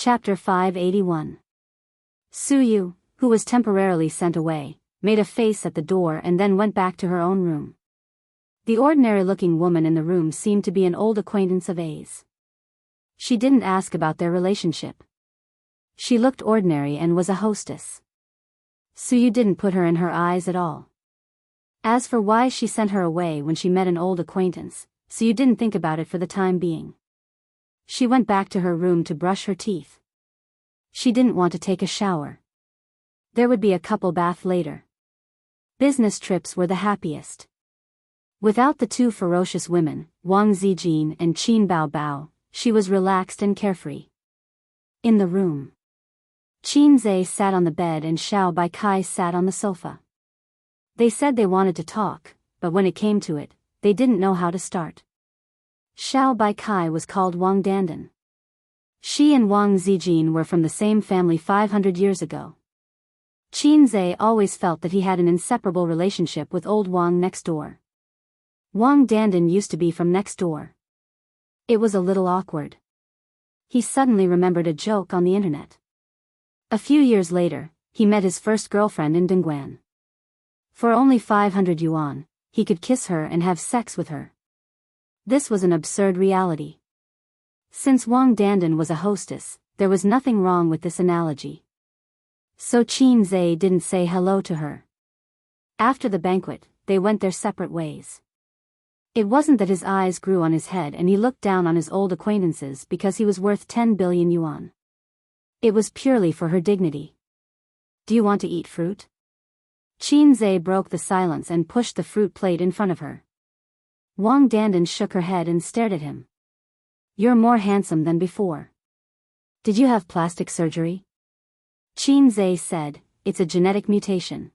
Chapter 581. Suyu, who was temporarily sent away, made a face at the door and then went back to her own room. The ordinary-looking woman in the room seemed to be an old acquaintance of A's. She didn't ask about their relationship. She looked ordinary and was a hostess. Suyu didn't put her in her eyes at all. As for why she sent her away when she met an old acquaintance, Suyu didn't think about it for the time being. She went back to her room to brush her teeth. She didn't want to take a shower. There would be a couple bath later. Business trips were the happiest. Without the two ferocious women, Wang Zijin and Qin Baobao, she was relaxed and carefree. In the room, Qin Zhe sat on the bed and Xiao Baikai sat on the sofa. They said they wanted to talk, but when it came to it, they didn't know how to start. Xiao Baikai was called Wang Dandan. She and Wang Zijin were from the same family 500 years ago. Qin Zhe always felt that he had an inseparable relationship with old Wang next door. Wang Dandan used to be from next door. It was a little awkward. He suddenly remembered a joke on the internet. A few years later, he met his first girlfriend in Dongguan. For only 500 yuan, he could kiss her and have sex with her. This was an absurd reality. Since Wang Dandan was a hostess, there was nothing wrong with this analogy. So Qin Zhe didn't say hello to her. After the banquet, they went their separate ways. It wasn't that his eyes grew on his head and he looked down on his old acquaintances because he was worth 10 billion yuan. It was purely for her dignity. Do you want to eat fruit? Qin Zhe broke the silence and pushed the fruit plate in front of her. Wang Dandan shook her head and stared at him. You're more handsome than before. Did you have plastic surgery? Qin Zhe said, it's a genetic mutation.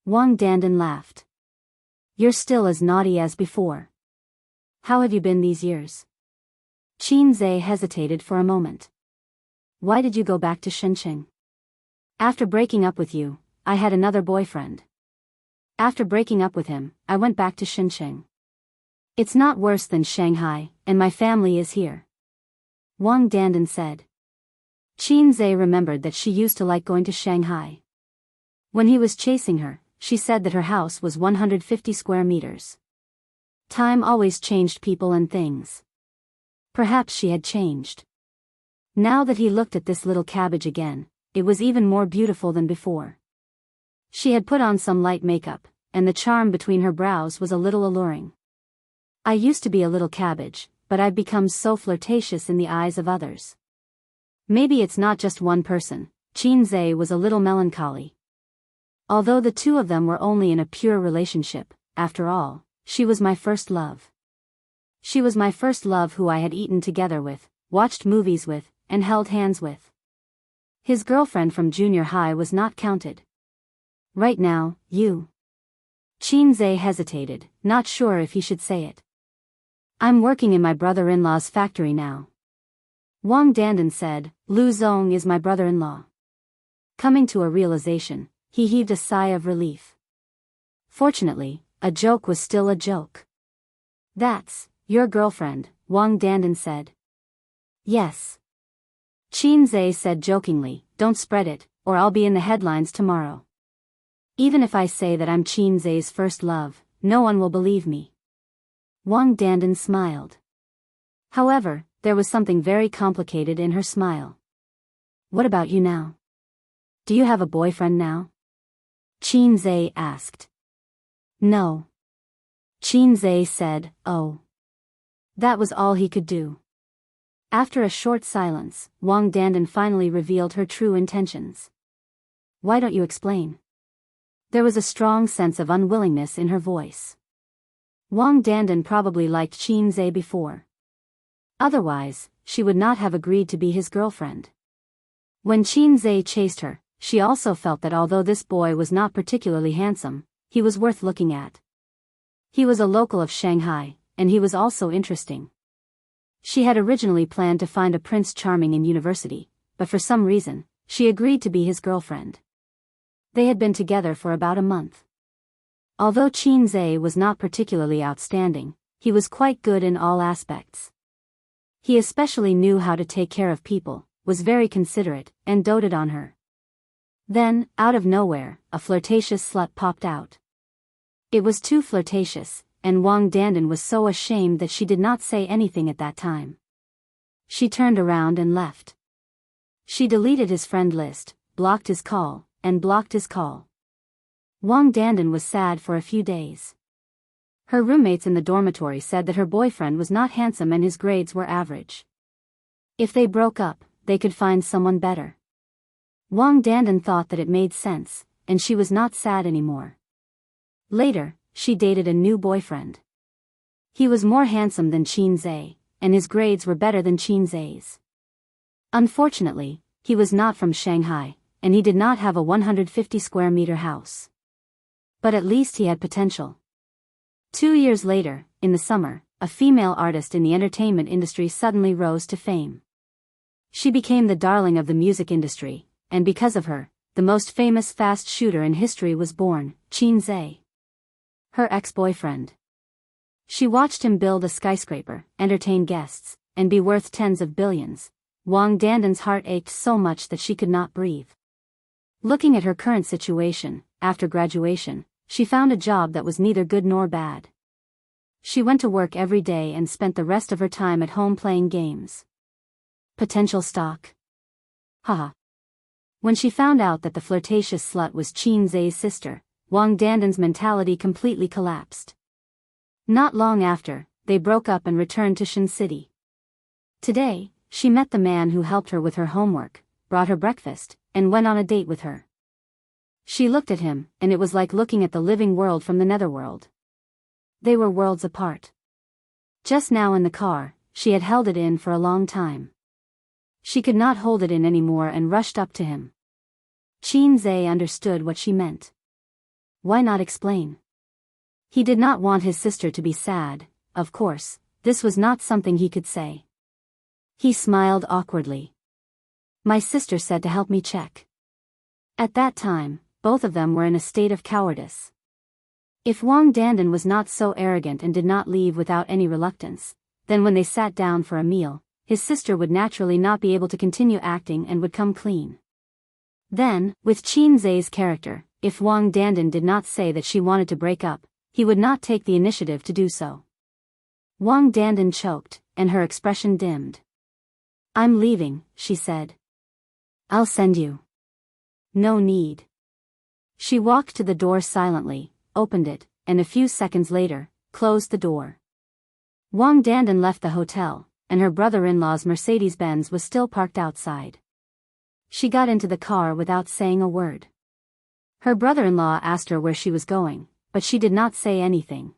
Wang Dandan laughed. You're still as naughty as before. How have you been these years? Qin Zhe hesitated for a moment. Why did you go back to Shenzhen? After breaking up with you, I had another boyfriend. After breaking up with him, I went back to Shenzhen. It's not worse than Shanghai, and my family is here. Wang Dandan said. Qin Zhe remembered that she used to like going to Shanghai. When he was chasing her, she said that her house was 150 square meters. Time always changed people and things. Perhaps she had changed. Now that he looked at this little cabbage again, it was even more beautiful than before. She had put on some light makeup, and the charm between her brows was a little alluring. I used to be a little cabbage, but I've become so flirtatious in the eyes of others. Maybe it's not just one person. Qin Zhe was a little melancholy. Although the two of them were only in a pure relationship, after all, she was my first love. She was my first love who I had eaten together with, watched movies with, and held hands with. His girlfriend from junior high was not counted. Right now, you. Qin Zhe hesitated, not sure if he should say it. I'm working in my brother-in-law's factory now. Wang Dandan said, Lu Zong is my brother-in-law. Coming to a realization, he heaved a sigh of relief. Fortunately, a joke was still a joke. That's your girlfriend, Wang Dandan said. Yes. Qin Zhe said jokingly, don't spread it, or I'll be in the headlines tomorrow. Even if I say that I'm Qin Zhe's first love, no one will believe me. Wang Dandan smiled. However, there was something very complicated in her smile. What about you now? Do you have a boyfriend now? Qin Zhe asked. No. Qin Zhe said, oh. That was all he could do. After a short silence, Wang Dandan finally revealed her true intentions. Why don't you explain? There was a strong sense of unwillingness in her voice. Wang Dandan probably liked Qin Zhe before. Otherwise, she would not have agreed to be his girlfriend. When Qin Zhe chased her, she also felt that although this boy was not particularly handsome, he was worth looking at. He was a local of Shanghai, and he was also interesting. She had originally planned to find a Prince Charming in university, but for some reason, she agreed to be his girlfriend. They had been together for about a month. Although Qin Zhe was not particularly outstanding, he was quite good in all aspects. He especially knew how to take care of people, was very considerate, and doted on her. Then, out of nowhere, a flirtatious slut popped out. It was too flirtatious, and Wang Dandan was so ashamed that she did not say anything at that time. She turned around and left. She deleted his friend list, blocked his call, and blocked his call. Wang Dandan was sad for a few days. Her roommates in the dormitory said that her boyfriend was not handsome and his grades were average. If they broke up, they could find someone better. Wang Dandan thought that it made sense, and she was not sad anymore. Later, she dated a new boyfriend. He was more handsome than Qin Zhe, and his grades were better than Qin Zhe's. Unfortunately, he was not from Shanghai, and he did not have a 150 square meter house. But at least he had potential. 2 years later, in the summer, a female artist in the entertainment industry suddenly rose to fame. She became the darling of the music industry, and because of her, the most famous fast shooter in history was born, Qin Zhe. Her ex-boyfriend. She watched him build a skyscraper, entertain guests, and be worth tens of billions. Wang Dandan's heart ached so much that she could not breathe. Looking at her current situation, after graduation, she found a job that was neither good nor bad. She went to work every day and spent the rest of her time at home playing games. Potential stock. Haha. When she found out that the flirtatious slut was Qin Zhe's sister, Wang Dandan's mentality completely collapsed. Not long after, they broke up and returned to Shen City. Today, she met the man who helped her with her homework, brought her breakfast, and went on a date with her. She looked at him, and it was like looking at the living world from the netherworld. They were worlds apart. Just now in the car, she had held it in for a long time. She could not hold it in anymore and rushed up to him. Qin Zhe understood what she meant. Why not explain? He did not want his sister to be sad, of course, this was not something he could say. He smiled awkwardly. My sister said to help me check. At that time, both of them were in a state of cowardice. If Wang Dandan was not so arrogant and did not leave without any reluctance, then when they sat down for a meal, his sister would naturally not be able to continue acting and would come clean. Then, with Qin Zhe's character, if Wang Dandan did not say that she wanted to break up, he would not take the initiative to do so. Wang Dandan choked, and her expression dimmed. I'm leaving, she said. I'll send you. No need. She walked to the door silently, opened it, and a few seconds later, closed the door. Wang Dandan left the hotel, and her brother-in-law's Mercedes-Benz was still parked outside. She got into the car without saying a word. Her brother-in-law asked her where she was going, but she did not say anything.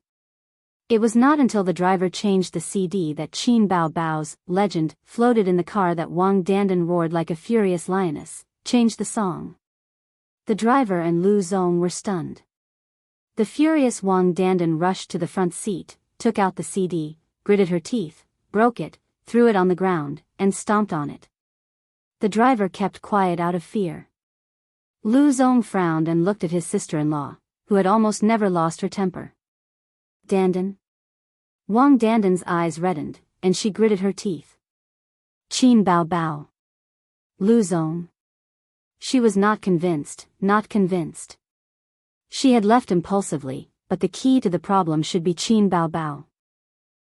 It was not until the driver changed the CD that Qin Bao Bao's Legend floated in the car that Wang Dandan roared like a furious lioness, changed the song. The driver and Lu Zong were stunned. The furious Wang Dandan rushed to the front seat, took out the CD, gritted her teeth, broke it, threw it on the ground, and stomped on it. The driver kept quiet out of fear. Lu Zong frowned and looked at his sister-in-law, who had almost never lost her temper. Dandan? Wang Dandan's eyes reddened, and she gritted her teeth. Qin Bao Bao. Lu Zong. She was not convinced, not convinced. She had left impulsively, but the key to the problem should be Qin Bao Bao.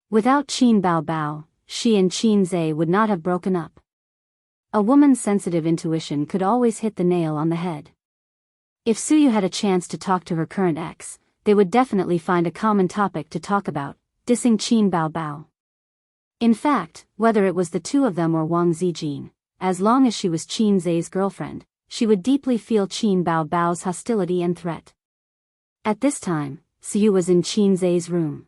Without Qin Bao Bao, she and Qin Zhe would not have broken up. A woman's sensitive intuition could always hit the nail on the head. If Suyu had a chance to talk to her current ex, they would definitely find a common topic to talk about, dissing Qin Bao Bao. In fact, whether it was the two of them or Wang Zijin, as long as she was Qin Zhe's girlfriend, she would deeply feel Qin Bao Bao's hostility and threat. At this time, Suyu was in Qin Zhe's room.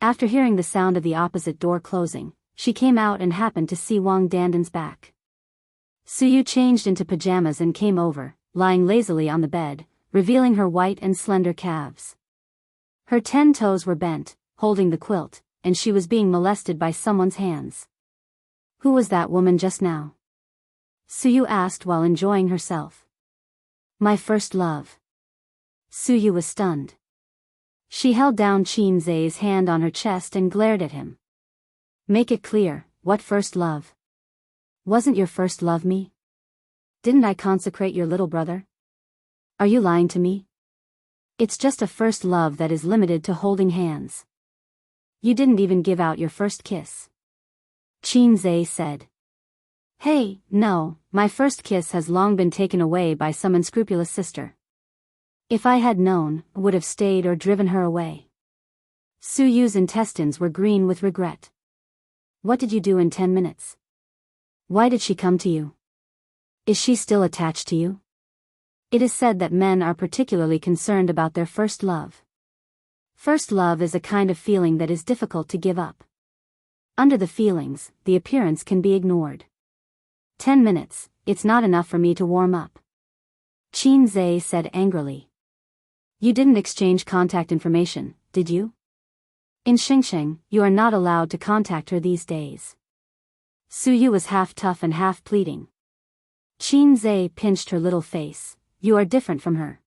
After hearing the sound of the opposite door closing, she came out and happened to see Wang Dandan's back. Suyu changed into pajamas and came over, lying lazily on the bed, revealing her white and slender calves. Her 10 toes were bent, holding the quilt, and she was being molested by someone's hands. Who was that woman just now? Suyu asked while enjoying herself. My first love. Suyu was stunned. She held down Qin Zhe's hand on her chest and glared at him. Make it clear, what first love? Wasn't your first love me? Didn't I consecrate your little brother? Are you lying to me? It's just a first love that is limited to holding hands. You didn't even give out your first kiss. Qinze said. Hey, no, my first kiss has long been taken away by some unscrupulous sister. If I had known, I would have stayed or driven her away. Suyu's intestines were green with regret. What did you do in 10 minutes? Why did she come to you? Is she still attached to you? It is said that men are particularly concerned about their first love. First love is a kind of feeling that is difficult to give up. Under the feelings, the appearance can be ignored. 10 minutes, it's not enough for me to warm up. Qinze said angrily. You didn't exchange contact information, did you? In Xingsheng, you are not allowed to contact her these days. Suyu was half tough and half pleading. Qinze pinched her little face. You are different from her.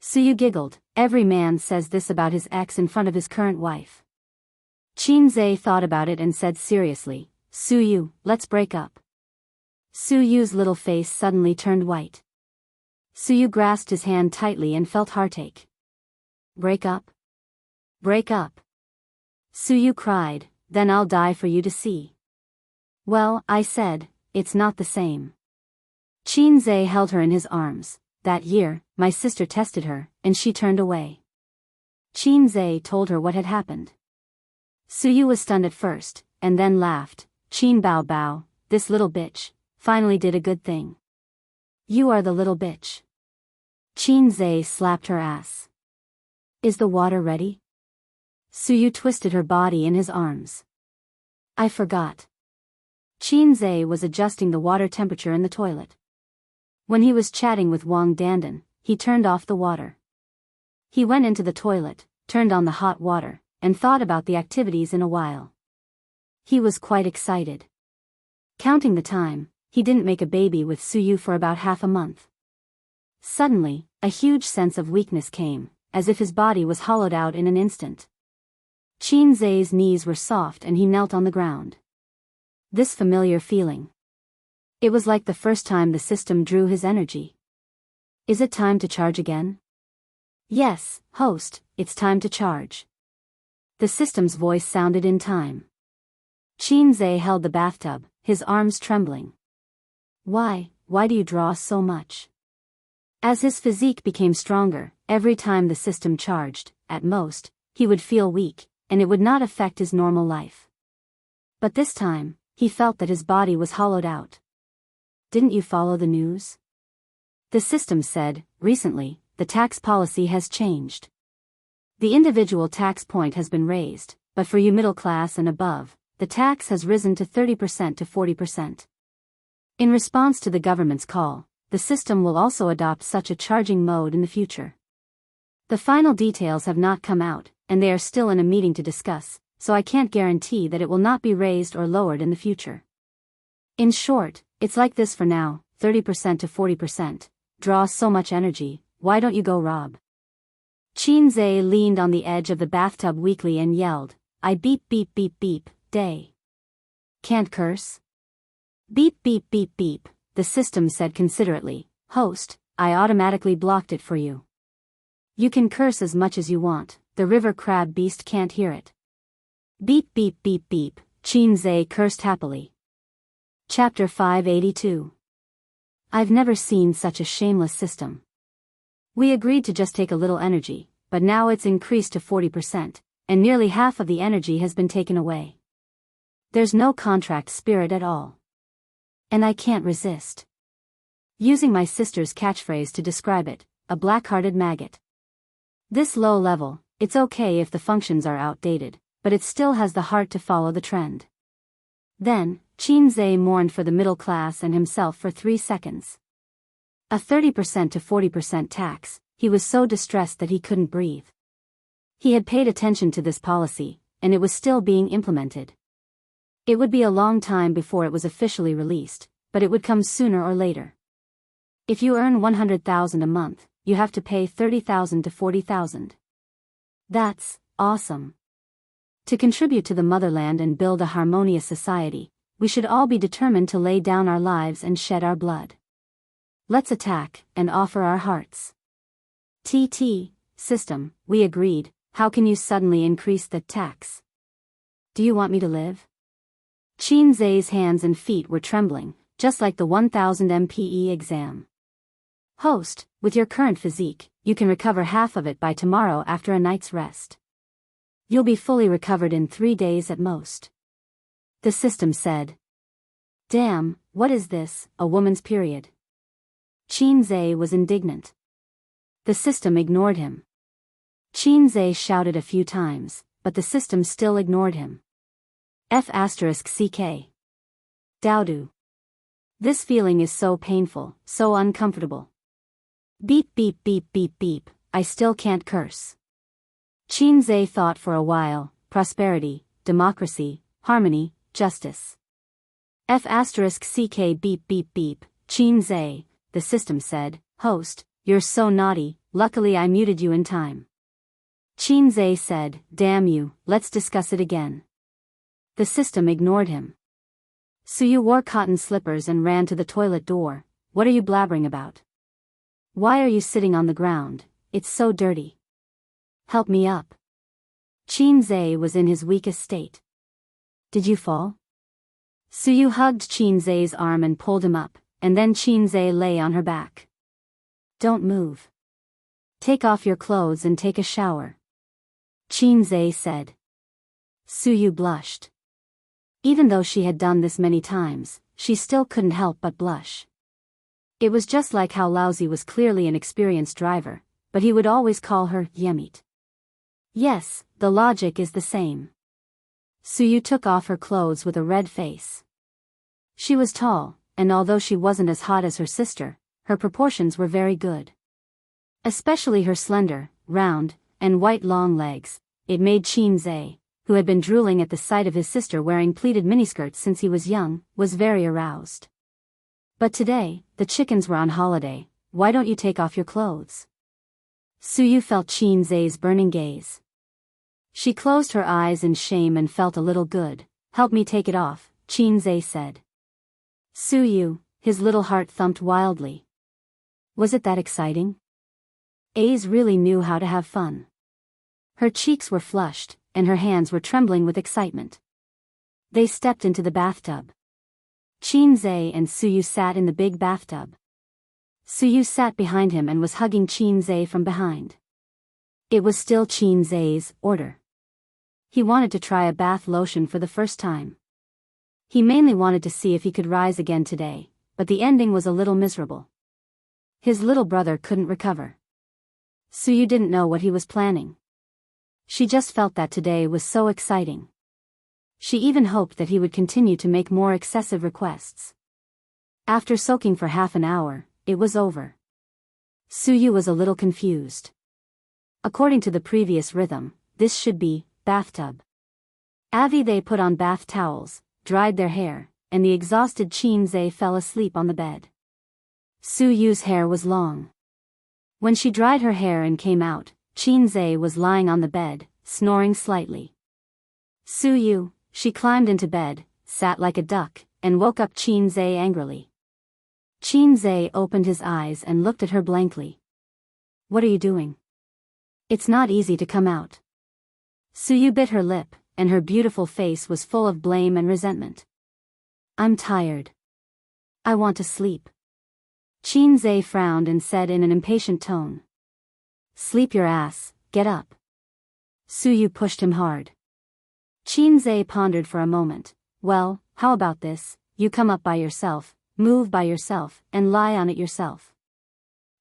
Suyu giggled. Every man says this about his ex in front of his current wife. Qinze thought about it and said seriously, Suyu, let's break up. Suyu's little face suddenly turned white. Suyu grasped his hand tightly and felt heartache. Break up? Break up. Suyu cried, then I'll die for you to see. Well, I said, it's not the same. Qinze held her in his arms. That year, my sister tested her, and she turned away. Qinze told her what had happened. Suyu was stunned at first, and then laughed. Qin Bao Bao, this little bitch, finally did a good thing. You are the little bitch. Qinze slapped her ass. Is the water ready? Suyu twisted her body in his arms. I forgot. Qinze was adjusting the water temperature in the toilet. When he was chatting with Wang Dandan, he turned off the water. He went into the toilet, turned on the hot water, and thought about the activities in a while. He was quite excited. Counting the time, he didn't make a baby with Suyu for about half a month. Suddenly, a huge sense of weakness came, as if his body was hollowed out in an instant. Qinze's knees were soft and he knelt on the ground. This familiar feeling. It was like the first time the system drew his energy. Is it time to charge again? Yes, host, it's time to charge. The system's voice sounded in time. Qinze held the bathtub, his arms trembling. Why do you draw so much? As his physique became stronger, every time the system charged, at most, he would feel weak, and it would not affect his normal life. But this time, he felt that his body was hollowed out. Didn't you follow the news? The system said, recently, the tax policy has changed. The individual tax point has been raised, but for you middle class and above, the tax has risen to 30% to 40%. In response to the government's call, the system will also adopt such a charging mode in the future. The final details have not come out, and they are still in a meeting to discuss, so I can't guarantee that it will not be raised or lowered in the future. In short, it's like this for now, 30% to 40%. Draws so much energy, why don't you go rob? Qinze leaned on the edge of the bathtub weakly and yelled, I beep beep beep beep, day. Can't curse? Beep beep beep beep, the system said considerately, host, I automatically blocked it for you. You can curse as much as you want, the river crab beast can't hear it. Beep beep beep beep, Qinze cursed happily. Chapter 582. I've never seen such a shameless system. We agreed to just take a little energy, but now it's increased to 40%, and nearly half of the energy has been taken away. There's no contract spirit at all. And I can't resist. Using my sister's catchphrase to describe it, a black-hearted maggot. This low level, it's okay if the functions are outdated, but it still has the heart to follow the trend. Then, Qinze mourned for the middle class and himself for 3 seconds. A 30% to 40% tax, he was so distressed that he couldn't breathe. He had paid attention to this policy, and it was still being implemented. It would be a long time before it was officially released, but it would come sooner or later. If you earn 100,000 a month, you have to pay 30,000 to 40,000. That's awesome. To contribute to the motherland and build a harmonious society, we should all be determined to lay down our lives and shed our blood. Let's attack, and offer our hearts. System, we agreed. How can you suddenly increase the tax? Do you want me to live? Qinzai's hands and feet were trembling, just like the 1000 MPE exam. Host, with your current physique, you can recover half of it by tomorrow after a night's rest. You'll be fully recovered in 3 days at most. The system said. Damn, what is this, a woman's period? Qinzai was indignant. The system ignored him. Qinzai shouted a few times, but the system still ignored him. F***ck. Dowdu. This feeling is so painful, so uncomfortable. Beep beep beep beep beep, I still can't curse. Qinzai thought for a while, prosperity, democracy, harmony, justice. F***ck beep beep beep, Qinzai, the system said, host, you're so naughty, luckily I muted you in time. Qinzai said, damn you, let's discuss it again. The system ignored him. Suyu wore cotton slippers and ran to the toilet door. What are you blabbering about? Why are you sitting on the ground? It's so dirty. Help me up. Qinzai was in his weakest state. Did you fall? Suyu hugged Qinzai's arm and pulled him up, and then Qinzai lay on her back. Don't move. Take off your clothes and take a shower. Qinzai said. Suyu blushed. Even though she had done this many times, she still couldn't help but blush. It was just like how Laozi was clearly an experienced driver, but he would always call her Yemit. Yes, the logic is the same. Suyu took off her clothes with a red face. She was tall, and although she wasn't as hot as her sister, her proportions were very good. Especially her slender, round, and white long legs. It made Qinzai, who had been drooling at the sight of his sister wearing pleated miniskirts since he was young, was very aroused. But today, the chickens were on holiday. Why don't you take off your clothes? Suyu felt Qinzai's burning gaze. She closed her eyes in shame and felt a little good. Help me take it off, Qinzai said. Suyu, his little heart thumped wildly. Was it that exciting? A's really knew how to have fun. Her cheeks were flushed, and her hands were trembling with excitement. They stepped into the bathtub. Qinzai and Suyu sat in the big bathtub. Suyu sat behind him and was hugging Qinzai from behind. It was still Qinzai's order. He wanted to try a bath lotion for the first time. He mainly wanted to see if he could rise again today, but the ending was a little miserable. His little brother couldn't recover. Suyu didn't know what he was planning. She just felt that today was so exciting. She even hoped that he would continue to make more excessive requests. After soaking for half an hour, it was over. Suyu was a little confused. According to the previous rhythm, this should be bathtub. They put on bath towels, dried their hair, and the exhausted Qinzai fell asleep on the bed. Suyu's hair was long. When she dried her hair and came out, Qinzai was lying on the bed, snoring slightly. Suyu, she climbed into bed, sat like a duck, and woke up Qinzai angrily. Qinzai opened his eyes and looked at her blankly. What are you doing? It's not easy to come out. Suyu bit her lip, and her beautiful face was full of blame and resentment. I'm tired. I want to sleep. Qinzai frowned and said in an impatient tone. Sleep your ass, get up. Suyu pushed him hard. Qinzai pondered for a moment. Well, how about this, you come up by yourself, move by yourself, and lie on it yourself.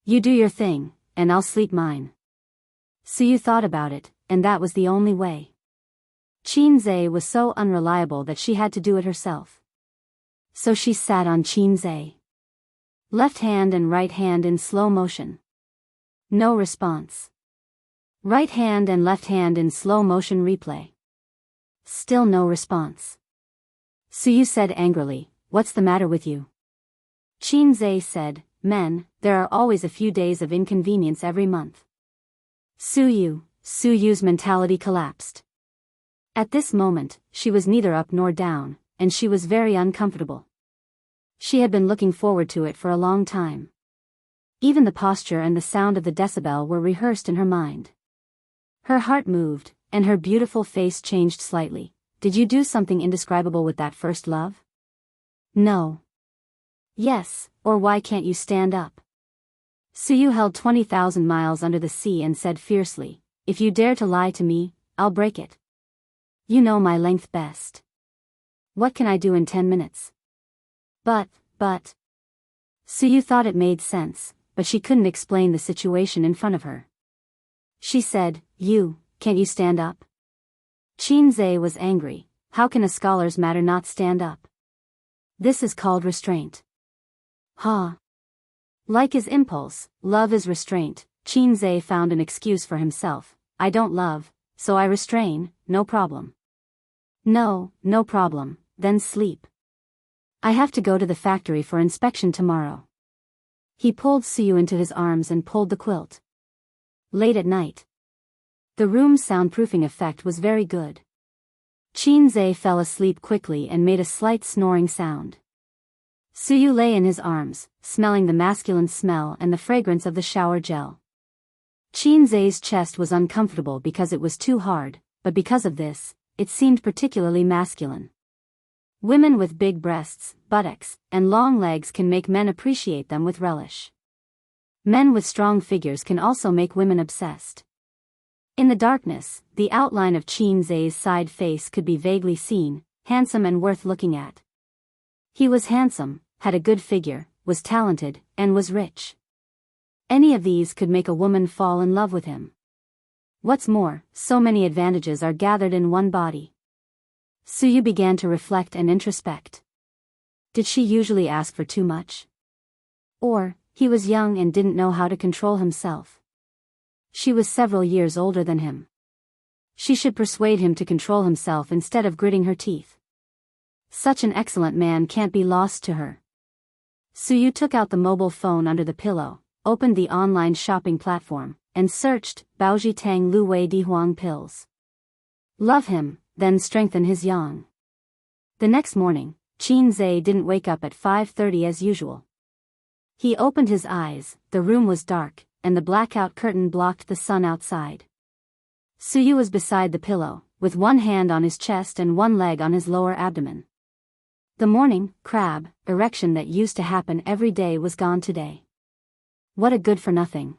You do your thing, and I'll sleep mine. Suyu thought about it, and that was the only way. Qinzai was so unreliable that she had to do it herself. So she sat on Qinzai. Left hand and right hand in slow motion. No response. Right hand and left hand in slow motion replay. Still no response. Suyu said angrily, what's the matter with you? Qinzai said, men, there are always a few days of inconvenience every month. Suyu's mentality collapsed. At this moment, she was neither up nor down, and she was very uncomfortable. She had been looking forward to it for a long time. Even the posture and the sound of the decibel were rehearsed in her mind. Her heart moved, and her beautiful face changed slightly. Did you do something indescribable with that first love? No. Yes, or why can't you stand up? Suyu held 20,000 miles under the sea and said fiercely, if you dare to lie to me, I'll break it. You know my length best. What can I do in 10 minutes? But. Suyu thought it made sense, but she couldn't explain the situation in front of her. She said, can't you stand up? Qinze was angry. How can a scholar's matter not stand up? This is called restraint. Like his impulse, love is restraint. Qinze found an excuse for himself. I don't love, so I restrain, no problem. No problem, then sleep. I have to go to the factory for inspection tomorrow. He pulled Suyu into his arms and pulled the quilt. Late at night. The room's soundproofing effect was very good. Qinze fell asleep quickly and made a slight snoring sound. Suyu lay in his arms, smelling the masculine smell and the fragrance of the shower gel. Qinze's chest was uncomfortable because it was too hard, but because of this, it seemed particularly masculine. Women with big breasts, buttocks, and long legs can make men appreciate them with relish. Men with strong figures can also make women obsessed. In the darkness, the outline of Qinze's side face could be vaguely seen, handsome and worth looking at. He was handsome, had a good figure, was talented, and was rich. Any of these could make a woman fall in love with him. What's more, so many advantages are gathered in one body. Suyu began to reflect and introspect. Did she usually ask for too much? Or, he was young and didn't know how to control himself. She was several years older than him. She should persuade him to control himself instead of gritting her teeth. Such an excellent man can't be lost to her. Suyu took out the mobile phone under the pillow, opened the online shopping platform, and searched Baoji Tang Lu Wei Di Huang pills. Love him, then strengthen his yang. The next morning, Qinze didn't wake up at 5:30 as usual. He opened his eyes, the room was dark, and the blackout curtain blocked the sun outside. Suyu was beside the pillow, with one hand on his chest and one leg on his lower abdomen. The morning, crab, erection that used to happen every day was gone today. What a good-for-nothing.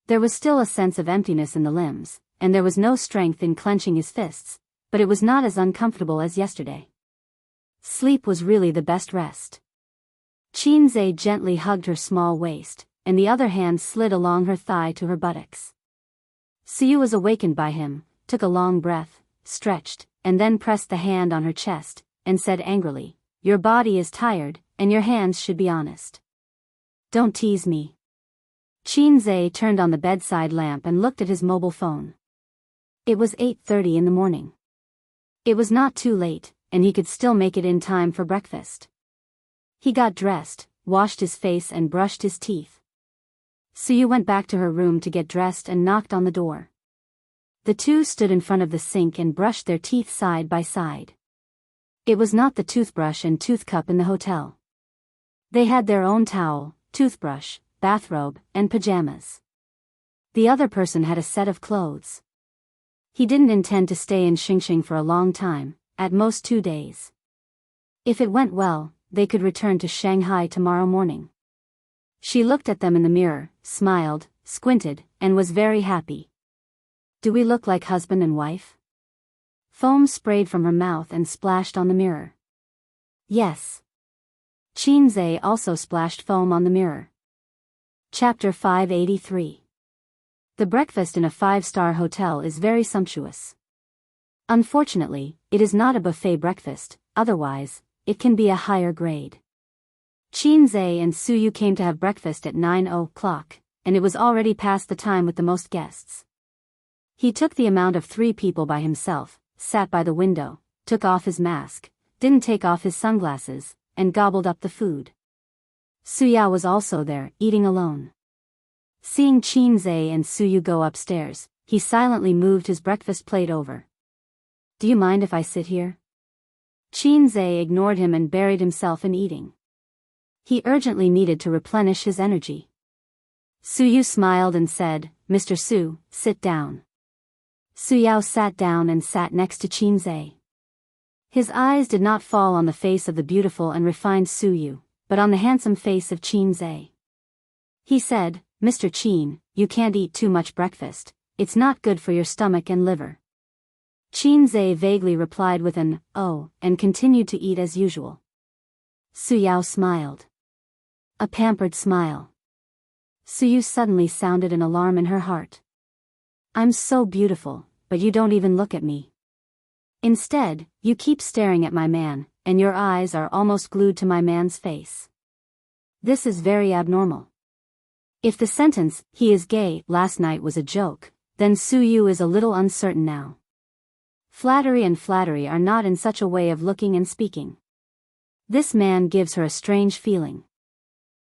There was still a sense of emptiness in the limbs, and there was no strength in clenching his fists, but it was not as uncomfortable as yesterday. Sleep was really the best rest. Qinze gently hugged her small waist, and the other hand slid along her thigh to her buttocks. Suyu was awakened by him, took a long breath, stretched, and then pressed the hand on her chest, and said angrily, "Your body is tired, and your hands should be honest. Don't tease me." Qinze turned on the bedside lamp and looked at his mobile phone. It was 8:30 in the morning. It was not too late, and he could still make it in time for breakfast. He got dressed, washed his face and brushed his teeth. Suyu went back to her room to get dressed and knocked on the door. The two stood in front of the sink and brushed their teeth side by side. It was not the toothbrush and tooth cup in the hotel. They had their own towel, toothbrush, bathrobe, and pajamas. The other person had a set of clothes. He didn't intend to stay in Xingxing for a long time, at most 2 days. If it went well, they could return to Shanghai tomorrow morning. She looked at them in the mirror, smiled, squinted, and was very happy. Do we look like husband and wife? Foam sprayed from her mouth and splashed on the mirror. Yes. Qinze also splashed foam on the mirror. Chapter 583. The breakfast in a 5-star hotel is very sumptuous. Unfortunately, it is not a buffet breakfast, otherwise, it can be a higher grade. Qinze and Suyu came to have breakfast at 9 o'clock, and it was already past the time with the most guests. He took the amount of 3 people by himself, sat by the window, took off his mask, didn't take off his sunglasses, and gobbled up the food. Suya was also there, eating alone. Seeing Qinze and Suyu go upstairs, he silently moved his breakfast plate over. Do you mind if I sit here? Qinze ignored him and buried himself in eating. He urgently needed to replenish his energy. Su Yu smiled and said, "Mr. Su, sit down." Su Yao sat down and sat next to Qinze. His eyes did not fall on the face of the beautiful and refined Su Yu, but on the handsome face of Qinze. He said, "Mr. Qin, you can't eat too much breakfast, it's not good for your stomach and liver." Qinze vaguely replied with an, "Oh," and continued to eat as usual. Su Yao smiled. A pampered smile. Su Yu suddenly sounded an alarm in her heart. "I'm so beautiful, but you don't even look at me. Instead, you keep staring at my man, and your eyes are almost glued to my man's face. This is very abnormal." If the sentence, "he is gay," last night was a joke, then Su Yu is a little uncertain now. Flattery and flattery are not in such a way of looking and speaking. This man gives her a strange feeling.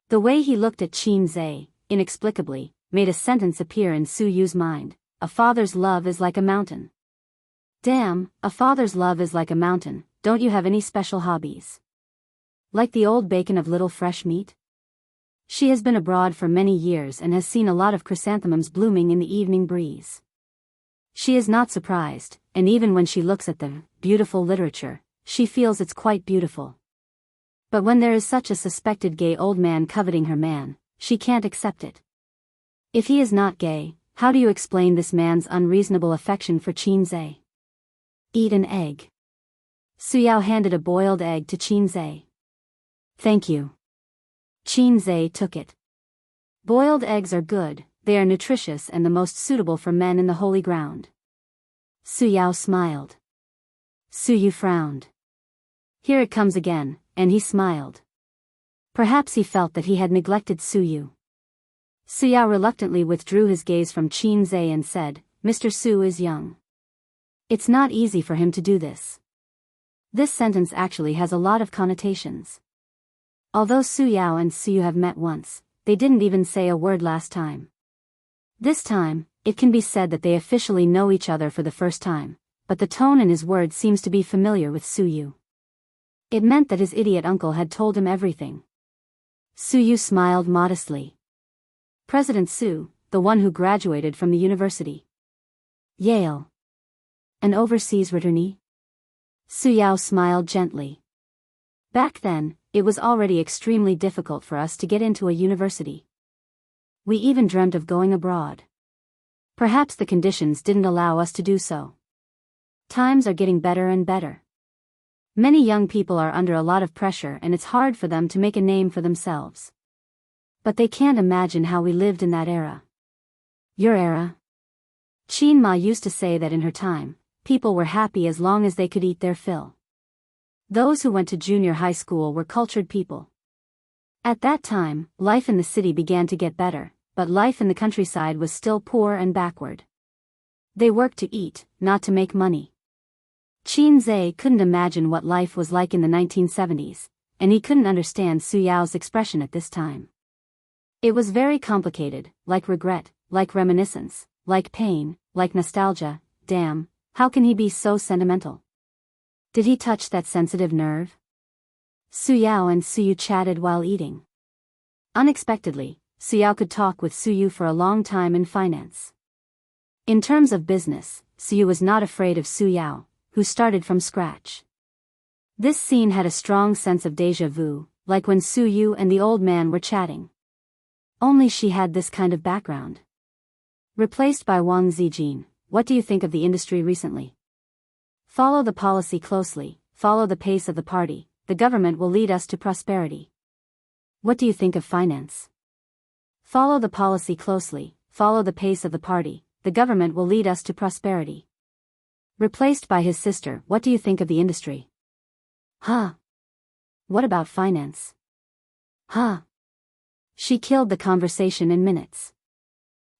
The way he looked at Qinze, inexplicably, made a sentence appear in Su Yu's mind: "A father's love is like a mountain." Damn, a father's love is like a mountain. Don't you have any special hobbies? Like the old bacon of little fresh meat? She has been abroad for many years and has seen a lot of chrysanthemums blooming in the evening breeze. She is not surprised, and even when she looks at the beautiful literature, she feels it's quite beautiful. But when there is such a suspected gay old man coveting her man, she can't accept it. If he is not gay, how do you explain this man's unreasonable affection for Qinze? Eat an egg. Su Yao handed a boiled egg to Qinze. "Thank you." Qinze took it. Boiled eggs are good, they are nutritious and the most suitable for men in the holy ground. Su Yao smiled. Su Yu frowned. Here it comes again, and he smiled. Perhaps he felt that he had neglected Su Yu. Su Yao reluctantly withdrew his gaze from Qinze and said, "Mr. Su is young. It's not easy for him to do this." This sentence actually has a lot of connotations. Although Su Yao and Su Yu have met once, they didn't even say a word last time. This time, it can be said that they officially know each other for the first time, but the tone in his words seems to be familiar with Su Yu. It meant that his idiot uncle had told him everything. Su Yu smiled modestly. "President Su, the one who graduated from the university. Yale. An overseas returnee?" Su Yao smiled gently. "Back then, it was already extremely difficult for us to get into a university. We even dreamt of going abroad. Perhaps the conditions didn't allow us to do so. Times are getting better and better. Many young people are under a lot of pressure and it's hard for them to make a name for themselves. But they can't imagine how we lived in that era." "Your era?" Qin Ma used to say that in her time, people were happy as long as they could eat their fill. Those who went to junior high school were cultured people. At that time, life in the city began to get better, but life in the countryside was still poor and backward. They worked to eat, not to make money. Qinze couldn't imagine what life was like in the 1970s, and he couldn't understand Su Yao's expression at this time. It was very complicated, like regret, like reminiscence, like pain, like nostalgia. Damn, how can he be so sentimental? Did he touch that sensitive nerve? Su Yao and Su Yu chatted while eating. Unexpectedly, Su Yao could talk with Su Yu for a long time in finance. In terms of business, Su Yu was not afraid of Su Yao, who started from scratch. This scene had a strong sense of déjà vu, like when Su Yu and the old man were chatting. Only she had this kind of background. Replaced by Wang Zijin, what do you think of the industry recently? Follow the policy closely, follow the pace of the party, the government will lead us to prosperity. What do you think of finance? Follow the policy closely, follow the pace of the party, the government will lead us to prosperity. Replaced by his sister, what do you think of the industry? Huh? What about finance? Huh? She killed the conversation in minutes.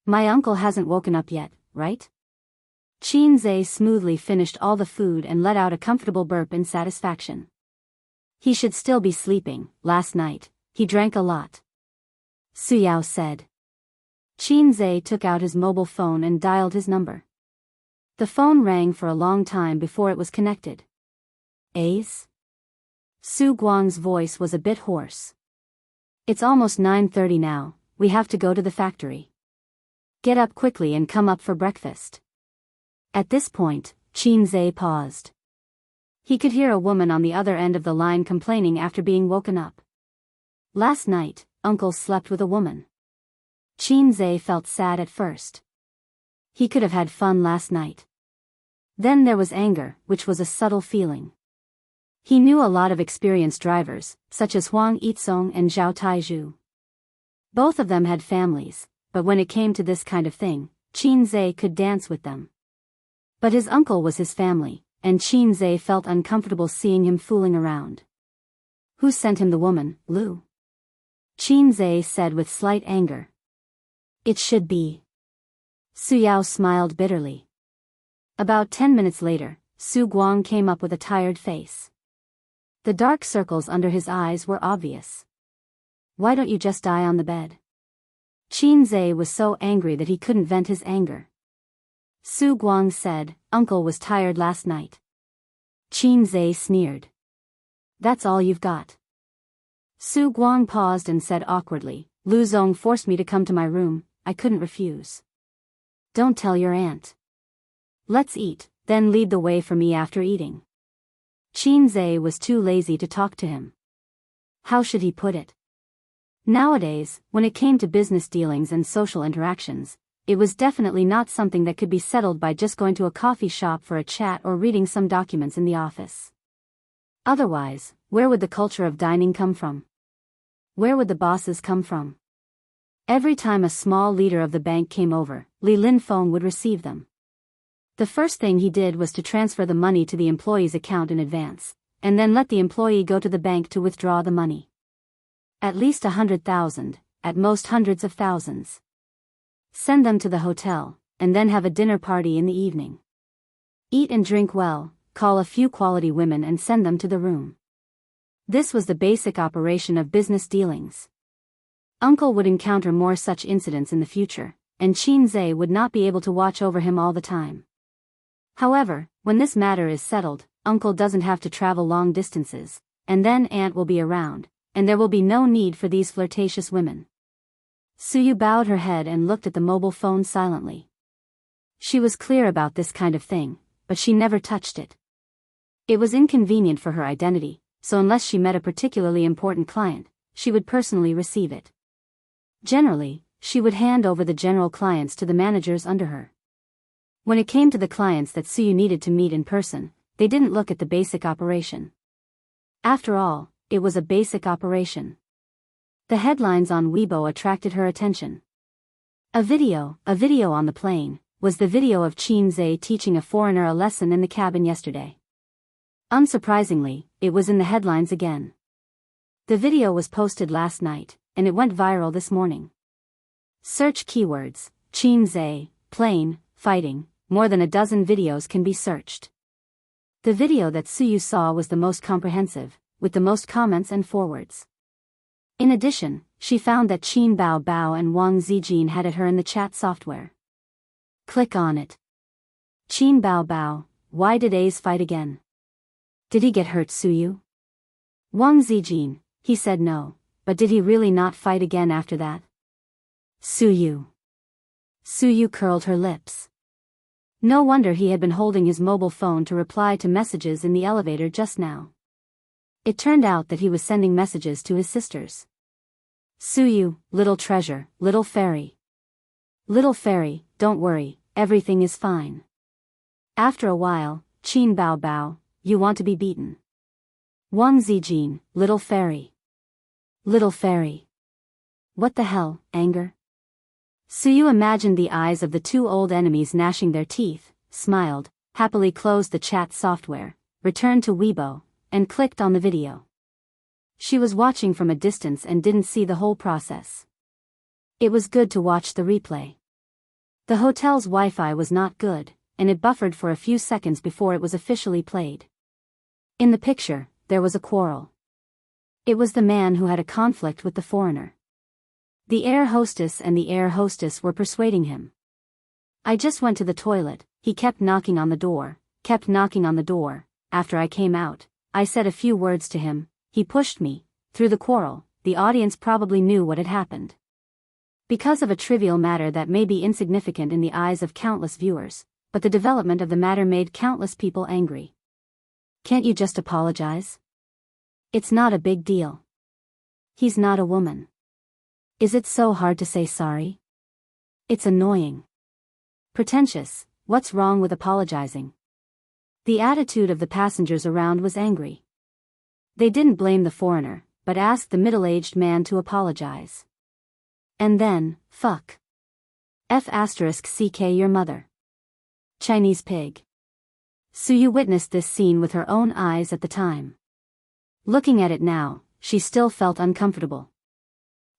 My uncle hasn't woken up yet, right? Qinze smoothly finished all the food and let out a comfortable burp in satisfaction. He should still be sleeping. Last night, he drank a lot. Su Yao said. Qinze took out his mobile phone and dialed his number. The phone rang for a long time before it was connected. Ace? Su Guang's voice was a bit hoarse. It's almost 9:30 now, we have to go to the factory. Get up quickly and come up for breakfast. At this point, Qin Zhe paused. He could hear a woman on the other end of the line complaining after being woken up. Last night, Uncle slept with a woman. Qin Zhe felt sad at first. He could have had fun last night. Then there was anger, which was a subtle feeling. He knew a lot of experienced drivers, such as Huang Yizong and Zhao Taizhu. Both of them had families, but when it came to this kind of thing, Qin Zhe could dance with them. But his uncle was his family, and Qin Zhe felt uncomfortable seeing him fooling around. Who sent him the woman, Lu? Qin Zhe said with slight anger. It should be. Su Yao smiled bitterly. About 10 minutes later, Su Guang came up with a tired face. The dark circles under his eyes were obvious. Why don't you just die on the bed? Qin Zhe was so angry that he couldn't vent his anger. Su Guang said, Uncle was tired last night. Qin Zhe sneered. That's all you've got. Su Guang paused and said awkwardly, Lu Zong forced me to come to my room, I couldn't refuse. Don't tell your aunt. Let's eat, then lead the way for me after eating. Qin Zhe was too lazy to talk to him. How should he put it? Nowadays, when it came to business dealings and social interactions, it was definitely not something that could be settled by just going to a coffee shop for a chat or reading some documents in the office. Otherwise, where would the culture of dining come from? Where would the bosses come from? Every time a small leader of the bank came over, Li Linfeng would receive them. The first thing he did was to transfer the money to the employee's account in advance, and then let the employee go to the bank to withdraw the money. At least 100,000, at most hundreds of thousands. Send them to the hotel, and then have a dinner party in the evening. Eat and drink well, call a few quality women and send them to the room. This was the basic operation of business dealings. Uncle would encounter more such incidents in the future, and Qin Zhe would not be able to watch over him all the time. However, when this matter is settled, Uncle doesn't have to travel long distances, and then Aunt will be around, and there will be no need for these flirtatious women. Suyu bowed her head and looked at the mobile phone silently. She was clear about this kind of thing, but she never touched it. It was inconvenient for her identity, so unless she met a particularly important client, she would personally receive it. Generally, she would hand over the general clients to the managers under her. When it came to the clients that Suyu needed to meet in person, they didn't look at the basic operation. After all, it was a basic operation. The headlines on Weibo attracted her attention. A video on the plane, was the video of Qin Zhe teaching a foreigner a lesson in the cabin yesterday. Unsurprisingly, it was in the headlines again. The video was posted last night, and it went viral this morning. Search keywords, Qin Zhe, plane, fighting, more than a dozen videos can be searched. The video that Suyu saw was the most comprehensive, with the most comments and forwards. In addition, she found that Qin Bao Bao and Wang Zijin had at her in the chat software. Click on it. Qin Bao Bao, why did Ace fight again? Did he get hurt, Suyu? Wang Zijin, he said no, but did he really not fight again after that? Suyu. Suyu curled her lips. No wonder he had been holding his mobile phone to reply to messages in the elevator just now. It turned out that he was sending messages to his sisters. Suyu, little treasure, little fairy. Little fairy, don't worry, everything is fine. After a while, Qin Bao Bao, you want to be beaten. Wang Zijin, little fairy. Little fairy. What the hell, anger? Suyu imagined the eyes of the two old enemies gnashing their teeth, smiled, happily closed the chat software, returned to Weibo, and clicked on the video. She was watching from a distance and didn't see the whole process. It was good to watch the replay. The hotel's Wi-Fi was not good, and it buffered for a few seconds before it was officially played. In the picture, there was a quarrel. It was the man who had a conflict with the foreigner. The air hostess and the air hostess were persuading him. I just went to the toilet, he kept knocking on the door, After I came out, I said a few words to him, he pushed me. Through the quarrel, the audience probably knew what had happened. Because of a trivial matter that may be insignificant in the eyes of countless viewers, but the development of the matter made countless people angry. Can't you just apologize? It's not a big deal. He's not a woman. Is it so hard to say sorry? It's annoying. Pretentious, what's wrong with apologizing? The attitude of the passengers around was angry. They didn't blame the foreigner, but asked the middle-aged man to apologize. And then, fuck. F***ck your mother. Chinese pig. Suyu witnessed this scene with her own eyes at the time. Looking at it now, she still felt uncomfortable.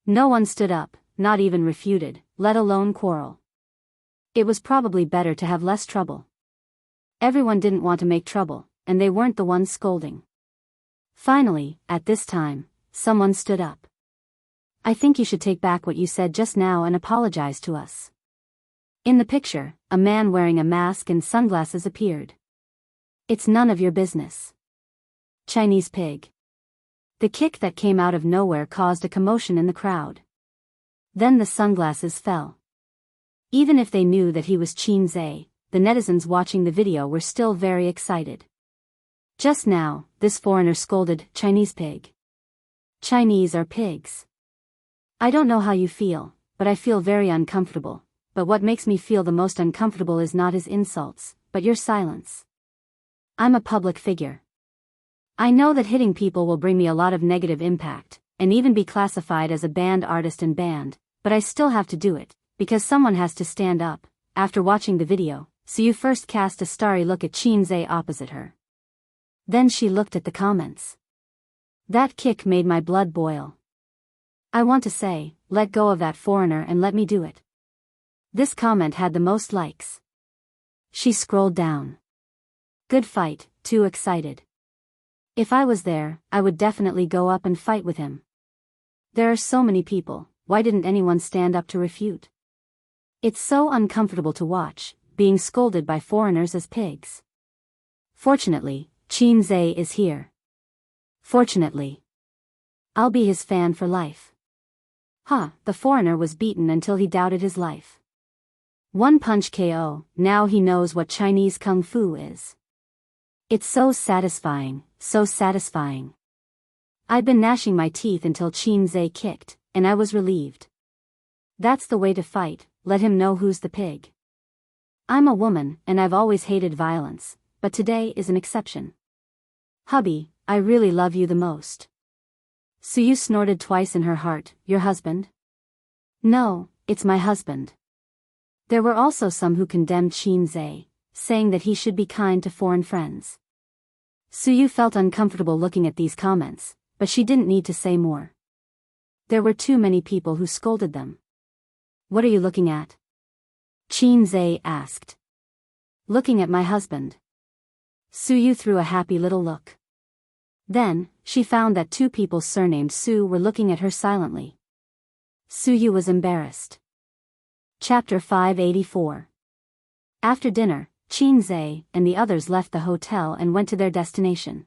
No one stood up, not even refuted, let alone quarrel. It was probably better to have less trouble. Everyone didn't want to make trouble, and they weren't the ones scolding. Finally, at this time, someone stood up. I think you should take back what you said just now and apologize to us. In the picture, a man wearing a mask and sunglasses appeared. It's none of your business. Chinese pig. The kick that came out of nowhere caused a commotion in the crowd. Then the sunglasses fell. Even if they knew that he was Qin Zhe, the netizens watching the video were still very excited. Just now, this foreigner scolded, Chinese pig. Chinese are pigs. I don't know how you feel, but I feel very uncomfortable, but what makes me feel the most uncomfortable is not his insults, but your silence. I'm a public figure. I know that hitting people will bring me a lot of negative impact, and even be classified as a banned artist and banned, but I still have to do it, because someone has to stand up. After watching the video, Suyu first cast a starry look at Qin Zhe opposite her. Then she looked at the comments. That kick made my blood boil. I want to say, let go of that foreigner and let me do it. This comment had the most likes. She scrolled down. Good fight, too excited. If I was there, I would definitely go up and fight with him. There are so many people, why didn't anyone stand up to refute? It's so uncomfortable to watch, being scolded by foreigners as pigs. Fortunately, Qin Zhe is here. Fortunately. I'll be his fan for life. The foreigner was beaten until he doubted his life. One punch KO, now he knows what Chinese Kung Fu is. It's so satisfying, so satisfying. I'd been gnashing my teeth until Qin Zhe kicked, and I was relieved. That's the way to fight, let him know who's the pig. I'm a woman, and I've always hated violence, but today is an exception. Hubby, I really love you the most. Suyu snorted twice in her heart, your husband? No, it's my husband. There were also some who condemned Qin Zhe, saying that he should be kind to foreign friends. Suyu felt uncomfortable looking at these comments, but she didn't need to say more. There were too many people who scolded them. What are you looking at? Qin Zhe asked. Looking at my husband. Suyu threw a happy little look. Then, she found that two people surnamed Su were looking at her silently. Suyu was embarrassed. Chapter 584. After dinner, Qin Zhe and the others left the hotel and went to their destination.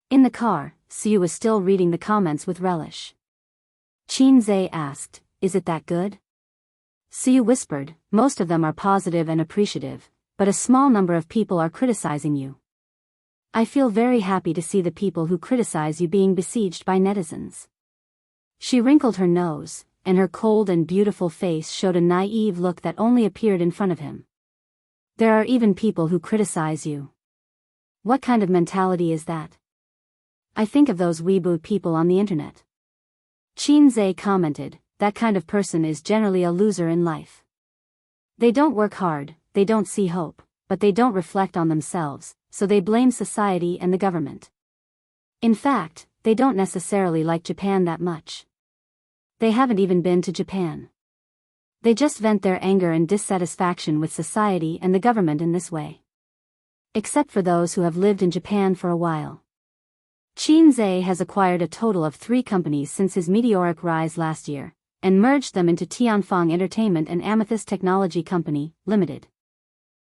In the car, Suyu was still reading the comments with relish. Qin Zhe asked, is it that good? Suyu whispered, most of them are positive and appreciative, but a small number of people are criticizing you. I feel very happy to see the people who criticize you being besieged by netizens. She wrinkled her nose, and her cold and beautiful face showed a naive look that only appeared in front of him. There are even people who criticize you. What kind of mentality is that? I think of those weeboo people on the internet. Qin Zhe commented, that kind of person is generally a loser in life. They don't work hard, they don't see hope, but they don't reflect on themselves, so they blame society and the government. In fact, they don't necessarily like Japan that much. They haven't even been to Japan. They just vent their anger and dissatisfaction with society and the government in this way. Except for those who have lived in Japan for a while. Qin Zhe has acquired a total of 3 companies since his meteoric rise last year, and merged them into Tianfeng Entertainment and Amethyst Technology Company, Limited.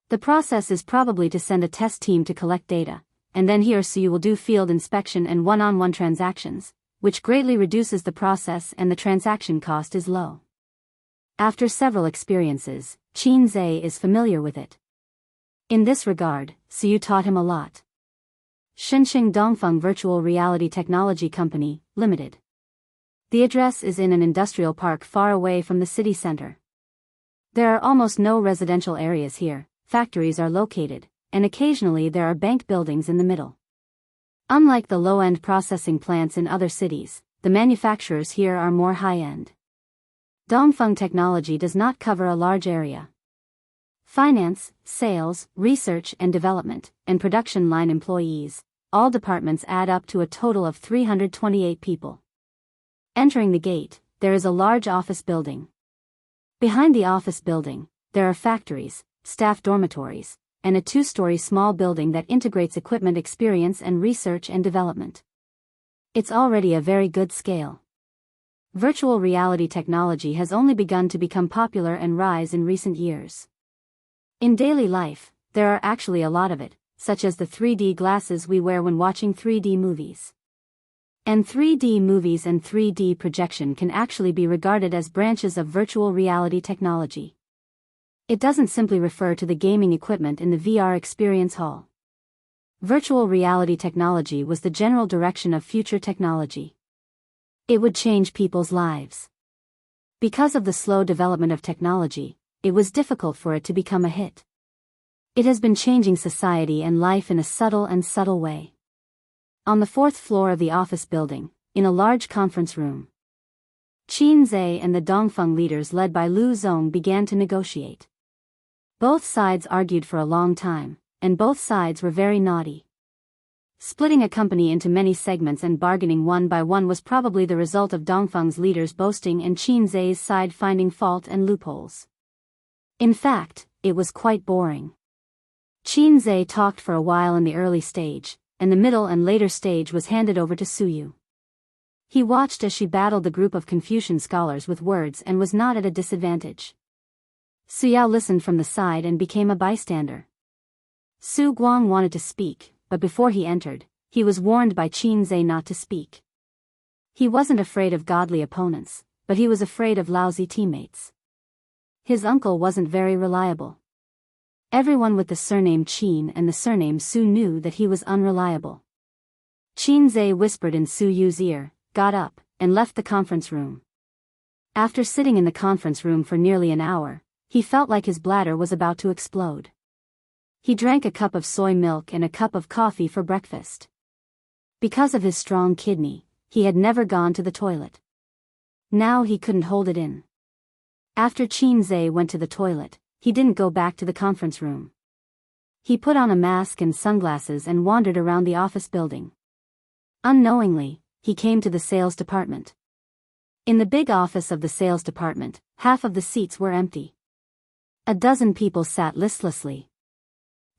The process is probably to send a test team to collect data, and then he or she will do field inspection and one-on-one transactions, which greatly reduces the process and the transaction cost is low. After several experiences, Qin Zhe is familiar with it. In this regard, Suyu taught him a lot. Shenzhen Dongfeng Virtual Reality Technology Company, Limited. The address is in an industrial park far away from the city center. There are almost no residential areas here, factories are located, and occasionally there are bank buildings in the middle. Unlike the low-end processing plants in other cities, the manufacturers here are more high-end. Dongfeng Technology does not cover a large area. Finance, sales, research and development, and production line employees, all departments add up to a total of 328 people. Entering the gate, there is a large office building. Behind the office building, there are factories, staff dormitories, and a two-story small building that integrates equipment experience and research and development. It's already a very good scale. Virtual reality technology has only begun to become popular and rise in recent years. In daily life, there are actually a lot of it, such as the 3D glasses we wear when watching 3D movies. And 3D movies and 3D projection can actually be regarded as branches of virtual reality technology. It doesn't simply refer to the gaming equipment in the VR experience hall. Virtual reality technology was the general direction of future technology. It would change people's lives. Because of the slow development of technology, it was difficult for it to become a hit. It has been changing society and life in a subtle way. On the fourth floor of the office building, in a large conference room, Qin Zhe and the Dongfeng leaders led by Lu Zong began to negotiate. Both sides argued for a long time, and both sides were very naughty. Splitting a company into many segments and bargaining one by one was probably the result of Dongfeng's leaders boasting and Qin Zhe's side finding fault and loopholes. In fact, it was quite boring. Qin Zhe talked for a while in the early stage, and the middle and later stage was handed over to Suyu. He watched as she battled the group of Confucian scholars with words and was not at a disadvantage. Suyao listened from the side and became a bystander. Su Guang wanted to speak, but before he entered, he was warned by Qin Zhe not to speak. He wasn't afraid of godly opponents, but he was afraid of lousy teammates. His uncle wasn't very reliable. Everyone with the surname Qin and the surname Su knew that he was unreliable. Qin Zhe whispered in Su Yu's ear, got up, and left the conference room. After sitting in the conference room for nearly an hour, he felt like his bladder was about to explode. He drank a cup of soy milk and a cup of coffee for breakfast. Because of his strong kidney, he had never gone to the toilet. Now he couldn't hold it in. After Qin Zhe went to the toilet, he didn't go back to the conference room. He put on a mask and sunglasses and wandered around the office building. Unknowingly, he came to the sales department. In the big office of the sales department, half of the seats were empty. A dozen people sat listlessly.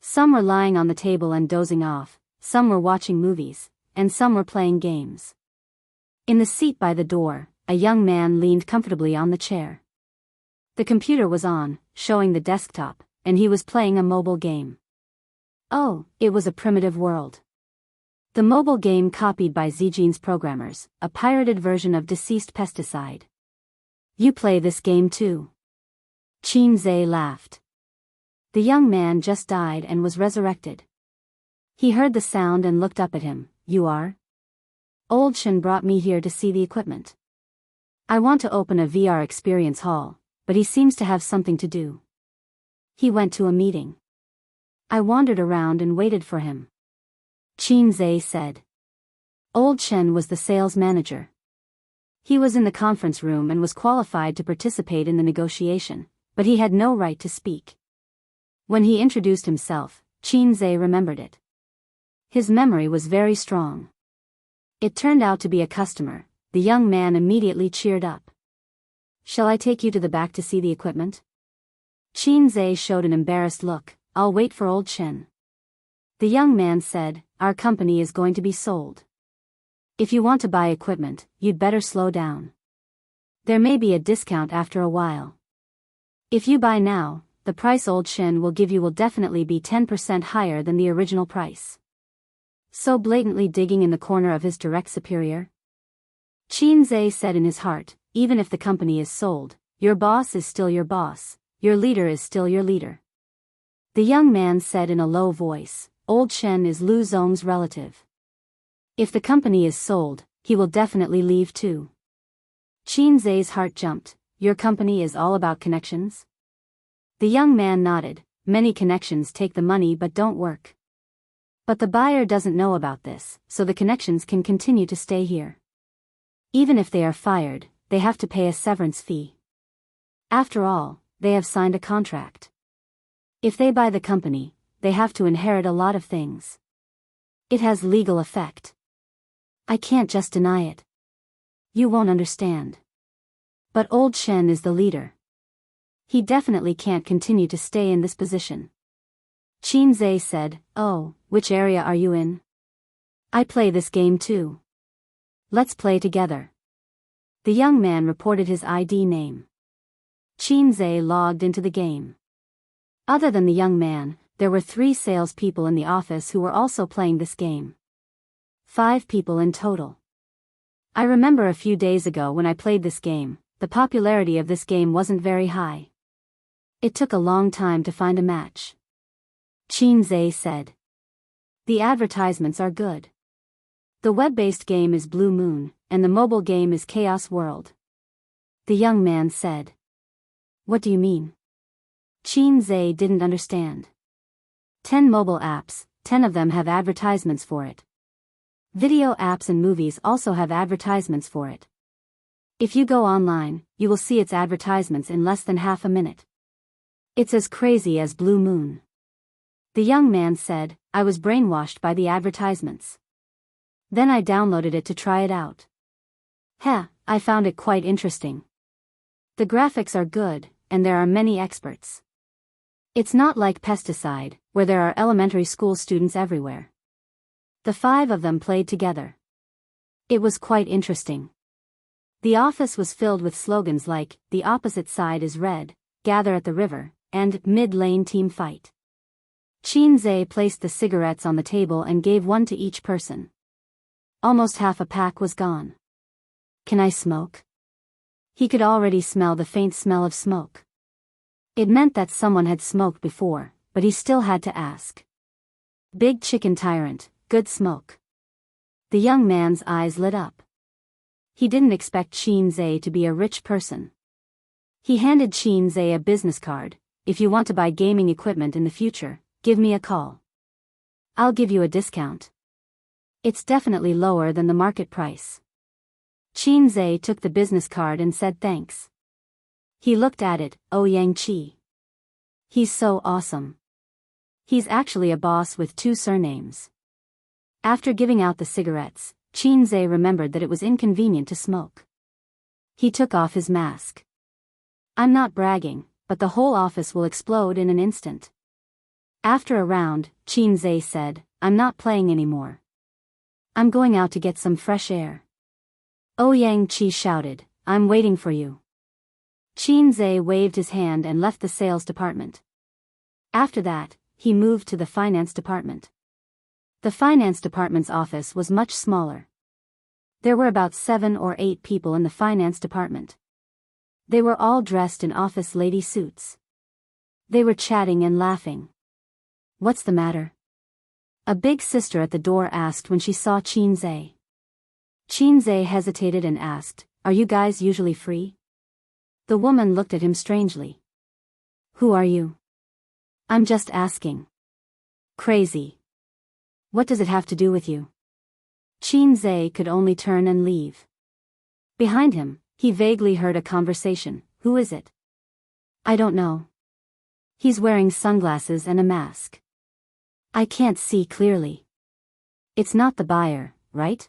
Some were lying on the table and dozing off, some were watching movies, and some were playing games. In the seat by the door, a young man leaned comfortably on the chair. The computer was on, showing the desktop, and he was playing a mobile game. Oh, it was a primitive world. The mobile game copied by Zijian's programmers, a pirated version of Deceased Pesticide. You play this game too? Qin Zhe laughed. The young man just died and was resurrected. He heard the sound and looked up at him. You are? Old Shen brought me here to see the equipment. I want to open a VR experience hall, but he seems to have something to do. He went to a meeting. I wandered around and waited for him. Qin Zhe said. Old Shen was the sales manager. He was in the conference room and was qualified to participate in the negotiation, but he had no right to speak. When he introduced himself, Qin Zhe remembered it. His memory was very strong. It turned out to be a customer. The young man immediately cheered up. Shall I take you to the back to see the equipment? Qin Zhe showed an embarrassed look. I'll wait for old Shen. The young man said, our company is going to be sold. If you want to buy equipment, you'd better slow down. There may be a discount after a while. If you buy now, the price old Shen will give you will definitely be 10% higher than the original price. So blatantly digging in the corner of his direct superior? Qin Zhe said in his heart, even if the company is sold, your boss is still your boss, your leader is still your leader. The young man said in a low voice, Old Shen is Lu Zong's relative. If the company is sold, he will definitely leave too. Qin Zhe's heart jumped. Your company is all about connections? The young man nodded. Many connections take the money but don't work. But the buyer doesn't know about this, so the connections can continue to stay here. Even if they are fired, they have to pay a severance fee. After all, they have signed a contract. If they buy the company, they have to inherit a lot of things. It has legal effect. I can't just deny it. You won't understand. But Old Shen is the leader. He definitely can't continue to stay in this position. Qin Zhe said, Oh, which area are you in? I play this game too. Let's play together. The young man reported his ID name. Qin Zhe logged into the game. Other than the young man, there were 3 salespeople in the office who were also playing this game. 5 people in total. I remember a few days ago when I played this game, the popularity of this game wasn't very high. It took a long time to find a match. Qin Zhe said. The advertisements are good. The web-based game is Blue Moon, and the mobile game is Chaos World. The young man said. What do you mean? Qin Zhe didn't understand. 10 mobile apps, 10 of them have advertisements for it. Video apps and movies also have advertisements for it. If you go online, you will see its advertisements in less than half a minute. It's as crazy as Blue Moon. The young man said, I was brainwashed by the advertisements. Then I downloaded it to try it out. I found it quite interesting. The graphics are good, and there are many experts. It's not like Pesticide, where there are elementary school students everywhere. The 5 of them played together. It was quite interesting. The office was filled with slogans like, the opposite side is red, gather at the river, and mid-lane team fight. Qin Zhe placed the cigarettes on the table and gave one to each person. Almost half a pack was gone. Can I smoke? He could already smell the faint smell of smoke. It meant that someone had smoked before, but he still had to ask. Big chicken tyrant, good smoke. The young man's eyes lit up. He didn't expect Qin Zhe to be a rich person. He handed Qin Zhe a business card. If you want to buy gaming equipment in the future, give me a call. I'll give you a discount. It's definitely lower than the market price. Qin Zhe took the business card and said thanks. He looked at it, Yang Qi. He's so awesome. He's actually a boss with 2 surnames. After giving out the cigarettes, Qin Zhe remembered that it was inconvenient to smoke. He took off his mask. I'm not bragging, but the whole office will explode in an instant. After a round, Qin Zhe said, I'm not playing anymore. I'm going out to get some fresh air. Yang Qi shouted, I'm waiting for you. Qin Zhe waved his hand and left the sales department. After that, he moved to the finance department. The finance department's office was much smaller. There were about 7 or 8 people in the finance department. They were all dressed in office lady suits. They were chatting and laughing. What's the matter? A big sister at the door asked when she saw Qin Zhe. Qin Zhe hesitated and asked, Are you guys usually free? The woman looked at him strangely. Who are you? I'm just asking. Crazy. What does it have to do with you? Qin Zhe could only turn and leave. Behind him, he vaguely heard a conversation. Who is it? I don't know. He's wearing sunglasses and a mask. I can't see clearly. It's not the buyer, right?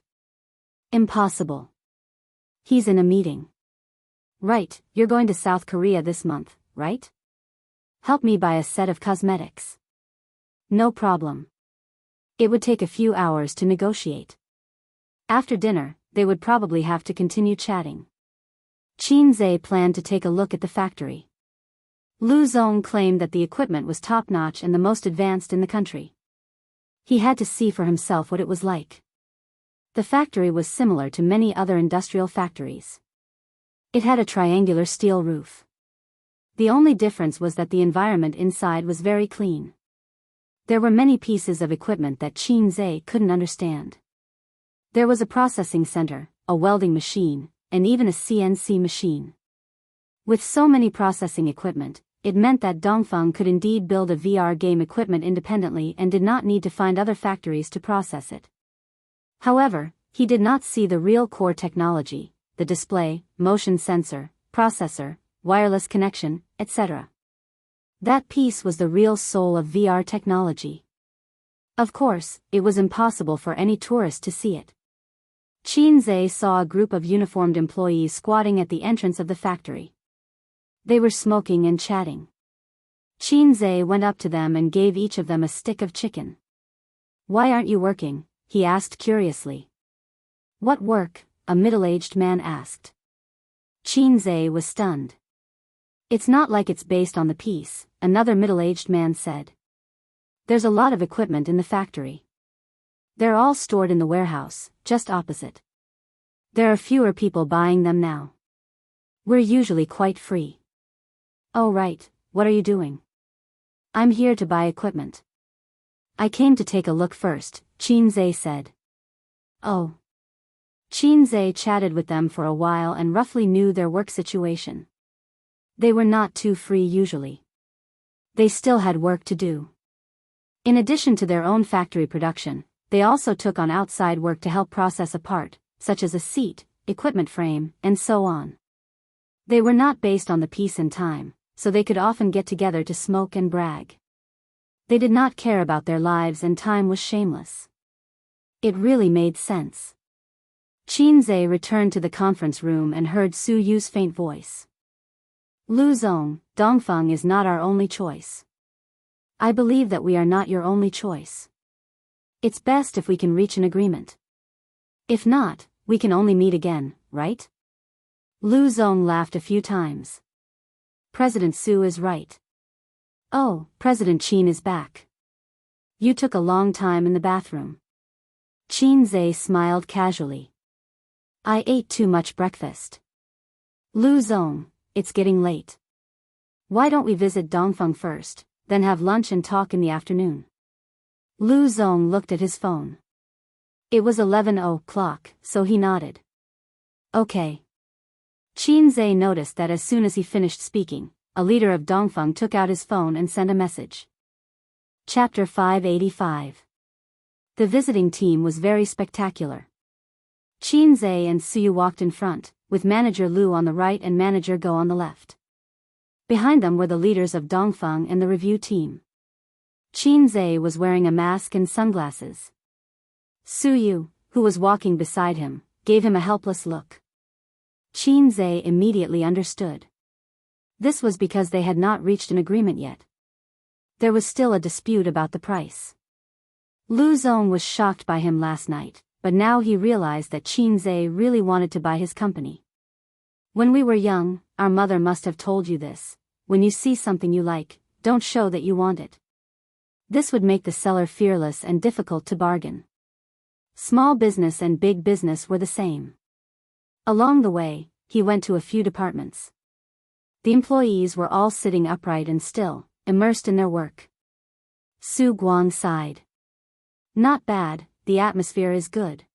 Impossible. He's in a meeting. Right, you're going to South Korea this month, right? Help me buy a set of cosmetics. No problem. It would take a few hours to negotiate. After dinner, they would probably have to continue chatting. Qin Zhe planned to take a look at the factory. Lu Zong claimed that the equipment was top-notch and the most advanced in the country. He had to see for himself what it was like. The factory was similar to many other industrial factories. It had a triangular steel roof. The only difference was that the environment inside was very clean. There were many pieces of equipment that Qin couldn't understand. There was a processing center, a welding machine, and even a CNC machine. With so many processing equipment, it meant that Dongfeng could indeed build a VR game equipment independently and did not need to find other factories to process it. However, he did not see the real core technology, the display, motion sensor, processor, wireless connection, etc. That piece was the real soul of VR technology. Of course, it was impossible for any tourist to see it. Qin saw a group of uniformed employees squatting at the entrance of the factory. They were smoking and chatting. Qin went up to them and gave each of them a stick of chicken. "Why aren't you working?" he asked curiously. "What work?" a middle-aged man asked. Qin was stunned. "It's not like it's based on the piece," another middle-aged man said. "There's a lot of equipment in the factory. They're all stored in the warehouse, just opposite. There are fewer people buying them now. We're usually quite free." "Oh right, what are you doing?" "I'm here to buy equipment." "I came to take a look first," Qin said. "Oh." Qin chatted with them for a while and roughly knew their work situation. They were not too free usually. They still had work to do. In addition to their own factory production, they also took on outside work to help process a part, such as a seat, equipment frame, and so on. They were not based on the piece and time, so they could often get together to smoke and brag. They did not care about their lives and time was shameless. It really made sense. Qin returned to the conference room and heard Su Yu's faint voice. "Lu Zong, Dongfeng is not our only choice. I believe that we are not your only choice. It's best if we can reach an agreement. If not, we can only meet again, right?" Lu Zong laughed a few times. "President Su is right. Oh, President Qin is back. You took a long time in the bathroom." Qin smiled casually. "I ate too much breakfast." "Lu Zong, it's getting late. Why don't we visit Dongfeng first, then have lunch and talk in the afternoon?" Lu Zong looked at his phone. It was 11:00, so he nodded. "Okay." Qin noticed that as soon as he finished speaking, a leader of Dongfeng took out his phone and sent a message. Chapter 585. The visiting team was very spectacular. Qin and Su walked in front, with Manager Lu on the right and Manager Go on the left. Behind them were the leaders of Dongfeng and the review team. Qin was wearing a mask and sunglasses. Su, who was walking beside him, gave him a helpless look. Qin immediately understood. This was because they had not reached an agreement yet. There was still a dispute about the price. Lu Zong was shocked by him last night, but now he realized that Qin really wanted to buy his company. "When we were young, our mother must have told you this. When you see something you like, don't show that you want it. This would make the seller fearless and difficult to bargain." Small business and big business were the same. Along the way, he went to a few departments. The employees were all sitting upright and still, immersed in their work. Su Guang sighed. "Not bad, the atmosphere is good."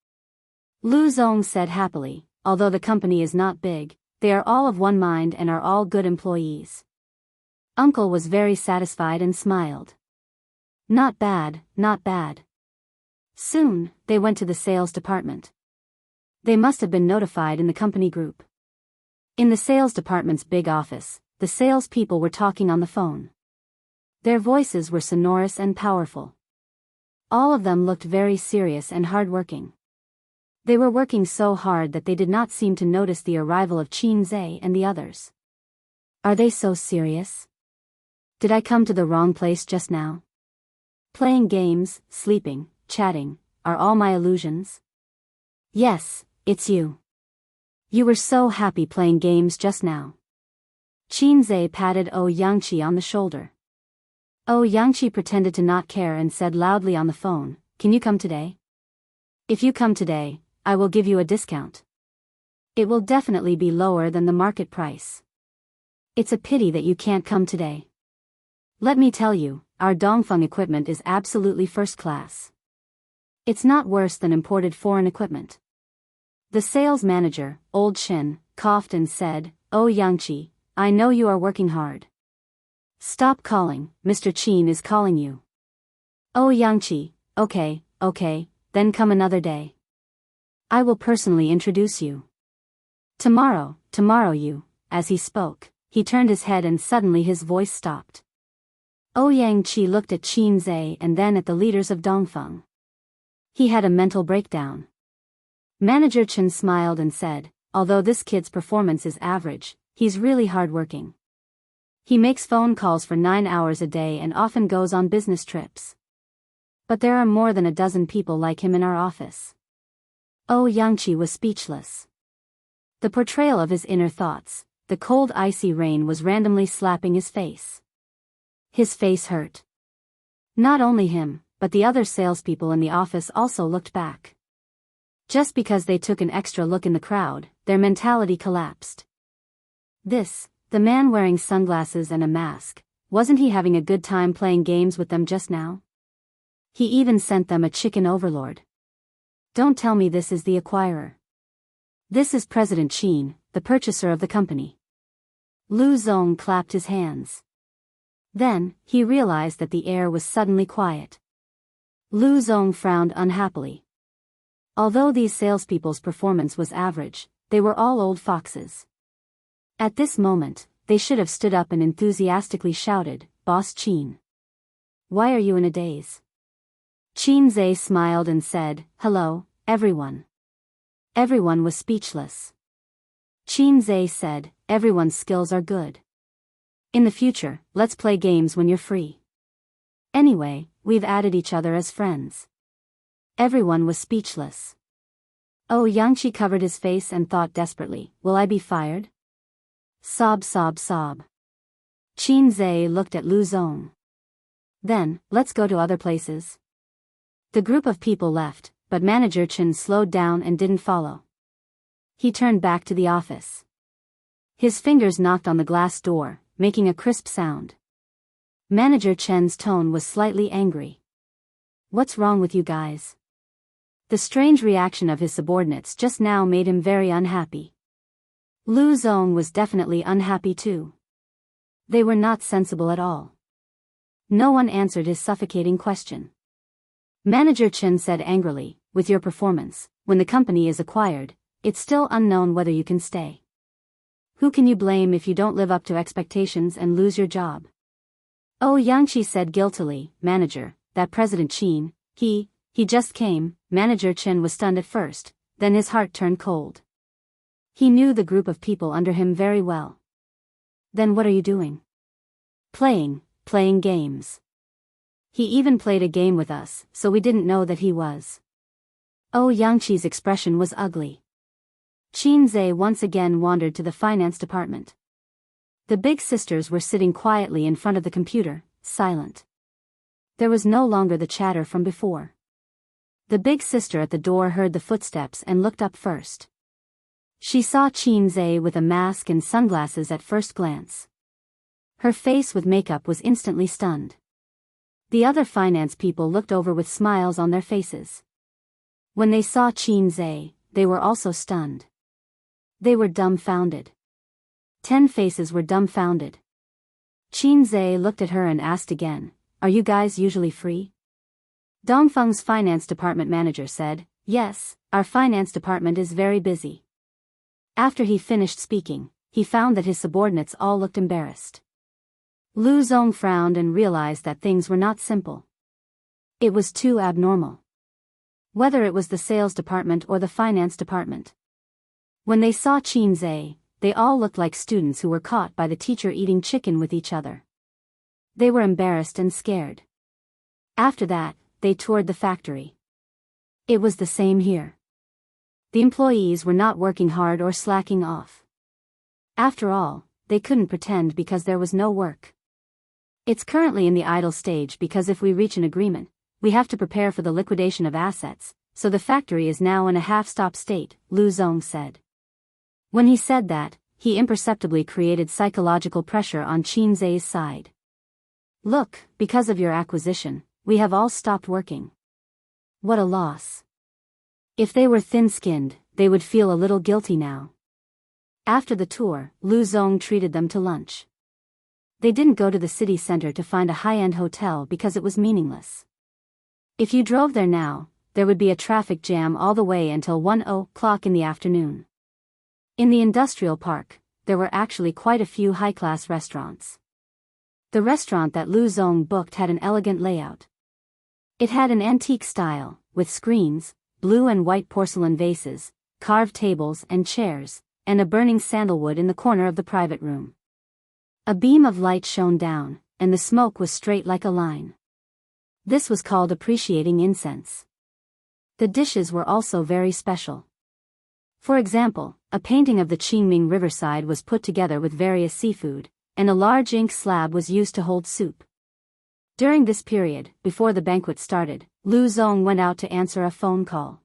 Lu Zong said happily, "Although the company is not big, they are all of one mind and are all good employees." Uncle was very satisfied and smiled. "Not bad, not bad." Soon, they went to the sales department. They must have been notified in the company group. In the sales department's big office, the salespeople were talking on the phone. Their voices were sonorous and powerful. All of them looked very serious and hard-working. They were working so hard that they did not seem to notice the arrival of Qin and the others. "Are they so serious? Did I come to the wrong place just now? Playing games, sleeping, chatting, are all my illusions?" "Yes, it's you. You were so happy playing games just now." Qin patted Ouyangqi on the shoulder. Ouyangqi pretended to not care and said loudly on the phone, can you come today? If you come today, I will give you a discount. It will definitely be lower than the market price. It's a pity that you can't come today. Let me tell you, our Dongfeng equipment is absolutely first class. It's not worse than imported foreign equipment. The sales manager, Old Shin, coughed and said, "Oh Yangqi, I know you are working hard. Stop calling, Mr. Qin is calling you." "Oh Yangqi, okay, then come another day. I will personally introduce you. Tomorrow you," as he spoke, he turned his head and suddenly his voice stopped. Yangqi looked at Qin Zhe and then at the leaders of Dongfeng. He had a mental breakdown. Manager Chen smiled and said, "Although this kid's performance is average, he's really hardworking. He makes phone calls for 9 hours a day and often goes on business trips. But there are more than a dozen people like him in our office." Yangqi was speechless. The portrayal of his inner thoughts, the cold icy rain was randomly slapping his face. His face hurt. Not only him, but the other salespeople in the office also looked back. Just because they took an extra look in the crowd, their mentality collapsed. The man wearing sunglasses and a mask, wasn't he having a good time playing games with them just now? He even sent them a chicken overlord. Don't tell me this is the acquirer. This is President Qin, the purchaser of the company. Lu Zong clapped his hands. Then, he realized that the air was suddenly quiet. Lu Zong frowned unhappily. Although these salespeople's performance was average, they were all old foxes. At this moment, they should have stood up and enthusiastically shouted, "Boss Qin! Why are you in a daze?" Qin Zhe smiled and said, "Hello, everyone." Everyone was speechless. Qin Zhe said, "Everyone's skills are good. In the future, let's play games when you're free. Anyway, we've added each other as friends." Everyone was speechless. Yangqi covered his face and thought desperately, "Will I be fired?" Sob. Qin Zhe looked at Lu Zong. "Then, let's go to other places." The group of people left, but Manager Chen slowed down and didn't follow. He turned back to the office. His fingers knocked on the glass door, making a crisp sound. Manager Chen's tone was slightly angry. "What's wrong with you guys?" The strange reaction of his subordinates just now made him very unhappy. Lu Zong was definitely unhappy too. They were not sensible at all. No one answered his suffocating question. Manager Chen said angrily, "With your performance, when the company is acquired, it's still unknown whether you can stay. Who can you blame if you don't live up to expectations and lose your job?" Yangqi said guiltily, "Manager, that President Qin, he just came." Manager Chen was stunned at first, then his heart turned cold. He knew the group of people under him very well. "Then what are you doing?" Playing games. He even played a game with us, so we didn't know that he was." Yangqi's expression was ugly. Qin Zhe once again wandered to the finance department. The big sisters were sitting quietly in front of the computer, silent. There was no longer the chatter from before. The big sister at the door heard the footsteps and looked up first. She saw Qin Zhe with a mask and sunglasses at first glance. Her face with makeup was instantly stunned. The other finance people looked over with smiles on their faces. When they saw Qin Zhe, they were also stunned. They were dumbfounded. 10 faces were dumbfounded. Qin Zhe looked at her and asked again, "Are you guys usually free?" Dongfeng's finance department manager said, "Yes, our finance department is very busy." After he finished speaking, he found that his subordinates all looked embarrassed. Lu Zong frowned and realized that things were not simple. It was too abnormal. Whether it was the sales department or the finance department. When they saw Qin Zhe, they all looked like students who were caught by the teacher eating chicken with each other. They were embarrassed and scared. After that, they toured the factory. It was the same here. The employees were not working hard or slacking off. After all, they couldn't pretend because there was no work. It's currently in the idle stage because if we reach an agreement, we have to prepare for the liquidation of assets, so the factory is now in a half-stop state, Lu Zong said. When he said that, he imperceptibly created psychological pressure on Qin Zai's side. Look, because of your acquisition, we have all stopped working. What a loss. If they were thin-skinned, they would feel a little guilty now. After the tour, Lu Zong treated them to lunch. They didn't go to the city center to find a high-end hotel because it was meaningless. If you drove there now, there would be a traffic jam all the way until 1:00 in the afternoon. In the industrial park, there were actually quite a few high-class restaurants. The restaurant that Lu Zong booked had an elegant layout. It had an antique style, with screens, blue and white porcelain vases, carved tables and chairs, and a burning sandalwood in the corner of the private room. A beam of light shone down, and the smoke was straight like a line. This was called appreciating incense. The dishes were also very special. For example, a painting of the Qingming riverside was put together with various seafood, and a large ink slab was used to hold soup. During this period, before the banquet started, Lu Zong went out to answer a phone call.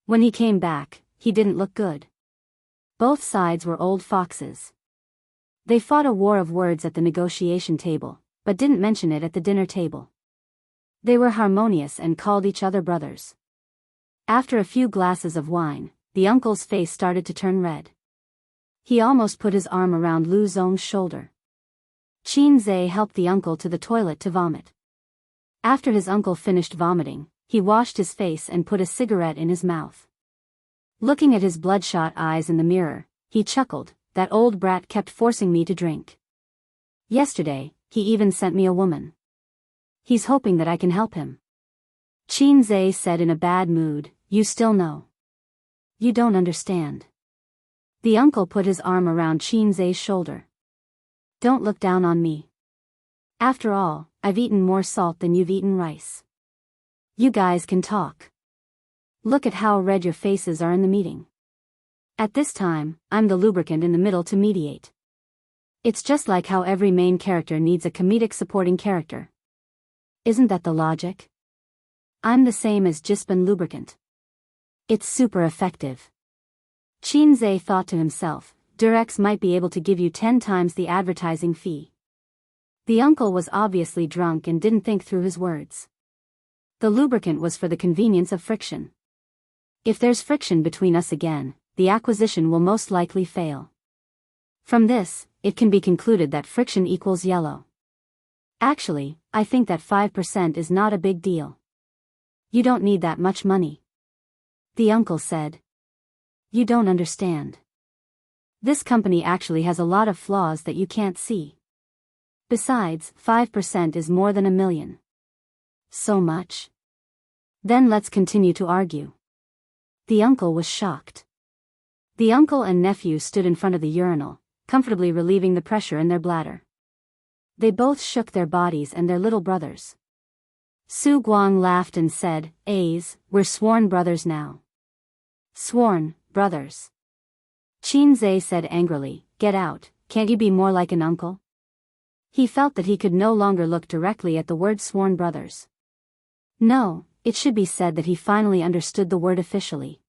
When he came back, he didn't look good. Both sides were old foxes. They fought a war of words at the negotiation table, but didn't mention it at the dinner table. They were harmonious and called each other brothers. After a few glasses of wine, the uncle's face started to turn red. He almost put his arm around Lu Zong's shoulder. Qin Zai helped the uncle to the toilet to vomit. After his uncle finished vomiting, he washed his face and put a cigarette in his mouth. Looking at his bloodshot eyes in the mirror, he chuckled, "That old brat kept forcing me to drink. Yesterday, he even sent me a woman. He's hoping that I can help him." Qin Zai said in a bad mood, "You still know. You don't understand." The uncle put his arm around Qin Zai's shoulder. "Don't look down on me. After all, I've eaten more salt than you've eaten rice. You guys can talk. Look at how red your faces are in the meeting. At this time, I'm the lubricant in the middle to mediate. It's just like how every main character needs a comedic supporting character. Isn't that the logic? I'm the same as Jispin lubricant. It's super effective." Qin Zai thought to himself, Durex might be able to give you 10 times the advertising fee. The uncle was obviously drunk and didn't think through his words. The lubricant was for the convenience of friction. If there's friction between us again, the acquisition will most likely fail. From this, it can be concluded that friction equals yellow. Actually, I think that 5% is not a big deal. You don't need that much money. The uncle said. You don't understand. This company actually has a lot of flaws that you can't see. Besides, 5% is more than $1 million. So much? Then let's continue to argue. The uncle was shocked. The uncle and nephew stood in front of the urinal, comfortably relieving the pressure in their bladder. They both shook their bodies and their little brothers. Su Guang laughed and said, "A's, we're sworn brothers now." Sworn brothers. Qin Zai said angrily, "Get out, can't you be more like an uncle?" He felt that he could no longer look directly at the word sworn brothers. No, it should be said that he finally understood the word officially.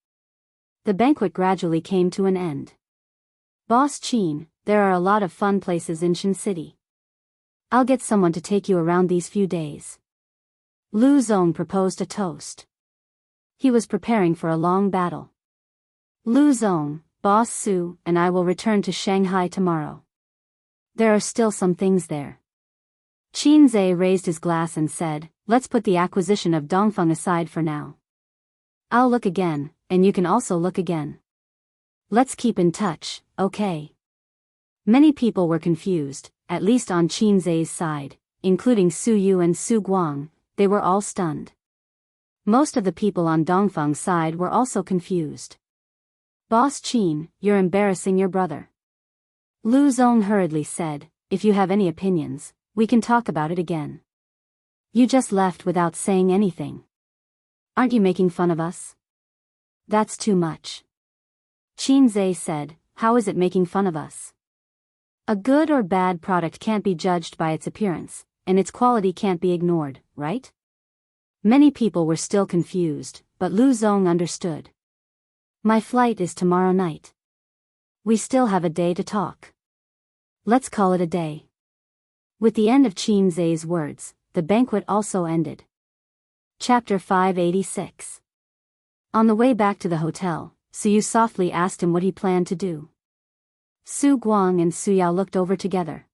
The banquet gradually came to an end. "Boss Qin, there are a lot of fun places in Shin City. I'll get someone to take you around these few days." Lu Zong proposed a toast. He was preparing for a long battle. "Lu Zong, Boss Su, and I will return to Shanghai tomorrow. There are still some things there." Qin Zai raised his glass and said, "Let's put the acquisition of Dongfeng aside for now. I'll look again, and you can also look again. Let's keep in touch, okay?" Many people were confused, at least on Qin Zai's side, including Su Yu and Su Guang. They were all stunned. Most of the people on Dongfeng's side were also confused. "Boss Qin, you're embarrassing your brother." Lu Zong hurriedly said, "If you have any opinions, we can talk about it again. You just left without saying anything. Aren't you making fun of us?" "That's too much." Qin Zai said, "How is it making fun of us? A good or bad product can't be judged by its appearance, and its quality can't be ignored, right? Many people were still confused, but Lu Zong understood. My flight is tomorrow night. We still have a day to talk. Let's call it a day. With the end of Qin Zhe's words, the banquet also ended. Chapter 586. On the way back to the hotel, Su softly asked him what he planned to do. Su Guang and Su Yao looked over together.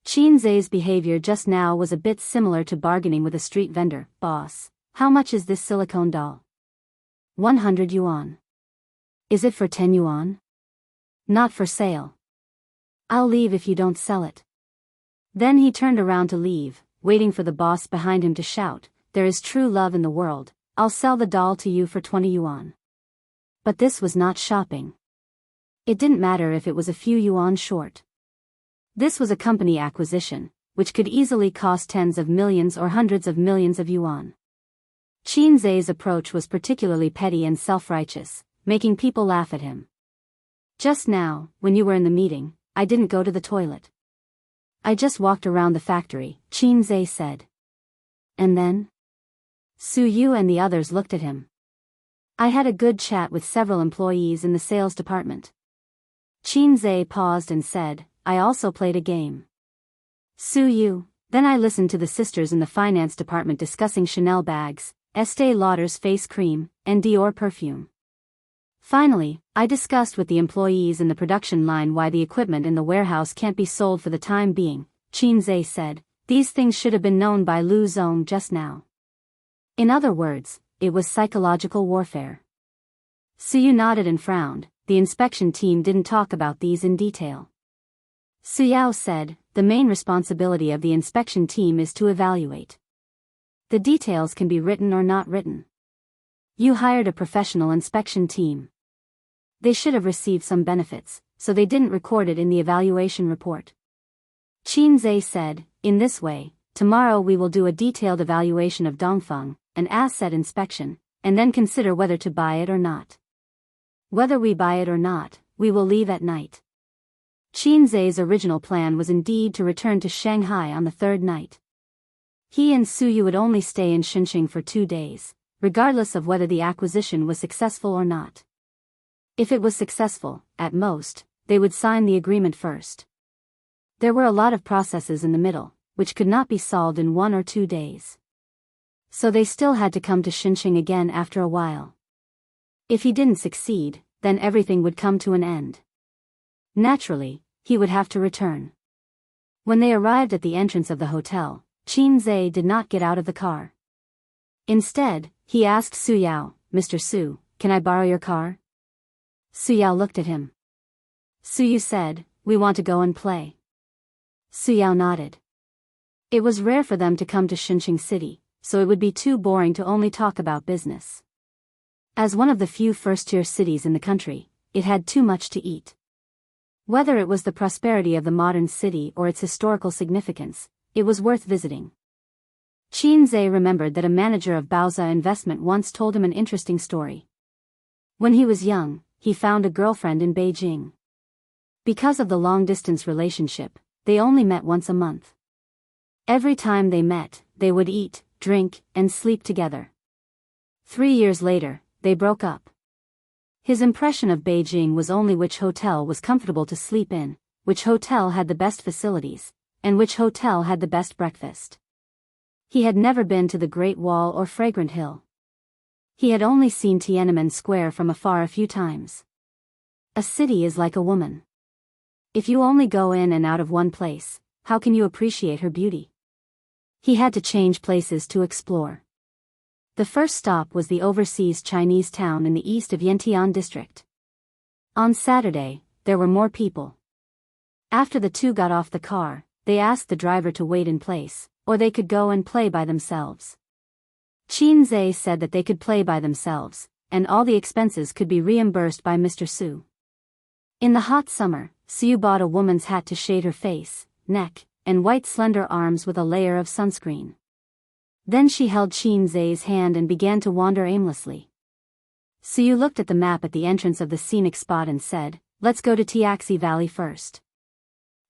Qin Zhe's behavior just now was a bit similar to bargaining with a street vendor. Boss, how much is this silicone doll? 100 yuan. Is it for 10 yuan? Not for sale. I'll leave if you don't sell it. Then he turned around to leave, waiting for the boss behind him to shout, there is true love in the world, I'll sell the doll to you for 20 yuan. But this was not shopping. It didn't matter if it was a few yuan short. This was a company acquisition, which could easily cost tens of millions or hundreds of millions of yuan. Qin Zhe's approach was particularly petty and self-righteous, making people laugh at him. Just now, when you were in the meeting, I didn't go to the toilet. I just walked around the factory, Qin Zhe said. And then? Su Yu and the others looked at him. I had a good chat with several employees in the sales department. Qin Zhe paused and said, I also played a game. Su Yu, then I listened to the sisters in the finance department discussing Chanel bags, Estée Lauder's face cream, and Dior perfume. Finally, I discussed with the employees in the production line why the equipment in the warehouse can't be sold for the time being. Qin Zhe said, these things should have been known by Lu Zong just now. In other words, it was psychological warfare. Su Yu nodded and frowned. The inspection team didn't talk about these in detail. Su Yao said, the main responsibility of the inspection team is to evaluate. The details can be written or not written. You hired a professional inspection team. They should have received some benefits, so they didn't record it in the evaluation report. Qin Zhe said, in this way, tomorrow we will do a detailed evaluation of Dongfeng, an asset inspection, and then consider whether to buy it or not. Whether we buy it or not, we will leave at night. Qin Zhe's original plan was indeed to return to Shanghai on the third night. He and Su Yu would only stay in Xinqing for 2 days, regardless of whether the acquisition was successful or not. If it was successful, at most, they would sign the agreement first. There were a lot of processes in the middle, which could not be solved in 1 or 2 days. So they still had to come to Xinqing again after a while. If he didn't succeed, then everything would come to an end. Naturally, he would have to return. When they arrived at the entrance of the hotel, Qin Zhe did not get out of the car. Instead, he asked Su Yao, Mr. Su, can I borrow your car? Su Yao looked at him. Su Yu said, we want to go and play. Su Yao nodded. It was rare for them to come to Xinqing City, so it would be too boring to only talk about business. As one of the few first-tier cities in the country, it had too much to eat. Whether it was the prosperity of the modern city or its historical significance, it was worth visiting. Qin Zhe remembered that a manager of Baoza Investment once told him an interesting story. When he was young, he found a girlfriend in Beijing. Because of the long-distance relationship, they only met once a month. Every time they met, they would eat, drink, and sleep together. 3 years later, they broke up. His impression of Beijing was only which hotel was comfortable to sleep in, which hotel had the best facilities, and which hotel had the best breakfast. He had never been to the Great Wall or Fragrant Hill. He had only seen Tiananmen Square from afar a few times. A city is like a woman. If you only go in and out of one place, how can you appreciate her beauty? He had to change places to explore. The first stop was the overseas Chinese town in the east of Yantian district. On Saturday, there were more people. After the two got off the car, they asked the driver to wait in place, or they could go and play by themselves. Qin Zhe said that they could play by themselves, and all the expenses could be reimbursed by Mr. Su. In the hot summer, Su bought a woman's hat to shade her face, neck, and white slender arms with a layer of sunscreen. Then she held Qin Zhe's hand and began to wander aimlessly. Su looked at the map at the entrance of the scenic spot and said, let's go to Tiaxi Valley first.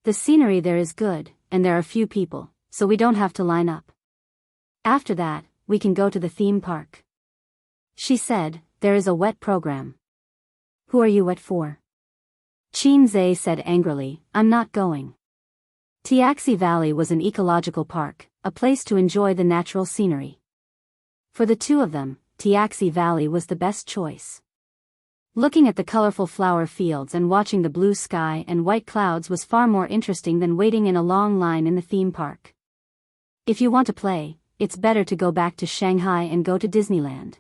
The scenery there is good, and there are few people, so we don't have to line up. After that, we can go to the theme park. She said, there is a wet program. Who are you wet for? Qinze said angrily, I'm not going. Tiaxi Valley was an ecological park, a place to enjoy the natural scenery. For the two of them, Tiaxi Valley was the best choice. Looking at the colorful flower fields and watching the blue sky and white clouds was far more interesting than waiting in a long line in the theme park. If you want to play, it's better to go back to Shanghai and go to Disneyland.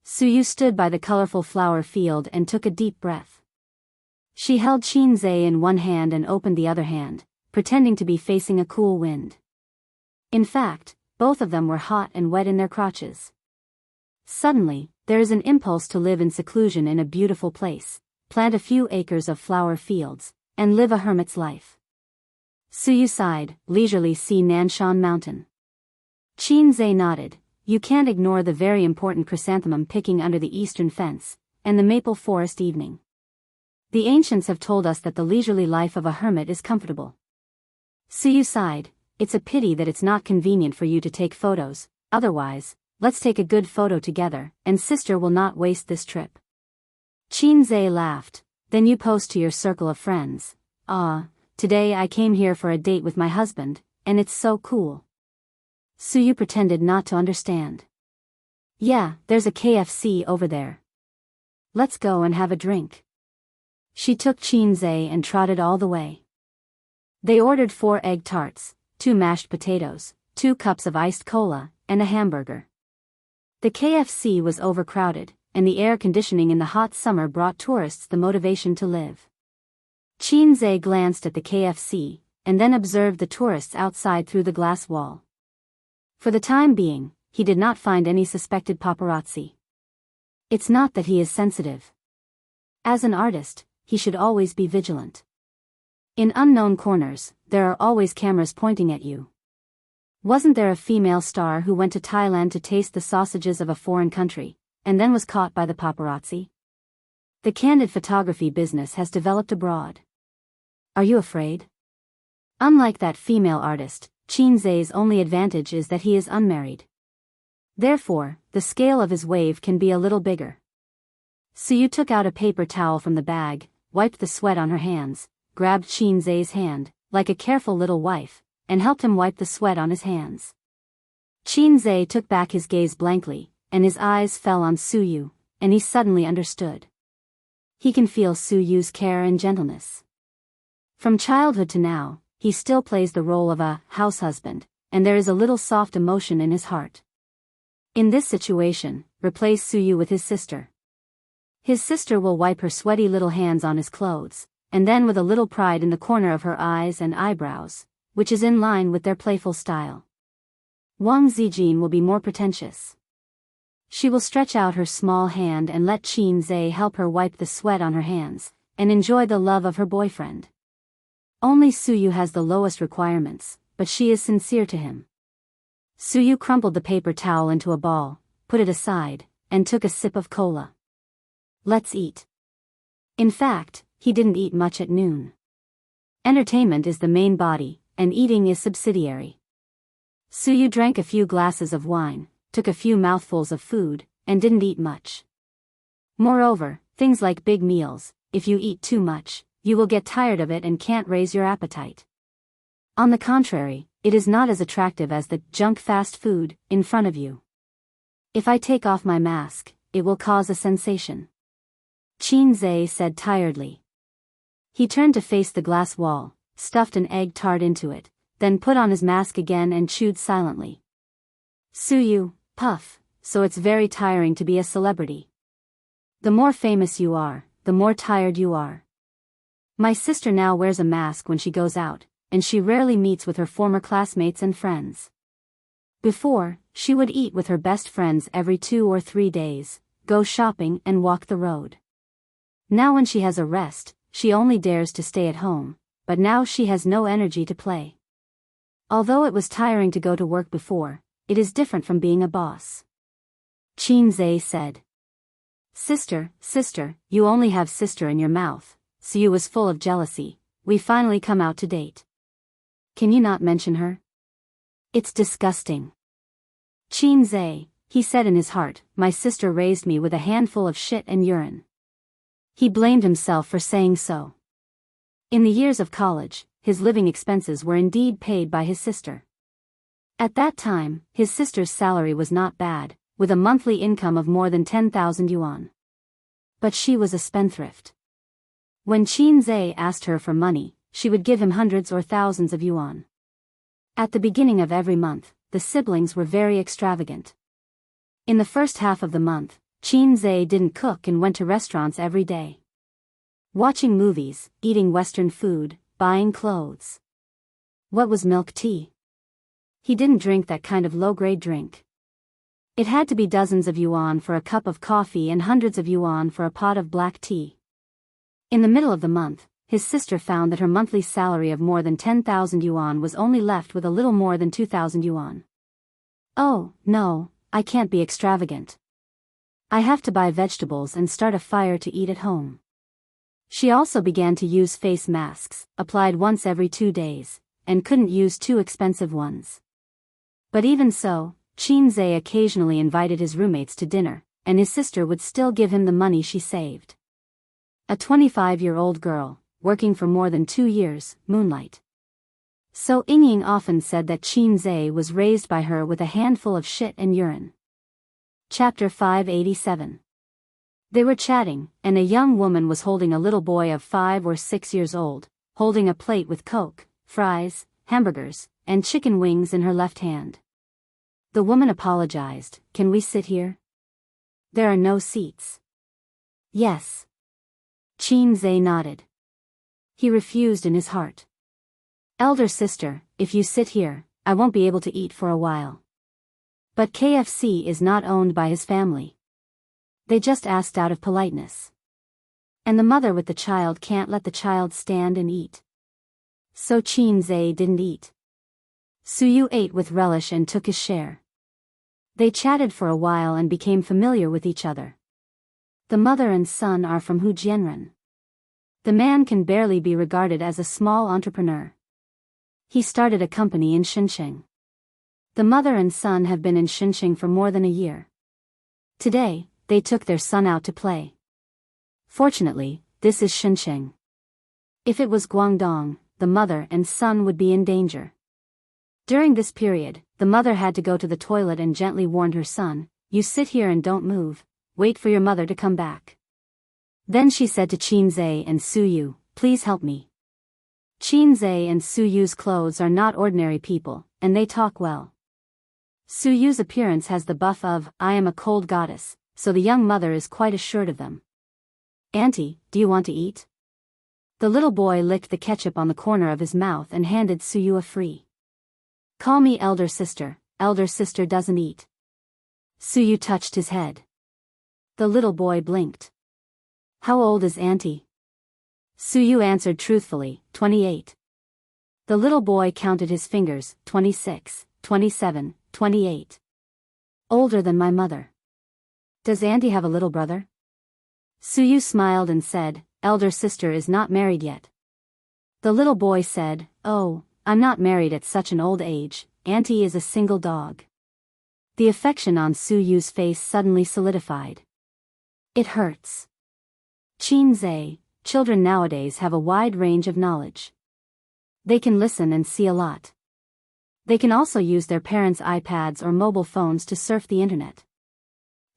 Suyu stood by the colorful flower field and took a deep breath. She held Qinze in one hand and opened the other hand, pretending to be facing a cool wind. In fact, both of them were hot and wet in their crotches. Suddenly, there is an impulse to live in seclusion in a beautiful place, plant a few acres of flower fields, and live a hermit's life. Suyu sighed, leisurely see Nanshan Mountain. Qinze nodded, you can't ignore the very important chrysanthemum picking under the eastern fence, and the maple forest evening. The ancients have told us that the leisurely life of a hermit is comfortable. Suyu sighed, it's a pity that it's not convenient for you to take photos, otherwise, let's take a good photo together, and sister will not waste this trip. Qinze laughed, then you post to your circle of friends. Today I came here for a date with my husband, and it's so cool. Suyu pretended not to understand. Yeah, there's a KFC over there. Let's go and have a drink. She took Qinze and trotted all the way. They ordered 4 egg tarts, 2 mashed potatoes, 2 cups of iced cola, and a hamburger. The KFC was overcrowded, and the air conditioning in the hot summer brought tourists the motivation to live. Qinze glanced at the KFC, and then observed the tourists outside through the glass wall. For the time being, he did not find any suspected paparazzi. It's not that he is sensitive. As an artist, he should always be vigilant. In unknown corners, there are always cameras pointing at you. Wasn't there a female star who went to Thailand to taste the sausages of a foreign country, and then was caught by the paparazzi? The candid photography business has developed abroad. Are you afraid? Unlike that female artist, Qinze's only advantage is that he is unmarried. Therefore, the scale of his wave can be a little bigger. Suyu took out a paper towel from the bag, wiped the sweat on her hands, grabbed Qinze's hand, like a careful little wife, and helped him wipe the sweat on his hands. Qinze took back his gaze blankly, and his eyes fell on Suyu, and he suddenly understood. He can feel Suyu's care and gentleness. From childhood to now, he still plays the role of a house husband, and there is a little soft emotion in his heart. In this situation, replace Suyu with his sister. His sister will wipe her sweaty little hands on his clothes, and then with a little pride in the corner of her eyes and eyebrows, which is in line with their playful style. Wang Zijin will be more pretentious. She will stretch out her small hand and let Qinze help her wipe the sweat on her hands, and enjoy the love of her boyfriend. Only Suyu has the lowest requirements, but she is sincere to him. Suyu crumpled the paper towel into a ball, put it aside, and took a sip of cola. Let's eat. In fact, he didn't eat much at noon. Entertainment is the main body, and eating is subsidiary. Suyu drank a few glasses of wine, took a few mouthfuls of food, and didn't eat much. Moreover, things like big meals, if you eat too much, you will get tired of it and can't raise your appetite. On the contrary, it is not as attractive as the junk fast food in front of you. If I take off my mask, it will cause a sensation. Qinze said tiredly. He turned to face the glass wall, stuffed an egg tart into it, then put on his mask again and chewed silently. Suyu, puff, so it's very tiring to be a celebrity. The more famous you are, the more tired you are. My sister now wears a mask when she goes out, and she rarely meets with her former classmates and friends. Before, she would eat with her best friends every 2 or 3 days, go shopping and walk the road. Now when she has a rest, she only dares to stay at home, but now she has no energy to play. Although it was tiring to go to work before, it is different from being a boss. Qinze said. Sister, you only have sister in your mouth, Suyu was full of jealousy, we finally come out to date. Can you not mention her? It's disgusting. Qin he said in his heart, my sister raised me with a handful of shit and urine. He blamed himself for saying so. In the years of college, his living expenses were indeed paid by his sister. At that time, his sister's salary was not bad, with a monthly income of more than 10,000 yuan. But she was a spendthrift. When Qin asked her for money, she would give him hundreds or thousands of yuan. At the beginning of every month, the siblings were very extravagant. In the first half of the month, Qin didn't cook and went to restaurants every day. Watching movies, eating Western food, buying clothes. What was milk tea? He didn't drink that kind of low-grade drink. It had to be dozens of yuan for a cup of coffee and hundreds of yuan for a pot of black tea. In the middle of the month, his sister found that her monthly salary of more than 10,000 yuan was only left with a little more than 2,000 yuan. Oh, no, I can't be extravagant. I have to buy vegetables and start a fire to eat at home. She also began to use face masks, applied once every 2 days, and couldn't use too expensive ones. But even so, Qin occasionally invited his roommates to dinner, and his sister would still give him the money she saved. A 25-year-old girl, working for more than 2 years, moonlight. So Ying often said that Qin was raised by her with a handful of shit and urine. Chapter 587. They were chatting, and a young woman was holding a little boy of 5 or 6 years old, holding a plate with Coke, fries, hamburgers, and chicken wings in her left hand. The woman apologized, "Can we sit here? There are no seats." "Yes." Qin nodded. He refused in his heart. "Elder sister, if you sit here, I won't be able to eat for a while." But KFC is not owned by his family. They just asked out of politeness. And the mother with the child can't let the child stand and eat. So Qin didn't eat. Suyu ate with relish and took his share. They chatted for a while and became familiar with each other. The mother and son are from Hujianren. The man can barely be regarded as a small entrepreneur. He started a company in Xincheng. The mother and son have been in Xincheng for more than a year. Today, they took their son out to play. Fortunately, this is Xincheng. If it was Guangdong, the mother and son would be in danger. During this period, the mother had to go to the toilet and gently warned her son, "You sit here and don't move, wait for your mother to come back." Then she said to Qin and Suyu, "Please help me." Qin and Suyu's clothes are not ordinary people, and they talk well. Suyu's appearance has the buff of, "I am a cold goddess," so the young mother is quite assured of them. "Auntie, do you want to eat?" The little boy licked the ketchup on the corner of his mouth and handed Suyu a free. "Call me elder sister doesn't eat." Suyu touched his head. The little boy blinked. "How old is Auntie?" Suyu answered truthfully, 28. The little boy counted his fingers, 26, 27, 28. "Older than my mother." "Does Auntie have a little brother?" Suyu smiled and said, "Elder sister is not married yet." The little boy said, "Oh, I'm not married at such an old age, Auntie is a single dog." The affection on Suyu's face suddenly solidified. "It hurts." Qin children nowadays have a wide range of knowledge. They can listen and see a lot. They can also use their parents' iPads or mobile phones to surf the internet.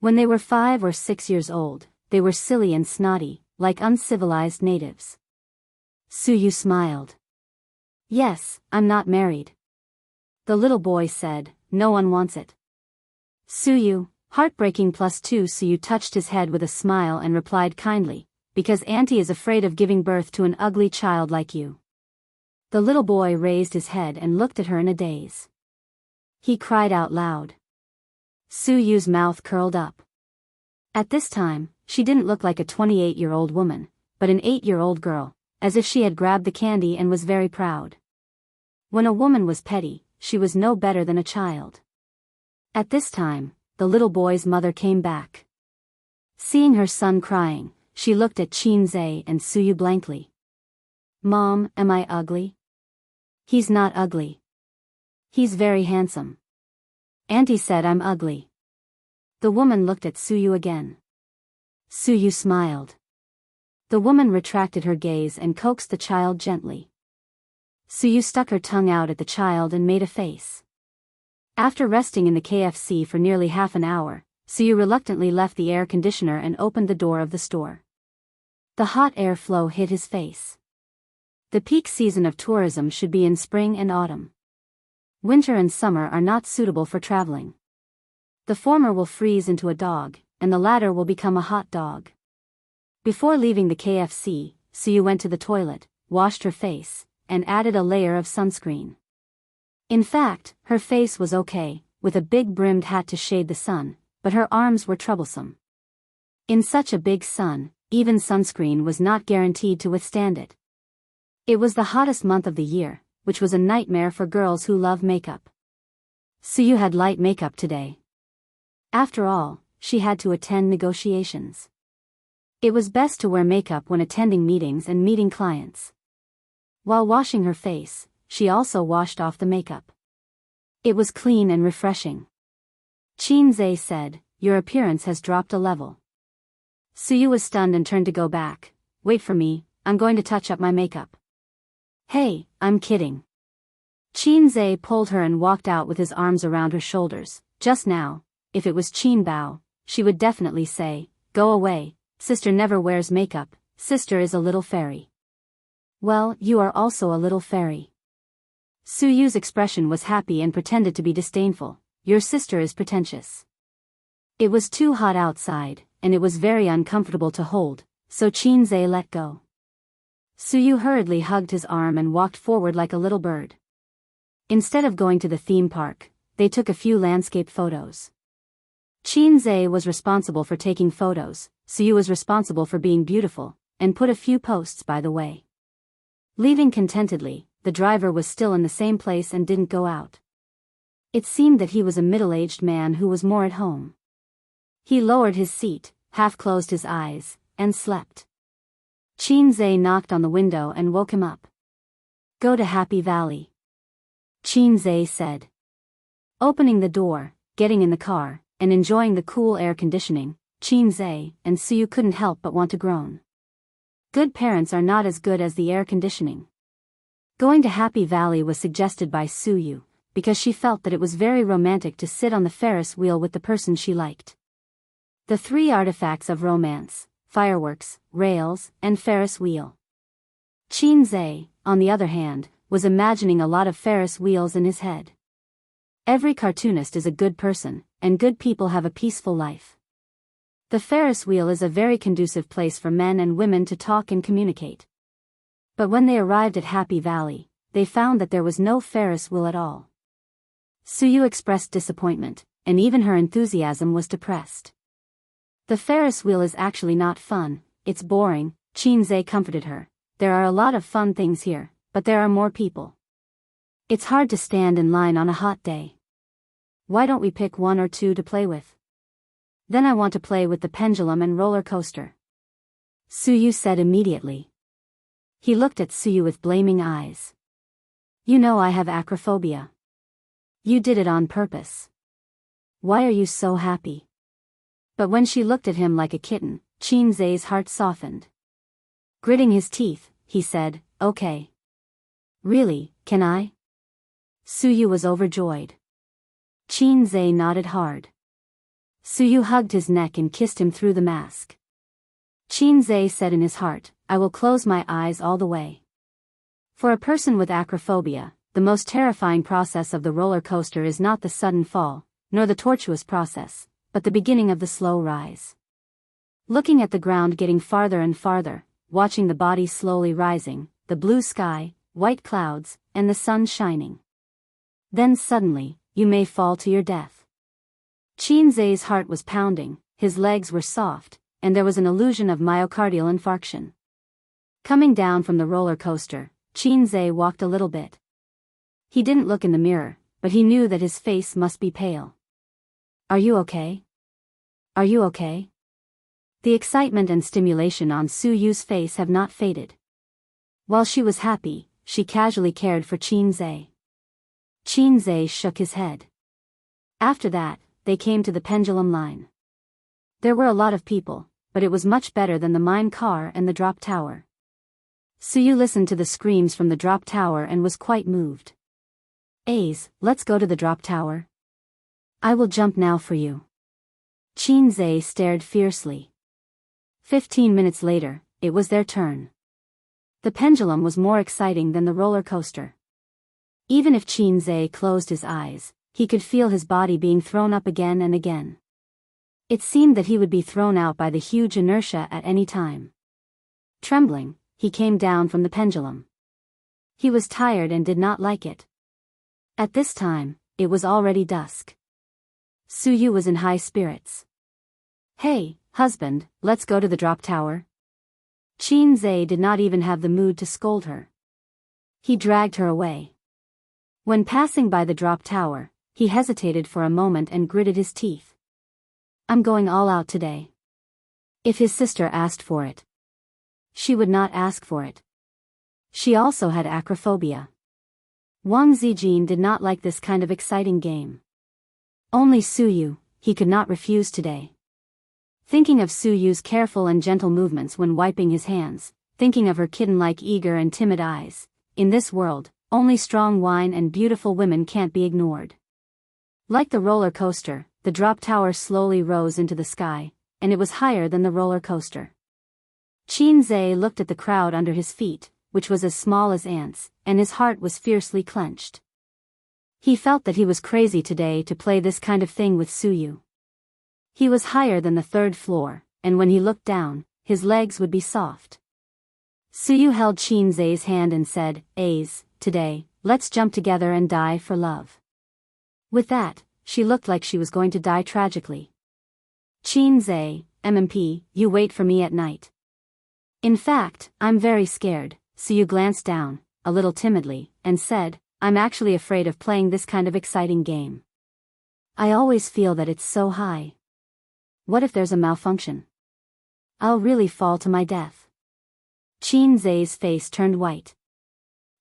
When they were 5 or 6 years old, they were silly and snotty, like uncivilized natives. Suyu smiled. "Yes, I'm not married." The little boy said, "No one wants it." Suyu, heartbreaking +2. Suyu touched his head with a smile and replied kindly, "Because Auntie is afraid of giving birth to an ugly child like you." The little boy raised his head and looked at her in a daze. He cried out loud. Suyu's mouth curled up. At this time, she didn't look like a 28-year-old woman, but an 8-year-old girl, as if she had grabbed the candy and was very proud. When a woman was petty, she was no better than a child. At this time, the little boy's mother came back. Seeing her son crying, she looked at Qin and Suyu blankly. "Mom, am I ugly?" "He's not ugly. He's very handsome." Auntie said I'm ugly. The woman looked at Suyu again. Suyu smiled. The woman retracted her gaze and coaxed the child gently. Suyu stuck her tongue out at the child and made a face. After resting in the KFC for nearly half an hour, Suyu reluctantly left the air conditioner and opened the door of the store. The hot air flow hit his face. The peak season of tourism should be in spring and autumn. Winter and summer are not suitable for traveling. The former will freeze into a dog, and the latter will become a hot dog. Before leaving the KFC, Suyu went to the toilet, washed her face, and added a layer of sunscreen. In fact, her face was okay, with a big brimmed hat to shade the sun, but her arms were troublesome. In such a big sun, even sunscreen was not guaranteed to withstand it. It was the hottest month of the year, which was a nightmare for girls who love makeup. Suyu had light makeup today. After all, she had to attend negotiations. It was best to wear makeup when attending meetings and meeting clients. While washing her face, she also washed off the makeup. It was clean and refreshing. Chin-zae said, "Your appearance has dropped a level." Suyu was stunned and turned to go back. "Wait for me, I'm going to touch up my makeup." "Hey, I'm kidding." Chin-zae pulled her and walked out with his arms around her shoulders. Just now, if it was Chin Bao, she would definitely say, "Go away, sister never wears makeup, sister is a little fairy." "Well, you are also a little fairy." Suyu's expression was happy and pretended to be disdainful. "Your sister is pretentious." It was too hot outside, and it was very uncomfortable to hold, so Chin-zae let go. Suyu hurriedly hugged his arm and walked forward like a little bird. Instead of going to the theme park, they took a few landscape photos. Chin-zae was responsible for taking photos, Suyu was responsible for being beautiful, and put a few posts by the way. Leaving contentedly, the driver was still in the same place and didn't go out. It seemed that he was a middle-aged man who was more at home. He lowered his seat, half-closed his eyes, and slept. Chin-zae knocked on the window and woke him up. "Go to Happy Valley," Chin-zae said. Opening the door, getting in the car, and enjoying the cool air conditioning, Chin-zae and Suyu couldn't help but want to groan. Good parents are not as good as the air conditioning. Going to Happy Valley was suggested by Suyu, because she felt that it was very romantic to sit on the Ferris wheel with the person she liked. The three artifacts of romance: fireworks, rails, and Ferris wheel. Chin-zae, on the other hand, was imagining a lot of Ferris wheels in his head. Every cartoonist is a good person, and good people have a peaceful life. The Ferris wheel is a very conducive place for men and women to talk and communicate. But when they arrived at Happy Valley, they found that there was no Ferris wheel at all. Suyu expressed disappointment, and even her enthusiasm was depressed. "The Ferris wheel is actually not fun, it's boring," Chin-zae comforted her. "There are a lot of fun things here, but there are more people. It's hard to stand in line on a hot day. Why don't we pick one or two to play with? Then I want to play with the pendulum and roller coaster," Suyu said immediately. He looked at Suyu with blaming eyes. "You know I have acrophobia. You did it on purpose. Why are you so happy?" But when she looked at him like a kitten, Chin-zae's heart softened. Gritting his teeth, he said, "Okay. Really, can I?" Suyu was overjoyed. Chin-zae nodded hard. Suyu hugged his neck and kissed him through the mask. Chin-zae said in his heart, "I will close my eyes all the way." For a person with acrophobia, the most terrifying process of the roller coaster is not the sudden fall, nor the tortuous process, but the beginning of the slow rise. Looking at the ground getting farther and farther, watching the body slowly rising, the blue sky, white clouds, and the sun shining. Then suddenly, you may fall to your death. Chin-zae's heart was pounding, his legs were soft, and there was an illusion of myocardial infarction. Coming down from the roller coaster, Chin-zae walked a little bit. He didn't look in the mirror, but he knew that his face must be pale. "Are you okay? Are you okay?" The excitement and stimulation on Suyu's face have not faded. While she was happy, she casually cared for Chin-zae. Chin-zae shook his head. After that, they came to the pendulum line. There were a lot of people, but it was much better than the mine car and the drop tower. Suyu listened to the screams from the drop tower and was quite moved. Ace, let's go to the drop tower. I will jump now for you. Qinzhe stared fiercely. 15 minutes later, it was their turn. The pendulum was more exciting than the roller coaster. Even if Qinzhe closed his eyes, he could feel his body being thrown up again and again. It seemed that he would be thrown out by the huge inertia at any time. Trembling, he came down from the pendulum. He was tired and did not like it. At this time, it was already dusk. Suyu was in high spirits. Hey, husband, let's go to the drop tower. Qinzhe did not even have the mood to scold her. He dragged her away. When passing by the drop tower, he hesitated for a moment and gritted his teeth. I'm going all out today. If his sister asked for it, she would not ask for it. She also had acrophobia. Wang Zijin did not like this kind of exciting game. Only Suyu, he could not refuse today. Thinking of Suyu's careful and gentle movements when wiping his hands, thinking of her kitten-like eager and timid eyes, in this world, only strong wine and beautiful women can't be ignored. Like the roller coaster, the drop tower slowly rose into the sky, and it was higher than the roller coaster. Qinzhe looked at the crowd under his feet, which was as small as ants, and his heart was fiercely clenched. He felt that he was crazy today to play this kind of thing with Suyu. He was higher than the third floor, and when he looked down, his legs would be soft. Suyu held Qinzhe's hand and said, Ace, today, let's jump together and die for love. With that, she looked like she was going to die tragically. Qinzhe, MMP, you wait for me at night. In fact, I'm very scared. Suyu glanced down, a little timidly, and said, I'm actually afraid of playing this kind of exciting game. I always feel that it's so high. What if there's a malfunction? I'll really fall to my death. Qinzhe's face turned white.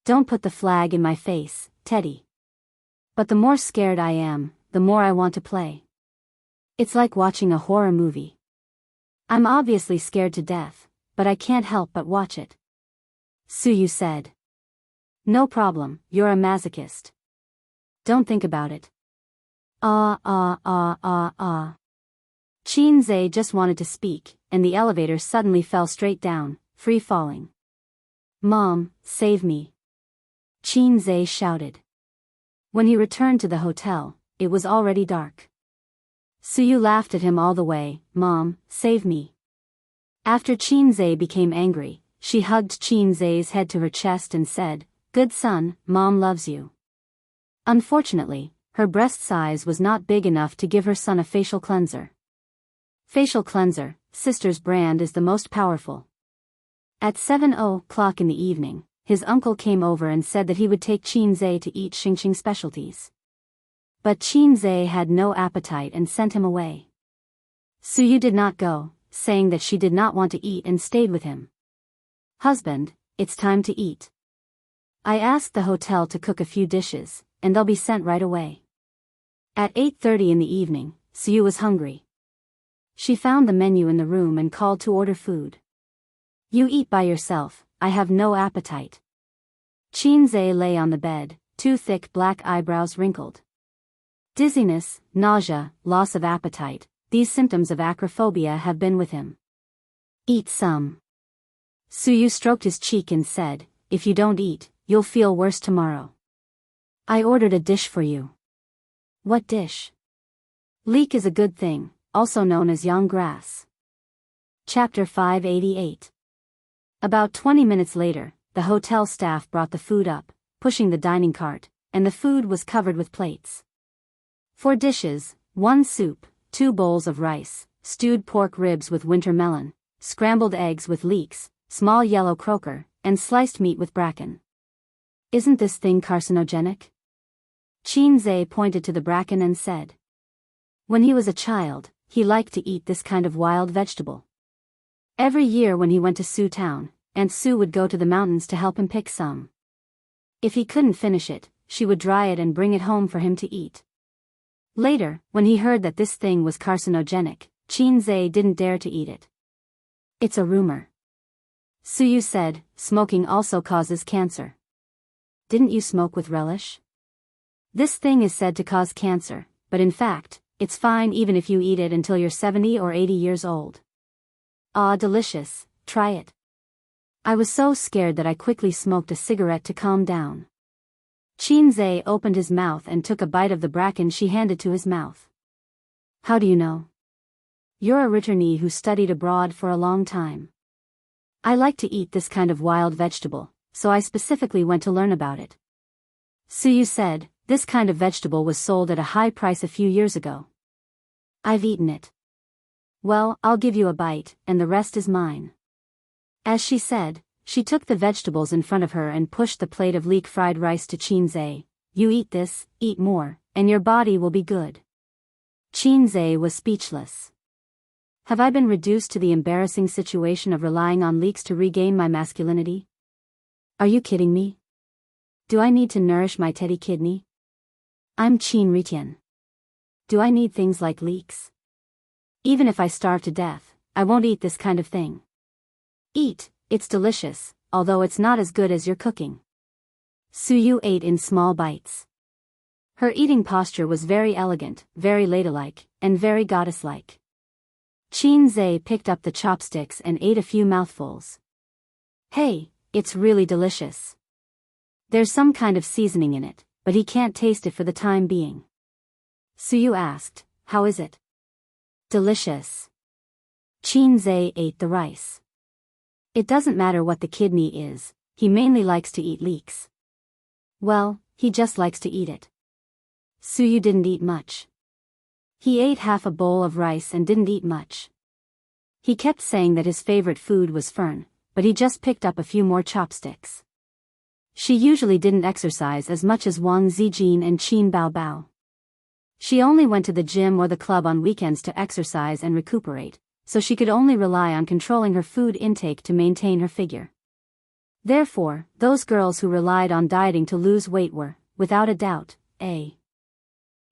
Don't put the flag in my face, Teddy. But the more scared I am, the more I want to play. It's like watching a horror movie. I'm obviously scared to death, but I can't help but watch it. Suyu said. No problem, you're a masochist. Don't think about it. Qinzhe just wanted to speak, and the elevator suddenly fell straight down, free falling. Mom, save me. Qinzhe shouted. When he returned to the hotel, it was already dark. Suyu laughed at him all the way, Mom, save me. After Qinzhe became angry, she hugged Qinzhe's head to her chest and said, Good son, Mom loves you. Unfortunately, her breast size was not big enough to give her son a facial cleanser. Facial cleanser, sister's brand is the most powerful. At 7:00 in the evening, his uncle came over and said that he would take Qinzhe to eat Xingqing specialties. But Qinzhe had no appetite and sent him away. Suyu did not go, saying that she did not want to eat and stayed with him. Husband, it's time to eat. I asked the hotel to cook a few dishes, and they'll be sent right away. At 8:30 in the evening, Suyu was hungry. She found the menu in the room and called to order food. You eat by yourself, I have no appetite. Qinzhe lay on the bed, two thick black eyebrows wrinkled. Dizziness, nausea, loss of appetite, these symptoms of acrophobia have been with him. Eat some. Suyu stroked his cheek and said, If you don't eat, you'll feel worse tomorrow. I ordered a dish for you. What dish? Leek is a good thing, also known as young grass. Chapter 588. About 20 minutes later, the hotel staff brought the food up, pushing the dining cart, and the food was covered with plates. 4 dishes, 1 soup, 2 bowls of rice, stewed pork ribs with winter melon, scrambled eggs with leeks, small yellow croaker, and sliced meat with bracken. Isn't this thing carcinogenic? Qinzhe pointed to the bracken and said. When he was a child, he liked to eat this kind of wild vegetable. Every year when he went to Su Town, Aunt Su would go to the mountains to help him pick some. If he couldn't finish it, she would dry it and bring it home for him to eat. Later, when he heard that this thing was carcinogenic, Qinzhe didn't dare to eat it. It's a rumor. Suyu said, smoking also causes cancer. Didn't you smoke with relish? This thing is said to cause cancer, but in fact, it's fine even if you eat it until you're 70 or 80 years old. Ah, delicious, try it. I was so scared that I quickly smoked a cigarette to calm down. Qinzhe opened his mouth and took a bite of the bracken she handed to his mouth. How do you know? You're a returnee who studied abroad for a long time. I like to eat this kind of wild vegetable, so I specifically went to learn about it. Suyu said, this kind of vegetable was sold at a high price a few years ago. I've eaten it. Well, I'll give you a bite, and the rest is mine. As she said, she took the vegetables in front of her and pushed the plate of leek fried rice to Qinzhe. You eat this, eat more, and your body will be good. Qinzhe was speechless. Have I been reduced to the embarrassing situation of relying on leeks to regain my masculinity? Are you kidding me? Do I need to nourish my teddy kidney? I'm Qin Ritian. Do I need things like leeks? Even if I starve to death, I won't eat this kind of thing. Eat, it's delicious, although it's not as good as your cooking. Suyu ate in small bites. Her eating posture was very elegant, very ladylike, and very goddess-like. Qinzhe picked up the chopsticks and ate a few mouthfuls. Hey, it's really delicious. There's some kind of seasoning in it, but he can't taste it for the time being. Suyu asked, how is it? Delicious. Qinzhe ate the rice. It doesn't matter what the kidney is, he mainly likes to eat leeks. Well, he just likes to eat it. Suyu didn't eat much. He ate half a bowl of rice and didn't eat much. He kept saying that his favorite food was fern, but he just picked up a few more chopsticks. She usually didn't exercise as much as Wang Zijin and Qin Baobao. She only went to the gym or the club on weekends to exercise and recuperate, so she could only rely on controlling her food intake to maintain her figure. Therefore, those girls who relied on dieting to lose weight were, without a doubt,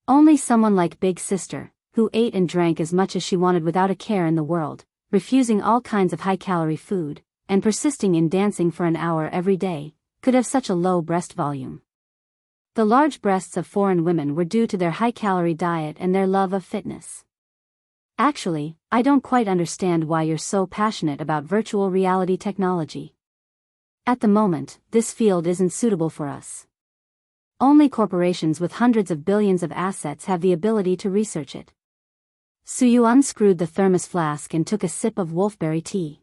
only someone like Big Sister, who ate and drank as much as she wanted without a care in the world, refusing all kinds of high-calorie food, and persisting in dancing for an hour every day, could have such a low breast volume. The large breasts of foreign women were due to their high-calorie diet and their love of fitness. Actually, I don't quite understand why you're so passionate about virtual reality technology. At the moment, this field isn't suitable for us. Only corporations with hundreds of billions of assets have the ability to research it. Suyu unscrewed the thermos flask and took a sip of wolfberry tea.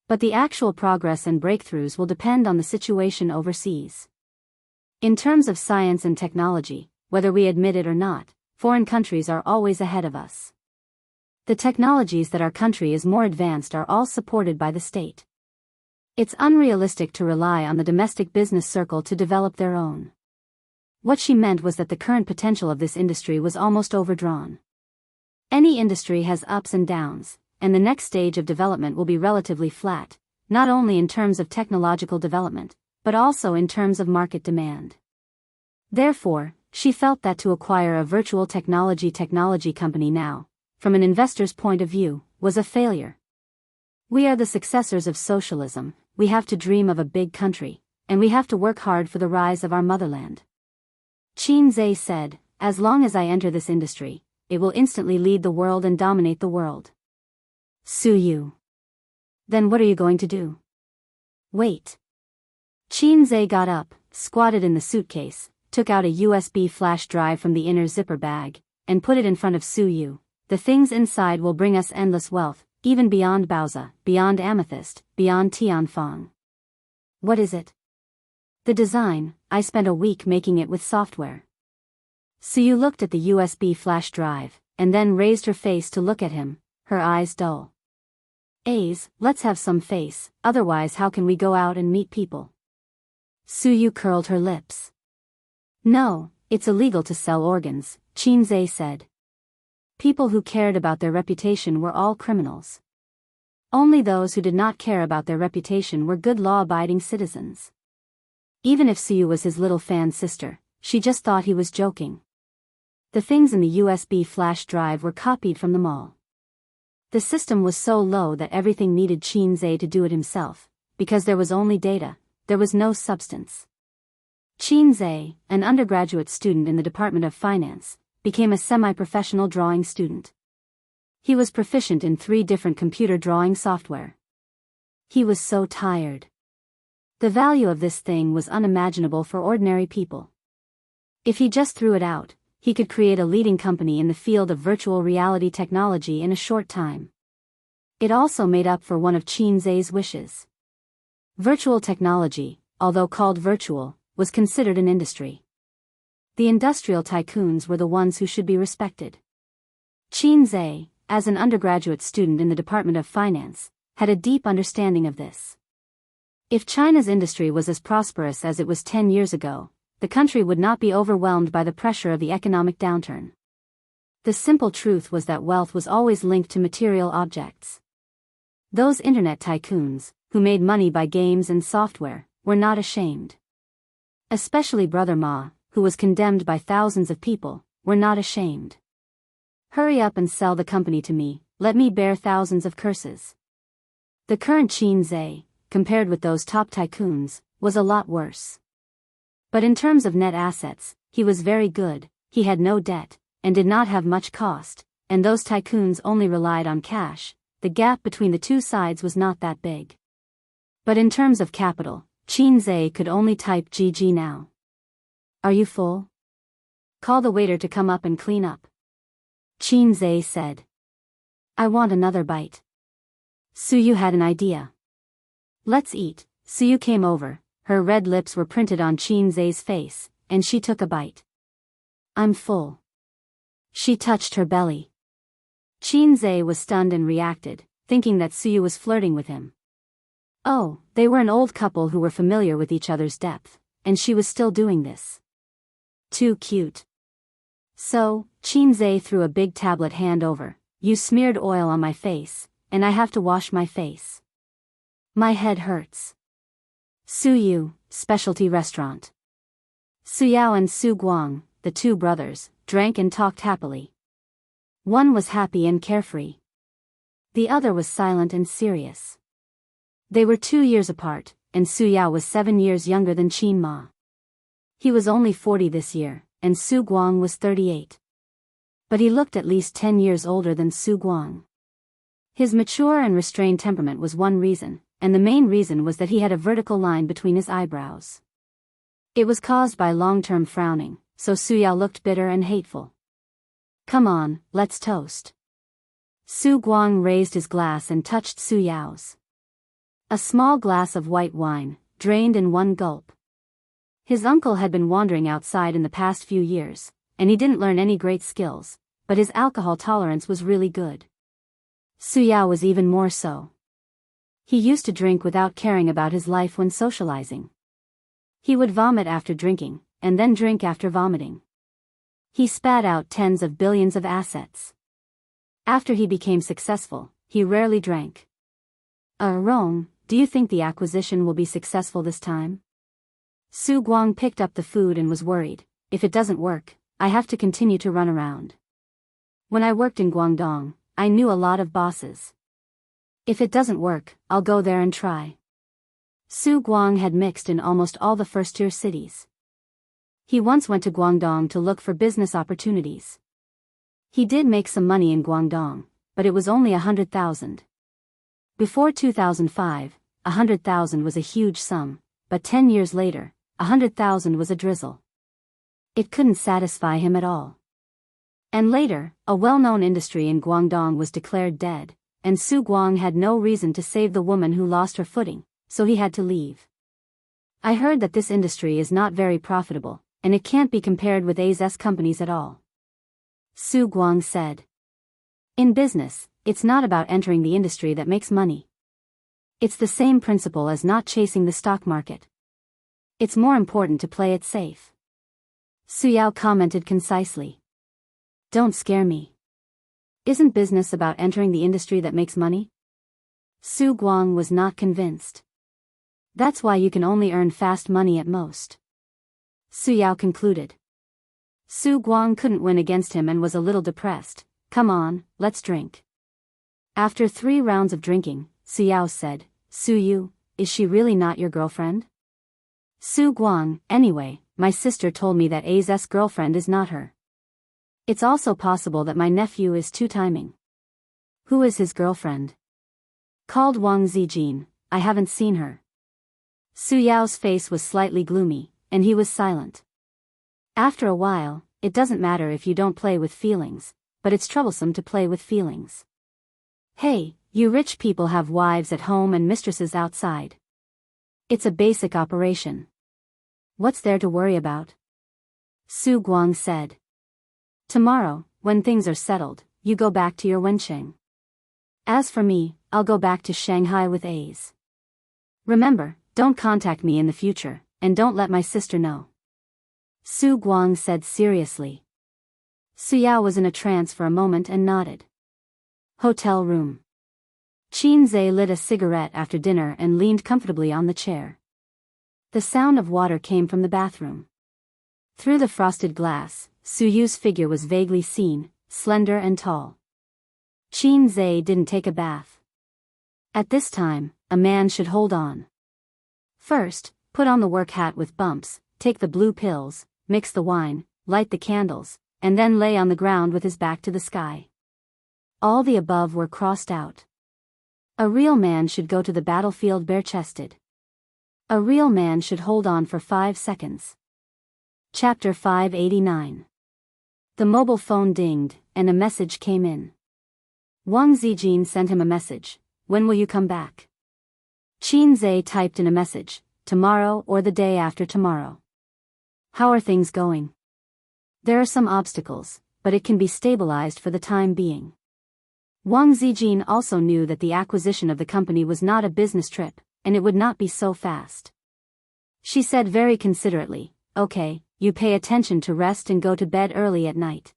But the actual progress and breakthroughs will depend on the situation overseas. In terms of science and technology, whether we admit it or not, foreign countries are always ahead of us. The technologies that our country is more advanced are all supported by the state. It's unrealistic to rely on the domestic business circle to develop their own. What she meant was that the current potential of this industry was almost overdrawn. Any industry has ups and downs, and the next stage of development will be relatively flat, not only in terms of technological development, but also in terms of market demand. Therefore, she felt that to acquire a virtual technology company now, from an investor's point of view, was a failure. We are the successors of socialism, we have to dream of a big country, and we have to work hard for the rise of our motherland. Qinzhe said, as long as I enter this industry, it will instantly lead the world and dominate the world. Suyu. Then what are you going to do? Wait. Qinzhe got up, squatted in the suitcase, took out a USB flash drive from the inner zipper bag, and put it in front of Suyu. The things inside will bring us endless wealth, even beyond Baozi, beyond Amethyst, beyond Tianfang. What is it? The design, I spent a week making it with software. Suyu looked at the USB flash drive, and then raised her face to look at him, her eyes dull. Let's have some face, otherwise how can we go out and meet people? Suyu curled her lips. No, it's illegal to sell organs, Qinzhe said. People who cared about their reputation were all criminals. Only those who did not care about their reputation were good law-abiding citizens. Even if Suyu was his little fan sister, she just thought he was joking. The things in the USB flash drive were copied from them all. The system was so low that everything needed Qinze to do it himself, because there was only data, there was no substance. Qinze, an undergraduate student in the Department of Finance, became a semi-professional drawing student. He was proficient in 3 different computer drawing software. He was so tired. The value of this thing was unimaginable for ordinary people. If he just threw it out, he could create a leading company in the field of virtual reality technology in a short time. It also made up for one of Qinze's wishes. Virtual technology, although called virtual, was considered an industry. The industrial tycoons were the ones who should be respected. Qinze, as an undergraduate student in the Department of Finance, had a deep understanding of this. If China's industry was as prosperous as it was 10 years ago, the country would not be overwhelmed by the pressure of the economic downturn. The simple truth was that wealth was always linked to material objects. Those internet tycoons, who made money by games and software, were not ashamed. Especially Brother Ma, who was condemned by thousands of people, were not ashamed. Hurry up and sell the company to me, let me bear thousands of curses. The current Qinze, compared with those top tycoons, was a lot worse. But in terms of net assets, he was very good, he had no debt, and did not have much cost, and those tycoons only relied on cash. The gap between the two sides was not that big. But in terms of capital, Qinze could only type GG now. Are you full? Call the waiter to come up and clean up. Qinze said. I want another bite. Suyu had an idea. Let's eat. Suyu came over, her red lips were printed on Qinze's face, and she took a bite. I'm full. She touched her belly. Qinze was stunned and reacted, thinking that Suyu was flirting with him. Oh, they were an old couple who were familiar with each other's depth, and she was still doing this. Too cute. So, Qinze threw a big tablet hand over. You smeared oil on my face, and I have to wash my face. My head hurts. Suyu, specialty restaurant. Suyao and Su Guang, the 2 brothers, drank and talked happily. One was happy and carefree. The other was silent and serious. They were 2 years apart, and Suyao was 7 years younger than Qin Ma. He was only 40 this year, and Su Guang was 38. But he looked at least 10 years older than Su Guang. His mature and restrained temperament was one reason, and the main reason was that he had a vertical line between his eyebrows. It was caused by long-term frowning, so Suyao looked bitter and hateful. Come on, let's toast. Su Guang raised his glass and touched Suyao's. A small glass of white wine, drained in one gulp. His uncle had been wandering outside in the past few years, and he didn't learn any great skills, but his alcohol tolerance was really good. Suyao was even more so. He used to drink without caring about his life when socializing. He would vomit after drinking, and then drink after vomiting. He spat out tens of billions of assets. After he became successful, he rarely drank. Rong, do you think the acquisition will be successful this time? Su Guang picked up the food and was worried. If it doesn't work, I have to continue to run around. When I worked in Guangdong, I knew a lot of bosses. If it doesn't work, I'll go there and try. Su Guang had mixed in almost all the first-tier cities. He once went to Guangdong to look for business opportunities. He did make some money in Guangdong, but it was only 100,000. Before 2005, 100,000 was a huge sum, but 10 years later, 100,000 was a drizzle. It couldn't satisfy him at all. And later, a well-known industry in Guangdong was declared dead, and Su Guang had no reason to save the woman who lost her footing, so he had to leave. I heard that this industry is not very profitable, and it can't be compared with AZ's companies at all. Su Guang said. In business, it's not about entering the industry that makes money. It's the same principle as not chasing the stock market. It's more important to play it safe. Suyao commented concisely. Don't scare me. Isn't business about entering the industry that makes money? Su Guang was not convinced. That's why you can only earn fast money at most. Suyao concluded. Su Guang couldn't win against him and was a little depressed. Come on, let's drink. After 3 rounds of drinking, Su Yao said, Su Yu, is she really not your girlfriend? Su Guang, anyway, my sister told me that A's girlfriend is not her. It's also possible that my nephew is two-timing. Who is his girlfriend? Called Wang Zijin, I haven't seen her. Su Yao's face was slightly gloomy, and he was silent. After a while, it doesn't matter if you don't play with feelings, but it's troublesome to play with feelings. Hey, you rich people have wives at home and mistresses outside. It's a basic operation. What's there to worry about? Su Guang said. Tomorrow, when things are settled, you go back to your Wencheng. As for me, I'll go back to Shanghai with A's. Remember, don't contact me in the future, and don't let my sister know. Su Guang said seriously. Su Yao was in a trance for a moment and nodded. Hotel room. Qin Zhe lit a cigarette after dinner and leaned comfortably on the chair. The sound of water came from the bathroom. Through the frosted glass, Su Yu's figure was vaguely seen, slender and tall. Qin Zhe didn't take a bath. At this time, a man should hold on. First, put on the work hat with bumps, take the blue pills, mix the wine, light the candles, and then lay on the ground with his back to the sky. All the above were crossed out. A real man should go to the battlefield bare-chested. A real man should hold on for 5 seconds. Chapter 589. The mobile phone dinged, and a message came in. Wang Zijin sent him a message. When will you come back? Qin Zhe typed in a message. Tomorrow or the day after tomorrow. How are things going? There are some obstacles, but it can be stabilized for the time being. Wang Zijin also knew that the acquisition of the company was not a business trip, and it would not be so fast. She said very considerately, okay, you pay attention to rest and go to bed early at night.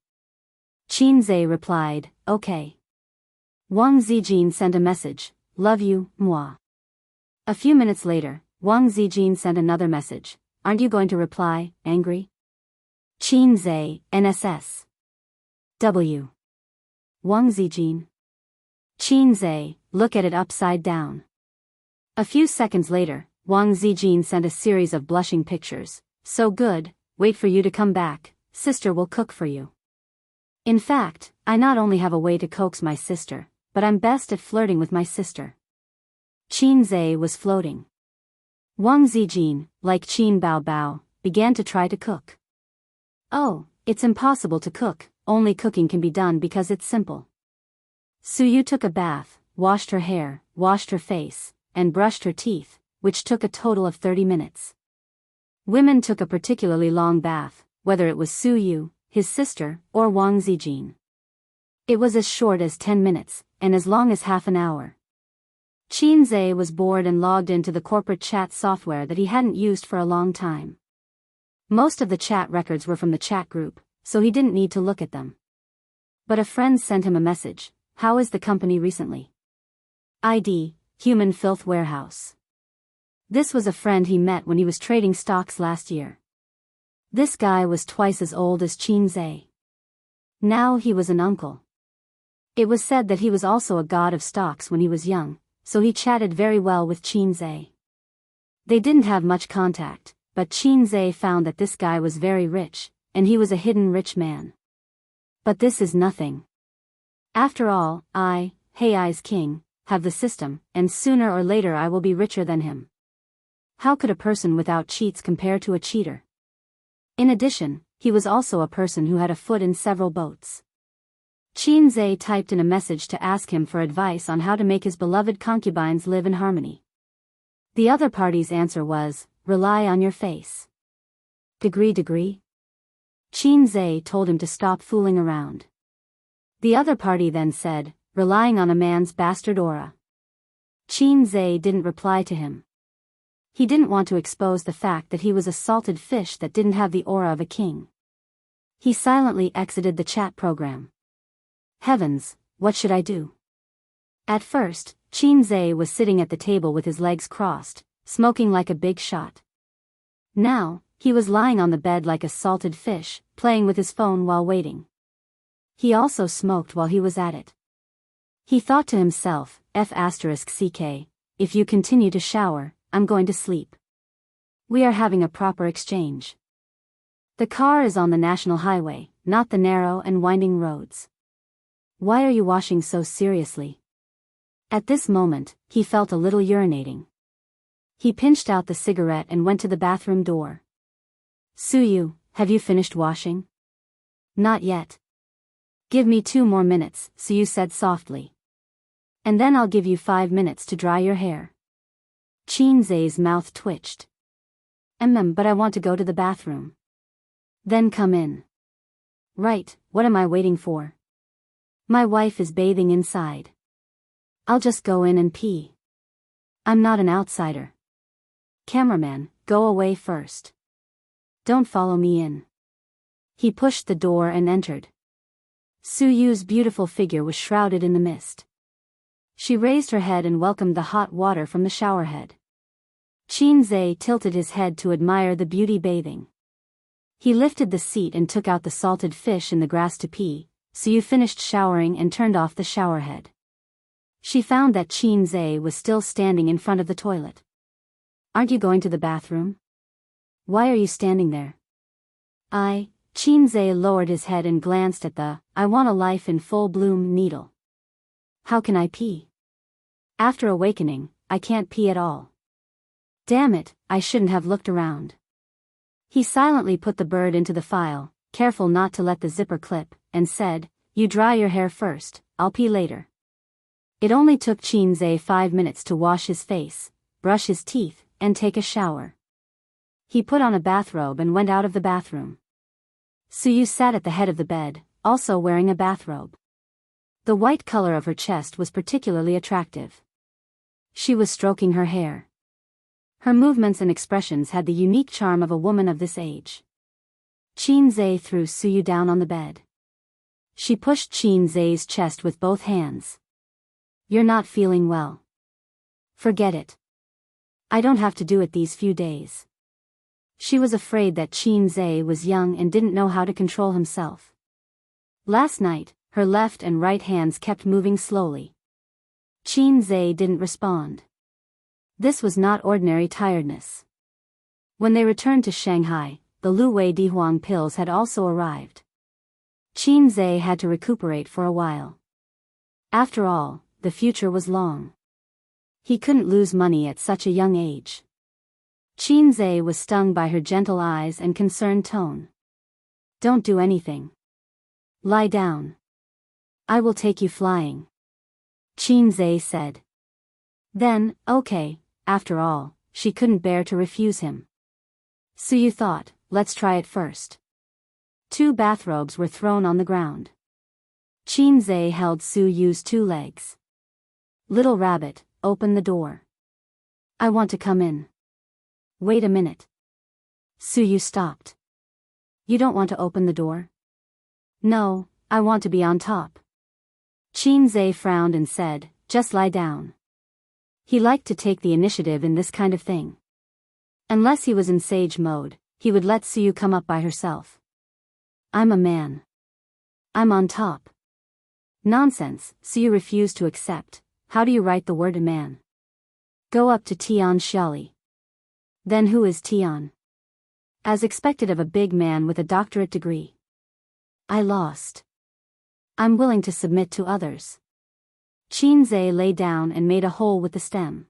Qin Zhe replied, okay. Wang Zijin sent a message, love you, moi. A few minutes later, Wang Zijin sent another message, aren't you going to reply, angry? Qin Zhe, NSS. W. Wang Zijin. Qin Zhe, look at it upside down. A few seconds later, Wang Zijin sent a series of blushing pictures. So good, wait for you to come back, sister will cook for you. In fact, I not only have a way to coax my sister, but I'm best at flirting with my sister. Qin Zhe was floating. Wang Zijin, like Qin Bao Bao, began to try to cook. Oh, it's impossible to cook, only cooking can be done because it's simple. Su Yu took a bath, washed her hair, washed her face, and brushed her teeth, which took a total of 30 minutes. Women took a particularly long bath, whether it was Su Yu, his sister, or Wang Zijin. It was as short as 10 minutes, and as long as half an hour. Qin Zhe was bored and logged into the corporate chat software that he hadn't used for a long time. Most of the chat records were from the chat group, so he didn't need to look at them. But a friend sent him a message, how is the company recently? ID, Human Filth Warehouse. This was a friend he met when he was trading stocks last year. This guy was twice as old as Qin Zhe. Now he was an uncle. It was said that he was also a god of stocks when he was young, so he chatted very well with Qin Zhe. They didn't have much contact, but Qin Zhe found that this guy was very rich, and he was a hidden rich man. But this is nothing. After all, Hei's king, have the system, and sooner or later I will be richer than him. How could a person without cheats compare to a cheater? In addition, he was also a person who had a foot in several boats. Qin Zhe typed in a message to ask him for advice on how to make his beloved concubines live in harmony. The other party's answer was, rely on your face. Degree. Qin Zhe told him to stop fooling around. The other party then said, relying on a man's bastard aura. Qin Zhe didn't reply to him. He didn't want to expose the fact that he was a salted fish that didn't have the aura of a king. He silently exited the chat program. Heavens, what should I do? At first, Qin Zhe was sitting at the table with his legs crossed, smoking like a big shot. Now, He was lying on the bed like a salted fish, playing with his phone while waiting. He also smoked while he was at it. He thought to himself, F***ck, if you continue to shower, I'm going to sleep. We are having a proper exchange. The car is on the national highway, not the narrow and winding roads. Why are you washing so seriously? At this moment, he felt a little urinating. He pinched out the cigarette and went to the bathroom door. Suyu, have you finished washing? Not yet. Give me 2 more minutes, Suyu said softly. And then I'll give you 5 minutes to dry your hair. Chinze's mouth twitched. But I want to go to the bathroom. Then come in. Right, what am I waiting for? My wife is bathing inside. I'll just go in and pee. I'm not an outsider. Cameraman, go away first. Don't follow me in. He pushed the door and entered. Suyu's beautiful figure was shrouded in the mist. She raised her head and welcomed the hot water from the showerhead. Chinze tilted his head to admire the beauty bathing. He lifted the seat and took out the salted fish in the grass to pee. Suyu finished showering and turned off the showerhead. She found that Chinze was still standing in front of the toilet. Aren't you going to the bathroom? Why are you standing there? Chinze lowered his head and glanced at the "I want a life in full bloom" needle. How can I pee? After awakening, I can't pee at all. Damn it, I shouldn't have looked around. He silently put the bird into the file, careful not to let the zipper clip, and said, You dry your hair first, I'll pee later. It only took Chinze 5 minutes to wash his face, brush his teeth, and take a shower. He put on a bathrobe and went out of the bathroom. Suyu sat at the head of the bed, also wearing a bathrobe. The white color of her chest was particularly attractive. She was stroking her hair. Her movements and expressions had the unique charm of a woman of this age. Chinze threw Suyu down on the bed. She pushed Chinze's chest with both hands. You're not feeling well. Forget it. I don't have to do it these few days. She was afraid that Chinze was young and didn't know how to control himself. Last night, her left and right hands kept moving slowly. Chinze didn't respond. This was not ordinary tiredness. When they returned to Shanghai, the Luwei Dihuang pills had also arrived. Chinze had to recuperate for a while. After all, the future was long. He couldn't lose money at such a young age. Chinze was stung by her gentle eyes and concerned tone. Don't do anything. Lie down. I will take you flying. Chinze said. Then, okay, after all, she couldn't bear to refuse him. Suyu thought, let's try it first. 2 bathrobes were thrown on the ground. Chinze held Suyu's 2 legs. Little rabbit, open the door. I want to come in. Wait a minute. Suyu stopped. You don't want to open the door? No, I want to be on top. Chinze frowned and said, just lie down. He liked to take the initiative in this kind of thing. Unless he was in sage mode, he would let Suyu come up by herself. I'm a man. I'm on top. Nonsense, Suyu refused to accept. How do you write the word a man? Go up to Tian Xiali. Then who is Tian? As expected of a big man with a doctorate degree. I lost. I'm willing to submit to others. Chinze lay down and made a hole with the stem.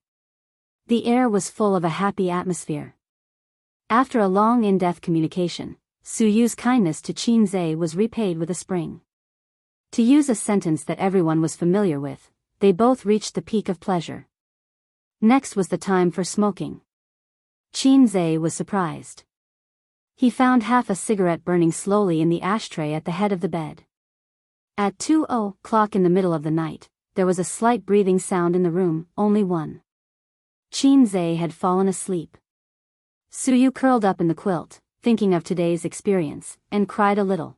The air was full of a happy atmosphere. After a long in-depth communication, Suyu's kindness to Chinze was repaid with a spring. To use a sentence that everyone was familiar with, they both reached the peak of pleasure. Next was the time for smoking. Chinze was surprised. He found half a cigarette burning slowly in the ashtray at the head of the bed. At 2:00 in the middle of the night, there was a slight breathing sound in the room, only one. Chinze had fallen asleep. Suyu curled up in the quilt, thinking of today's experience, and cried a little.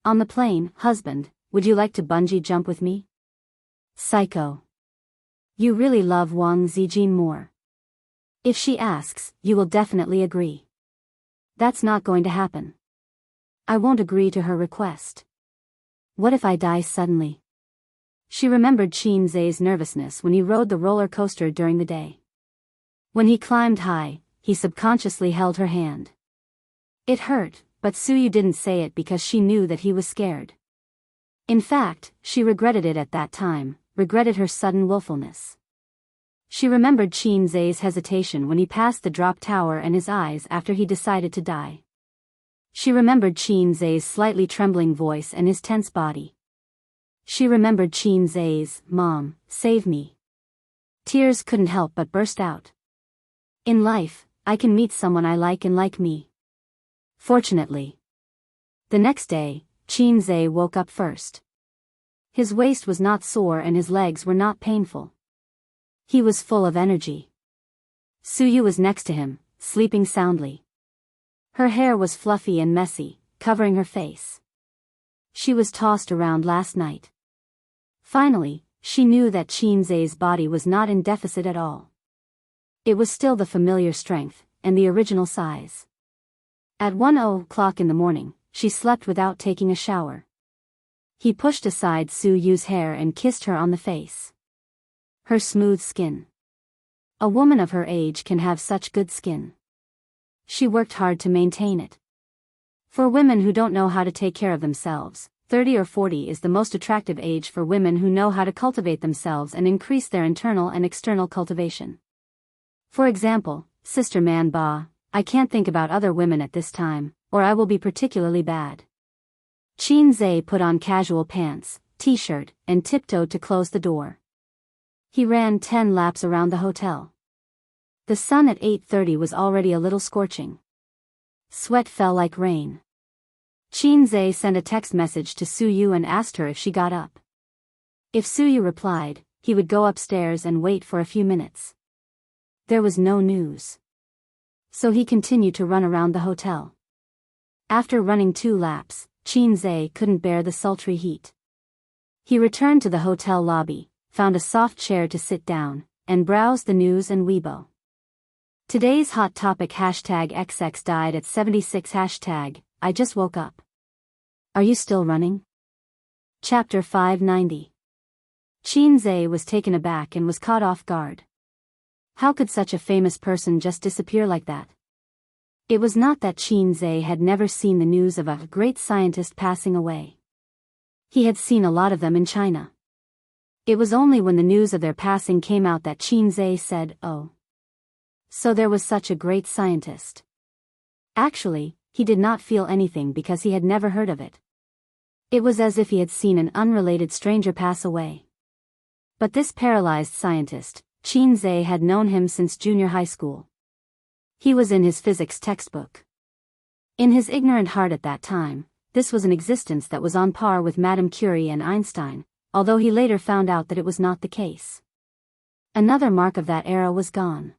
On the plane, husband, would you like to bungee jump with me? Psycho. You really love Wang Zijin more. If she asks, you will definitely agree. That's not going to happen. I won't agree to her request. What if I die suddenly? She remembered Qin Zhe's nervousness when he rode the roller coaster during the day. When he climbed high, he subconsciously held her hand. It hurt, but Suyu didn't say it because she knew that he was scared. In fact, she regretted it at that time, regretted her sudden willfulness. She remembered Qin Zhe's hesitation when he passed the drop tower and his eyes after he decided to die. She remembered Qin Zhe's slightly trembling voice and his tense body. She remembered Qin Zhe's, "Mom, save me." Tears couldn't help but burst out. In life, I can meet someone I like and like me. Fortunately. The next day, Qin Zhe woke up first. His waist was not sore and his legs were not painful. He was full of energy. Suyu was next to him, sleeping soundly. Her hair was fluffy and messy, covering her face. She was tossed around last night. Finally, she knew that Qin Zhe's body was not in deficit at all. It was still the familiar strength, and the original size. At 1:00 in the morning, she slept without taking a shower. He pushed aside Suyu's hair and kissed her on the face. Her smooth skin. A woman of her age can have such good skin. She worked hard to maintain it. For women who don't know how to take care of themselves, 30 or 40 is the most attractive age for women who know how to cultivate themselves and increase their internal and external cultivation. For example, Sister Man Ba, I can't think about other women at this time, or I will be particularly bad. Qin Zhe put on casual pants, t-shirt, and tiptoed to close the door. He ran 10 laps around the hotel. The sun at 8:30 was already a little scorching. Sweat fell like rain. Qin Zhe sent a text message to Suyu and asked her if she got up. If Suyu replied, he would go upstairs and wait for a few minutes. There was no news. So he continued to run around the hotel. After running 2 laps, Qin Zhe couldn't bear the sultry heat. He returned to the hotel lobby, found a soft chair to sit down, and browsed the news and Weibo. Today's hot topic #XX died at 76 #I just woke up. Are you still running? Chapter 590. Qin Zhe was taken aback and was caught off guard. How could such a famous person just disappear like that? It was not that Qin Zhe had never seen the news of a great scientist passing away. He had seen a lot of them in China. It was only when the news of their passing came out that Qin Zhe said, "Oh. So there was such a great scientist." Actually, he did not feel anything because he had never heard of it. It was as if he had seen an unrelated stranger pass away. But this paralyzed scientist, Qin Zhe had known him since junior high school. He was in his physics textbook. In his ignorant heart at that time, this was an existence that was on par with Madame Curie and Einstein, although he later found out that it was not the case. Another mark of that era was gone.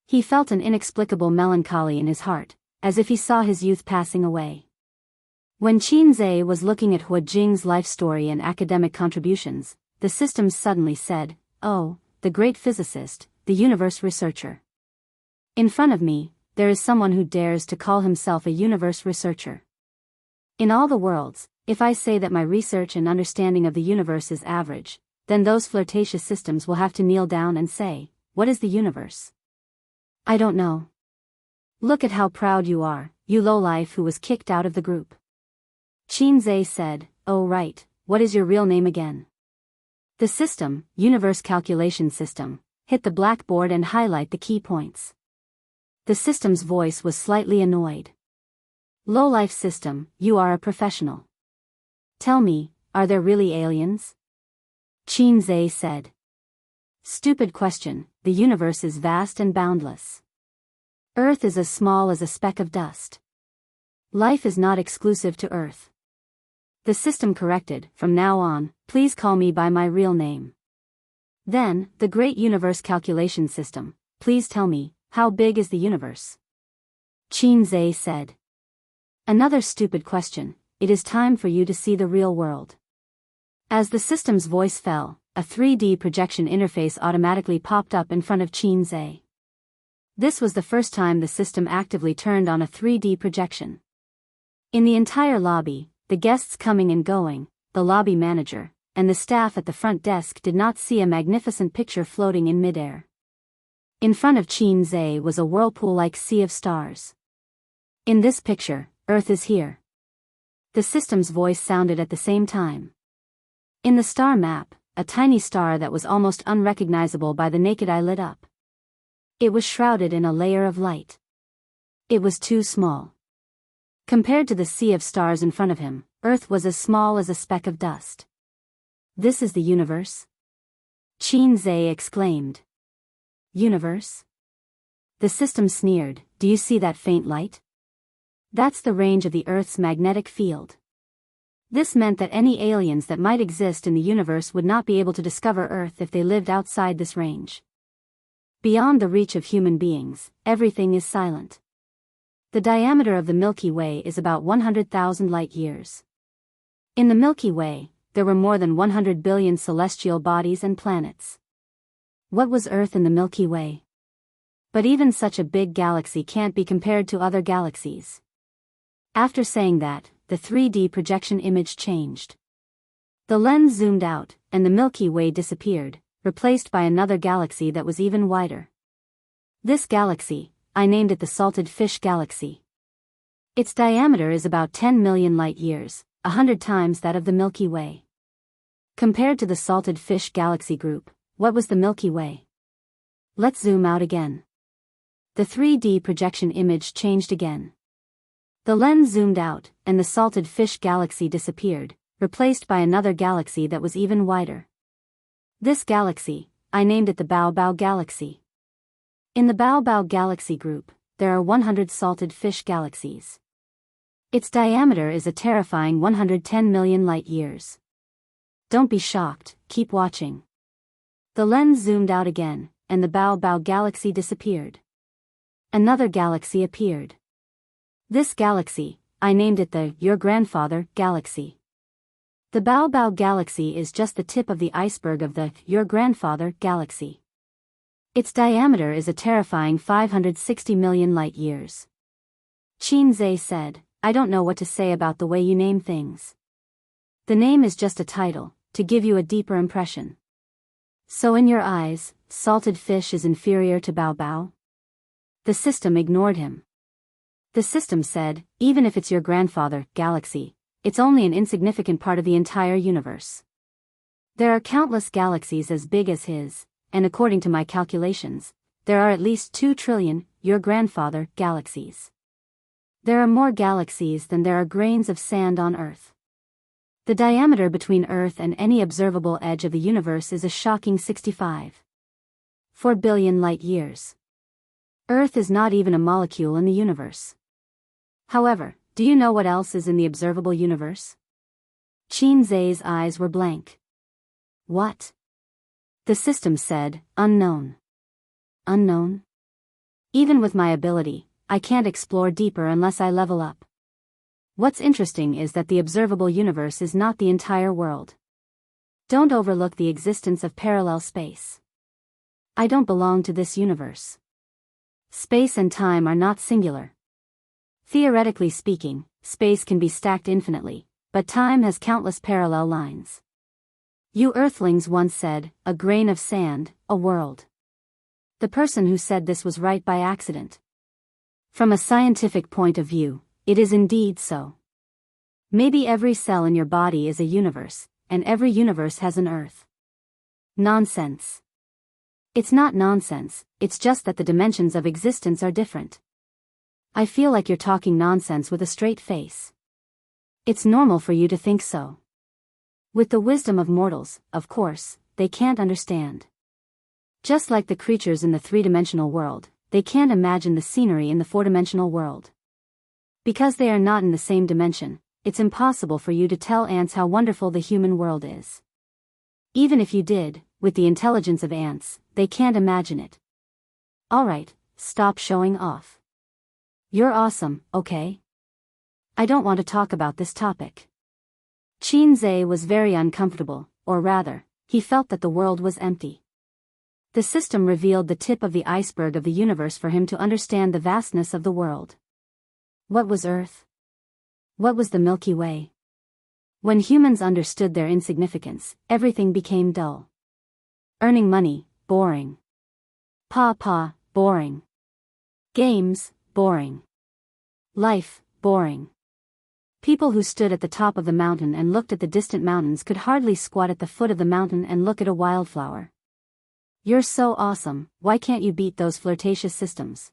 He felt an inexplicable melancholy in his heart, as if he saw his youth passing away. When Qin Zhe was looking at Hua Jing's life story and academic contributions, the systems suddenly said, "Oh, the great physicist, the universe researcher." In front of me, there is someone who dares to call himself a universe researcher. In all the worlds, if I say that my research and understanding of the universe is average, then those flirtatious systems will have to kneel down and say, "What is the universe?" I don't know. Look at how proud you are, you lowlife who was kicked out of the group. Qin Zhe said, "Oh right, what is your real name again?" The system, Universe Calculation System, hit the blackboard and highlight the key points. The system's voice was slightly annoyed. "Lowlife system, you are a professional. Tell me, are there really aliens?" Qin Zhe said. "Stupid question, the universe is vast and boundless. Earth is as small as a speck of dust. Life is not exclusive to Earth." The system corrected, "From now on, please call me by my real name." Then, the great universe calculation system, "Please tell me, how big is the universe?" Qin Zhe said. "Another stupid question, it is time for you to see the real world." As the system's voice fell, a 3D projection interface automatically popped up in front of Qin Zhe. This was the first time the system actively turned on a 3D projection. In the entire lobby, the guests coming and going, the lobby manager, and the staff at the front desk did not see a magnificent picture floating in midair. In front of Qin Zhe was a whirlpool-like sea of stars. In this picture, Earth is here. The system's voice sounded at the same time. In the star map, a tiny star that was almost unrecognizable by the naked eye lit up. It was shrouded in a layer of light. It was too small. Compared to the sea of stars in front of him, Earth was as small as a speck of dust. This is the universe? Qin Zhe exclaimed. Universe? The system sneered, do you see that faint light? That's the range of the Earth's magnetic field. This meant that any aliens that might exist in the universe would not be able to discover Earth if they lived outside this range. Beyond the reach of human beings, everything is silent. The diameter of the Milky Way is about 100,000 light-years. In the Milky Way, there were more than 100 billion celestial bodies and planets. What was Earth in the Milky Way? But even such a big galaxy can't be compared to other galaxies. After saying that, the 3D projection image changed. The lens zoomed out, and the Milky Way disappeared, replaced by another galaxy that was even wider. This galaxy, I named it the Salted Fish Galaxy. Its diameter is about 10 million light-years, 100 times that of the Milky Way. Compared to the Salted Fish Galaxy group, what was the Milky Way? Let's zoom out again. The 3D projection image changed again. The lens zoomed out, and the Salted Fish Galaxy disappeared, replaced by another galaxy that was even wider. This galaxy, I named it the Bao Galaxy. In the Bao Galaxy group, there are 100 salted fish galaxies. Its diameter is a terrifying 110 million light-years. Don't be shocked, keep watching. The lens zoomed out again, and the Bao Galaxy disappeared. Another galaxy appeared. This galaxy, I named it the Your Grandfather Galaxy. The Bao Galaxy is just the tip of the iceberg of the Your Grandfather Galaxy. Its diameter is a terrifying 560 million light-years. Qin Zhe said, I don't know what to say about the way you name things. The name is just a title, to give you a deeper impression. So in your eyes, salted fish is inferior to Bao? The system ignored him. The system said, even if it's Your Grandfather Galaxy, it's only an insignificant part of the entire universe. There are countless galaxies as big as his, and according to my calculations, there are at least 2 trillion Your Grandfather galaxies. There are more galaxies than there are grains of sand on Earth. The diameter between Earth and any observable edge of the universe is a shocking 65.4 billion light-years. Earth is not even a molecule in the universe. However, do you know what else is in the observable universe? Qin Zhe's eyes were blank. What? The system said, unknown. Unknown? Even with my ability, I can't explore deeper unless I level up. What's interesting is that the observable universe is not the entire world. Don't overlook the existence of parallel space. I don't belong to this universe. Space and time are not singular. Theoretically speaking, space can be stacked infinitely, but time has countless parallel lines. You Earthlings once said, a grain of sand, a world. The person who said this was right by accident. From a scientific point of view, it is indeed so. Maybe every cell in your body is a universe, and every universe has an Earth. Nonsense. It's not nonsense, it's just that the dimensions of existence are different. I feel like you're talking nonsense with a straight face. It's normal for you to think so. With the wisdom of mortals, of course, they can't understand. Just like the creatures in the three-dimensional world, they can't imagine the scenery in the four-dimensional world. Because they are not in the same dimension, it's impossible for you to tell ants how wonderful the human world is. Even if you did, with the intelligence of ants, they can't imagine it. Alright, stop showing off. You're awesome, okay? I don't want to talk about this topic. Qin Zhe was very uncomfortable, or rather, he felt that the world was empty. The system revealed the tip of the iceberg of the universe for him to understand the vastness of the world. What was Earth? What was the Milky Way? When humans understood their insignificance, everything became dull. Earning money, boring. Boring. Games, boring. Life, boring. People who stood at the top of the mountain and looked at the distant mountains could hardly squat at the foot of the mountain and look at a wildflower. You're so awesome, why can't you beat those flirtatious systems?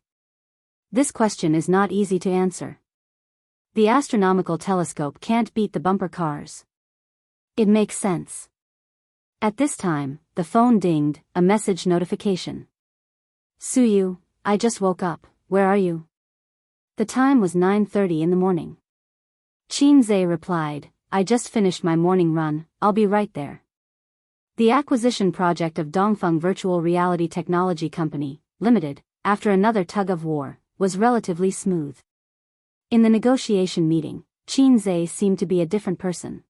This question is not easy to answer. The astronomical telescope can't beat the bumper cars. It makes sense. At this time, the phone dinged, a message notification. Suyu, I just woke up, where are you? The time was 9:30 in the morning. Qinze replied, I just finished my morning run, I'll be right there. The acquisition project of Dongfeng Virtual Reality Technology Company, Limited, after another tug of war, was relatively smooth. In the negotiation meeting, Qinze seemed to be a different person.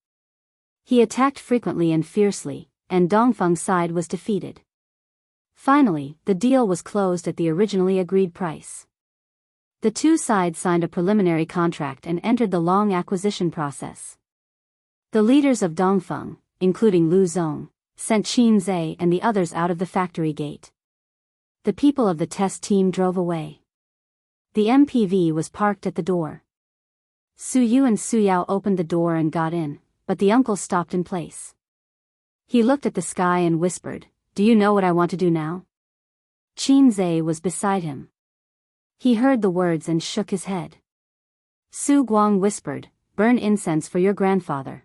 He attacked frequently and fiercely, and Dongfeng's side was defeated. Finally, the deal was closed at the originally agreed price. The two sides signed a preliminary contract and entered the long acquisition process. The leaders of Dongfeng, including Lu Zong, sent Qinze and the others out of the factory gate. The people of the test team drove away. The MPV was parked at the door. Suyu and Suyao opened the door and got in, but the uncle stopped in place. He looked at the sky and whispered, Do you know what I want to do now? Qinze was beside him. He heard the words and shook his head. Su Guang whispered, Burn incense for your grandfather.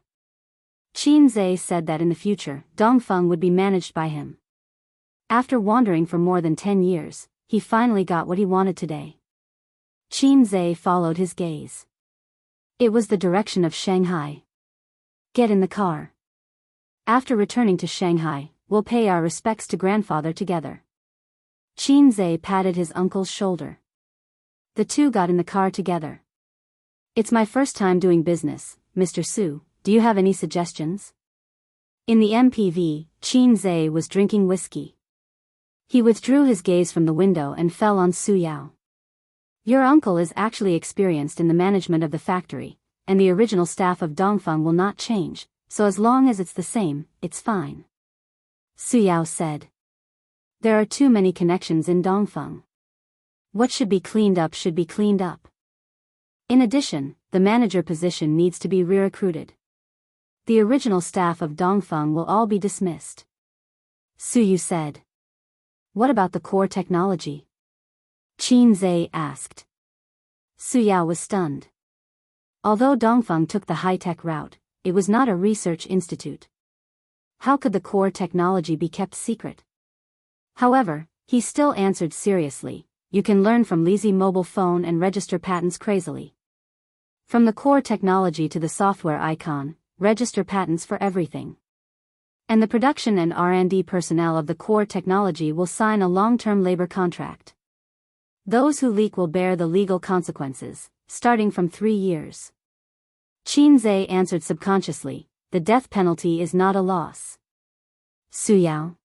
Qinze said that in the future, Dongfeng would be managed by him. After wandering for more than 10 years, he finally got what he wanted today. Qinze followed his gaze. It was the direction of Shanghai. Get in the car. After returning to Shanghai, we'll pay our respects to grandfather together. Qinze patted his uncle's shoulder. The two got in the car together. It's my first time doing business, Mr. Su, do you have any suggestions? In the MPV, Qinze was drinking whiskey. He withdrew his gaze from the window and fell on Suyao. Your uncle is actually experienced in the management of the factory, and the original staff of Dongfeng will not change, so as long as it's the same, it's fine. Suyao said. There are too many connections in Dongfeng. What should be cleaned up should be cleaned up. In addition, the manager position needs to be re-recruited. The original staff of Dongfeng will all be dismissed. Suyu said. What about the core technology? Qinze asked. Suyao was stunned. Although Dongfeng took the high-tech route, it was not a research institute. How could the core technology be kept secret? However, he still answered seriously, you can learn from Lizzie mobile phone and register patents crazily. From the core technology to the software icon, register patents for everything. And the production and R&D personnel of the core technology will sign a long-term labor contract. Those who leak will bear the legal consequences, starting from 3 years. Qinze answered subconsciously, the death penalty is not a loss. Suyao.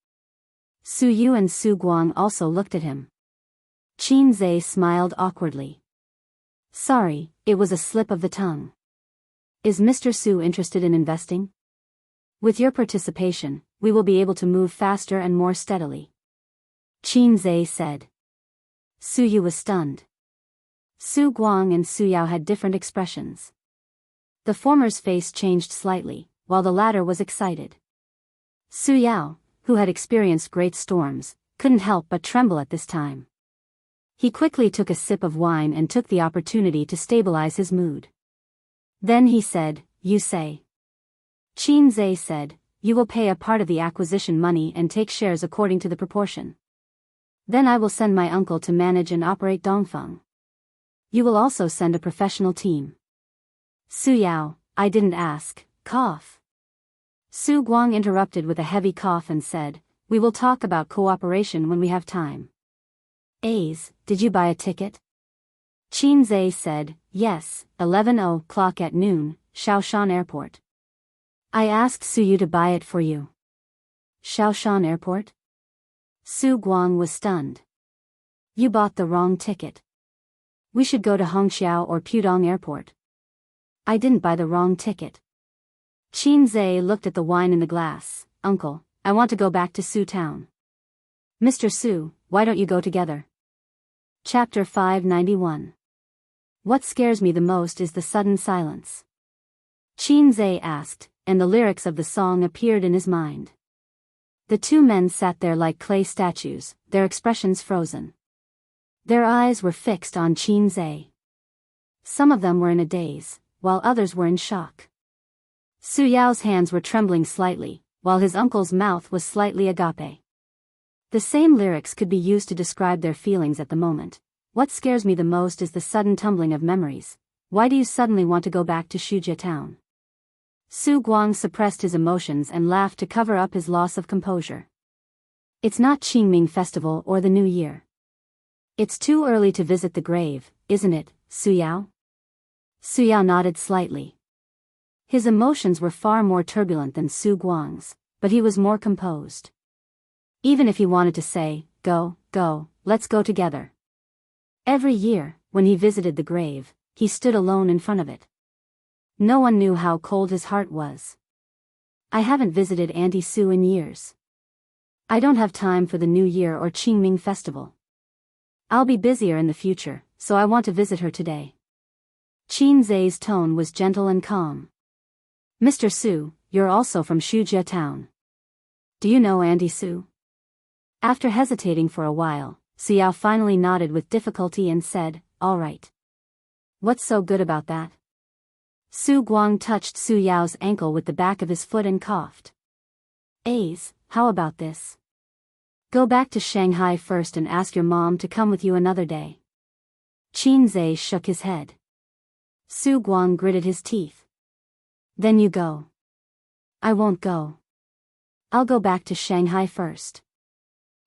Suyu and Su Guang also looked at him. Qinze smiled awkwardly. Sorry, it was a slip of the tongue. Is Mr. Su interested in investing? With your participation, we will be able to move faster and more steadily. Qinze said. Suyu was stunned. Su Guang and Suyao had different expressions. The former's face changed slightly, while the latter was excited. Suyao, who had experienced great storms, couldn't help but tremble at this time. He quickly took a sip of wine and took the opportunity to stabilize his mood. Then he said, You say. Qinze said, You will pay a part of the acquisition money and take shares according to the proportion. Then I will send my uncle to manage and operate Dongfeng. You will also send a professional team. Suyao, I didn't ask, cough. Su Guang interrupted with a heavy cough and said, We will talk about cooperation when we have time. A's, did you buy a ticket? Qinze said, Yes, 11:00 at noon, Shaoshan Airport. I asked Suyu to buy it for you. Shaoshan Airport? Su Guang was stunned. You bought the wrong ticket. We should go to Hongqiao or Pudong Airport. I didn't buy the wrong ticket. Qin Zhe looked at the wine in the glass. Uncle, I want to go back to Su Town. Mr. Su, why don't you go together? Chapter 591. What scares me the most is the sudden silence. Qin Zhe asked, and the lyrics of the song appeared in his mind. The two men sat there like clay statues, their expressions frozen. Their eyes were fixed on Qin Zhe. Some of them were in a daze, while others were in shock. Su Yao's hands were trembling slightly, while his uncle's mouth was slightly agape. The same lyrics could be used to describe their feelings at the moment. What scares me the most is the sudden tumbling of memories. Why do you suddenly want to go back to Shujia Town? Su Guang suppressed his emotions and laughed to cover up his loss of composure. It's not Qingming Festival or the New Year. It's too early to visit the grave, isn't it, Su Yao? Su Yao nodded slightly. His emotions were far more turbulent than Su Guang's, but he was more composed. Even if he wanted to say, go, let's go together. Every year, when he visited the grave, he stood alone in front of it. No one knew how cold his heart was. I haven't visited Auntie Su in years. I don't have time for the New Year or Qingming Festival. I'll be busier in the future, so I want to visit her today. Qin Zhe's tone was gentle and calm. Mr. Su, you're also from Shujia Town. Do you know Auntie Su? After hesitating for a while, Su Yao finally nodded with difficulty and said, all right. What's so good about that? Su Guang touched Su Yao's ankle with the back of his foot and coughed. Ace, how about this? Go back to Shanghai first and ask your mom to come with you another day. Qin Zhe shook his head. Su Guang gritted his teeth. Then you go. I won't go. I'll go back to Shanghai first.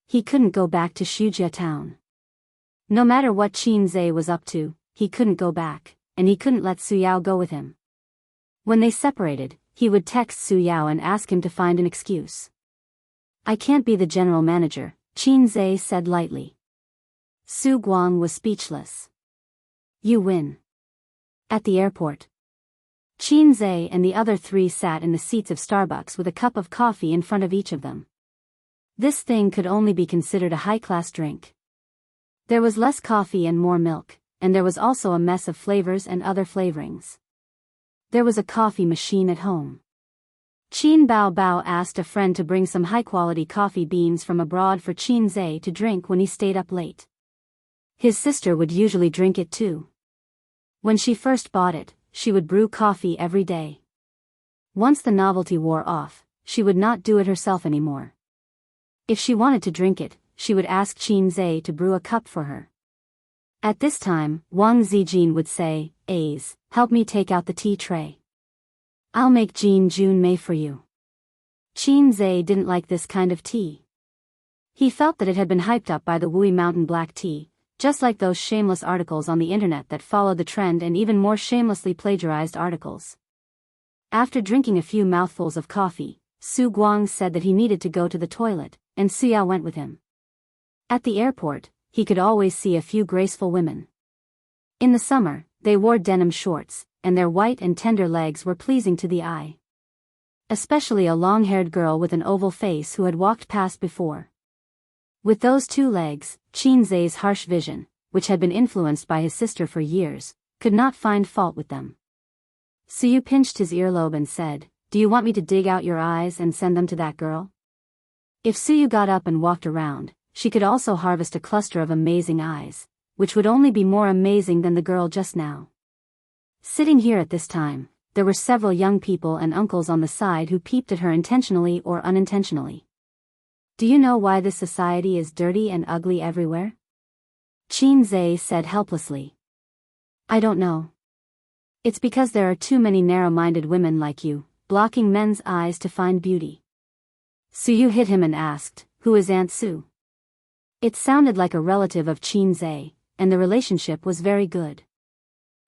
He couldn't go back to Shujia Town. No matter what Qin Zhe was up to, he couldn't go back, and he couldn't let Su Yao go with him. When they separated, he would text Su Yao and ask him to find an excuse. I can't be the general manager, Qin Zhe said lightly. Su Guang was speechless. You win. At the airport, Qin Zhe and the other three sat in the seats of Starbucks with a cup of coffee in front of each of them. This thing could only be considered a high-class drink. There was less coffee and more milk, and there was also a mess of flavors and other flavorings. There was a coffee machine at home. Qin Bao Bao asked a friend to bring some high-quality coffee beans from abroad for Qin Zhe to drink when he stayed up late. His sister would usually drink it too. When she first bought it, she would brew coffee every day. Once the novelty wore off, she would not do it herself anymore. If she wanted to drink it, she would ask Qin Zhe to brew a cup for her. At this time, Wang Zijin would say, Ace, help me take out the tea tray. I'll make Jin Jun Mei for you. Qin Zhe didn't like this kind of tea. He felt that it had been hyped up by the Wui Mountain black tea, just like those shameless articles on the internet that followed the trend and even more shamelessly plagiarized articles. After drinking a few mouthfuls of coffee, Su Guang said that he needed to go to the toilet, and Su Yao went with him. At the airport, he could always see a few graceful women. In the summer, they wore denim shorts, and their white and tender legs were pleasing to the eye. Especially a long-haired girl with an oval face who had walked past before. With those two legs, Qin Zhe's harsh vision, which had been influenced by his sister for years, could not find fault with them. Su Yu pinched his earlobe and said, Do you want me to dig out your eyes and send them to that girl? If Su Yu got up and walked around, she could also harvest a cluster of amazing eyes, which would only be more amazing than the girl just now. Sitting here at this time, there were several young people and uncles on the side who peeped at her intentionally or unintentionally. Do you know why this society is dirty and ugly everywhere? Qin Zhe said helplessly. I don't know. It's because there are too many narrow-minded women like you, blocking men's eyes to find beauty. Su Yu hit him and asked, Who is Aunt Su? It sounded like a relative of Qin Zhe, and the relationship was very good.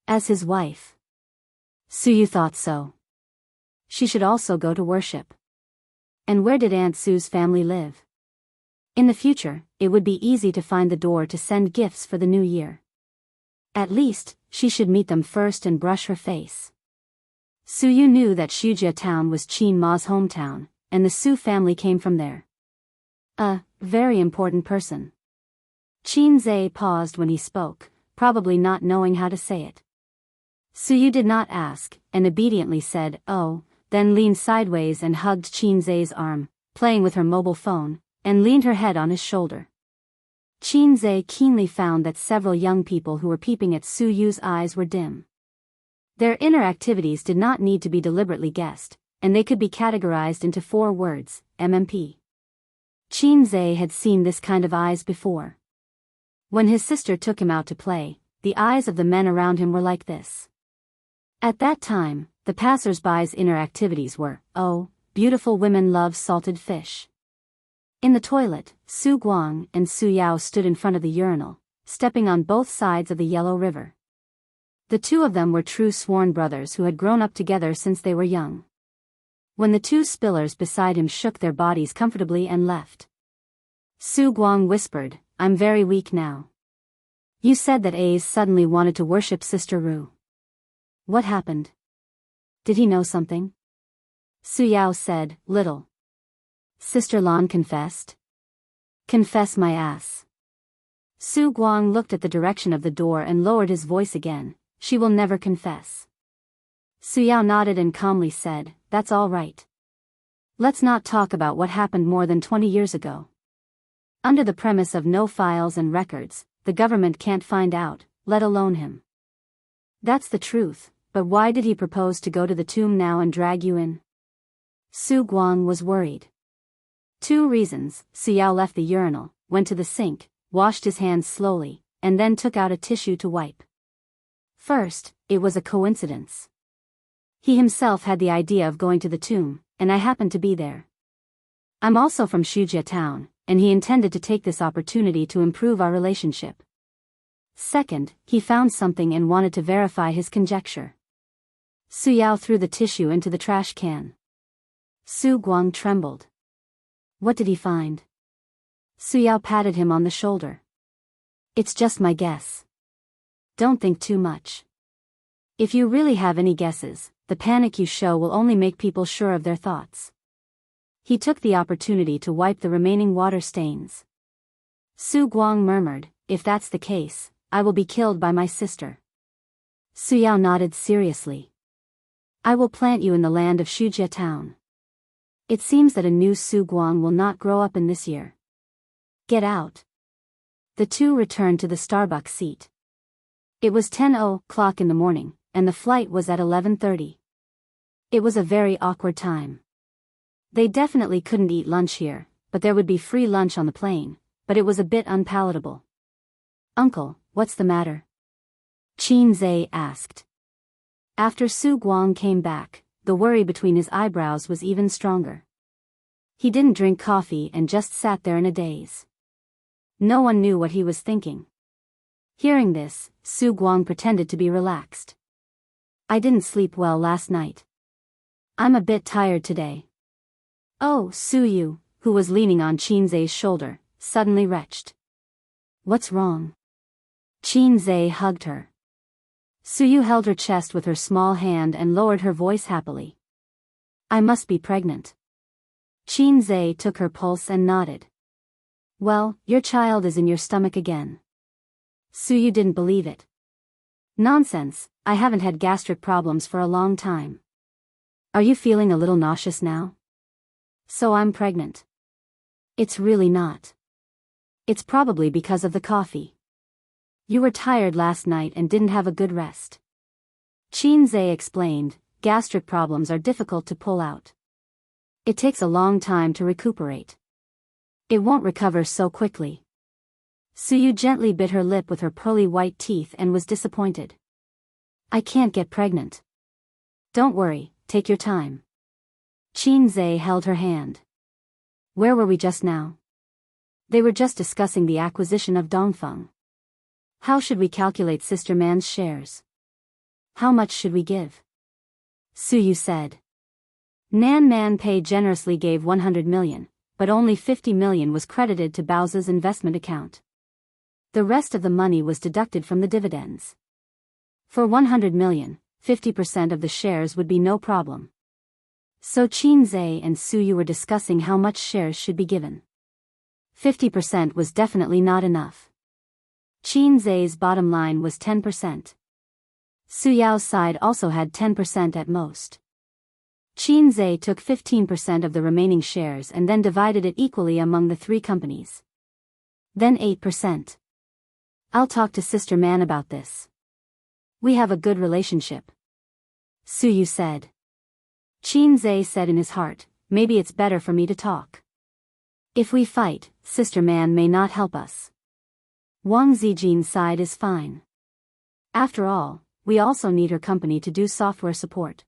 As his wife. Su Yu thought so. She should also go to worship. And where did Aunt Su's family live? In the future, it would be easy to find the door to send gifts for the new year. At least, she should meet them first and brush her face. Suyu knew that Shujia town was Qin Ma's hometown, and the Su family came from there. A very important person. Qin Zhe paused when he spoke, probably not knowing how to say it. Suyu did not ask, and obediently said, "Oh," then leaned sideways and hugged Qin Zhe's arm, playing with her mobile phone, and leaned her head on his shoulder. Qin Zhe keenly found that several young people who were peeping at Suyu's eyes were dim. Their inner activities did not need to be deliberately guessed, and they could be categorized into 4 words, MMP. Qin Zhe had seen this kind of eyes before. When his sister took him out to play, the eyes of the men around him were like this. At that time, the passers-by's inner activities were, "Oh, beautiful women love salted fish." In the toilet, Su Guang and Su Yao stood in front of the urinal, stepping on both sides of the Yellow River. The two of them were true sworn brothers who had grown up together since they were young. When the 2 spillers beside him shook their bodies comfortably and left, Su Guang whispered, "I'm very weak now. You said that A's suddenly wanted to worship Sister Ru. What happened? Did he know something?" Su Yao said, "Little. Sister Lan confessed." "Confess my ass." Su Guang looked at the direction of the door and lowered his voice again, "She will never confess." Su Yao nodded and calmly said, "That's all right. Let's not talk about what happened more than 20 years ago. Under the premise of no files and records, the government can't find out, let alone him. That's the truth, but why did he propose to go to the tomb now and drag you in?" Su Guang was worried. 2 reasons. Su Yao left the urinal, went to the sink, washed his hands slowly, and then took out a tissue to wipe. First, it was a coincidence. He himself had the idea of going to the tomb, and I happened to be there. I'm also from Shujia town, and he intended to take this opportunity to improve our relationship. Second, he found something and wanted to verify his conjecture. Su Yao threw the tissue into the trash can. Su Guang trembled. What did he find? Su Yao patted him on the shoulder. It's just my guess. Don't think too much. If you really have any guesses, the panic you show will only make people sure of their thoughts. He took the opportunity to wipe the remaining water stains. Su Guang murmured, if that's the case, I will be killed by my sister. Su Yao nodded seriously. I will plant you in the land of Shujia town. It seems that a new Su Guang will not grow up in this year. Get out. The two returned to the Starbucks seat. It was 10:00 in the morning, and the flight was at 11:30. It was a very awkward time. They definitely couldn't eat lunch here, but there would be free lunch on the plane, but it was a bit unpalatable. Uncle, what's the matter? Qin Zhe asked. After Su Guang came back, the worry between his eyebrows was even stronger. He didn't drink coffee and just sat there in a daze. No one knew what he was thinking. Hearing this, Su Guang pretended to be relaxed. I didn't sleep well last night. I'm a bit tired today. Oh, Suyu, who was leaning on Qin Zhe's shoulder, suddenly retched. What's wrong? Qin Zhe hugged her. Suyu held her chest with her small hand and lowered her voice happily. I must be pregnant. Qin Zhe took her pulse and nodded. Well, your child is in your stomach again. Suyu didn't believe it. Nonsense, I haven't had gastric problems for a long time. Are you feeling a little nauseous now? So I'm pregnant. It's really not. It's probably because of the coffee. You were tired last night and didn't have a good rest. Qin Zhe explained, gastric problems are difficult to pull out. It takes a long time to recuperate. It won't recover so quickly. Suyu gently bit her lip with her pearly white teeth and was disappointed. I can't get pregnant. Don't worry, take your time. Qin Zhe held her hand. Where were we just now? They were just discussing the acquisition of Dongfeng. How should we calculate Sister Man's shares? How much should we give? Suyu said. Nan Man Pei generously gave 100 million, but only 50 million was credited to Bao's investment account. The rest of the money was deducted from the dividends. For 100 million, 50% of the shares would be no problem. So Qin Zhe and Su Yu were discussing how much shares should be given. 50% was definitely not enough. Qin Zhe's bottom line was 10%. Su Yao's side also had 10% at most. Qin Zhe took 15% of the remaining shares and then divided it equally among the three companies. Then 8%. I'll talk to Sister Man about this. We have a good relationship, Su Yu said. Qin Zhe said in his heart, maybe it's better for me to talk. If we fight, Sister Man may not help us. Wang Zijin's side is fine. After all, we also need her company to do software support.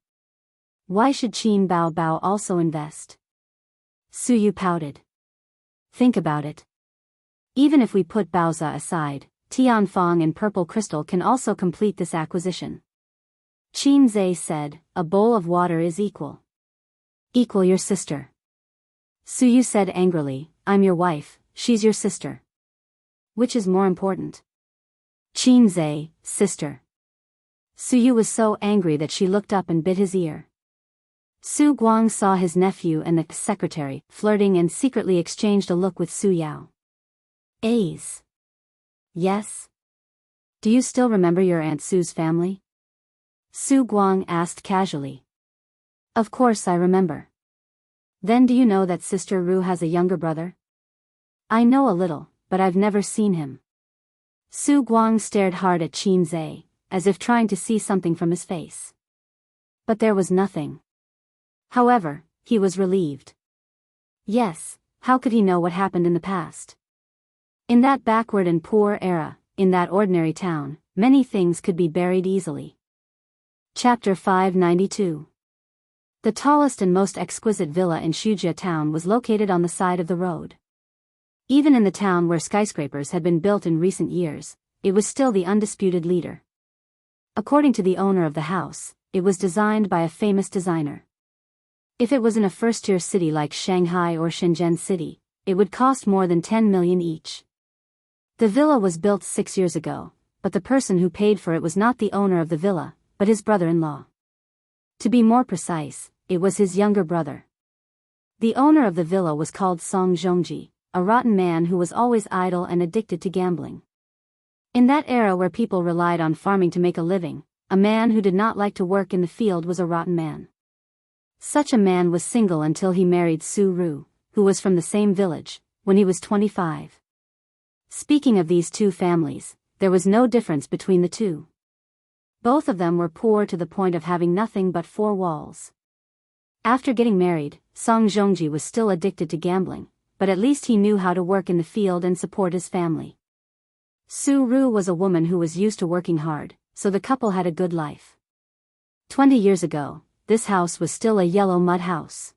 Why should Qin Bao also invest? Su Yu pouted. Think about it. Even if we put Baoza aside, Tianfang and Purple Crystal can also complete this acquisition. Qin Zhe said, a bowl of water is equal. Equal your sister. Su Yu said angrily, I'm your wife, she's your sister. Which is more important? Qin Zhe, sister. Su Yu was so angry that she looked up and bit his ear. Su Guang saw his nephew and the secretary flirting and secretly exchanged a look with Su Yao. A's. Yes? Do you still remember your Aunt Su's family? Su Guang asked casually. Of course I remember. Then do you know that Sister Ru has a younger brother? I know a little, but I've never seen him. Su Guang stared hard at Qin Zhe, as if trying to see something from his face. But there was nothing. However, he was relieved. Yes, how could he know what happened in the past? In that backward and poor era, in that ordinary town, many things could be buried easily. Chapter 592. The tallest and most exquisite villa in Shujia town was located on the side of the road. Even in the town where skyscrapers had been built in recent years, it was still the undisputed leader. According to the owner of the house, it was designed by a famous designer. If it was in a first-tier city like Shanghai or Shenzhen City, it would cost more than 10 million each. The villa was built 6 years ago, but the person who paid for it was not the owner of the villa, but his brother-in-law. To be more precise, it was his younger brother. The owner of the villa was called Song Zhongji, a rotten man who was always idle and addicted to gambling. In that era where people relied on farming to make a living, a man who did not like to work in the field was a rotten man. Such a man was single until he married Su Ru, who was from the same village, when he was 25. Speaking of these two families, there was no difference between the two. Both of them were poor to the point of having nothing but four walls. After getting married, Song Zhongji was still addicted to gambling, but at least he knew how to work in the field and support his family. Su Ru was a woman who was used to working hard, so the couple had a good life. 20 years ago, this house was still a yellow mud house.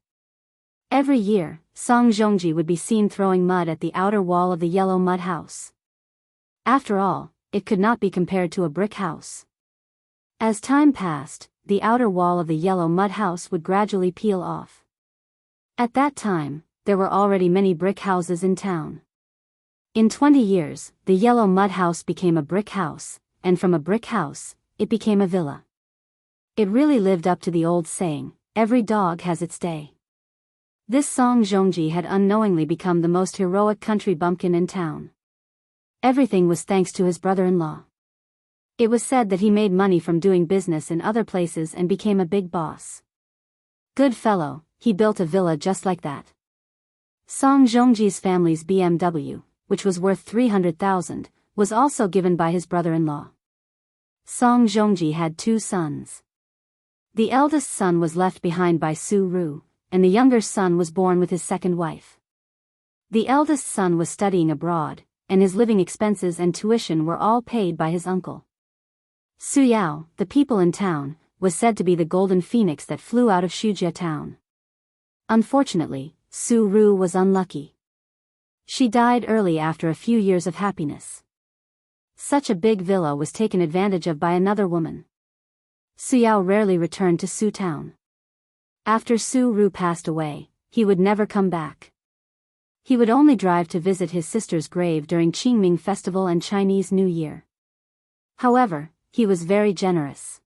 Every year, Song Zhongji would be seen throwing mud at the outer wall of the yellow mud house. After all, it could not be compared to a brick house. As time passed, the outer wall of the yellow mud house would gradually peel off. At that time, there were already many brick houses in town. In 20 years, the yellow mud house became a brick house, and from a brick house, it became a villa. It really lived up to the old saying, every dog has its day. This Song Zhongji had unknowingly become the most heroic country bumpkin in town. Everything was thanks to his brother-in-law. It was said that he made money from doing business in other places and became a big boss. Good fellow, he built a villa just like that. Song Zhongji's family's BMW, which was worth 300,000, was also given by his brother-in-law. Song Zhongji had 2 sons. The eldest son was left behind by Su Ru, and the younger son was born with his second wife. The eldest son was studying abroad, and his living expenses and tuition were all paid by his uncle. Su Yao, the people in town, was said to be the golden phoenix that flew out of Shujia town. Unfortunately, Su Ru was unlucky. She died early after a few years of happiness. Such a big villa was taken advantage of by another woman. Su Yao rarely returned to Su town. After Su Ru passed away, he would never come back. He would only drive to visit his sister's grave during Qingming Festival and Chinese New Year. However, he was very generous.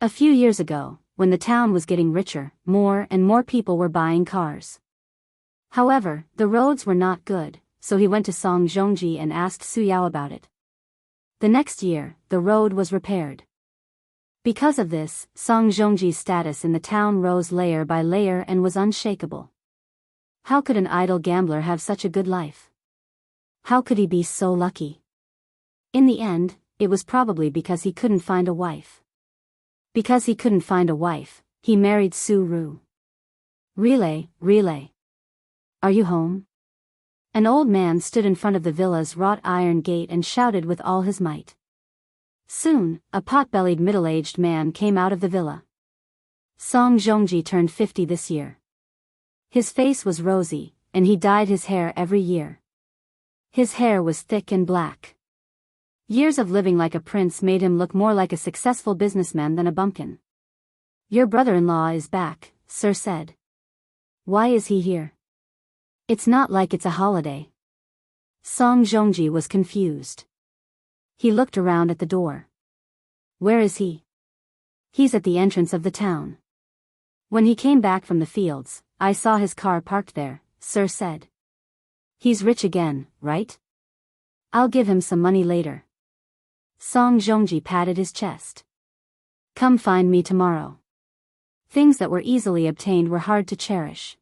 A few years ago, when the town was getting richer, more and more people were buying cars. However, the roads were not good, so he went to Song Zhongji and asked Su Yao about it. The next year, the road was repaired. Because of this, Song Zhongji's status in the town rose layer by layer and was unshakable. How could an idle gambler have such a good life? How could he be so lucky? In the end, it was probably because he couldn't find a wife. Because he couldn't find a wife, he married Su Ru. Relay. Are you home? An old man stood in front of the villa's wrought iron gate and shouted with all his might. Soon, a pot-bellied middle-aged man came out of the villa. Song Zhongji turned 50 this year. His face was rosy, and he dyed his hair every year. His hair was thick and black. Years of living like a prince made him look more like a successful businessman than a bumpkin. Your brother-in-law is back, Sir said. Why is he here? It's not like it's a holiday. Song Zhongji was confused. He looked around at the door. Where is he? He's at the entrance of the town. When he came back from the fields, I saw his car parked there, Sir said. He's rich again, right? I'll give him some money later. Song Zhongji patted his chest. Come find me tomorrow. Things that were easily obtained were hard to cherish.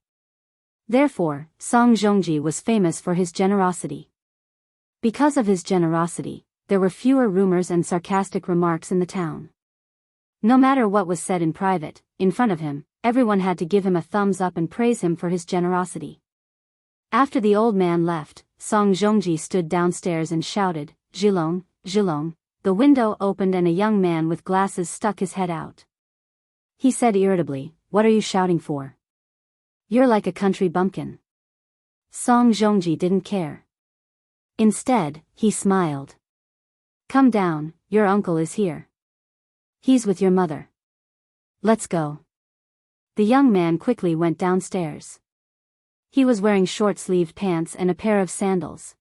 Therefore, Song Zhongji was famous for his generosity. Because of his generosity, there were fewer rumors and sarcastic remarks in the town. No matter what was said in private, in front of him, everyone had to give him a thumbs up and praise him for his generosity. After the old man left, Song Zhongji stood downstairs and shouted, Zhilong. The window opened and a young man with glasses stuck his head out. He said irritably, What are you shouting for? You're like a country bumpkin. Song Zhongji didn't care. Instead, he smiled. Come down, your uncle is here. He's with your mother. Let's go. The young man quickly went downstairs. He was wearing short-sleeved pants and a pair of sandals.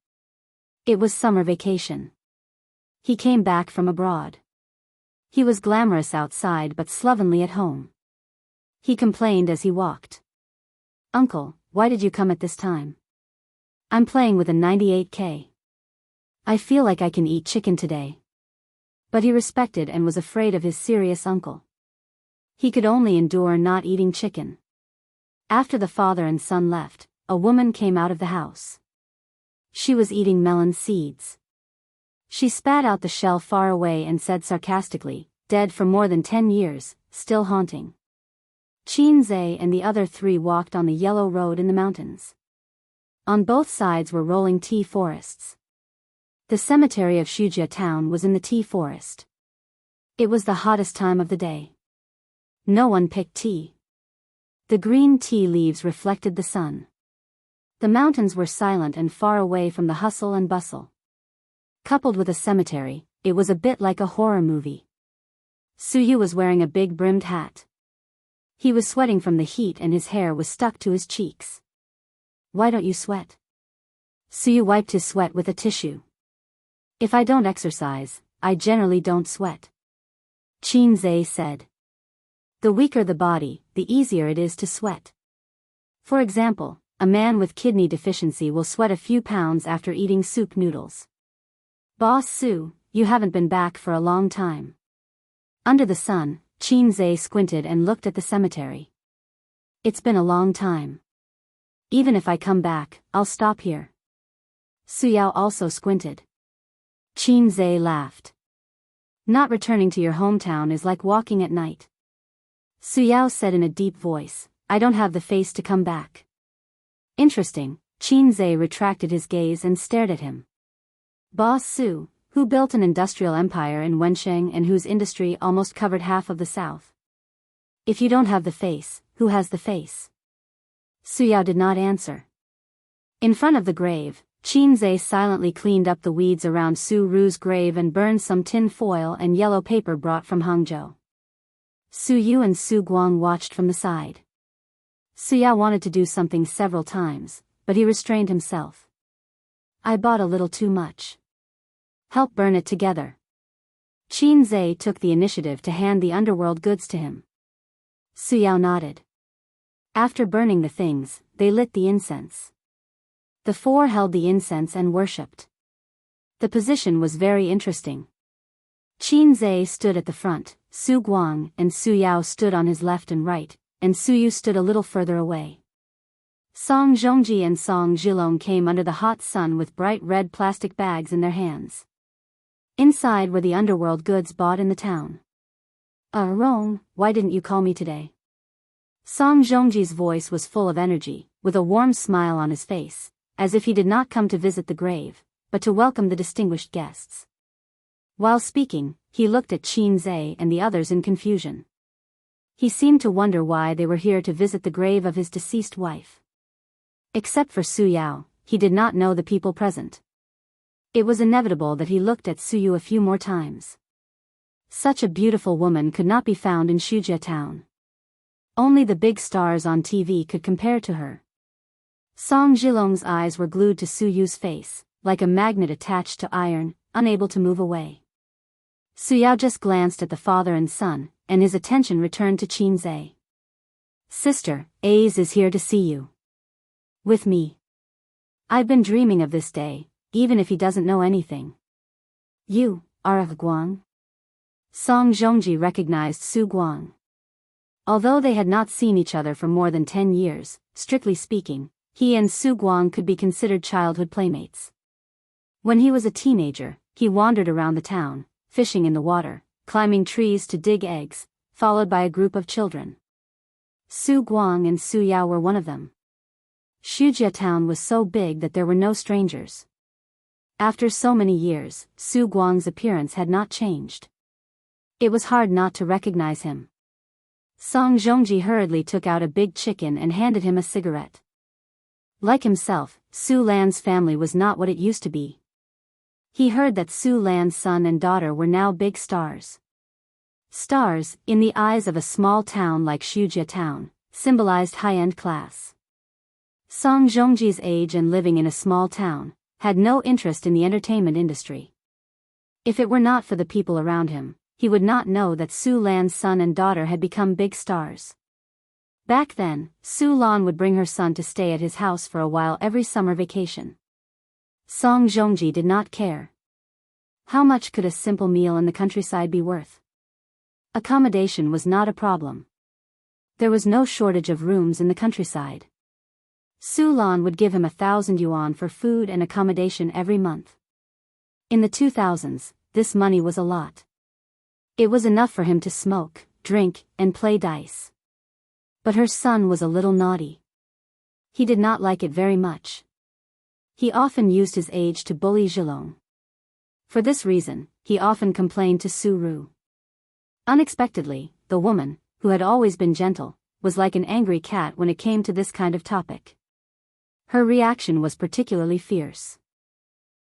It was summer vacation. He came back from abroad. He was glamorous outside but slovenly at home. He complained as he walked. Uncle, why did you come at this time? I'm playing with a 98K. I feel like I can eat chicken today. But he respected and was afraid of his serious uncle. He could only endure not eating chicken. After the father and son left, a woman came out of the house. She was eating melon seeds. She spat out the shell far away and said sarcastically, Dead for more than 10 years, still haunting. Qin Zhe and the other three walked on the yellow road in the mountains. On both sides were rolling tea forests. The cemetery of Shujia town was in the tea forest. It was the hottest time of the day. No one picked tea. The green tea leaves reflected the sun. The mountains were silent and far away from the hustle and bustle. Coupled with a cemetery, it was a bit like a horror movie. Su Yu was wearing a big brimmed hat. He was sweating from the heat and his hair was stuck to his cheeks. Why don't you sweat? Su Yu wiped his sweat with a tissue. If I don't exercise, I generally don't sweat. Qin Zhe said. The weaker the body, the easier it is to sweat. For example, a man with kidney deficiency will sweat a few pounds after eating soup noodles. Boss Su, you haven't been back for a long time. Under the sun, Qin Zhe squinted and looked at the cemetery. It's been a long time. Even if I come back, I'll stop here. Su Yao also squinted. Qin Zhe laughed. Not returning to your hometown is like walking at night. Su Yao said in a deep voice, I don't have the face to come back. Interesting, Qin Zhe retracted his gaze and stared at him. Boss Su, who built an industrial empire in Wensheng and whose industry almost covered half of the south. If you don't have the face, who has the face? Su Yao did not answer. In front of the grave, Qin Zhe silently cleaned up the weeds around Su Ru's grave and burned some tin foil and yellow paper brought from Hangzhou. Su Yu and Su Guang watched from the side. Su Yao wanted to do something several times, but he restrained himself. I bought a little too much. Help burn it together. Qin Zhe took the initiative to hand the underworld goods to him. Su Yao nodded. After burning the things, they lit the incense. The four held the incense and worshipped. The position was very interesting. Qin Zhe stood at the front, Su Guang and Su Yao stood on his left and right, and Su Yu stood a little further away. Song Zhongji and Song Zhilong came under the hot sun with bright red plastic bags in their hands. Inside were the underworld goods bought in the town. Rong, why didn't you call me today? Song Zhongji's voice was full of energy, with a warm smile on his face, as if he did not come to visit the grave, but to welcome the distinguished guests. While speaking, he looked at Qin Zhe and the others in confusion. He seemed to wonder why they were here to visit the grave of his deceased wife. Except for Su Yao, he did not know the people present. It was inevitable that he looked at Su Yu a few more times. Such a beautiful woman could not be found in Shujia town. Only the big stars on TV could compare to her. Song Zhilong's eyes were glued to Su Yu's face, like a magnet attached to iron, unable to move away. Su Yao just glanced at the father and son, and his attention returned to Qin Zhe. Sister, Ace is here to see you. With me. I've been dreaming of this day, even if he doesn't know anything. You, are Guang? Song Zhongji recognized Su Guang. Although they had not seen each other for more than 10 years, strictly speaking, he and Su Guang could be considered childhood playmates. When he was a teenager, he wandered around the town, fishing in the water, climbing trees to dig eggs, followed by a group of children. Su Guang and Su Yao were one of them. Shujia town was so big that there were no strangers. After so many years, Su Guang's appearance had not changed. It was hard not to recognize him. Song Zhongji hurriedly took out a big chicken and handed him a cigarette. Like himself, Su Lan's family was not what it used to be. He heard that Su Lan's son and daughter were now big stars. Stars, in the eyes of a small town like Shujia town, symbolized high-end class. Song Zhongji's age and living in a small town had no interest in the entertainment industry. If it were not for the people around him, he would not know that Su Lan's son and daughter had become big stars. Back then, Su Lan would bring her son to stay at his house for a while every summer vacation. Song Zhongji did not care. How much could a simple meal in the countryside be worth? Accommodation was not a problem. There was no shortage of rooms in the countryside. Su Lan would give him 1,000 yuan for food and accommodation every month. In the 2000s, this money was a lot. It was enough for him to smoke, drink, and play dice. But her son was a little naughty. He did not like it very much. He often used his age to bully Zhilong. For this reason, he often complained to Su Ru. Unexpectedly, the woman, who had always been gentle, was like an angry cat when it came to this kind of topic. Her reaction was particularly fierce.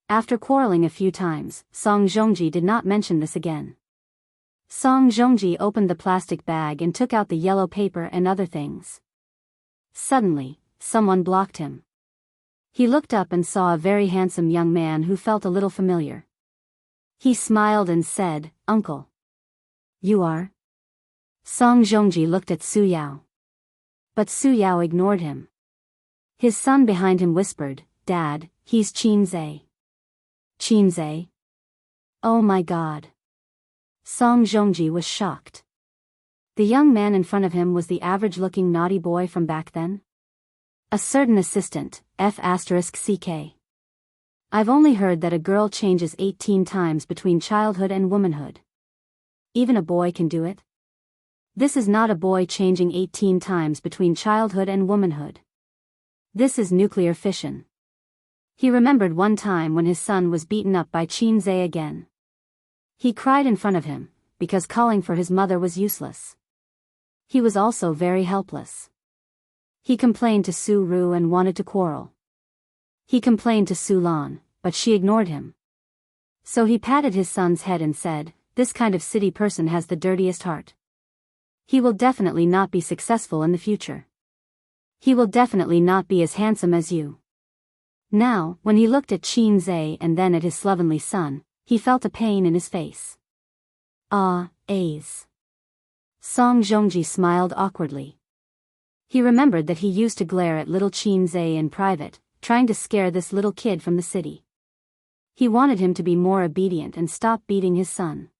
After quarreling a few times, Song Zhongji did not mention this again. Song Zhongji opened the plastic bag and took out the yellow paper and other things. Suddenly, someone blocked him. He looked up and saw a very handsome young man who felt a little familiar. He smiled and said, "Uncle." "You are?" Song Zhongji looked at Su Yao. But Su Yao ignored him. His son behind him whispered, "Dad, he's Qin Zhe." "Qin Zhe? Oh my God." Song Zhongji was shocked. The young man in front of him was the average-looking naughty boy from back then? A certain assistant, F***CK. I've only heard that a girl changes 18 times between childhood and womanhood. Even a boy can do it? This is not a boy changing 18 times between childhood and womanhood. This is nuclear fission. He remembered one time when his son was beaten up by Qin Zhe again. He cried in front of him, because calling for his mother was useless. He was also very helpless. He complained to Su Ru and wanted to quarrel. He complained to Su Lan, but she ignored him. So he patted his son's head and said, "This kind of city person has the dirtiest heart. He will definitely not be successful in the future. He will definitely not be as handsome as you." Now, when he looked at Qin Zhe and then at his slovenly son, he felt a pain in his face. A's. Song Zhongji smiled awkwardly. He remembered that he used to glare at little Qin Zhe in private, trying to scare this little kid from the city. He wanted him to be more obedient and stop beating his son.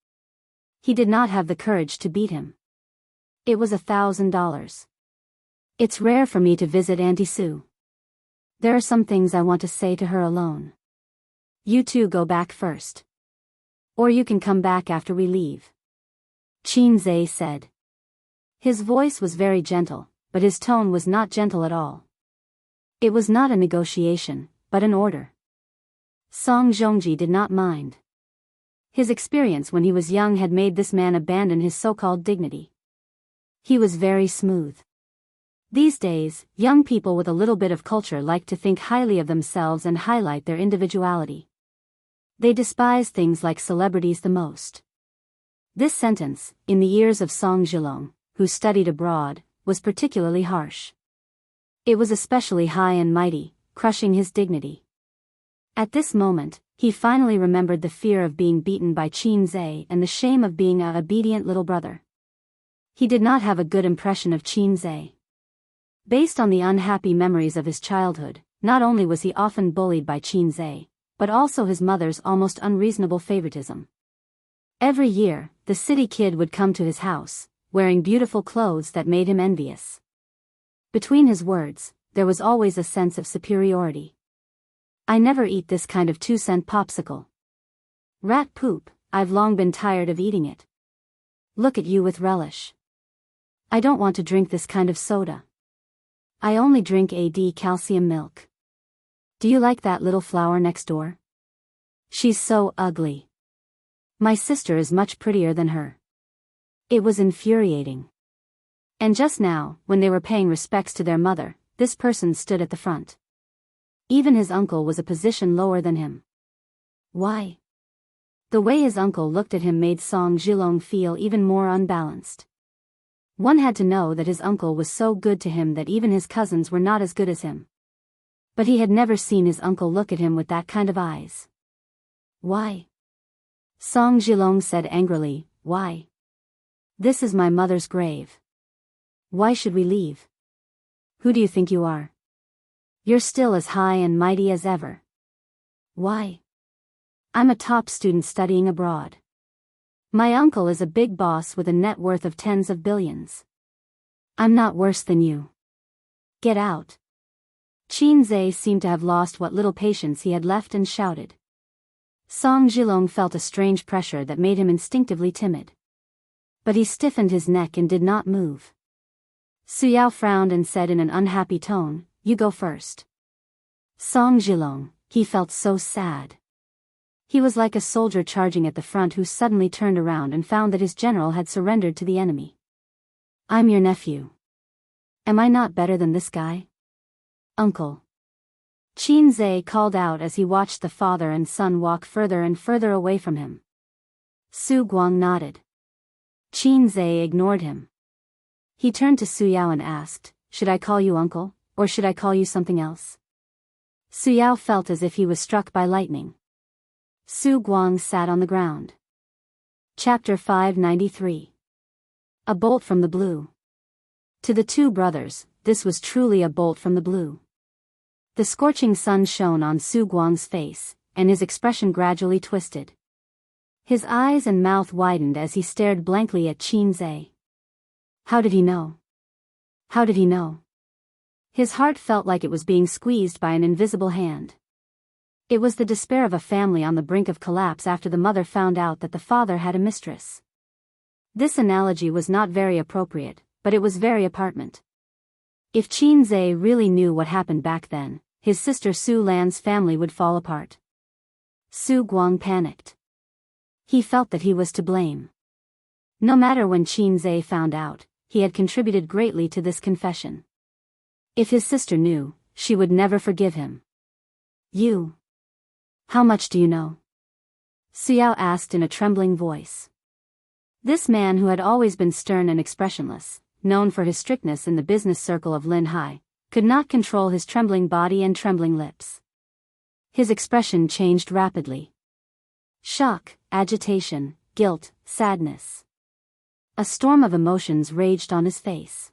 He did not have the courage to beat him. It was $1,000. It's rare for me to visit Auntie Sue. There are some things I want to say to her alone. You two go back first. Or you can come back after we leave. Qin Zhe said. His voice was very gentle, but his tone was not gentle at all. It was not a negotiation, but an order. Song Zhongji did not mind. His experience when he was young had made this man abandon his so-called dignity. He was very smooth. These days, young people with a little bit of culture like to think highly of themselves and highlight their individuality. They despise things like celebrities the most. This sentence, in the ears of Song Zhilong, who studied abroad, was particularly harsh. It was especially high and mighty, crushing his dignity. At this moment, he finally remembered the fear of being beaten by Qin Zhe and the shame of being an obedient little brother. He did not have a good impression of Qin Zhe. Based on the unhappy memories of his childhood, not only was he often bullied by Qin Zhe, but also his mother's almost unreasonable favoritism. Every year, the city kid would come to his house, wearing beautiful clothes that made him envious. Between his words, there was always a sense of superiority. I never eat this kind of 2-cent popsicle. Rat poop, I've long been tired of eating it. Look at you with relish. I don't want to drink this kind of soda. I only drink AD calcium milk. Do you like that little flower next door? She's so ugly. My sister is much prettier than her. It was infuriating. And just now, when they were paying respects to their mother, this person stood at the front. Even his uncle was a position lower than him. Why? The way his uncle looked at him made Song Zhilong feel even more unbalanced. One had to know that his uncle was so good to him that even his cousins were not as good as him. But he had never seen his uncle look at him with that kind of eyes. Why? Song Zhilong said angrily, why? This is my mother's grave. Why should we leave? Who do you think you are? You're still as high and mighty as ever. Why? I'm a top student studying abroad. My uncle is a big boss with a net worth of tens of billions. I'm not worse than you. Get out. Qin Zhe seemed to have lost what little patience he had left and shouted. Song Zhilong felt a strange pressure that made him instinctively timid. But he stiffened his neck and did not move. Suyao frowned and said in an unhappy tone, you go first. Song Zhilong, he felt so sad. He was like a soldier charging at the front who suddenly turned around and found that his general had surrendered to the enemy. I'm your nephew. Am I not better than this guy? Uncle. Qin Zhe called out as he watched the father and son walk further and further away from him. Su Guang nodded. Qin Zhe ignored him. He turned to Suyao and asked, should I call you uncle, or should I call you something else? Suyao felt as if he was struck by lightning. Su Guang sat on the ground. Chapter 593. A bolt from the blue. To the two brothers, this was truly a bolt from the blue. The scorching sun shone on Su Guang's face, and his expression gradually twisted. His eyes and mouth widened as he stared blankly at Qin Zhe. How did he know? How did he know? His heart felt like it was being squeezed by an invisible hand. It was the despair of a family on the brink of collapse after the mother found out that the father had a mistress. This analogy was not very appropriate, but it was very apparent. If Qin Zhe really knew what happened back then, his sister Su Lan's family would fall apart. Su Guang panicked. He felt that he was to blame. No matter when Qin Zhe found out, he had contributed greatly to this confession. If his sister knew, she would never forgive him. You. How much do you know? Suyao asked in a trembling voice. This man who had always been stern and expressionless, known for his strictness in the business circle of Lin Hai, could not control his trembling body and trembling lips. His expression changed rapidly. Shock, agitation, guilt, sadness. A storm of emotions raged on his face.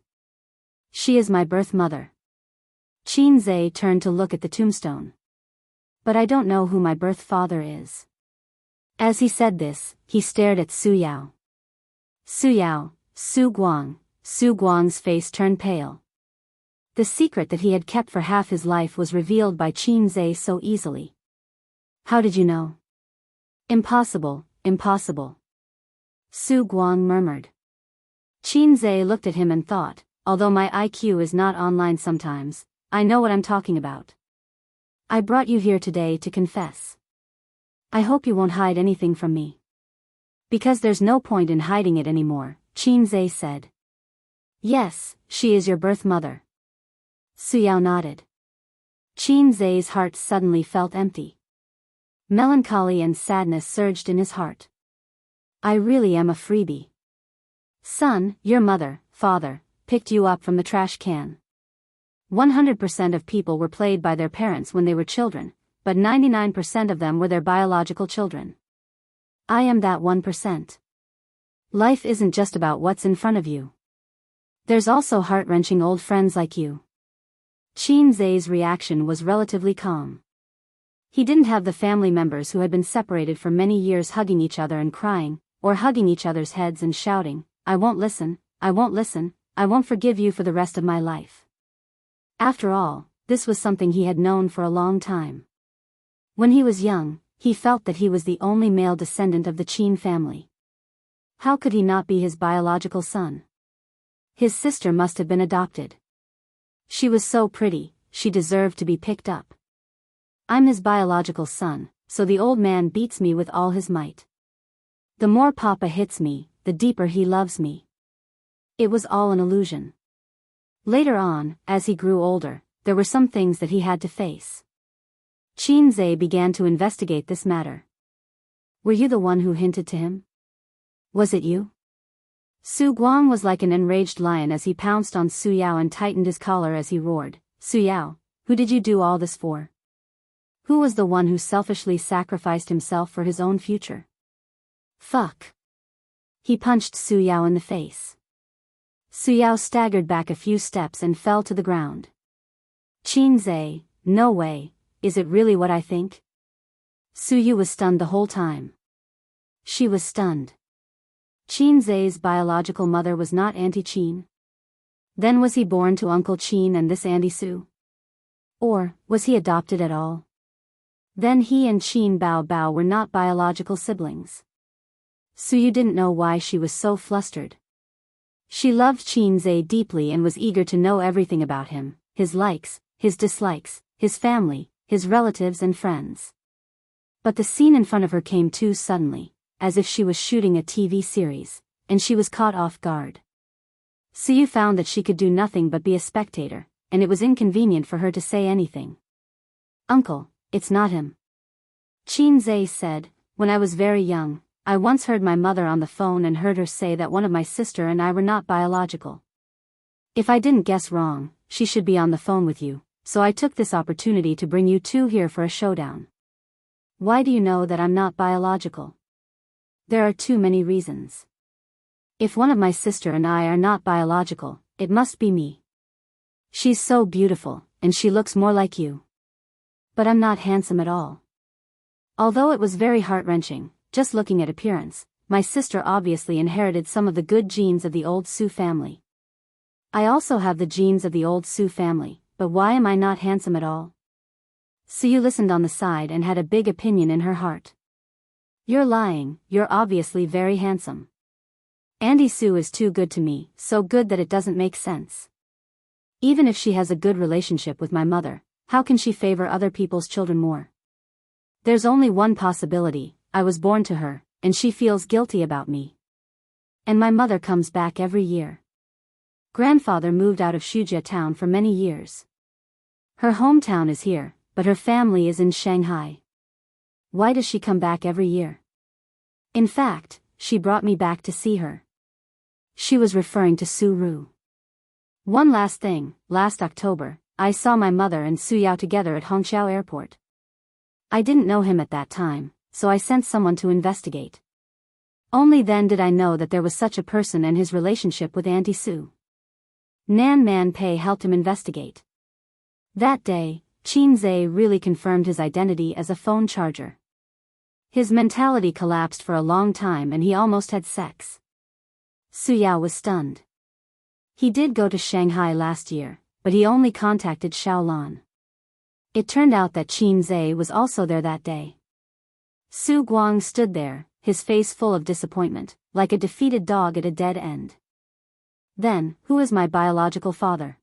She is my birth mother. Qinze turned to look at the tombstone. But I don't know who my birth father is. As he said this, he stared at Su Yao. Su Yao, Su Guang. Su Guang's face turned pale. The secret that he had kept for half his life was revealed by Qinze so easily. How did you know? Impossible, impossible. Su Guang murmured. Qinze looked at him and thought, although my IQ is not online sometimes, I know what I'm talking about. I brought you here today to confess. I hope you won't hide anything from me. Because there's no point in hiding it anymore, Qinze said. Yes, she is your birth mother. Su Yao nodded. Qinze's heart suddenly felt empty. Melancholy and sadness surged in his heart. I really am a freebie. Son, your mother, father, picked you up from the trash can. 100% of people were played by their parents when they were children, but 99% of them were their biological children. I am that 1%. Life isn't just about what's in front of you. There's also heart-wrenching old friends like you. Qinze's reaction was relatively calm. He didn't have the family members who had been separated for many years hugging each other and crying, or hugging each other's heads and shouting, I won't listen, I won't listen, I won't forgive you for the rest of my life. After all, this was something he had known for a long time. When he was young, he felt that he was the only male descendant of the Qin family. How could he not be his biological son? His sister must have been adopted. She was so pretty, she deserved to be picked up. I'm his biological son, so the old man beats me with all his might. The more Papa hits me, the deeper he loves me. It was all an illusion. Later on, as he grew older, there were some things that he had to face. Qinze began to investigate this matter. Were you the one who hinted to him? Was it you? Su Guang was like an enraged lion as he pounced on Su Yao and tightened his collar as he roared, Su Yao, who did you do all this for? Who was the one who selfishly sacrificed himself for his own future? Fuck. He punched Su Yao in the face. Su Yao staggered back a few steps and fell to the ground. Qinze, no way, is it really what I think? Su Yu was stunned the whole time. She was stunned. Qinze's biological mother was not Auntie Qin. Then was he born to Uncle Qin and this Auntie Su? Or, was he adopted at all? Then he and Qin Bao Bao were not biological siblings. Su Yu didn't know why she was so flustered. She loved Qinze deeply and was eager to know everything about him, his likes, his dislikes, his family, his relatives and friends. But the scene in front of her came too suddenly, as if she was shooting a TV series, and she was caught off guard. Su Yu found that she could do nothing but be a spectator, and it was inconvenient for her to say anything. Uncle, it's not him. Qinze said, when I was very young, I once heard my mother on the phone and heard her say that one of my sister and I were not biological. If I didn't guess wrong, she should be on the phone with you, so I took this opportunity to bring you two here for a showdown. Why do you know that I'm not biological? There are too many reasons. If one of my sister and I are not biological, it must be me. She's so beautiful, and she looks more like you. But I'm not handsome at all. Although it was very heart-wrenching, just looking at appearance, my sister obviously inherited some of the good genes of the old Su family. I also have the genes of the old Su family, but why am I not handsome at all? Su Yu listened on the side and had a big opinion in her heart. You're lying, you're obviously very handsome. Auntie Su is too good to me, so good that it doesn't make sense. Even if she has a good relationship with my mother, how can she favor other people's children more? There's only one possibility, I was born to her, and she feels guilty about me. And my mother comes back every year. Grandfather moved out of Shujia town for many years. Her hometown is here, but her family is in Shanghai. Why does she come back every year? In fact, she brought me back to see her. She was referring to Su Ru. One last thing, last October, I saw my mother and Su Yao together at Hongqiao Airport. I didn't know him at that time, so I sent someone to investigate. Only then did I know that there was such a person and his relationship with Auntie Sue. Nan Man Pei helped him investigate. That day, Qinze really confirmed his identity as a phone charger. His mentality collapsed for a long time and he almost had sex. Su Yao was stunned. He did go to Shanghai last year, but he only contacted Shaolan. It turned out that Qinze was also there that day. Su Guang stood there, his face full of disappointment, like a defeated dog at a dead end. Then, who is my biological father?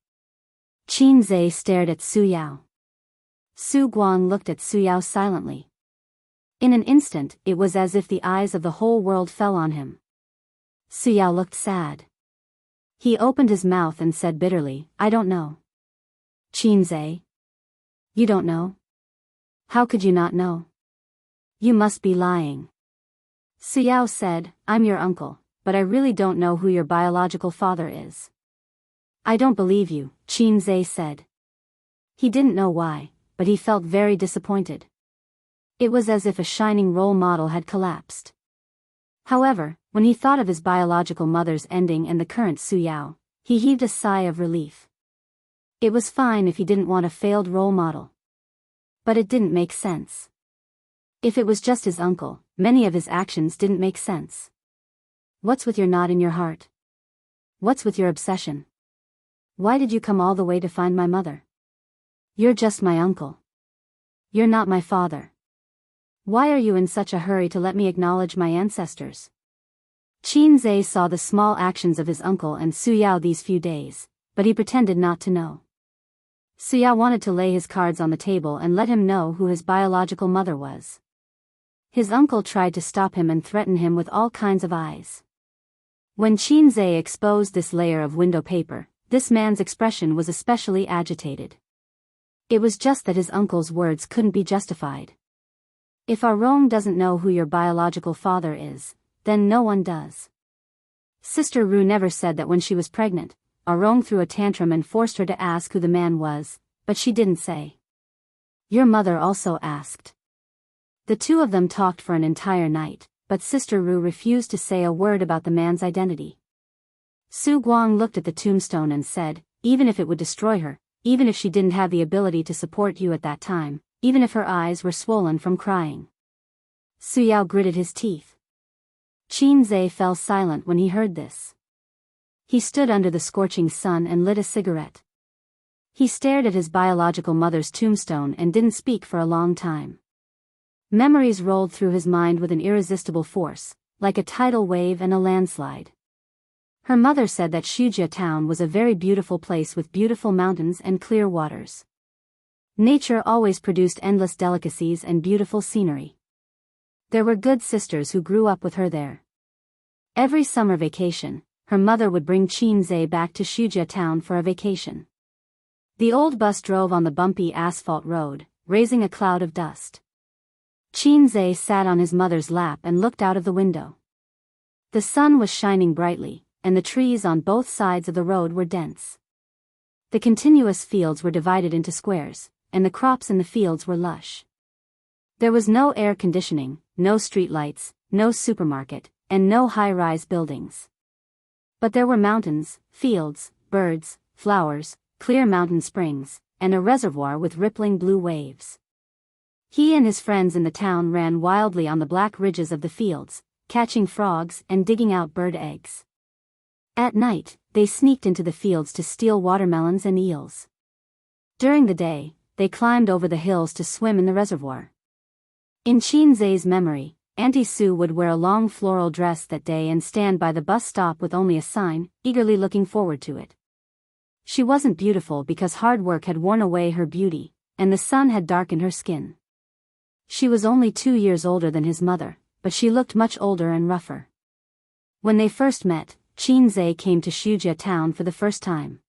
Qinze stared at Su Yao. Su Guang looked at Su Yao silently. In an instant, it was as if the eyes of the whole world fell on him. Su Yao looked sad. He opened his mouth and said bitterly, I don't know. Qinze? You don't know? How could you not know? You must be lying. Su Yao said, I'm your uncle, but I really don't know who your biological father is. I don't believe you, Qinze said. He didn't know why, but he felt very disappointed. It was as if a shining role model had collapsed. However, when he thought of his biological mother's ending and the current Su Yao, he heaved a sigh of relief. It was fine if he didn't want a failed role model. But it didn't make sense. If it was just his uncle, many of his actions didn't make sense. What's with your knot in your heart? What's with your obsession? Why did you come all the way to find my mother? You're just my uncle. You're not my father. Why are you in such a hurry to let me acknowledge my ancestors? Qinze saw the small actions of his uncle and Su Yao these few days, but he pretended not to know. Su Yao wanted to lay his cards on the table and let him know who his biological mother was. His uncle tried to stop him and threaten him with all kinds of eyes. When Qinze exposed this layer of window paper, this man's expression was especially agitated. It was just that his uncle's words couldn't be justified. If Arong doesn't know who your biological father is, then no one does. Sister Ru never said that when she was pregnant, Arong threw a tantrum and forced her to ask who the man was, but she didn't say. Your mother also asked. The two of them talked for an entire night, but Sister Ru refused to say a word about the man's identity. Su Guang looked at the tombstone and said, even if it would destroy her, even if she didn't have the ability to support you at that time, even if her eyes were swollen from crying. Su Yao gritted his teeth. Qinze fell silent when he heard this. He stood under the scorching sun and lit a cigarette. He stared at his biological mother's tombstone and didn't speak for a long time. Memories rolled through his mind with an irresistible force, like a tidal wave and a landslide. Her mother said that Shujia town was a very beautiful place with beautiful mountains and clear waters. Nature always produced endless delicacies and beautiful scenery. There were good sisters who grew up with her there. Every summer vacation, her mother would bring Qinze back to Shujia town for a vacation. The old bus drove on the bumpy asphalt road, raising a cloud of dust. Qinze sat on his mother's lap and looked out of the window. The sun was shining brightly, and the trees on both sides of the road were dense. The continuous fields were divided into squares, and the crops in the fields were lush. There was no air conditioning, no streetlights, no supermarket, and no high-rise buildings. But there were mountains, fields, birds, flowers, clear mountain springs, and a reservoir with rippling blue waves. He and his friends in the town ran wildly on the black ridges of the fields, catching frogs and digging out bird eggs. At night, they sneaked into the fields to steal watermelons and eels. During the day, they climbed over the hills to swim in the reservoir. In Qinze's memory, Auntie Sue would wear a long floral dress that day and stand by the bus stop with only a sign, eagerly looking forward to it. She wasn't beautiful because hard work had worn away her beauty, and the sun had darkened her skin. She was only 2 years older than his mother, but she looked much older and rougher. When they first met, Qinze came to Shujia town for the first time.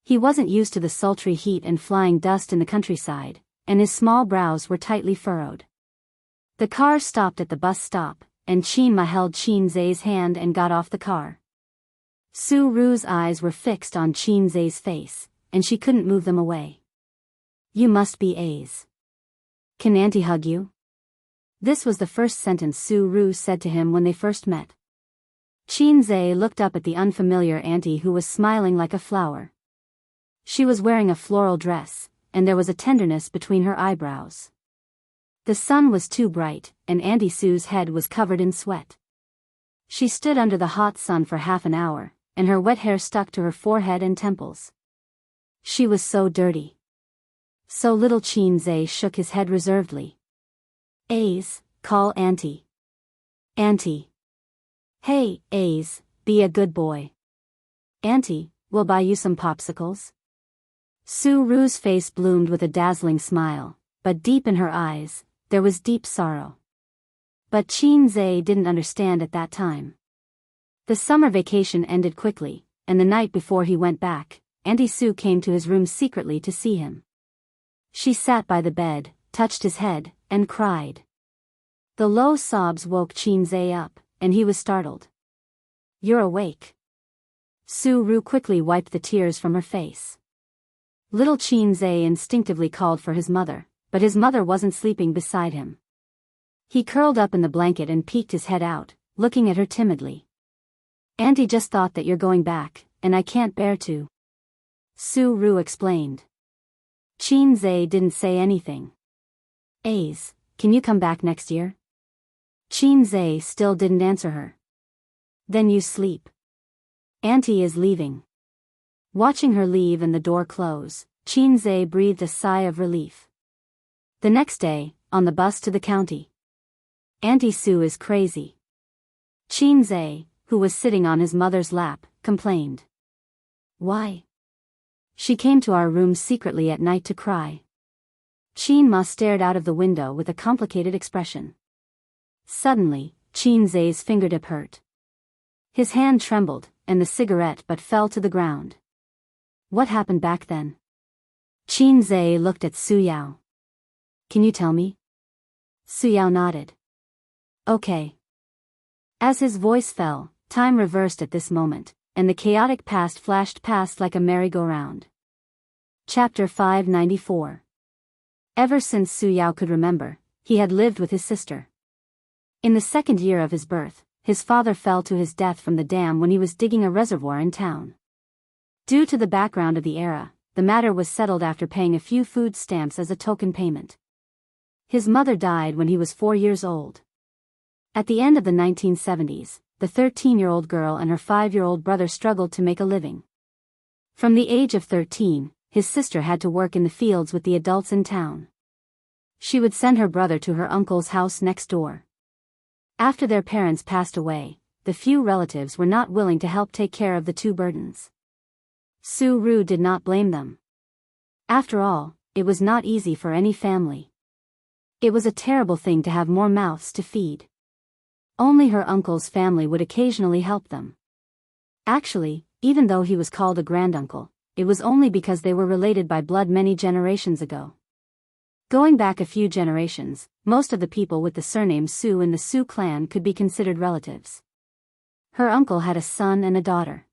He wasn't used to the sultry heat and flying dust in the countryside, and his small brows were tightly furrowed. The car stopped at the bus stop, and Qinma held Qinze's hand and got off the car. Su Ru's eyes were fixed on Qinze's face, and she couldn't move them away. You must be A's. Can Auntie hug you? This was the first sentence Su-ru said to him when they first met. Qin-zhe looked up at the unfamiliar auntie who was smiling like a flower. She was wearing a floral dress, and there was a tenderness between her eyebrows. The sun was too bright, and Auntie Sue's head was covered in sweat. She stood under the hot sun for half an hour, and her wet hair stuck to her forehead and temples. She was so dirty. So little Qin-zhe shook his head reservedly. Ace, call Auntie. Auntie. Hey, Ace, be a good boy. Auntie, we'll buy you some popsicles. Su-ru's face bloomed with a dazzling smile, but deep in her eyes, there was deep sorrow. But Qin-zhe didn't understand at that time. The summer vacation ended quickly, and the night before he went back, Auntie Su came to his room secretly to see him. She sat by the bed, touched his head, and cried. The low sobs woke Qin-zhe up, and he was startled. You're awake. Su-ru quickly wiped the tears from her face. Little Qin-zhe instinctively called for his mother, but his mother wasn't sleeping beside him. He curled up in the blanket and peeked his head out, looking at her timidly. Auntie just thought that you're going back, and I can't bear to. Su-ru explained. Qin-zhe didn't say anything. Ace, can you come back next year? Qin-zhe still didn't answer her. Then you sleep. Auntie is leaving. Watching her leave and the door close, Qin-zhe breathed a sigh of relief. The next day, on the bus to the county. Auntie Su is crazy. Qin-zhe, who was sitting on his mother's lap, complained. Why? She came to our room secretly at night to cry. Qin-ma stared out of the window with a complicated expression. Suddenly, Qin-zhe's fingertip hurt. His hand trembled, and the cigarette butt fell to the ground. What happened back then? Qin-zhe looked at Su-yao. Can you tell me? Su-yao nodded. Okay. As his voice fell, time reversed at this moment, and the chaotic past flashed past like a merry-go-round. Chapter 594. Ever since Su-yao could remember, he had lived with his sister. In the second year of his birth, his father fell to his death from the dam when he was digging a reservoir in town. Due to the background of the era, the matter was settled after paying a few food stamps as a token payment. His mother died when he was 4 years old. At the end of the 1970s, the 13-year-old girl and her 5-year-old brother struggled to make a living. From the age of 13, his sister had to work in the fields with the adults in town. She would send her brother to her uncle's house next door. After their parents passed away, the few relatives were not willing to help take care of the two burdens. Su-ru did not blame them. After all, it was not easy for any family. It was a terrible thing to have more mouths to feed. Only her uncle's family would occasionally help them. Actually, even though he was called a granduncle, it was only because they were related by blood many generations ago. Going back a few generations, most of the people with the surname Su in the Su clan could be considered relatives. Her uncle had a son and a daughter.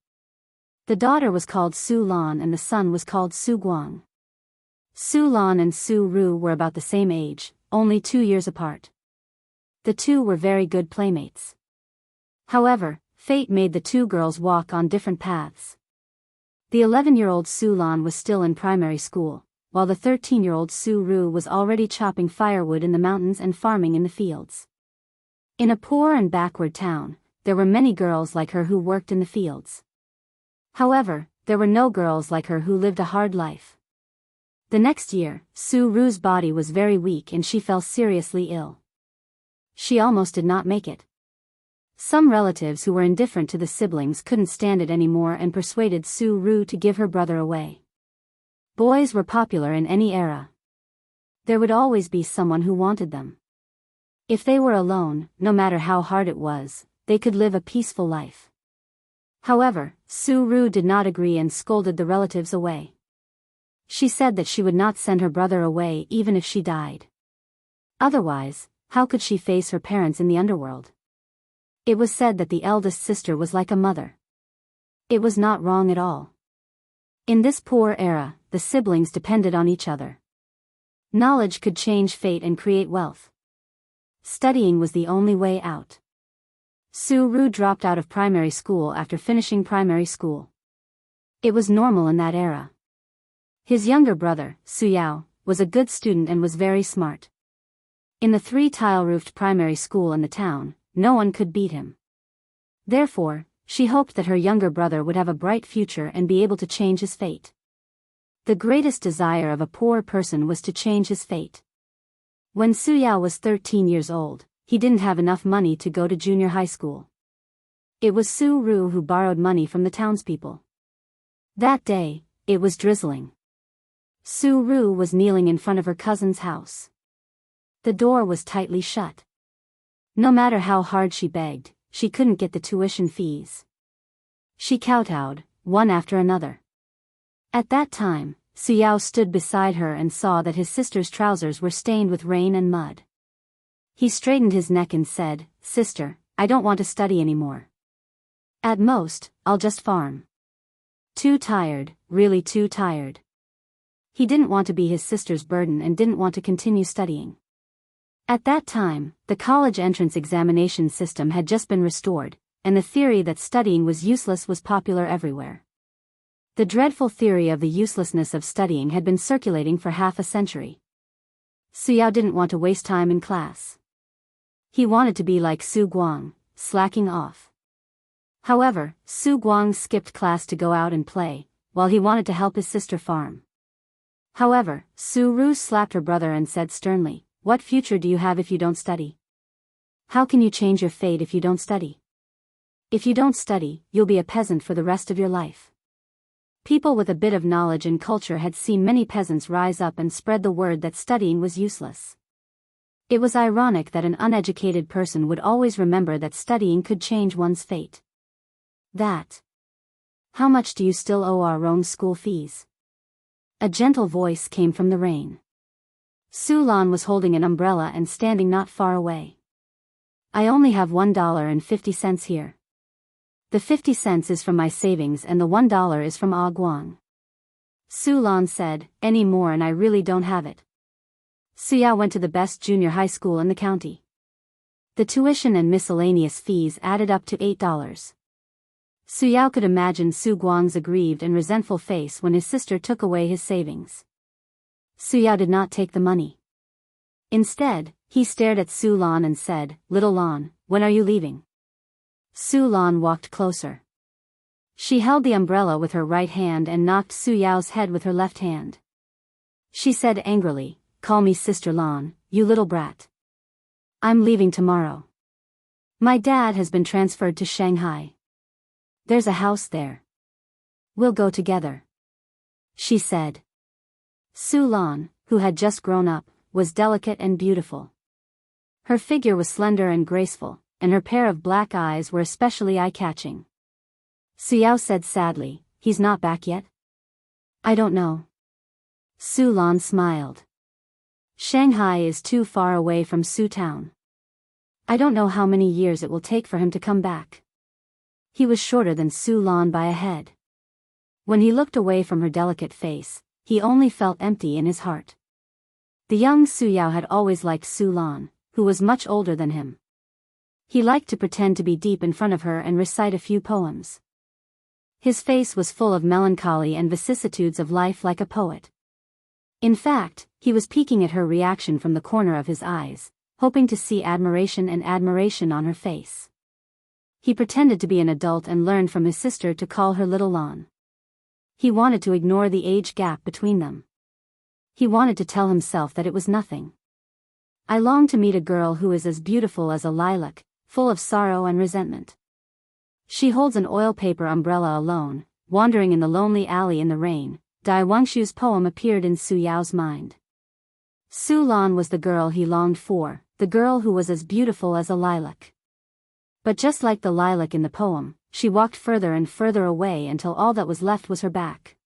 The daughter was called Su-lan and the son was called Su-guang. Su-lan and Su-ru were about the same age, only 2 years apart. The two were very good playmates. However, fate made the two girls walk on different paths. The 11-year-old Su-lan was still in primary school, while the 13-year-old Su-ru was already chopping firewood in the mountains and farming in the fields. In a poor and backward town, there were many girls like her who worked in the fields. However, there were no girls like her who lived a hard life. The next year, Su-ru's body was very weak and she fell seriously ill. She almost did not make it. Some relatives who were indifferent to the siblings couldn't stand it anymore and persuaded Su-ru to give her brother away. Boys were popular in any era. There would always be someone who wanted them. If they were alone, no matter how hard it was, they could live a peaceful life. However, Su-ru did not agree and scolded the relatives away. She said that she would not send her brother away even if she died. Otherwise, how could she face her parents in the underworld? It was said that the eldest sister was like a mother. It was not wrong at all. In this poor era, the siblings depended on each other. Knowledge could change fate and create wealth. Studying was the only way out. Su-ru dropped out of primary school after finishing primary school. It was normal in that era. His younger brother, Su-yao, was a good student and was very smart. In the 3-tile-roofed primary school in the town, no one could beat him. Therefore, she hoped that her younger brother would have a bright future and be able to change his fate. The greatest desire of a poor person was to change his fate. When Su-yao was 13 years old, he didn't have enough money to go to junior high school. It was Su-ru who borrowed money from the townspeople. That day, it was drizzling. Su-ru was kneeling in front of her cousin's house. The door was tightly shut. No matter how hard she begged, she couldn't get the tuition fees. She kowtowed, one after another. At that time, Su-yao stood beside her and saw that his sister's trousers were stained with rain and mud. He straightened his neck and said, "Sister, I don't want to study anymore. At most, I'll just farm." Too tired, really too tired. He didn't want to be his sister's burden and didn't want to continue studying. At that time, the college entrance examination system had just been restored, and the theory that studying was useless was popular everywhere. The dreadful theory of the uselessness of studying had been circulating for half a century. Su-yao didn't want to waste time in class. He wanted to be like Su Guang, slacking off. However, Su Guang skipped class to go out and play, while he wanted to help his sister farm. However, Su-ru slapped her brother and said sternly, "What future do you have if you don't study? How can you change your fate if you don't study? If you don't study, you'll be a peasant for the rest of your life." People with a bit of knowledge and culture had seen many peasants rise up and spread the word that studying was useless. It was ironic that an uneducated person would always remember that studying could change one's fate. How much do you still owe our own school fees? A gentle voice came from the rain. Su-lan was holding an umbrella and standing not far away. "I only have $1.50 here. The 50 cents is from my savings and the $1 is from Ah Guang." Su-lan said, "Any more and I really don't have it." Su-yao went to the best junior high school in the county. The tuition and miscellaneous fees added up to $8. Su-yao could imagine Su Guang's aggrieved and resentful face when his sister took away his savings. Su-yao did not take the money. Instead, he stared at Su-lan and said, "Little Lan, when are you leaving?" Su-lan walked closer. She held the umbrella with her right hand and knocked Su-yao's head with her left hand. She said angrily, "Call me Sister Lan, you little brat. I'm leaving tomorrow. My dad has been transferred to Shanghai. There's a house there. We'll go together," she said. Su-lan, who had just grown up, was delicate and beautiful. Her figure was slender and graceful, and her pair of black eyes were especially eye-catching. Su-yao said sadly, "He's not back yet?" "I don't know." Su-lan smiled. "Shanghai is too far away from Su Town. I don't know how many years it will take for him to come back." He was shorter than Su-lan by a head. When he looked away from her delicate face, he only felt empty in his heart. The young Su-yao had always liked Su-lan, who was much older than him. He liked to pretend to be deep in front of her and recite a few poems. His face was full of melancholy and vicissitudes of life like a poet. In fact, he was peeking at her reaction from the corner of his eyes, hoping to see admiration on her face. He pretended to be an adult and learned from his sister to call her Little Lan. He wanted to ignore the age gap between them. He wanted to tell himself that it was nothing. "I long to meet a girl who is as beautiful as a lilac, full of sorrow and resentment. She holds an oil paper umbrella alone, wandering in the lonely alley in the rain." Dai Wangshu's poem appeared in Su-yao's mind. Su-lan was the girl he longed for, the girl who was as beautiful as a lilac. But just like the lilac in the poem, she walked further and further away until all that was left was her back.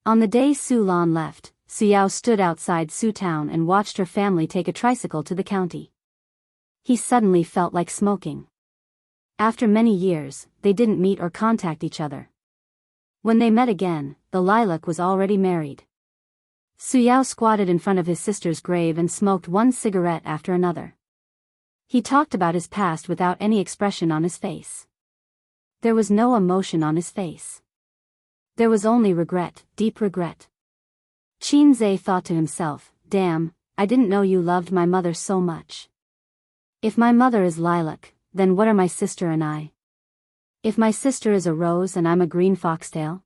On the day Su-lan left, Su-yao stood outside Su Town and watched her family take a tricycle to the county. He suddenly felt like smoking. After many years, they didn't meet or contact each other. When they met again, the lilac was already married. Su Yao squatted in front of his sister's grave and smoked one cigarette after another. He talked about his past without any expression on his face. There was no emotion on his face. There was only regret, deep regret. Qin Zhe thought to himself, damn, I didn't know you loved my mother so much. If my mother is lilac, then what are my sister and I? If my sister is a rose and I'm a green foxtail?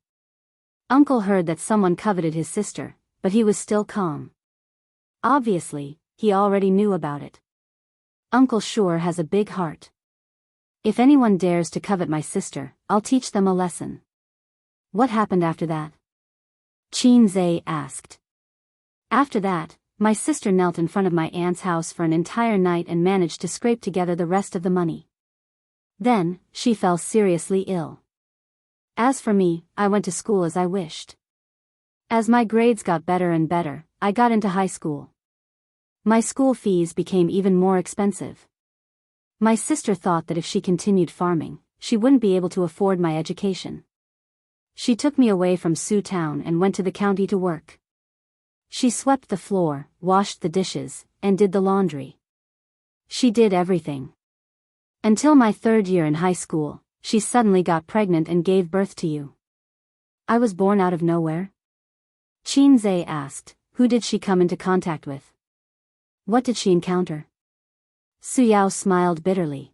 Uncle heard that someone coveted his sister, but he was still calm. Obviously, he already knew about it. Uncle sure has a big heart. If anyone dares to covet my sister, I'll teach them a lesson. What happened after that? Qin Zhe asked. After that, my sister knelt in front of my aunt's house for an entire night and managed to scrape together the rest of the money. Then, she fell seriously ill. As for me, I went to school as I wished. As my grades got better and better, I got into high school. My school fees became even more expensive. My sister thought that if she continued farming, she wouldn't be able to afford my education. She took me away from Sioux Town and went to the county to work. She swept the floor, washed the dishes, and did the laundry. She did everything. Until my third year in high school, she suddenly got pregnant and gave birth to you. I was born out of nowhere? Qin Zhe asked, who did she come into contact with? What did she encounter? Su Yao smiled bitterly.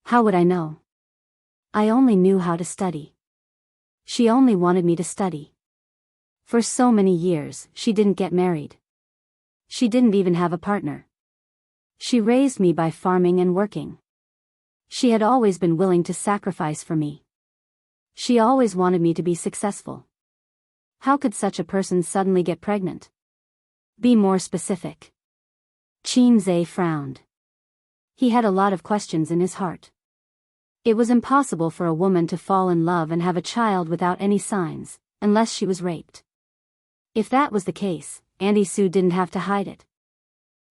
How would I know? I only knew how to study. She only wanted me to study. For so many years, she didn't get married. She didn't even have a partner. She raised me by farming and working. She had always been willing to sacrifice for me. She always wanted me to be successful. How could such a person suddenly get pregnant? Be more specific. Qin Zhe frowned. He had a lot of questions in his heart. It was impossible for a woman to fall in love and have a child without any signs, unless she was raped. If that was the case, Auntie Sue didn't have to hide it.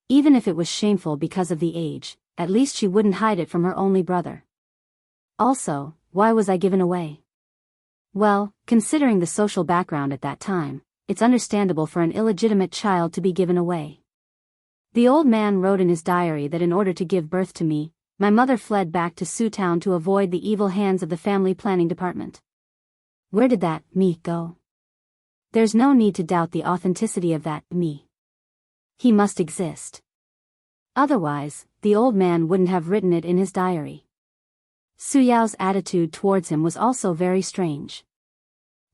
Even if it was shameful because of the age, at least she wouldn't hide it from her only brother. Also, why was I given away? Well, considering the social background at that time, it's understandable for an illegitimate child to be given away. The old man wrote in his diary that in order to give birth to me, my mother fled back to Sioux Town to avoid the evil hands of the family planning department. Where did that me go? There's no need to doubt the authenticity of that me. He must exist. Otherwise, the old man wouldn't have written it in his diary. Su Yao's attitude towards him was also very strange.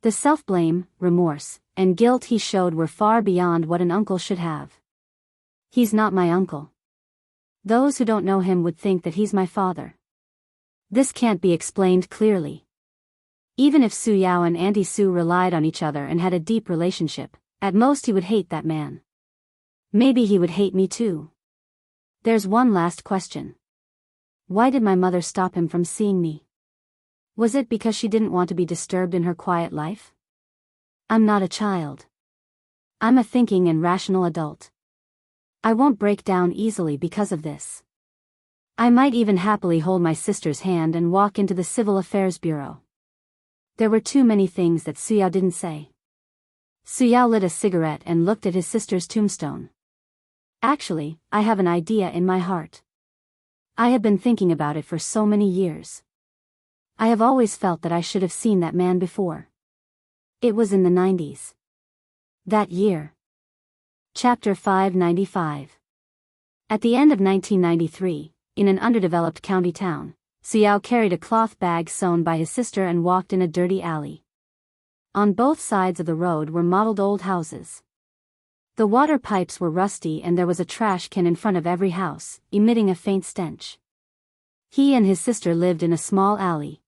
The self-blame, remorse, and guilt he showed were far beyond what an uncle should have. He's not my uncle. Those who don't know him would think that he's my father. This can't be explained clearly. Even if Su Yao and Auntie Sue relied on each other and had a deep relationship, at most he would hate that man. Maybe he would hate me too. There's one last question. Why did my mother stop him from seeing me? Was it because she didn't want to be disturbed in her quiet life? I'm not a child. I'm a thinking and rational adult. I won't break down easily because of this. I might even happily hold my sister's hand and walk into the Civil Affairs Bureau. There were too many things that Su Yao didn't say. Su Yao lit a cigarette and looked at his sister's tombstone. Actually, I have an idea in my heart. I have been thinking about it for so many years. I have always felt that I should have seen that man before. It was in the 90s. That year. Chapter 595. At the end of 1993, in an underdeveloped county town, Su Yao carried a cloth bag sewn by his sister and walked in a dirty alley. On both sides of the road were mottled old houses. The water pipes were rusty and there was a trash can in front of every house, emitting a faint stench. He and his sister lived in a small alley.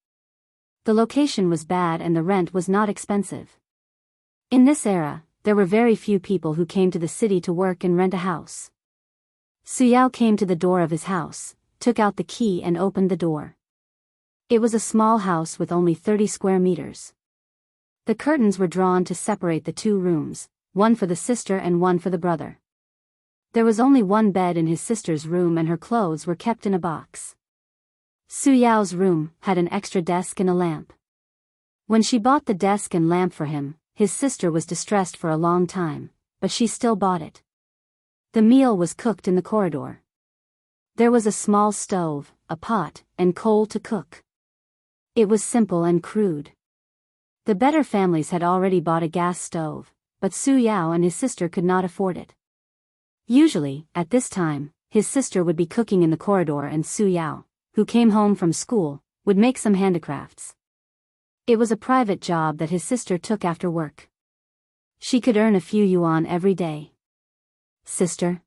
The location was bad and the rent was not expensive. In this era, there were very few people who came to the city to work and rent a house. Su Yao came to the door of his house, took out the key and opened the door. It was a small house with only 30 square meters. The curtains were drawn to separate the two rooms, one for the sister and one for the brother. There was only one bed in his sister's room and her clothes were kept in a box. Su Yao's room had an extra desk and a lamp. When she bought the desk and lamp for him, his sister was distressed for a long time, but she still bought it. The meal was cooked in the corridor. There was a small stove, a pot, and coal to cook. It was simple and crude. The better families had already bought a gas stove, but Su Yao and his sister could not afford it. Usually, at this time, his sister would be cooking in the corridor and Su Yao, who came home from school, would make some handicrafts. It was a private job that his sister took after work. She could earn a few yuan every day. "Sister?"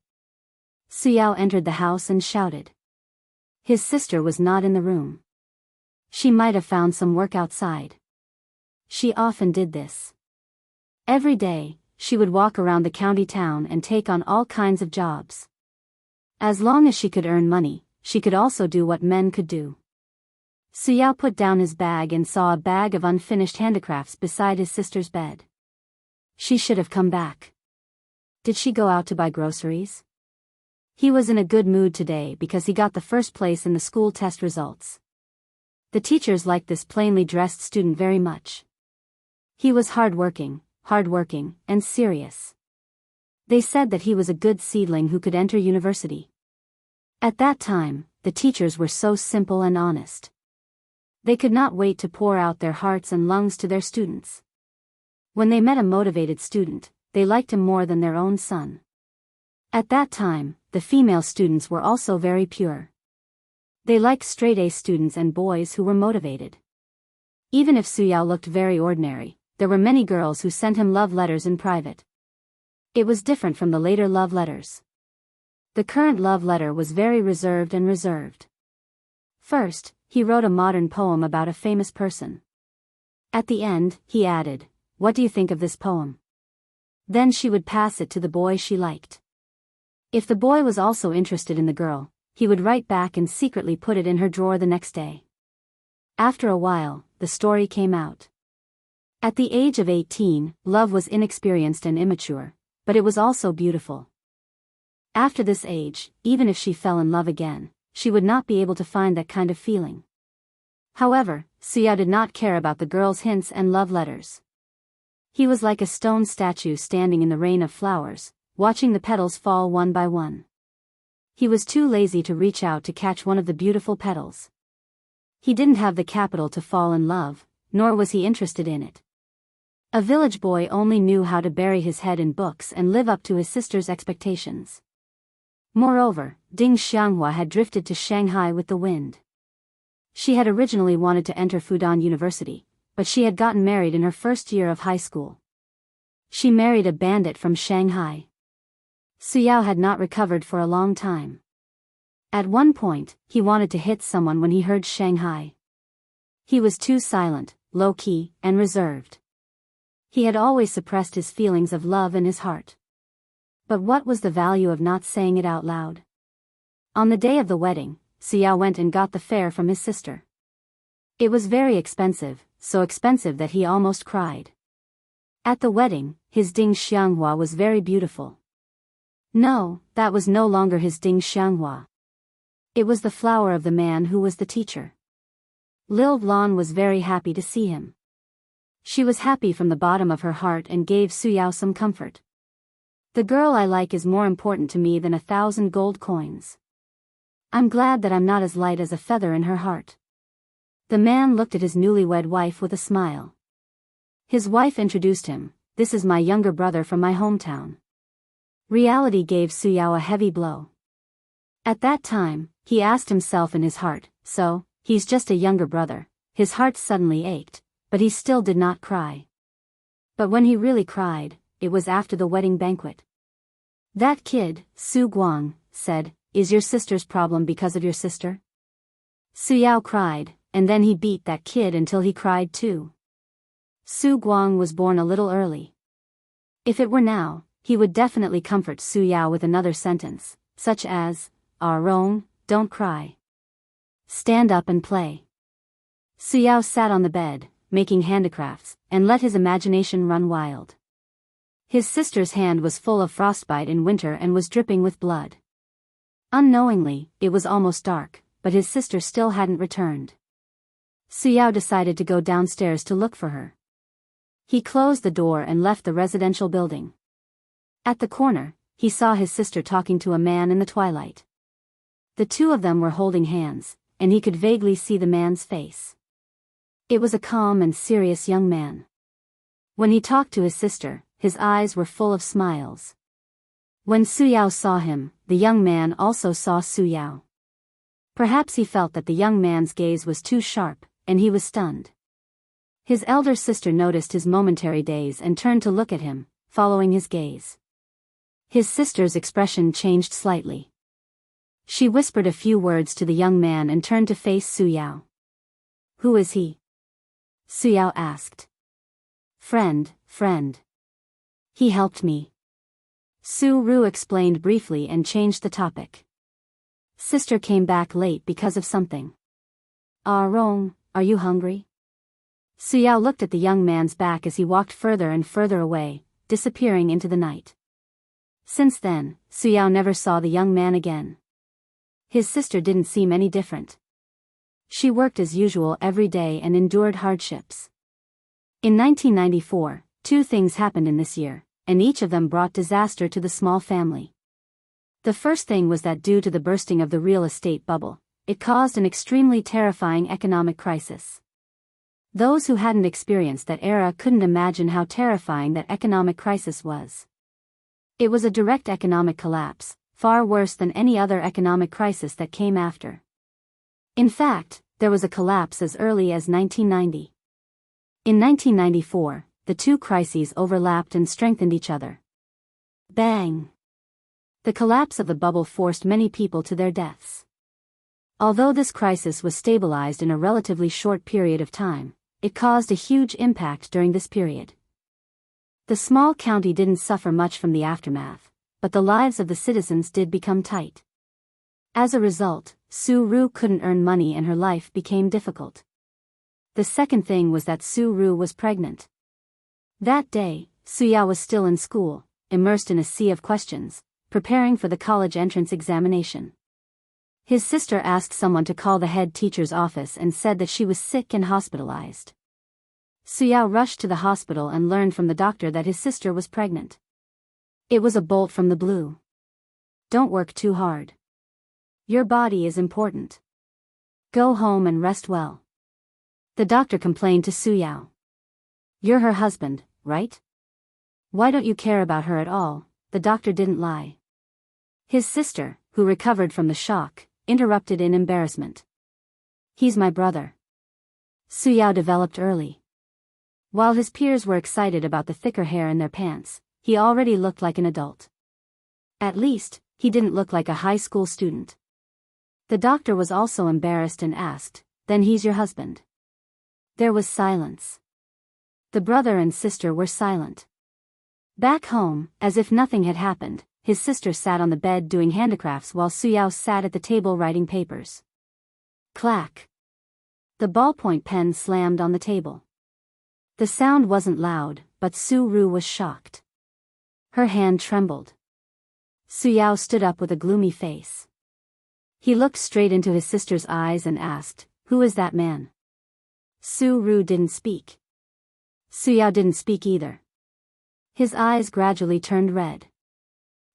Su Yao entered the house and shouted. His sister was not in the room. She might have found some work outside. She often did this. Every day, she would walk around the county town and take on all kinds of jobs. As long as she could earn money, she could also do what men could do. Su Yao put down his bag and saw a bag of unfinished handicrafts beside his sister's bed. She should have come back. Did she go out to buy groceries? He was in a good mood today because he got the first place in the school test results. The teachers liked this plainly dressed student very much. He was hardworking, and serious. They said that he was a good seedling who could enter university. At that time, the teachers were so simple and honest. They could not wait to pour out their hearts and lungs to their students. When they met a motivated student, they liked him more than their own son. At that time, the female students were also very pure. They liked straight-A students and boys who were motivated. Even if Su Yao looked very ordinary, there were many girls who sent him love letters in private. It was different from the later love letters. The current love letter was very reserved. First, he wrote a modern poem about a famous person. At the end, he added, "What do you think of this poem?" Then she would pass it to the boy she liked. If the boy was also interested in the girl, he would write back and secretly put it in her drawer the next day. After a while, the story came out. At the age of 18, love was inexperienced and immature, but it was also beautiful. After this age, even if she fell in love again, she would not be able to find that kind of feeling. However, Su Yao did not care about the girl's hints and love letters. He was like a stone statue standing in the rain of flowers, watching the petals fall one by one. He was too lazy to reach out to catch one of the beautiful petals. He didn't have the capital to fall in love, nor was he interested in it. A village boy only knew how to bury his head in books and live up to his sister's expectations. Moreover, Ding Xianghua had drifted to Shanghai with the wind. She had originally wanted to enter Fudan University, but she had gotten married in her first year of high school. She married a bandit from Shanghai. Su Yao had not recovered for a long time. At one point, he wanted to hit someone when he heard Shanghai. He was too silent, low-key, and reserved. He had always suppressed his feelings of love in his heart. But what was the value of not saying it out loud? On the day of the wedding, Su Yao went and got the fare from his sister. It was very expensive, so expensive that he almost cried. At the wedding, his Ding Xianghua was very beautiful. No, that was no longer his Ding Xianghua. It was the flower of the man who was the teacher. Lil Lan was very happy to see him. She was happy from the bottom of her heart and gave Su Yao some comfort. "The girl I like is more important to me than 1,000 gold coins. I'm glad that I'm not as light as a feather in her heart." The man looked at his newlywed wife with a smile. His wife introduced him, "This is my younger brother from my hometown." Reality gave Su Yao a heavy blow. At that time, he asked himself in his heart, "So, he's just a younger brother." His heart suddenly ached, but he still did not cry. But when he really cried, it was after the wedding banquet. "That kid," Su Guang said, "is your sister's problem because of your sister?" Su Yao cried, and then he beat that kid until he cried too. Su Guang was born a little early. If it were now, he would definitely comfort Su Yao with another sentence, such as, "Rong, don't cry. Stand up and play." Su Yao sat on the bed, making handicrafts, and let his imagination run wild. His sister's hand was full of frostbite in winter and was dripping with blood. Unknowingly, it was almost dark, but his sister still hadn't returned. Su Yao decided to go downstairs to look for her. He closed the door and left the residential building. At the corner, he saw his sister talking to a man in the twilight. The two of them were holding hands, and he could vaguely see the man's face. It was a calm and serious young man. When he talked to his sister, his eyes were full of smiles. When Suyao saw him, the young man also saw Suyao. Perhaps he felt that the young man's gaze was too sharp, and he was stunned. His elder sister noticed his momentary daze and turned to look at him, following his gaze. His sister's expression changed slightly. She whispered a few words to the young man and turned to face Suyao. "Who is he?" Suyao asked. Friend. He helped me." Su-ru explained briefly and changed the topic. "Sister came back late because of something." "Rong, are you hungry?" Suyao looked at the young man's back as he walked further and further away, disappearing into the night. Since then, Suyao never saw the young man again. His sister didn't seem any different. She worked as usual every day and endured hardships. In 1994, two things happened in this year, and each of them brought disaster to the small family. The first thing was that due to the bursting of the real estate bubble, it caused an extremely terrifying economic crisis. Those who hadn't experienced that era couldn't imagine how terrifying that economic crisis was. It was a direct economic collapse, far worse than any other economic crisis that came after. In fact, there was a collapse as early as 1990. In 1994, the two crises overlapped and strengthened each other. Bang! The collapse of the bubble forced many people to their deaths. Although this crisis was stabilized in a relatively short period of time, it caused a huge impact during this period. The small county didn't suffer much from the aftermath, but the lives of the citizens did become tight. As a result, Su-ru couldn't earn money and her life became difficult. The second thing was that Su-ru was pregnant. That day, Suyao was still in school, immersed in a sea of questions, preparing for the college entrance examination. His sister asked someone to call the head teacher's office and said that she was sick and hospitalized. Suyao rushed to the hospital and learned from the doctor that his sister was pregnant. It was a bolt from the blue. "Don't work too hard. Your body is important. Go home and rest well," the doctor complained to Suyao. "You're her husband, right? Why don't you care about her at all?" The doctor didn't lie. His sister, who recovered from the shock, interrupted in embarrassment. "He's my brother." Suyao developed early. While his peers were excited about the thicker hair in their pants, he already looked like an adult. At least, he didn't look like a high school student. The doctor was also embarrassed and asked, "Then he's your husband?" There was silence. The brother and sister were silent. Back home, as if nothing had happened, his sister sat on the bed doing handicrafts while Suyao sat at the table writing papers. Clack! The ballpoint pen slammed on the table. The sound wasn't loud, but Su-ru was shocked. Her hand trembled. Suyao stood up with a gloomy face. He looked straight into his sister's eyes and asked, "Who is that man?" Su-ru didn't speak. Suyao didn't speak either. His eyes gradually turned red.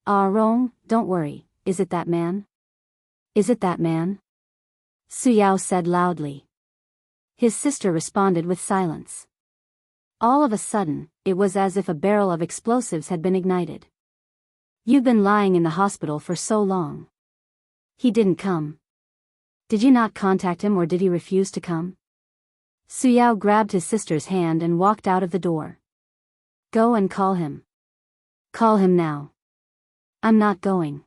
"Rong, don't worry, is it that man? Is it that man?" Suyao said loudly. His sister responded with silence. All of a sudden, it was as if a barrel of explosives had been ignited. "You've been lying in the hospital for so long. He didn't come. Did you not contact him or did he refuse to come?" Suyao grabbed his sister's hand and walked out of the door. "Go and call him. Call him now." "I'm not going,"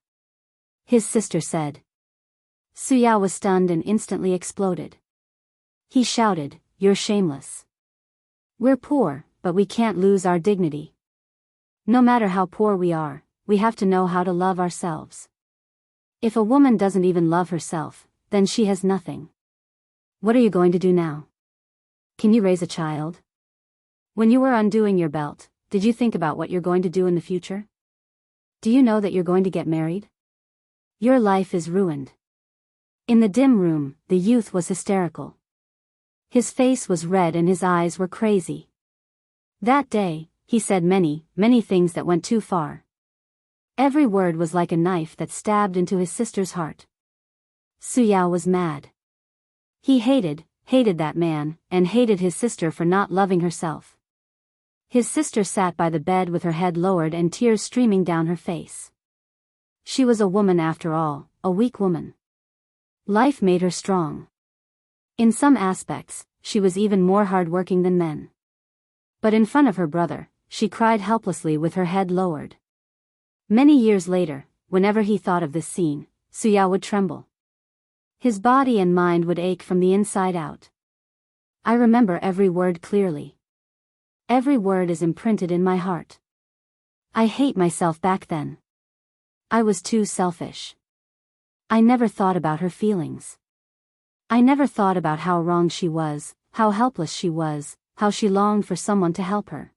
his sister said. Suyao was stunned and instantly exploded. He shouted, "You're shameless. We're poor, but we can't lose our dignity. No matter how poor we are, we have to know how to love ourselves. If a woman doesn't even love herself, then she has nothing. What are you going to do now? Can you raise a child? When you were undoing your belt, did you think about what you're going to do in the future? Do you know that you're going to get married? Your life is ruined." In the dim room, the youth was hysterical. His face was red and his eyes were crazy. That day, he said many things that went too far. Every word was like a knife that stabbed into his sister's heart. Suyao was mad. He hated that man, and hated his sister for not loving herself. His sister sat by the bed with her head lowered and tears streaming down her face. She was a woman after all, a weak woman. Life made her strong. In some aspects, she was even more hard-working than men. But in front of her brother, she cried helplessly with her head lowered. Many years later, whenever he thought of this scene, Suyao would tremble. His body and mind would ache from the inside out. I remember every word clearly. Every word is imprinted in my heart. I hate myself back then. I was too selfish. I never thought about her feelings. I never thought about how wrong she was, how helpless she was, how she longed for someone to help her.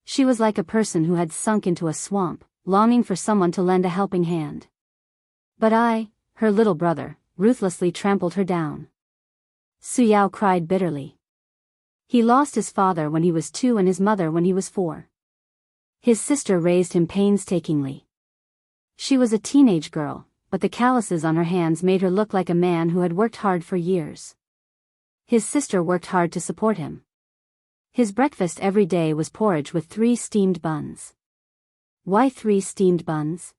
She was like a person who had sunk into a swamp, longing for someone to lend a helping hand. But I, her little brother, ruthlessly trampled her down. Suyao cried bitterly. He lost his father when he was 2 and his mother when he was 4. His sister raised him painstakingly. She was a teenage girl, but the calluses on her hands made her look like a man who had worked hard for years. His sister worked hard to support him. His breakfast every day was porridge with 3 steamed buns. Why 3 steamed buns?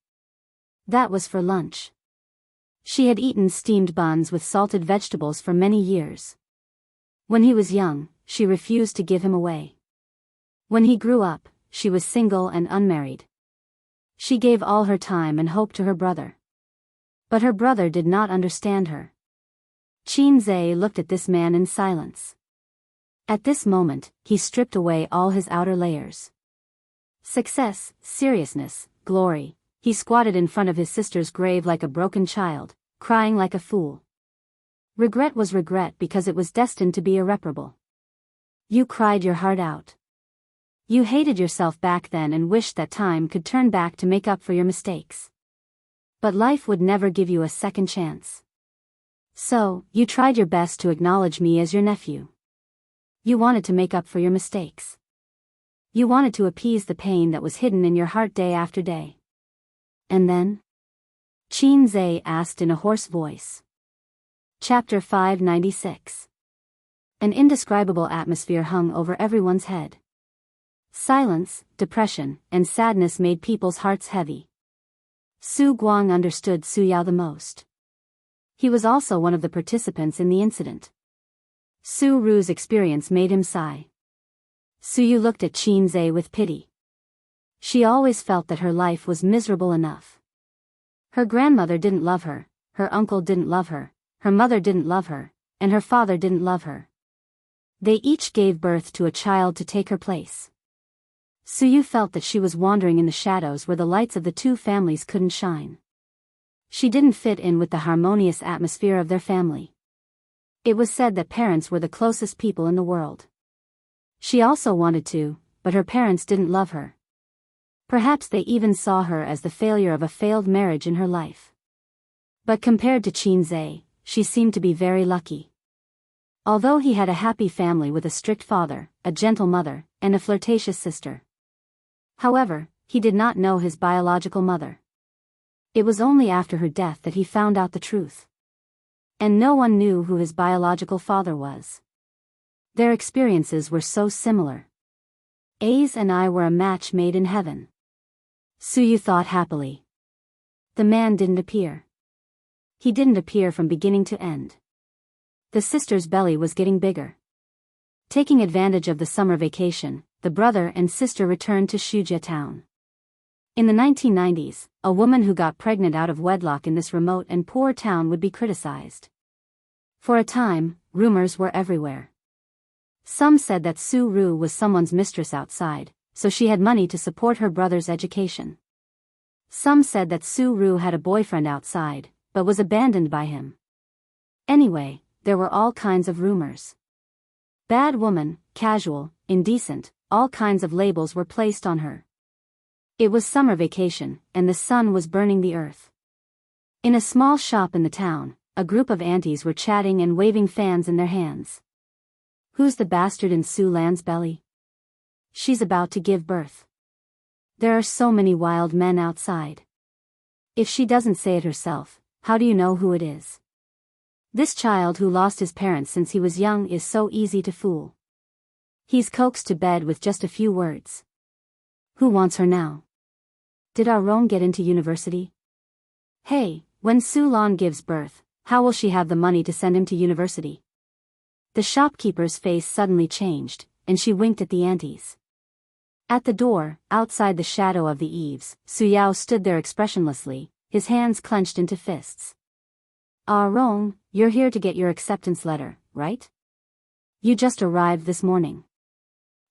That was for lunch. She had eaten steamed buns with salted vegetables for many years. When he was young, she refused to give him away. When he grew up, she was single and unmarried. She gave all her time and hope to her brother. But her brother did not understand her. Qinze looked at this man in silence. At this moment, he stripped away all his outer layers. Success, seriousness, glory. He squatted in front of his sister's grave like a broken child, crying like a fool. Regret was regret because it was destined to be irreparable. You cried your heart out. You hated yourself back then and wished that time could turn back to make up for your mistakes. But life would never give you a second chance. So, you tried your best to acknowledge me as your nephew. You wanted to make up for your mistakes. You wanted to appease the pain that was hidden in your heart day after day. And then? Qinze asked in a hoarse voice. Chapter 596. An indescribable atmosphere hung over everyone's head. Silence, depression, and sadness made people's hearts heavy. Su Guang understood Suyao the most. He was also one of the participants in the incident. Su Ru's experience made him sigh. Suyu looked at Qinze with pity. She always felt that her life was miserable enough. Her grandmother didn't love her, her uncle didn't love her, her mother didn't love her, and her father didn't love her. They each gave birth to a child to take her place. Suyu felt that she was wandering in the shadows where the lights of the 2 families couldn't shine. She didn't fit in with the harmonious atmosphere of their family. It was said that parents were the closest people in the world. She also wanted to, but her parents didn't love her. Perhaps they even saw her as the failure of a failed marriage in her life. But compared to Qinze, she seemed to be very lucky. Although he had a happy family with a strict father, a gentle mother, and a flirtatious sister. However, he did not know his biological mother. It was only after her death that he found out the truth. And no one knew who his biological father was. Their experiences were so similar. Ace and I were a match made in heaven. Suyu thought happily. The man didn't appear. He didn't appear from beginning to end. The sister's belly was getting bigger. Taking advantage of the summer vacation, the brother and sister returned to Shujia town. In the 1990s, a woman who got pregnant out of wedlock in this remote and poor town would be criticized. For a time, rumors were everywhere. Some said that Su Ru was someone's mistress outside, so she had money to support her brother's education. Some said that Su Ru had a boyfriend outside, but was abandoned by him. Anyway, there were all kinds of rumors. Bad woman, casual, indecent, all kinds of labels were placed on her. It was summer vacation, and the sun was burning the earth. In a small shop in the town, a group of aunties were chatting and waving fans in their hands. Who's the bastard in Su Lan's belly? She's about to give birth. There are so many wild men outside. If she doesn't say it herself, how do you know who it is? This child who lost his parents since he was young is so easy to fool. He's coaxed to bed with just a few words. Who wants her now? Did our Rome get into university? Hey, when Su Lan gives birth, how will she have the money to send him to university? The shopkeeper's face suddenly changed, and she winked at the aunties. At the door, outside the shadow of the eaves, Su Yao stood there expressionlessly, his hands clenched into fists. Ah Rong, you're here to get your acceptance letter, right? You just arrived this morning.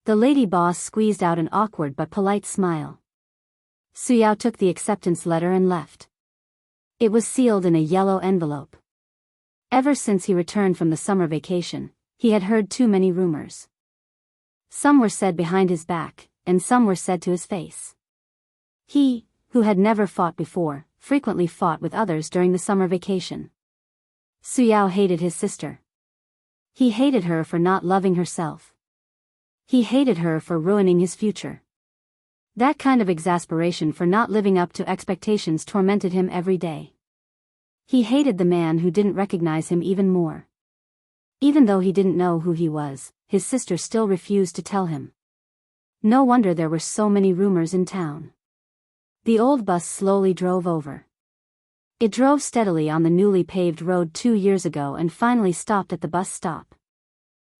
The lady boss squeezed out an awkward but polite smile. Su Yao took the acceptance letter and left. It was sealed in a yellow envelope. Ever since he returned from the summer vacation, he had heard too many rumors. Some were said behind his back, and some were said to his face. He, who had never fought before, frequently fought with others during the summer vacation. Su Yao hated his sister. He hated her for not loving herself. He hated her for ruining his future. That kind of exasperation for not living up to expectations tormented him every day. He hated the man who didn't recognize him even more. Even though he didn't know who he was, his sister still refused to tell him. No wonder there were so many rumors in town. The old bus slowly drove over. It drove steadily on the newly paved road 2 years ago and finally stopped at the bus stop.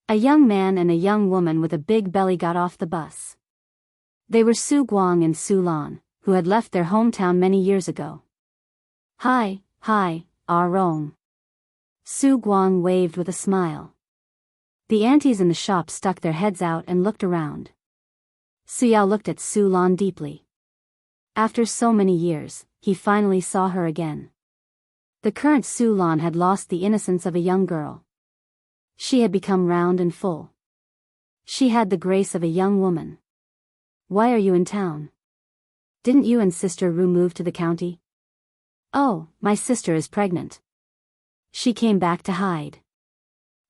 A young man and a young woman with a big belly got off the bus. They were Su Guang and Su Lan, who had left their hometown many years ago. Hi, Ah Rong. Su Guang waved with a smile. The aunties in the shop stuck their heads out and looked around. Su Yao looked at Su Lan deeply. After so many years, he finally saw her again. The current Su Lan had lost the innocence of a young girl. She had become round and full. She had the grace of a young woman. Why are you in town? Didn't you and Sister Ru move to the county? Oh, my sister is pregnant. She came back to hide.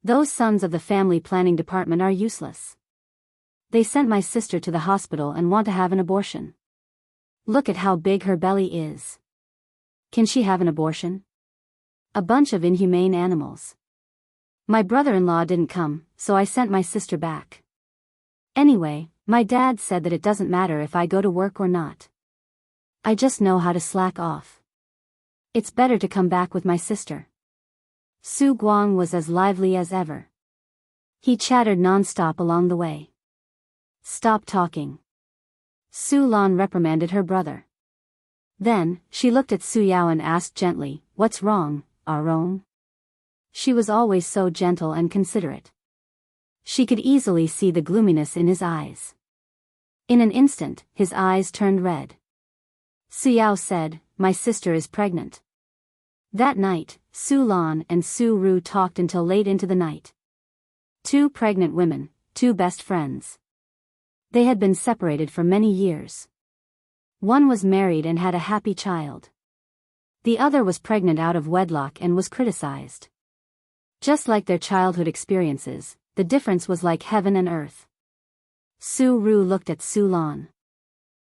Those sons of the family planning department are useless. They sent my sister to the hospital and want to have an abortion. Look at how big her belly is. Can she have an abortion? A bunch of inhumane animals. My brother-in-law didn't come, so I sent my sister back. Anyway, my dad said that it doesn't matter if I go to work or not. I just know how to slack off. It's better to come back with my sister. Su Guang was as lively as ever. He chattered non-stop along the way. Stop talking. Su Lan reprimanded her brother. Then, she looked at Su Yao and asked gently, "What's wrong, Ah Rong?" She was always so gentle and considerate. She could easily see the gloominess in his eyes. In an instant, his eyes turned red. Su Yao said, "My sister is pregnant." That night, Su Lan and Su Ru talked until late into the night. 2 pregnant women, 2 best friends. They had been separated for many years. One was married and had a happy child. The other was pregnant out of wedlock and was criticized. Just like their childhood experiences, the difference was like heaven and earth. Su Ru looked at Su Lan.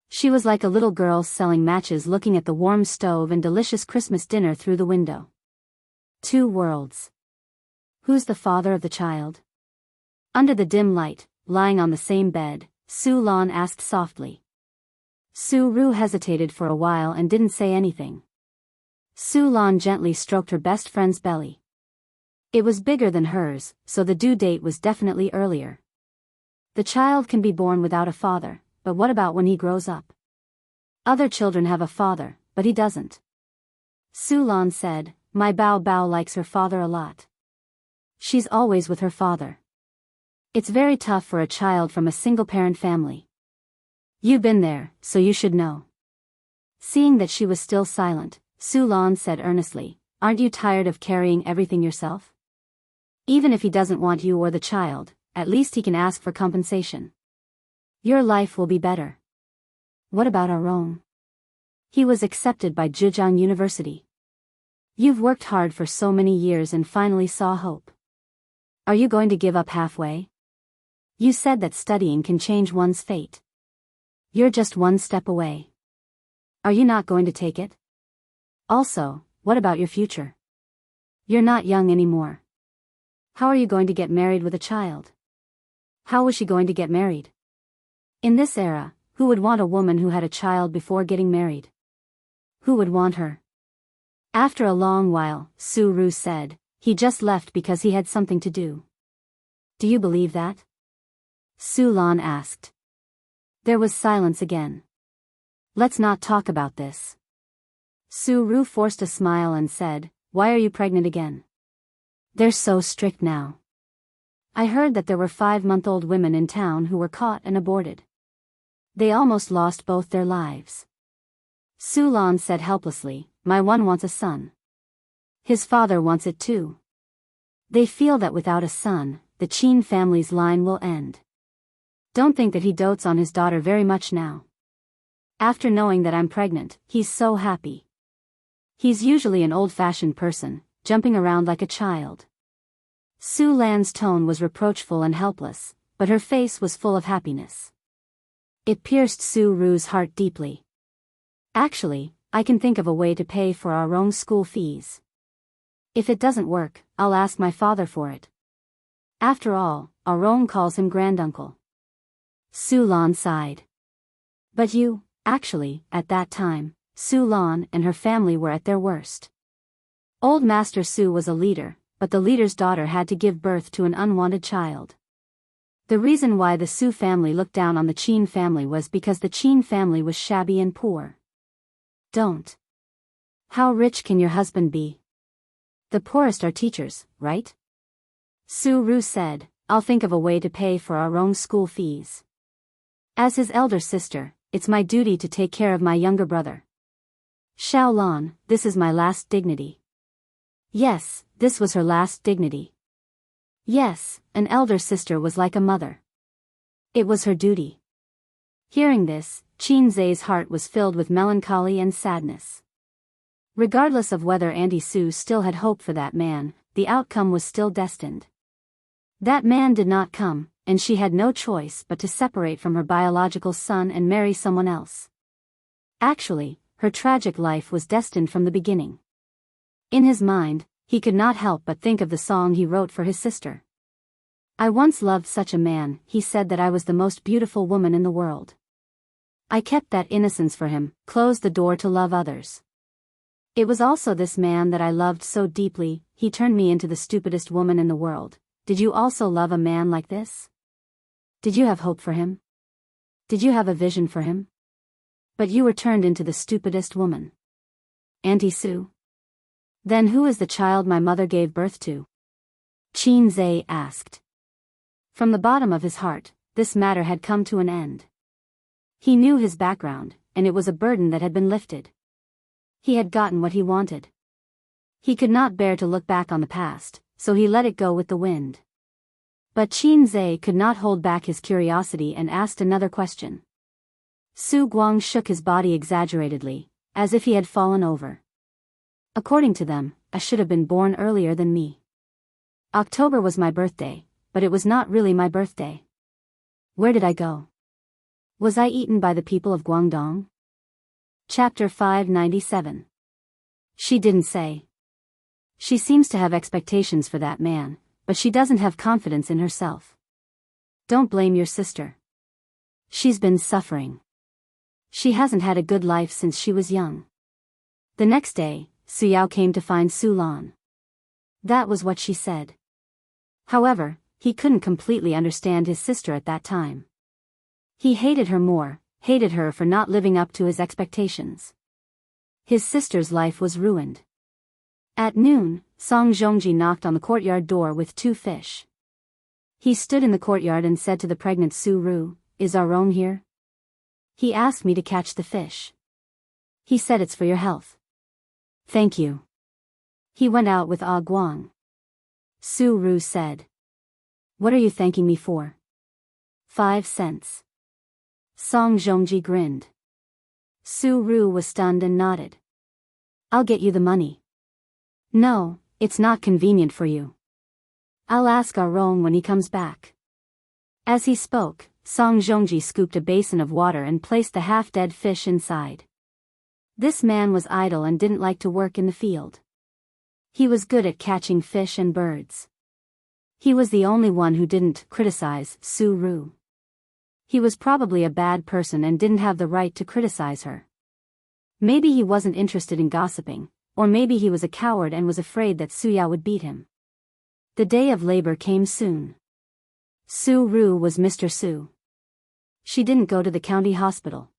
She was like a little girl selling matches looking at the warm stove and delicious Christmas dinner through the window. 2 worlds. Who's the father of the child? Under the dim light, lying on the same bed, Su Lan asked softly. Su Ru hesitated for a while and didn't say anything. Su Lan gently stroked her best friend's belly. It was bigger than hers, so the due date was definitely earlier. The child can be born without a father, but what about when he grows up? Other children have a father, but he doesn't. Su Lan said, "My Bao Bao likes her father a lot. She's always with her father. It's very tough for a child from a single-parent family. You've been there, so you should know." Seeing that she was still silent, Su Lan said earnestly, "Aren't you tired of carrying everything yourself? Even if he doesn't want you or the child, at least he can ask for compensation. Your life will be better." What about our own? He was accepted by Zhejiang University. You've worked hard for so many years and finally saw hope. Are you going to give up halfway? You said that studying can change one's fate. You're just one step away. Are you not going to take it? Also, what about your future? You're not young anymore. How are you going to get married with a child? How was she going to get married? In this era, who would want a woman who had a child before getting married? Who would want her? After a long while, Su-ru said, he just left because he had something to do. Do you believe that? Su-lan asked. There was silence again. Let's not talk about this. Su-ru forced a smile and said, why are you pregnant again? They're so strict now. I heard that there were 5-month-old women in town who were caught and aborted. They almost lost both their lives. Su-lan said helplessly, my one wants a son. His father wants it too. They feel that without a son, the Chin family's line will end. Don't think that he dotes on his daughter very much now. After knowing that I'm pregnant, he's so happy. He's usually an old-fashioned person, jumping around like a child. Su-lan's tone was reproachful and helpless, but her face was full of happiness. It pierced Su-ru's heart deeply. Actually, I can think of a way to pay for our own school fees. If it doesn't work, I'll ask my father for it. After all, Aron calls him granduncle. Su-lan sighed. But actually, at that time, Su-lan and her family were at their worst. Old Master Su was a leader, but the leader's daughter had to give birth to an unwanted child. The reason why the Su family looked down on the Chin family was because the Chin family was shabby and poor. Don't. How rich can your husband be? The poorest are teachers, right? Su-ru said, I'll think of a way to pay for our own school fees. As his elder sister, it's my duty to take care of my younger brother. Xiaolan, this is my last dignity. Yes, this was her last dignity. Yes, an elder sister was like a mother. It was her duty. Hearing this, Qin Zai's heart was filled with melancholy and sadness. Regardless of whether Auntie Su still had hope for that man, the outcome was still destined. That man did not come, and she had no choice but to separate from her biological son and marry someone else. Actually, her tragic life was destined from the beginning. In his mind, he could not help but think of the song he wrote for his sister. I once loved such a man, he said that I was the most beautiful woman in the world. I kept that innocence for him, closed the door to love others. It was also this man that I loved so deeply, he turned me into the stupidest woman in the world. Did you also love a man like this? Did you have hope for him? Did you have a vision for him? But you were turned into the stupidest woman. Auntie Su? Then who is the child my mother gave birth to? Qin Zai asked. From the bottom of his heart, this matter had come to an end. He knew his background, and it was a burden that had been lifted. He had gotten what he wanted. He could not bear to look back on the past, so he let it go with the wind. But Qin Zai could not hold back his curiosity and asked another question. Su Guang shook his body exaggeratedly, as if he had fallen over. According to them, I should have been born earlier than me. October was my birthday, but it was not really my birthday. Where did I go? Was I eaten by the people of Guangdong? Chapter 597. She didn't say. She seems to have expectations for that man, but she doesn't have confidence in herself. Don't blame your sister. She's been suffering. She hasn't had a good life since she was young. The next day, Su Yao came to find Su Lan. That was what she said. However, he couldn't completely understand his sister at that time. He hated her for not living up to his expectations. His sister's life was ruined. At noon, Song Zhongji knocked on the courtyard door with 2 fish. He stood in the courtyard and said to the pregnant Su-ru, "Is Aron here?" He asked me to catch the fish. He said it's for your health. Thank you. He went out with Ah Guang. Su-ru said. What are you thanking me for? 5 cents. Song Zhongji grinned. Su-ru was stunned and nodded. I'll get you the money. No, it's not convenient for you. I'll ask Aron when he comes back. As he spoke, Song Zhongji scooped a basin of water and placed the half-dead fish inside. This man was idle and didn't like to work in the field. He was good at catching fish and birds. He was the only one who didn't criticize Su Ru. He was probably a bad person and didn't have the right to criticize her. Maybe he wasn't interested in gossiping, or maybe he was a coward and was afraid that Su Yao would beat him. The day of labor came soon. Su Ru was Mr. Su. She didn't go to the county hospital.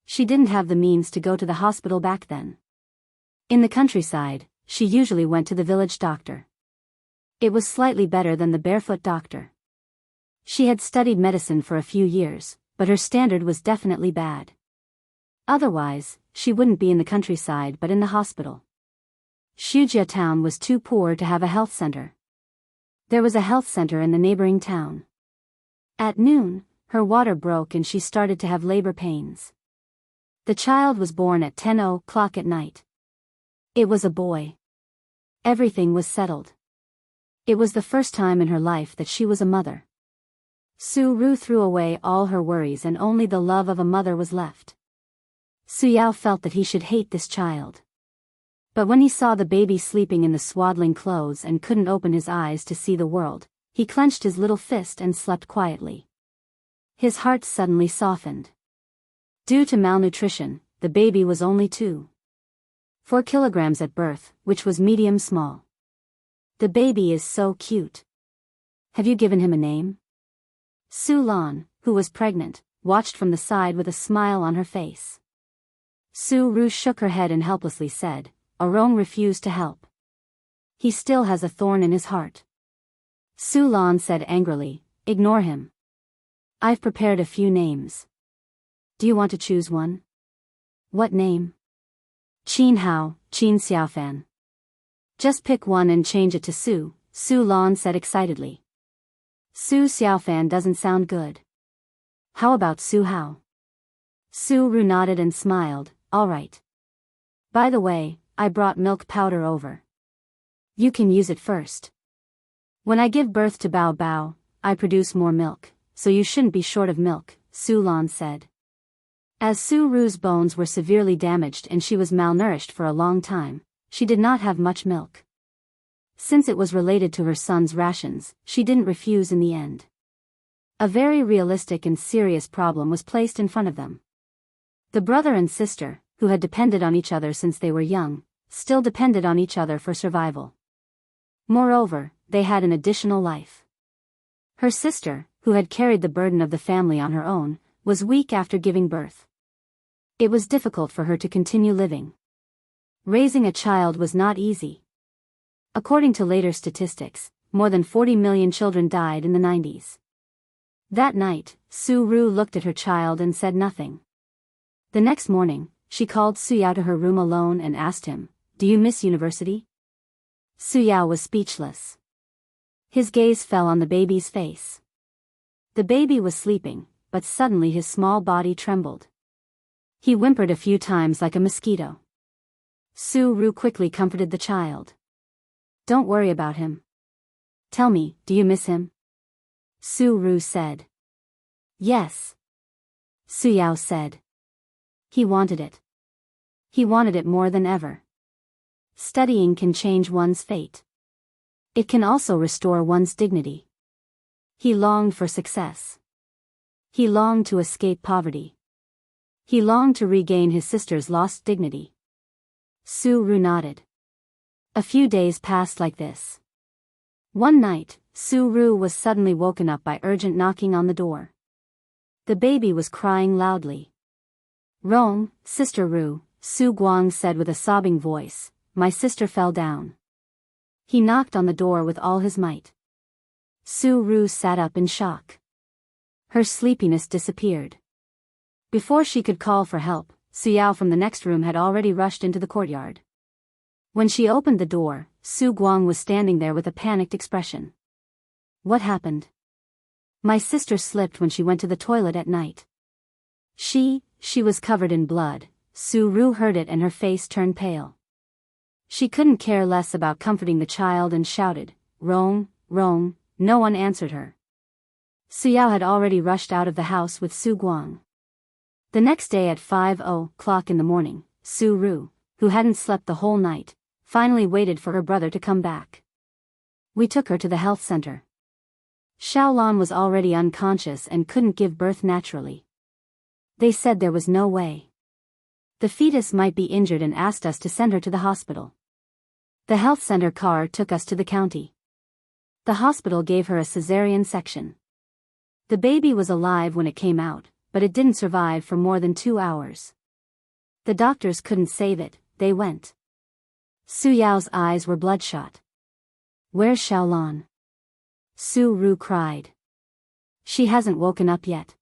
She didn't have the means to go to the hospital back then. In the countryside, she usually went to the village doctor. It was slightly better than the barefoot doctor. She had studied medicine for a few years, but her standard was definitely bad. Otherwise, she wouldn't be in the countryside but in the hospital. Shujia town was too poor to have a health center. There was a health center in the neighboring town. At noon, her water broke and she started to have labor pains. The child was born at 10 o'clock at night. It was a boy. Everything was settled. It was the first time in her life that she was a mother. Su Ru threw away all her worries and only the love of a mother was left. Su Yao felt that he should hate this child. But when he saw the baby sleeping in the swaddling clothes and couldn't open his eyes to see the world, he clenched his little fist and slept quietly. His heart suddenly softened. Due to malnutrition, the baby was only 2.4 kilograms at birth, which was medium small. The baby is so cute. Have you given him a name? Su Lan, who was pregnant, watched from the side with a smile on her face. Su Ru shook her head and helplessly said, Arong refused to help. He still has a thorn in his heart. Su Lan said angrily, ignore him. I've prepared a few names. Do you want to choose one? What name? Qin Hao, Qin Xiaofan. Just pick one and change it to Su, Su Lan said excitedly. Su Xiaofan doesn't sound good. How about Su Hao? Su Ru nodded and smiled, all right. By the way, I brought milk powder over. You can use it first. When I give birth to Bao Bao, I produce more milk, so you shouldn't be short of milk, Su Lan said. As Su Ru's bones were severely damaged and she was malnourished for a long time, she did not have much milk. Since it was related to her son's rations, she didn't refuse in the end. A very realistic and serious problem was placed in front of them. The brother and sister, who had depended on each other since they were young, still depended on each other for survival. Moreover, they had an additional life. Her sister, who had carried the burden of the family on her own, was weak after giving birth. It was difficult for her to continue living. Raising a child was not easy. According to later statistics, more than 40 million children died in the 90s. That night, Su Ru looked at her child and said nothing. The next morning, she called Su Yao to her room alone and asked him, "Do you miss university?" Su Yao was speechless. His gaze fell on the baby's face. The baby was sleeping, but suddenly his small body trembled. He whimpered a few times like a mosquito. Su Ru quickly comforted the child. "Don't worry about him. Tell me, do you miss him?" Su Ru said. "Yes." Su Yao said. He wanted it. He wanted it more than ever. Studying can change one's fate. It can also restore one's dignity. He longed for success. He longed to escape poverty. He longed to regain his sister's lost dignity. Su Ru nodded. A few days passed like this. One night, Su Ru was suddenly woken up by urgent knocking on the door. The baby was crying loudly. "Rong, Sister Ru," Su Guang said with a sobbing voice, "my sister fell down." He knocked on the door with all his might. Su Ru sat up in shock. Her sleepiness disappeared. Before she could call for help, Su Yao from the next room had already rushed into the courtyard. When she opened the door, Su Guang was standing there with a panicked expression. "What happened?" "My sister slipped when she went to the toilet at night." She was covered in blood. Su Ru heard it and her face turned pale. She couldn't care less about comforting the child and shouted, "Rong, Rong," no one answered her. Su Yao had already rushed out of the house with Su Guang. The next day at 5:00 in the morning, Su Ru, who hadn't slept the whole night, finally waited for her brother to come back. We took her to the health center. Xiaolan was already unconscious and couldn't give birth naturally. They said there was no way. The fetus might be injured and asked us to send her to the hospital. The health center car took us to the county. The hospital gave her a cesarean section. The baby was alive when it came out, but it didn't survive for more than 2 hours. The doctors couldn't save it, they went. Su Yao's eyes were bloodshot. "Where's Xiaolan?" Su Ru cried. "She hasn't woken up yet."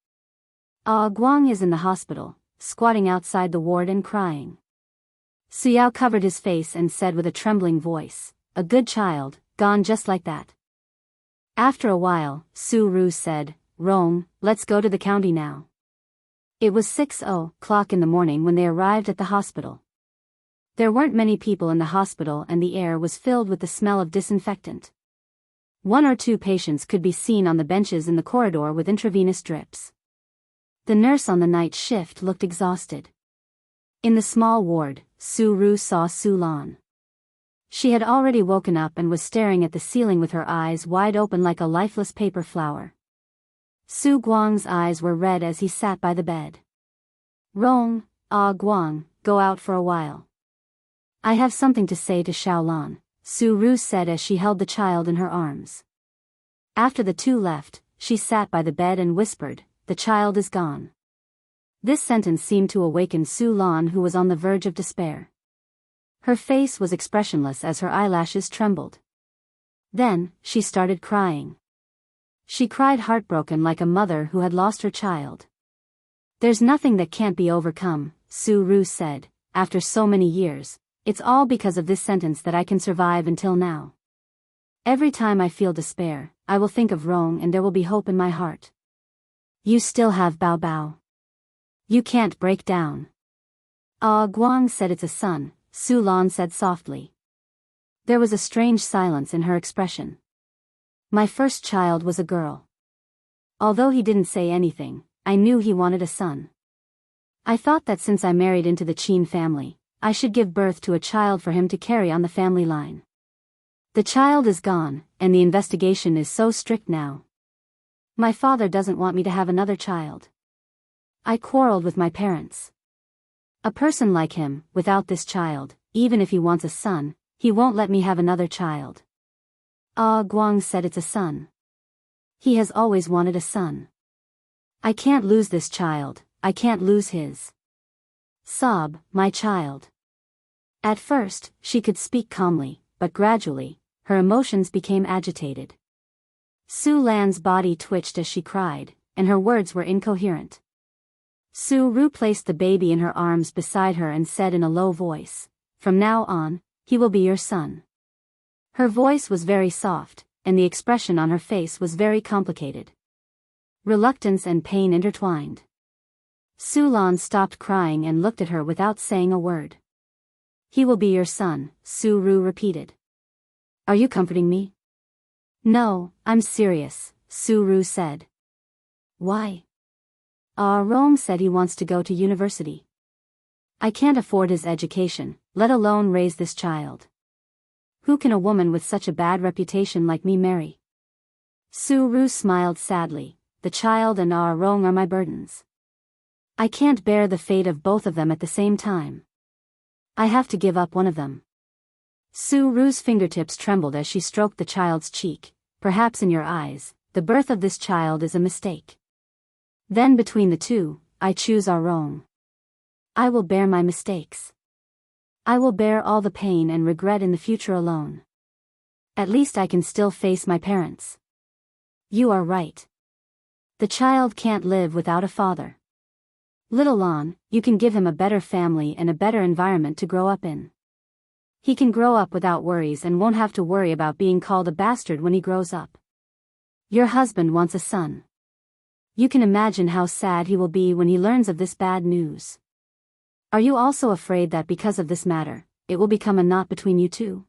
Guang is in the hospital, squatting outside the ward and crying. Su Yao covered his face and said with a trembling voice, "A good child, gone just like that." After a while, Su Ru said, "Rong, let's go to the county now." It was 6:00 in the morning when they arrived at the hospital. There weren't many people in the hospital and the air was filled with the smell of disinfectant. 1 or 2 patients could be seen on the benches in the corridor with intravenous drips. The nurse on the night shift looked exhausted. In the small ward, Su Ru saw Su Lan. She had already woken up and was staring at the ceiling with her eyes wide open like a lifeless paper flower. Su Guang's eyes were red as he sat by the bed. "Rong, Guang, go out for a while. I have something to say to Xiaolan," Su Ru said as she held the child in her arms. After the two left, she sat by the bed and whispered, "The child is gone." This sentence seemed to awaken Su Lan, who was on the verge of despair. Her face was expressionless as her eyelashes trembled. Then, she started crying. She cried heartbroken like a mother who had lost her child. "There's nothing that can't be overcome," Su Ru said, "after so many years. It's all because of this sentence that I can survive until now. Every time I feel despair, I will think of Rong and there will be hope in my heart. You still have Bao Bao. You can't break down." Guang said, "It's a son," Su Lan said softly. There was a strange silence in her expression. "My first child was a girl. Although he didn't say anything, I knew he wanted a son. I thought that since I married into the Qin family, I should give birth to a child for him to carry on the family line. The child is gone, and the investigation is so strict now. My father doesn't want me to have another child. I quarreled with my parents. A person like him, without this child, even if he wants a son, he won't let me have another child." Guang said, "It's a son. He has always wanted a son. I can't lose this child, I can't lose his. Sob, my child." At first, she could speak calmly, but gradually, her emotions became agitated. Su Lan's body twitched as she cried, and her words were incoherent. Su Ru placed the baby in her arms beside her and said in a low voice, "From now on, he will be your son." Her voice was very soft, and the expression on her face was very complicated. Reluctance and pain intertwined. Su Lan stopped crying and looked at her without saying a word. "He will be your son," Su Ru repeated. "Are you comforting me?" "No, I'm serious," Su Ru said. "Why?" Rong said he wants to go to university. I can't afford his education, let alone raise this child. Who can a woman with such a bad reputation like me marry?" Su Ru smiled sadly. "The child and Rong are my burdens. I can't bear the fate of both of them at the same time. I have to give up one of them." Su Ru's fingertips trembled as she stroked the child's cheek. "Perhaps in your eyes, the birth of this child is a mistake. Then between the two, I choose Rong. I will bear my mistakes. I will bear all the pain and regret in the future alone. At least I can still face my parents." "You are right. The child can't live without a father. Little Lan, you can give him a better family and a better environment to grow up in. He can grow up without worries and won't have to worry about being called a bastard when he grows up. Your husband wants a son. You can imagine how sad he will be when he learns of this bad news. Are you also afraid that because of this matter, it will become a knot between you two?"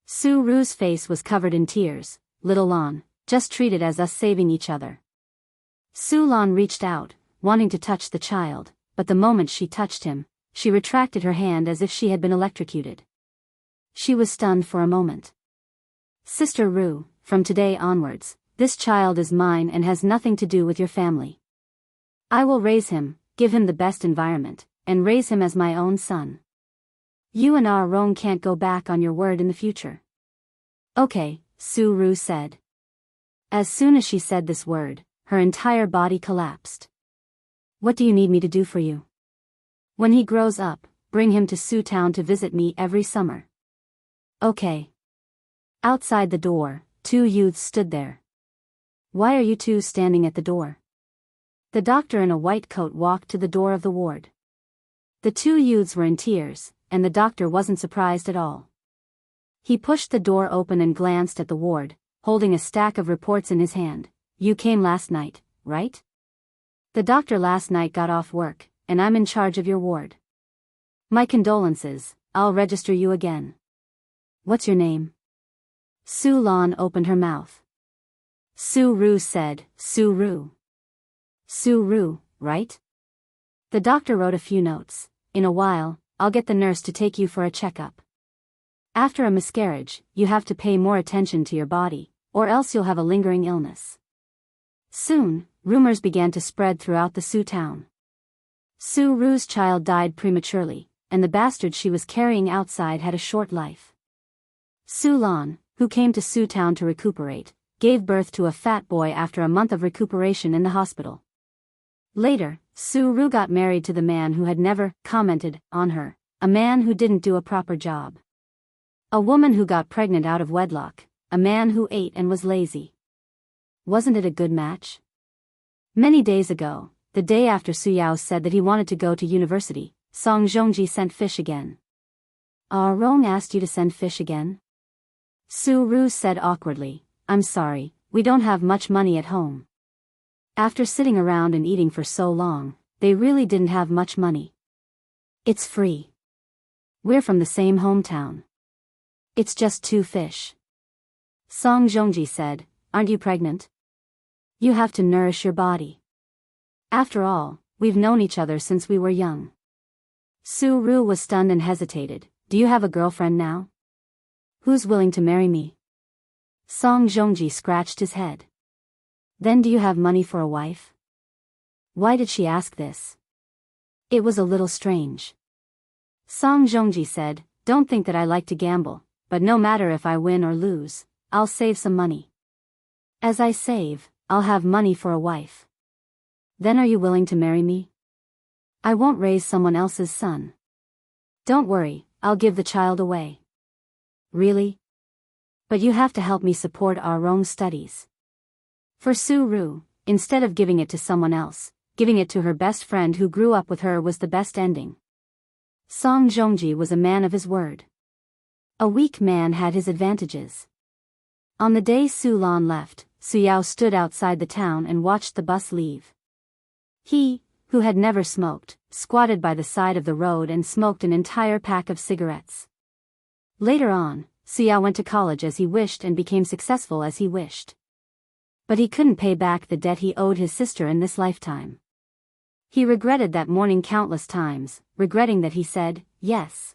Su Ru's face was covered in tears. "Little Lan, just treat it as us saving each other. Su Lan reached out, wanting to touch the child, but the moment she touched him, she retracted her hand as if she had been electrocuted. She was stunned for a moment. Sister Ru, from today onwards, this child is mine and has nothing to do with your family. I will raise him, give him the best environment, and raise him as my own son. You and Ah Rong can't go back on your word in the future. Okay, Su Ru said. As soon as she said this word, her entire body collapsed. What do you need me to do for you? When he grows up, bring him to Su Town to visit me every summer. Okay. Outside the door, two youths stood there. Why are you two standing at the door? The doctor in a white coat walked to the door of the ward. The two youths were in tears, and the doctor wasn't surprised at all. He pushed the door open and glanced at the ward, holding a stack of reports in his hand. You came last night, right? The doctor last night got off work, and I'm in charge of your ward. My condolences, I'll register you again. What's your name? Su Lan opened her mouth. Su Ru said, Su Ru. Su Ru, right? The doctor wrote a few notes. In a while, I'll get the nurse to take you for a checkup. After a miscarriage, you have to pay more attention to your body, or else you'll have a lingering illness. Soon, rumors began to spread throughout the Su town. Su Ru's child died prematurely, and the bastard she was carrying outside had a short life. Su Lan, who came to Su town to recuperate, gave birth to a fat boy after a month of recuperation in the hospital. Later, Su Ru got married to the man who had never commented on her, a man who didn't do a proper job. A woman who got pregnant out of wedlock, a man who ate and was lazy. Wasn't it a good match? Many days ago, the day after Su Yao said that he wanted to go to university, Song Zhongji sent fish again. Ah Rong asked you to send fish again? Su Ru said awkwardly, I'm sorry, we don't have much money at home. After sitting around and eating for so long, they really didn't have much money. It's free. We're from the same hometown. It's just 2 fish. Song Zhongji said, aren't you pregnant? You have to nourish your body. After all, we've known each other since we were young. Su Ru was stunned and hesitated. Do you have a girlfriend now? Who's willing to marry me? Song Zhongji scratched his head. Then do you have money for a wife? Why did she ask this? It was a little strange. Song Zhongji said, don't think that I like to gamble, but no matter if I win or lose, I'll save some money. As I save, I'll have money for a wife. Then are you willing to marry me? I won't raise someone else's son. Don't worry, I'll give the child away. Really? But you have to help me support our own studies. For Su Ru, instead of giving it to someone else, giving it to her best friend who grew up with her was the best ending. Song Zhongji was a man of his word. A weak man had his advantages. On the day Su Lan left, Su Yao stood outside the town and watched the bus leave. He, who had never smoked, squatted by the side of the road and smoked an entire pack of cigarettes. Later on, Su Yao went to college as he wished and became successful as he wished. But he couldn't pay back the debt he owed his sister in this lifetime. He regretted that morning countless times, regretting that he said, yes.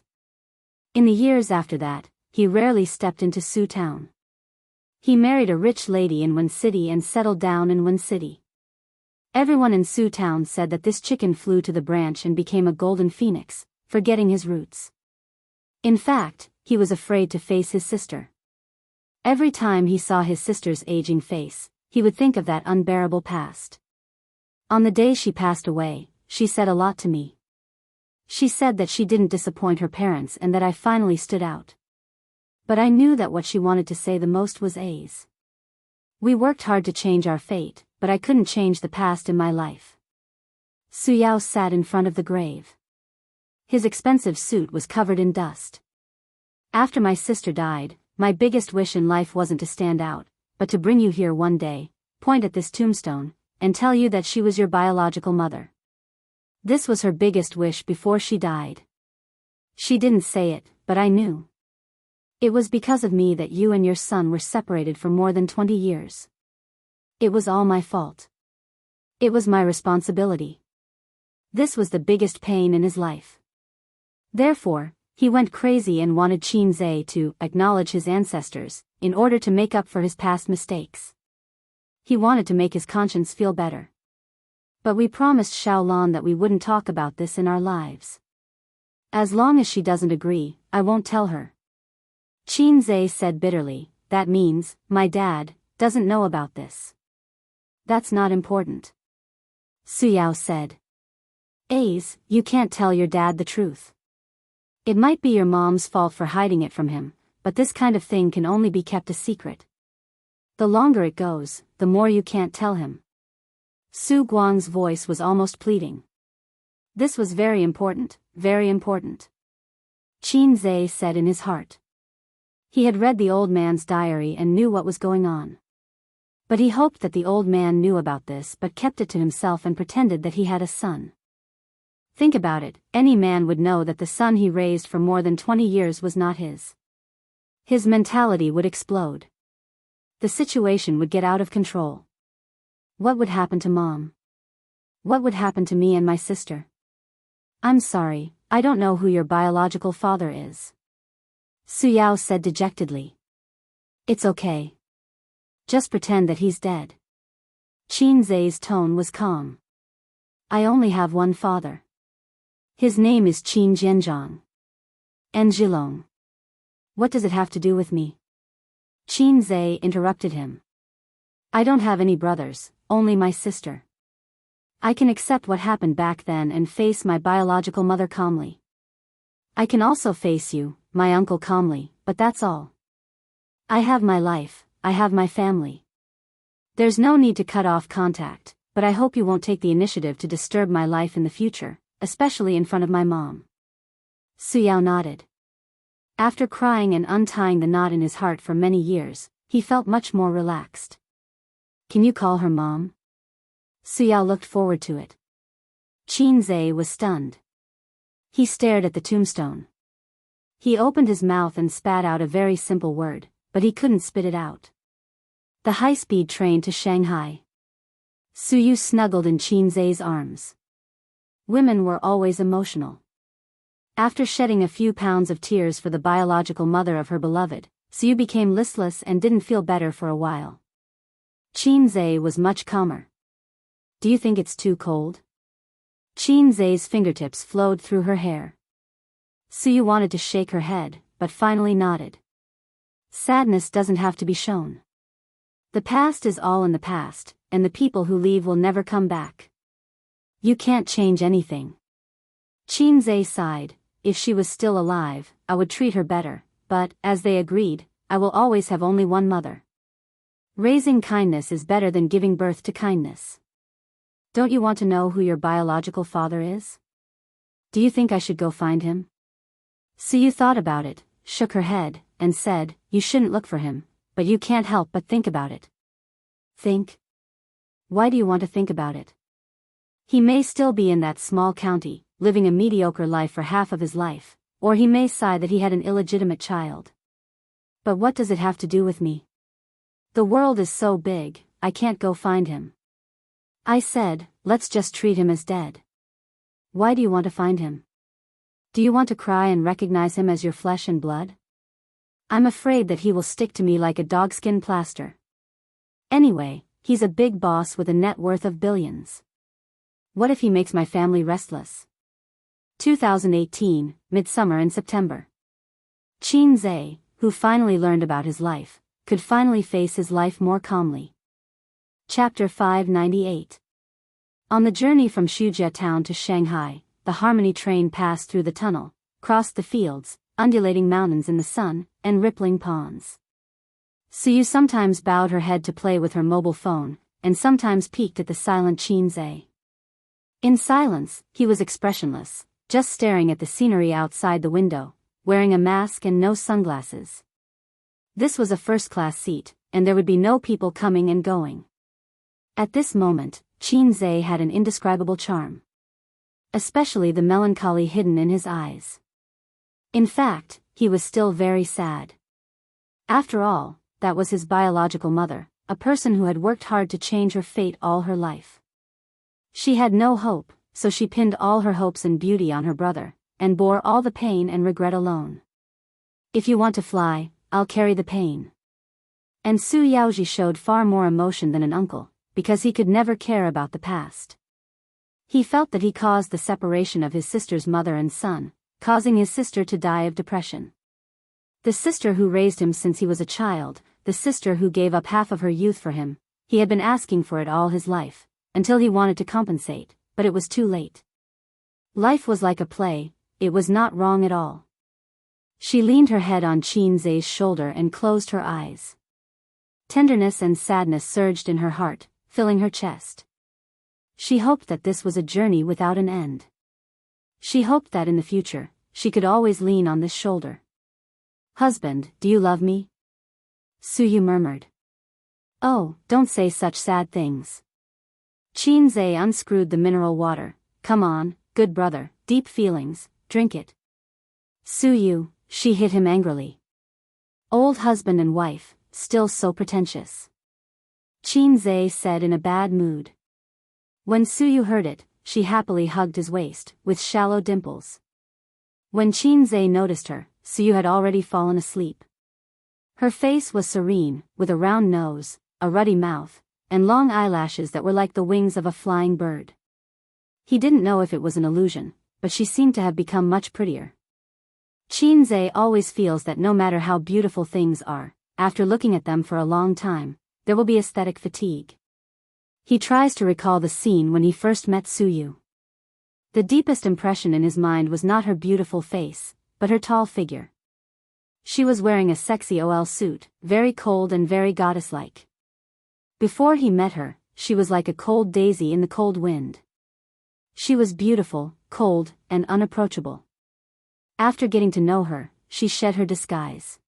In the years after that, he rarely stepped into Su town. He married a rich lady in Wen City and settled down in Wen City. Everyone in Su town said that this chicken flew to the branch and became a golden phoenix, forgetting his roots. In fact, he was afraid to face his sister. Every time he saw his sister's aging face, he would think of that unbearable past. On the day she passed away, she said a lot to me. She said that she didn't disappoint her parents and that I finally stood out. But I knew that what she wanted to say the most was A's. We worked hard to change our fate, but I couldn't change the past in my life. Su Yao sat in front of the grave. His expensive suit was covered in dust. After my sister died, my biggest wish in life wasn't to stand out, but to bring you here one day, point at this tombstone, and tell you that she was your biological mother. This was her biggest wish before she died. She didn't say it, but I knew. It was because of me that you and your son were separated for more than 20 years. It was all my fault. It was my responsibility. This was the biggest pain in his life. Therefore, he went crazy and wanted Qinzhe to acknowledge his ancestors, in order to make up for his past mistakes. He wanted to make his conscience feel better. But we promised Xiaolan that we wouldn't talk about this in our lives. As long as she doesn't agree, I won't tell her. Qinzhe said bitterly, that means, my dad doesn't know about this. That's not important. Suyao said. You can't tell your dad the truth. It might be your mom's fault for hiding it from him, but this kind of thing can only be kept a secret. The longer it goes, the more you can't tell him. Su Guang's voice was almost pleading. This was very important, very important. Qinzhe said in his heart. He had read the old man's diary and knew what was going on. But he hoped that the old man knew about this but kept it to himself and pretended that he had a son. Think about it, any man would know that the son he raised for more than 20 years was not his. His mentality would explode. The situation would get out of control. What would happen to Mom? What would happen to me and my sister? I'm sorry, I don't know who your biological father is. Suyao said dejectedly. It's okay. Just pretend that he's dead. Qinzhe's tone was calm. I only have one father. His name is Qin Jianzhang. Enjilong. What does it have to do with me? Qinzhe interrupted him. I don't have any brothers, only my sister. I can accept what happened back then and face my biological mother calmly. I can also face you, my uncle, calmly, but that's all. I have my life, I have my family. There's no need to cut off contact, but I hope you won't take the initiative to disturb my life in the future, especially in front of my mom. Suyao nodded. After crying and untying the knot in his heart for many years, he felt much more relaxed. Can you call her Mom? Suyao looked forward to it. Qinzhe was stunned. He stared at the tombstone. He opened his mouth and spat out a very simple word, but he couldn't spit it out. The high-speed train to Shanghai. Suyu snuggled in Qinzhe's arms. Women were always emotional. After shedding a few pounds of tears for the biological mother of her beloved, Suyu became listless and didn't feel better for a while. Qinzhe was much calmer. Do you think it's too cold? Qinzhe's fingertips flowed through her hair. Suyu wanted to shake her head, but finally nodded. Sadness doesn't have to be shown. The past is all in the past, and the people who leave will never come back. You can't change anything. Qinzhe sighed. If she was still alive, I would treat her better, but, as they agreed, I will always have only one mother. Raising kindness is better than giving birth to kindness. Don't you want to know who your biological father is? Do you think I should go find him? Suyu thought about it, shook her head, and said, you shouldn't look for him, but you can't help but think about it. Think? Why do you want to think about it? He may still be in that small county, living a mediocre life for half of his life, or he may sigh that he had an illegitimate child. But what does it have to do with me? The world is so big, I can't go find him. I said, let's just treat him as dead. Why do you want to find him? Do you want to cry and recognize him as your flesh and blood? I'm afraid that he will stick to me like a dogskin plaster. Anyway, he's a big boss with a net worth of billions. What if he makes my family restless? 2018, Midsummer in September. Qinzhe, who finally learned about his life, could finally face his life more calmly. Chapter 598. On the journey from Shujia town to Shanghai, the Harmony train passed through the tunnel, crossed the fields, undulating mountains in the sun, and rippling ponds. Suyu sometimes bowed her head to play with her mobile phone, and sometimes peeked at the silent Qinzhe. In silence, he was expressionless, just staring at the scenery outside the window, wearing a mask and no sunglasses. This was a first-class seat, and there would be no people coming and going. At this moment, Qinzhe had an indescribable charm. Especially the melancholy hidden in his eyes. In fact, he was still very sad. After all, that was his biological mother, a person who had worked hard to change her fate all her life. She had no hope, so she pinned all her hopes and beauty on her brother, and bore all the pain and regret alone. If you want to fly, I'll carry the pain. And Su Yaoji showed far more emotion than an uncle, because he could never care about the past. He felt that he caused the separation of his sister's mother and son, causing his sister to die of depression. The sister who raised him since he was a child, the sister who gave up half of her youth for him, he had been asking for it all his life, until he wanted to compensate, but it was too late. Life was like a play, it was not wrong at all. She leaned her head on Qin Zhe's shoulder and closed her eyes. Tenderness and sadness surged in her heart, filling her chest. She hoped that this was a journey without an end. She hoped that in the future, she could always lean on this shoulder. "Husband, do you love me?" Suyu murmured. "Oh, don't say such sad things." Qin Zhe unscrewed the mineral water. "Come on, good brother, deep feelings, drink it." Suyu, she hit him angrily. Old husband and wife, still so pretentious. Qin Zhe said in a bad mood. When Suyu heard it, she happily hugged his waist, with shallow dimples. When Qin Zhe noticed her, Suyu had already fallen asleep. Her face was serene, with a round nose, a ruddy mouth, and long eyelashes that were like the wings of a flying bird. He didn't know if it was an illusion, but she seemed to have become much prettier. Qin Zhe always feels that no matter how beautiful things are, after looking at them for a long time, there will be aesthetic fatigue. He tries to recall the scene when he first met Suyu. The deepest impression in his mind was not her beautiful face, but her tall figure. She was wearing a sexy OL suit, very cold and very goddess-like. Before he met her, she was like a cold daisy in the cold wind. She was beautiful, cold, and unapproachable. After getting to know her, she shed her disguise.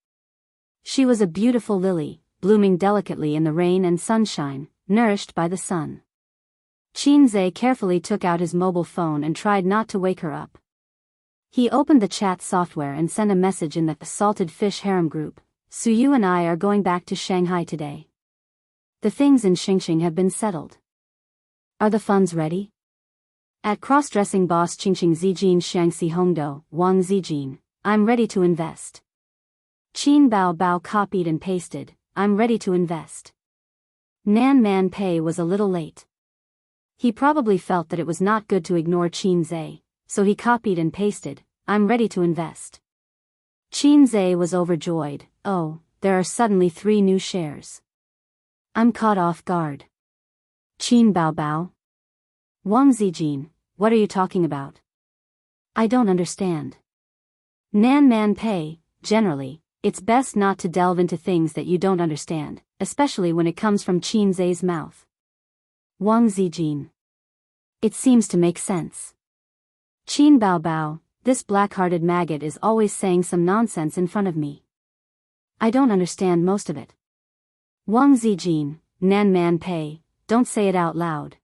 She was a beautiful lily, blooming delicately in the rain and sunshine, nourished by the sun. Qin Zhe carefully took out his mobile phone and tried not to wake her up. He opened the chat software and sent a message in the Salted Fish Harem group. "Suyu and I are going back to Shanghai today. The things in Xingxing have been settled. Are the funds ready?" At cross-dressing boss Qingxing Zijin Xiangxi Hongdo, Wang Zijin, "I'm ready to invest." Qin Bao Bao copied and pasted, "I'm ready to invest." Nan Man Pei was a little late. He probably felt that it was not good to ignore Qin Zhe, so he copied and pasted, "I'm ready to invest." Qin Zhe was overjoyed. "Oh, there are suddenly 3 new shares. I'm caught off guard." Qin Bao Bao. "Wang Zijin, what are you talking about? I don't understand." Nan Man Pei, generally, it's best not to delve into things that you don't understand, especially when it comes from Qin Zhe's mouth. Wang Zijin. "It seems to make sense." Qin Bao Bao, "This black-hearted maggot is always saying some nonsense in front of me. I don't understand most of it." Wang Zijin, Nan Man Pei, "Don't say it out loud.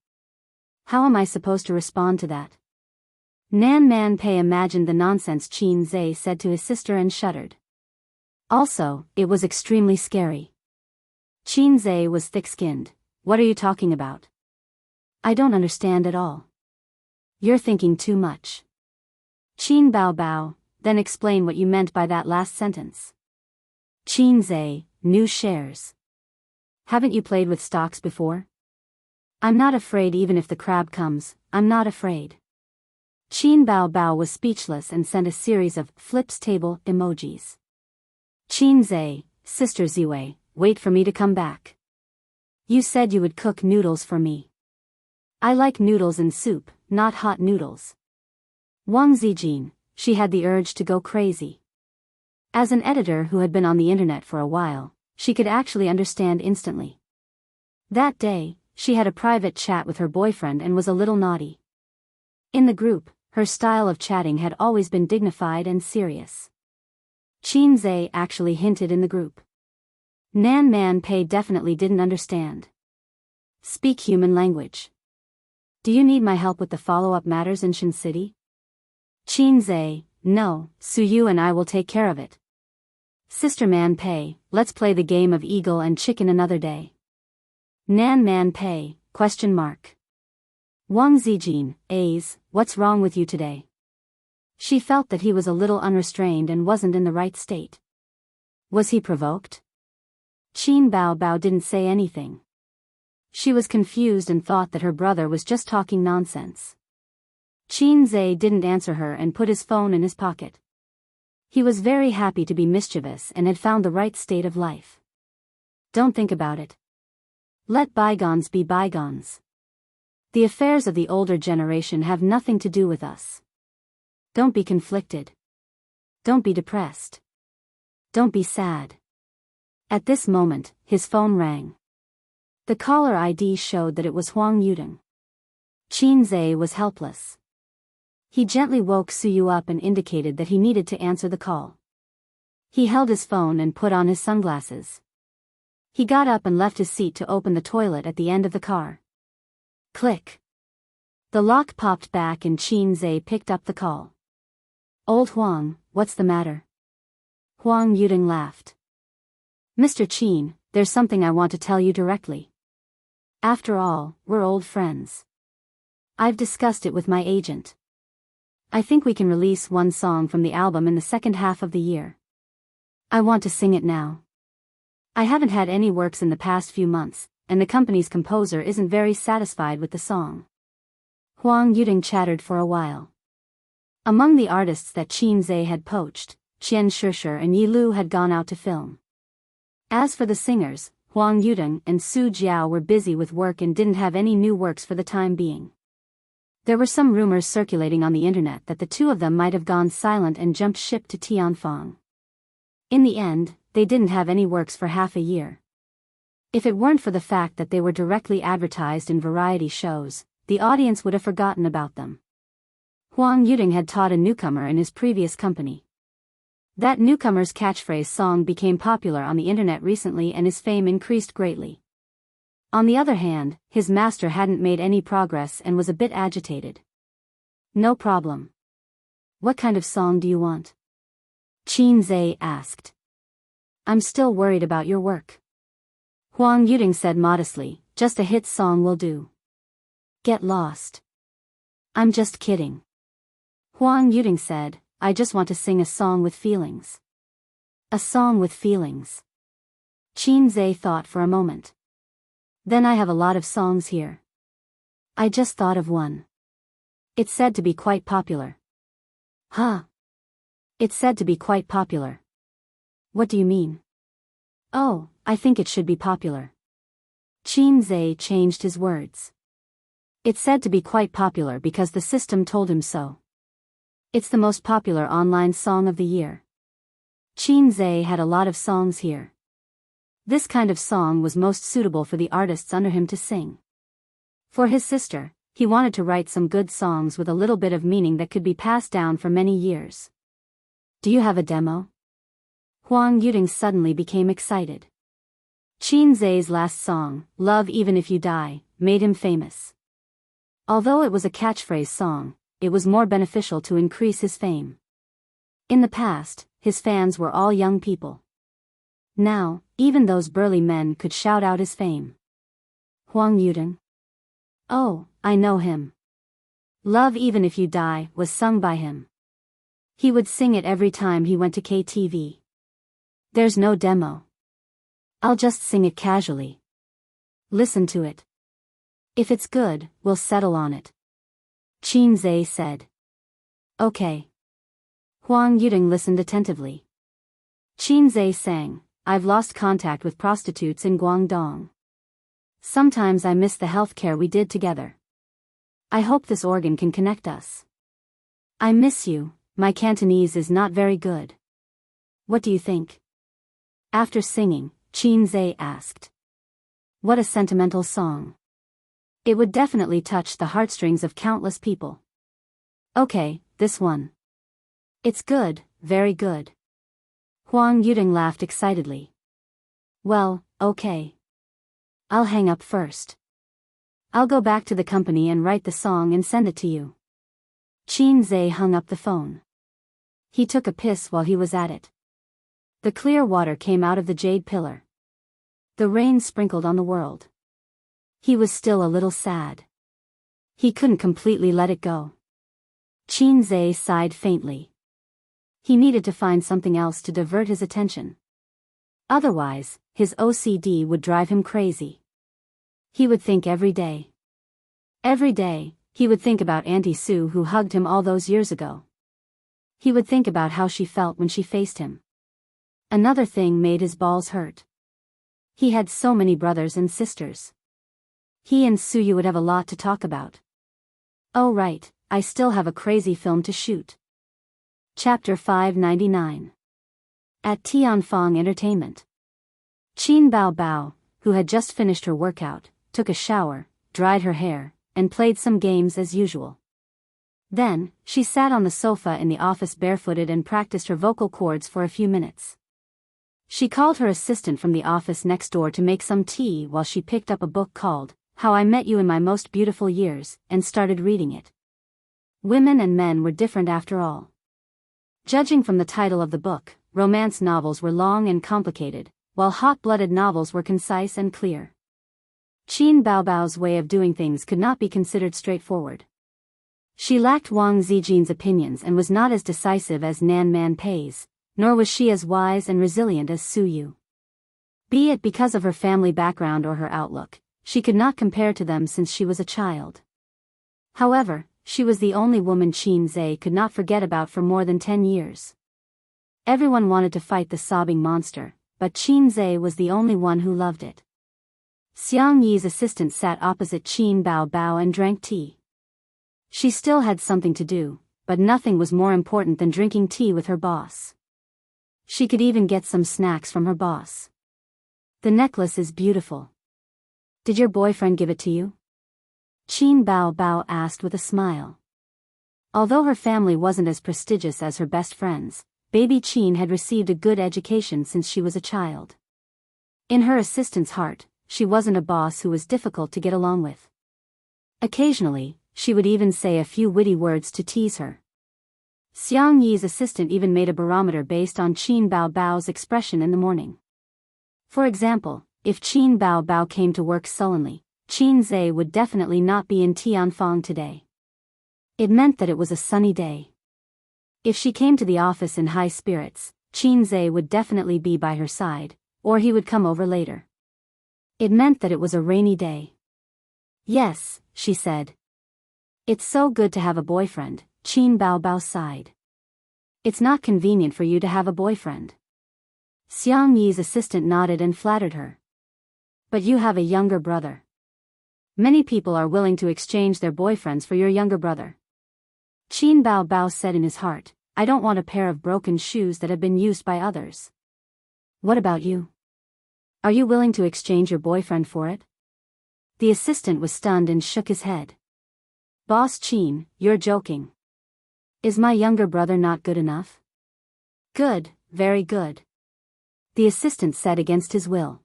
How am I supposed to respond to that?" Nan Man Pei imagined the nonsense Qin Zhe said to his sister and shuddered. Also, it was extremely scary. Qin Zhe was thick-skinned. "What are you talking about? I don't understand at all." "You're thinking too much." Qin Bao Bao, "Then explain what you meant by that last sentence." Qin Zhe, "New shares. Haven't you played with stocks before?" "I'm not afraid even if the crab comes, I'm not afraid." Qin Bao Bao was speechless and sent a series of flips table emojis. Qin Zhe, "Sister Ziwei, wait for me to come back. You said you would cook noodles for me. I like noodles in soup, not hot noodles." Wang Zijin, she had the urge to go crazy. As an editor who had been on the internet for a while, she could actually understand instantly. That day, she had a private chat with her boyfriend and was a little naughty. In the group, her style of chatting had always been dignified and serious. Qin Zhe actually hinted in the group. Nan Man Pei definitely didn't understand. "Speak human language. Do you need my help with the follow-up matters in Shin City?" Qin Zhe, "No, Suyu and I will take care of it. Sister Man Pei, let's play the game of eagle and chicken another day." Nan Man Pei, question mark. Wang Zijin, what's wrong with you today? She felt that he was a little unrestrained and wasn't in the right state. Was he provoked? Qin Bao didn't say anything. She was confused and thought that her brother was just talking nonsense. Qin Zhe didn't answer her and put his phone in his pocket. He was very happy to be mischievous and had found the right state of life. Don't think about it. Let bygones be bygones. The affairs of the older generation have nothing to do with us. Don't be conflicted. Don't be depressed. Don't be sad. At this moment, his phone rang. The caller ID showed that it was Huang Yudong. Qin Zhe was helpless. He gently woke Suyu up and indicated that he needed to answer the call. He held his phone and put on his sunglasses. He got up and left his seat to open the toilet at the end of the car. Click. The lock popped back and Qin Zhe picked up the call. Old Huang, what's the matter? Huang Yudong laughed. Mr. Qin, there's something I want to tell you directly. After all, we're old friends. I've discussed it with my agent. I think we can release one song from the album in the second half of the year. I want to sing it now. I haven't had any works in the past few months, and the company's composer isn't very satisfied with the song. Huang Yudong chattered for a while. Among the artists that Qin Zhe had poached, Qian Shishir and Yi Lu had gone out to film. As for the singers, Huang Yudong and Su Jiao were busy with work and didn't have any new works for the time being. There were some rumors circulating on the internet that the two of them might have gone silent and jumped ship to Tianfang. In the end, they didn't have any works for half a year. If it weren't for the fact that they were directly advertised in variety shows, the audience would have forgotten about them. Huang Yudong had taught a newcomer in his previous company. That newcomer's catchphrase song became popular on the internet recently and his fame increased greatly. On the other hand, his master hadn't made any progress and was a bit agitated. No problem. What kind of song do you want? Qin Zhe asked. I'm still worried about your work. Huang Yudong said modestly, just a hit song will do. Get lost. I'm just kidding. Huang Yudong said, I just want to sing a song with feelings. A song with feelings. Qin Zhe thought for a moment. Then I have a lot of songs here. I just thought of one. It's said to be quite popular. Huh? It's said to be quite popular. What do you mean? Oh, I think it should be popular. Qin Zhe changed his words. It's said to be quite popular because the system told him so. It's the most popular online song of the year. Qin Zhe had a lot of songs here. This kind of song was most suitable for the artists under him to sing. For his sister, he wanted to write some good songs with a little bit of meaning that could be passed down for many years. Do you have a demo? Huang Yudong suddenly became excited. Qin Zhe's last song, Love Even If You Die, made him famous. Although it was a catchphrase song, it was more beneficial to increase his fame. In the past, his fans were all young people. Now, even those burly men could shout out his fame. Huang Yudong? Oh, I know him. Love Even If You Die was sung by him. He would sing it every time he went to KTV. There's no demo. I'll just sing it casually. Listen to it. If it's good, we'll settle on it. Qin Zhe said. Okay. Huang Yudong listened attentively. Qin Zhe sang, I've lost contact with prostitutes in Guangdong. Sometimes I miss the healthcare we did together. I hope this organ can connect us. I miss you, my Cantonese is not very good. What do you think? After singing, Qin Zhe asked. What a sentimental song. It would definitely touch the heartstrings of countless people. Okay, this one. It's good, very good. Huang Yudong laughed excitedly. Well, okay. I'll hang up first. I'll go back to the company and write the song and send it to you. Qin Zhe hung up the phone. He took a piss while he was at it. The clear water came out of the jade pillar. The rain sprinkled on the world. He was still a little sad. He couldn't completely let it go. Qin Zhe sighed faintly. He needed to find something else to divert his attention. Otherwise, his OCD would drive him crazy. He would think every day. Every day, he would think about Auntie Sue who hugged him all those years ago. He would think about how she felt when she faced him. Another thing made his balls hurt. He had so many brothers and sisters. He and Suyu would have a lot to talk about. Oh right, I still have a crazy film to shoot. Chapter 599. At Tianfang Entertainment. Qin Bao Bao, who had just finished her workout, took a shower, dried her hair, and played some games as usual. Then, she sat on the sofa in the office barefooted and practiced her vocal cords for a few minutes. She called her assistant from the office next door to make some tea while she picked up a book called How I Met You in My Most Beautiful Years and started reading it. Women and men were different after all. Judging from the title of the book, romance novels were long and complicated, while hot-blooded novels were concise and clear. Qin Baobao's way of doing things could not be considered straightforward. She lacked Wang Zijin's opinions and was not as decisive as Nan Man Pei's, nor was she as wise and resilient as Su Yu. Be it because of her family background or her outlook, she could not compare to them since she was a child. However, she was the only woman Qin Zhe could not forget about for more than 10 years. Everyone wanted to fight the sobbing monster, but Qin Zhe was the only one who loved it. Xiang Yi's assistant sat opposite Qin Bao Bao and drank tea. She still had something to do, but nothing was more important than drinking tea with her boss. She could even get some snacks from her boss. The necklace is beautiful. Did your boyfriend give it to you? Qin Bao Bao asked with a smile. Although her family wasn't as prestigious as her best friends, baby Qin had received a good education since she was a child. In her assistant's heart, she wasn't a boss who was difficult to get along with. Occasionally, she would even say a few witty words to tease her. Xiang Yi's assistant even made a barometer based on Qin Bao Bao's expression in the morning. For example, if Qin Bao Bao came to work sullenly, Qin Zhe would definitely not be in Tianfang today. It meant that it was a sunny day. If she came to the office in high spirits, Qin Zhe would definitely be by her side, or he would come over later. It meant that it was a rainy day. Yes, she said. It's so good to have a boyfriend, Qin Bao Bao sighed. It's not convenient for you to have a boyfriend. Xiang Yi's assistant nodded and flattered her. But you have a younger brother. Many people are willing to exchange their boyfriends for your younger brother. Qin Bao Bao said in his heart, I don't want a pair of broken shoes that have been used by others. What about you? Are you willing to exchange your boyfriend for it? The assistant was stunned and shook his head. Boss Qin, you're joking. Is my younger brother not good enough? Good, very good. The assistant said against his will.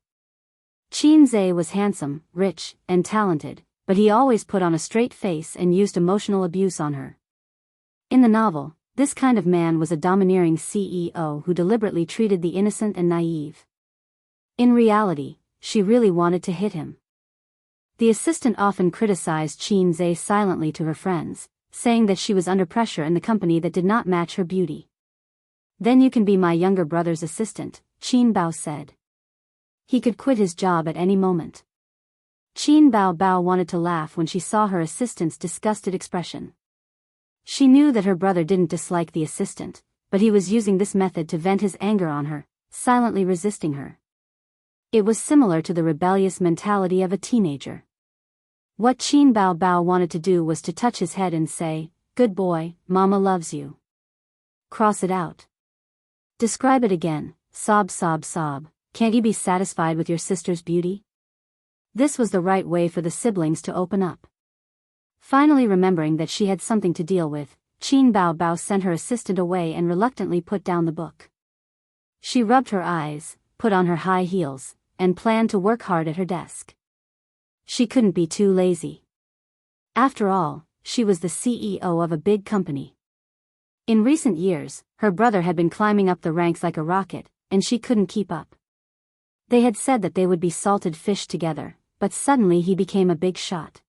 Qin Zhe was handsome, rich, and talented, but he always put on a straight face and used emotional abuse on her. In the novel, this kind of man was a domineering CEO who deliberately treated the innocent and naive. In reality, she really wanted to hit him. The assistant often criticized Qin Zhe silently to her friends, saying that she was under pressure in the company that did not match her beauty. Then you can be my younger brother's assistant, Qin Bao said. He could quit his job at any moment. Qin Bao Bao wanted to laugh when she saw her assistant's disgusted expression. She knew that her brother didn't dislike the assistant, but he was using this method to vent his anger on her, silently resisting her. It was similar to the rebellious mentality of a teenager. What Qin Bao Bao wanted to do was to touch his head and say, "Good boy, Mama loves you." Cross it out. Describe it again, sob sob sob, can't you be satisfied with your sister's beauty? This was the right way for the siblings to open up. Finally remembering that she had something to deal with, Qin Bao Bao sent her assistant away and reluctantly put down the book. She rubbed her eyes, put on her high heels, and planned to work hard at her desk. She couldn't be too lazy. After all, she was the CEO of a big company. In recent years, her brother had been climbing up the ranks like a rocket, and she couldn't keep up. They had said that they would be salted fish together, but suddenly he became a big shot.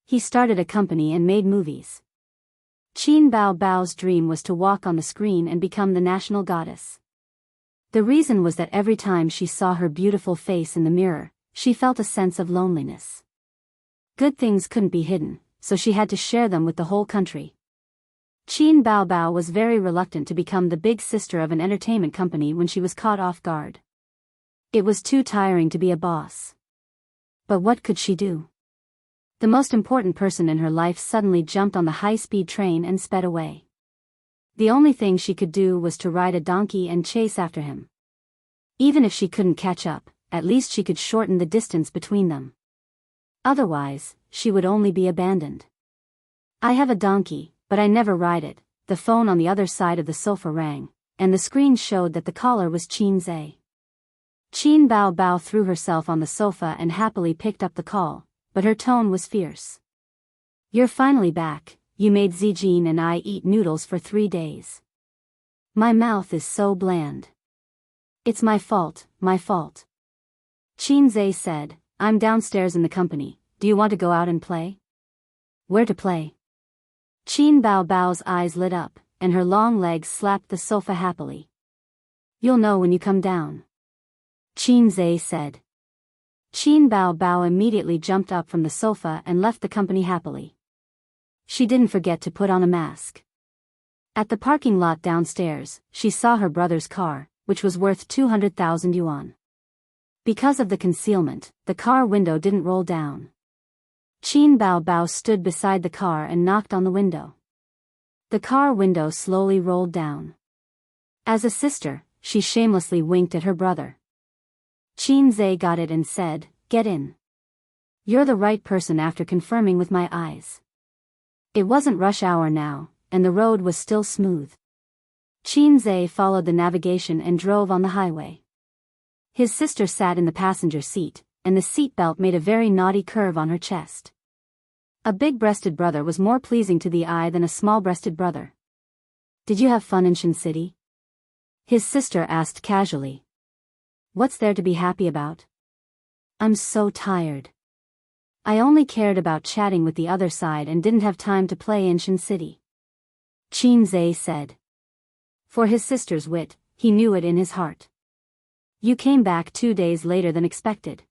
He started a company and made movies. Qin Bao Bao's dream was to walk on the screen and become the national goddess. The reason was that every time she saw her beautiful face in the mirror, she felt a sense of loneliness. Good things couldn't be hidden, so she had to share them with the whole country. Qin Bao Bao was very reluctant to become the big sister of an entertainment company when she was caught off guard. It was too tiring to be a boss. But what could she do? The most important person in her life suddenly jumped on the high-speed train and sped away. The only thing she could do was to ride a donkey and chase after him. Even if she couldn't catch up, at least she could shorten the distance between them. Otherwise, she would only be abandoned. I have a donkey, but I never ride it. The phone on the other side of the sofa rang, and the screen showed that the caller was Qin Zhe. Qin Bao Bao threw herself on the sofa and happily picked up the call, but her tone was fierce. You're finally back. You made Zijin and I eat noodles for 3 days. My mouth is so bland. It's my fault, my fault. Qin Zhe said, I'm downstairs in the company. Do you want to go out and play? Where to play? Qin Bao Bao's eyes lit up, and her long legs slapped the sofa happily. You'll know when you come down. Qin Zhe said. Qin Bao Bao immediately jumped up from the sofa and left the company happily. She didn't forget to put on a mask. At the parking lot downstairs, she saw her brother's car, which was worth 200,000 yuan. Because of the concealment, the car window didn't roll down. Qin Bao Bao stood beside the car and knocked on the window. The car window slowly rolled down. As a sister, she shamelessly winked at her brother. Qin Zhe got it and said, Get in. You're the right person after confirming with my eyes. It wasn't rush hour now, and the road was still smooth. Qin Zhe followed the navigation and drove on the highway. His sister sat in the passenger seat, and the seatbelt made a very naughty curve on her chest. A big-breasted brother was more pleasing to the eye than a small-breasted brother. Did you have fun in Shin City? His sister asked casually. What's there to be happy about? I'm so tired. I only cared about chatting with the other side and didn't have time to play in Shin City. Qin Zhe said. For his sister's wit, he knew it in his heart. You came back 2 days later than expected.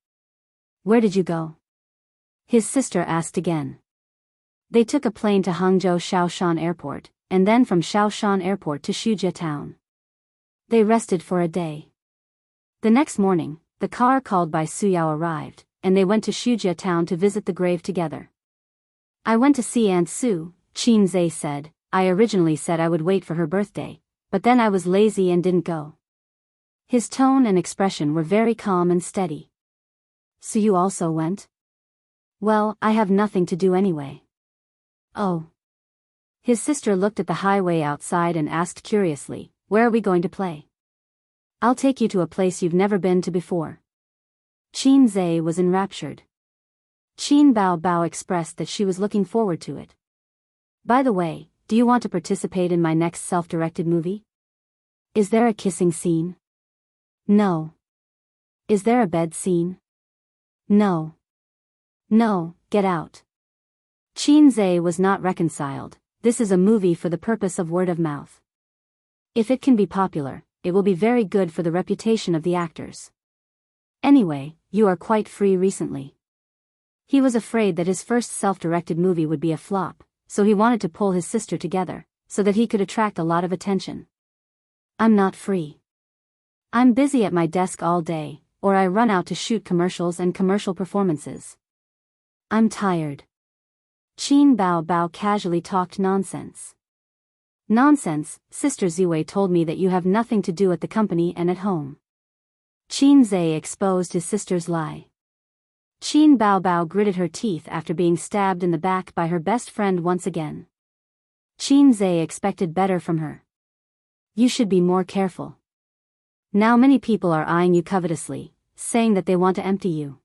Where did you go? His sister asked again. They took a plane to Hangzhou Shaoshan Airport, and then from Shaoshan Airport to Shujia Town. They rested for a day. The next morning, the car called by Suyao arrived, and they went to Shujia Town to visit the grave together. I went to see Aunt Sue, Qin Zhe said. I originally said I would wait for her birthday, but then I was lazy and didn't go. His tone and expression were very calm and steady. So you also went? Well, I have nothing to do anyway. Oh. His sister looked at the highway outside and asked curiously, Where are we going to play? I'll take you to a place you've never been to before. Qin Zhe was enraptured. Qin Bao Bao expressed that she was looking forward to it. By the way, do you want to participate in my next self-directed movie? Is there a kissing scene? No. Is there a bed scene? No. No, get out. Qin Zhe was not reconciled. This is a movie for the purpose of word of mouth. If it can be popular, it will be very good for the reputation of the actors. Anyway, you are quite free recently. He was afraid that his first self-directed movie would be a flop, so he wanted to pull his sister together, so that he could attract a lot of attention. I'm not free. I'm busy at my desk all day, or I run out to shoot commercials and commercial performances. I'm tired. Qin Bao Bao casually talked nonsense. Nonsense, Sister Ziwei told me that you have nothing to do at the company and at home. Qin Zhe exposed his sister's lie. Qin Bao Bao gritted her teeth after being stabbed in the back by her best friend once again. Qin Zhe expected better from her. You should be more careful. Now many people are eyeing you covetously, saying that they want to empty you.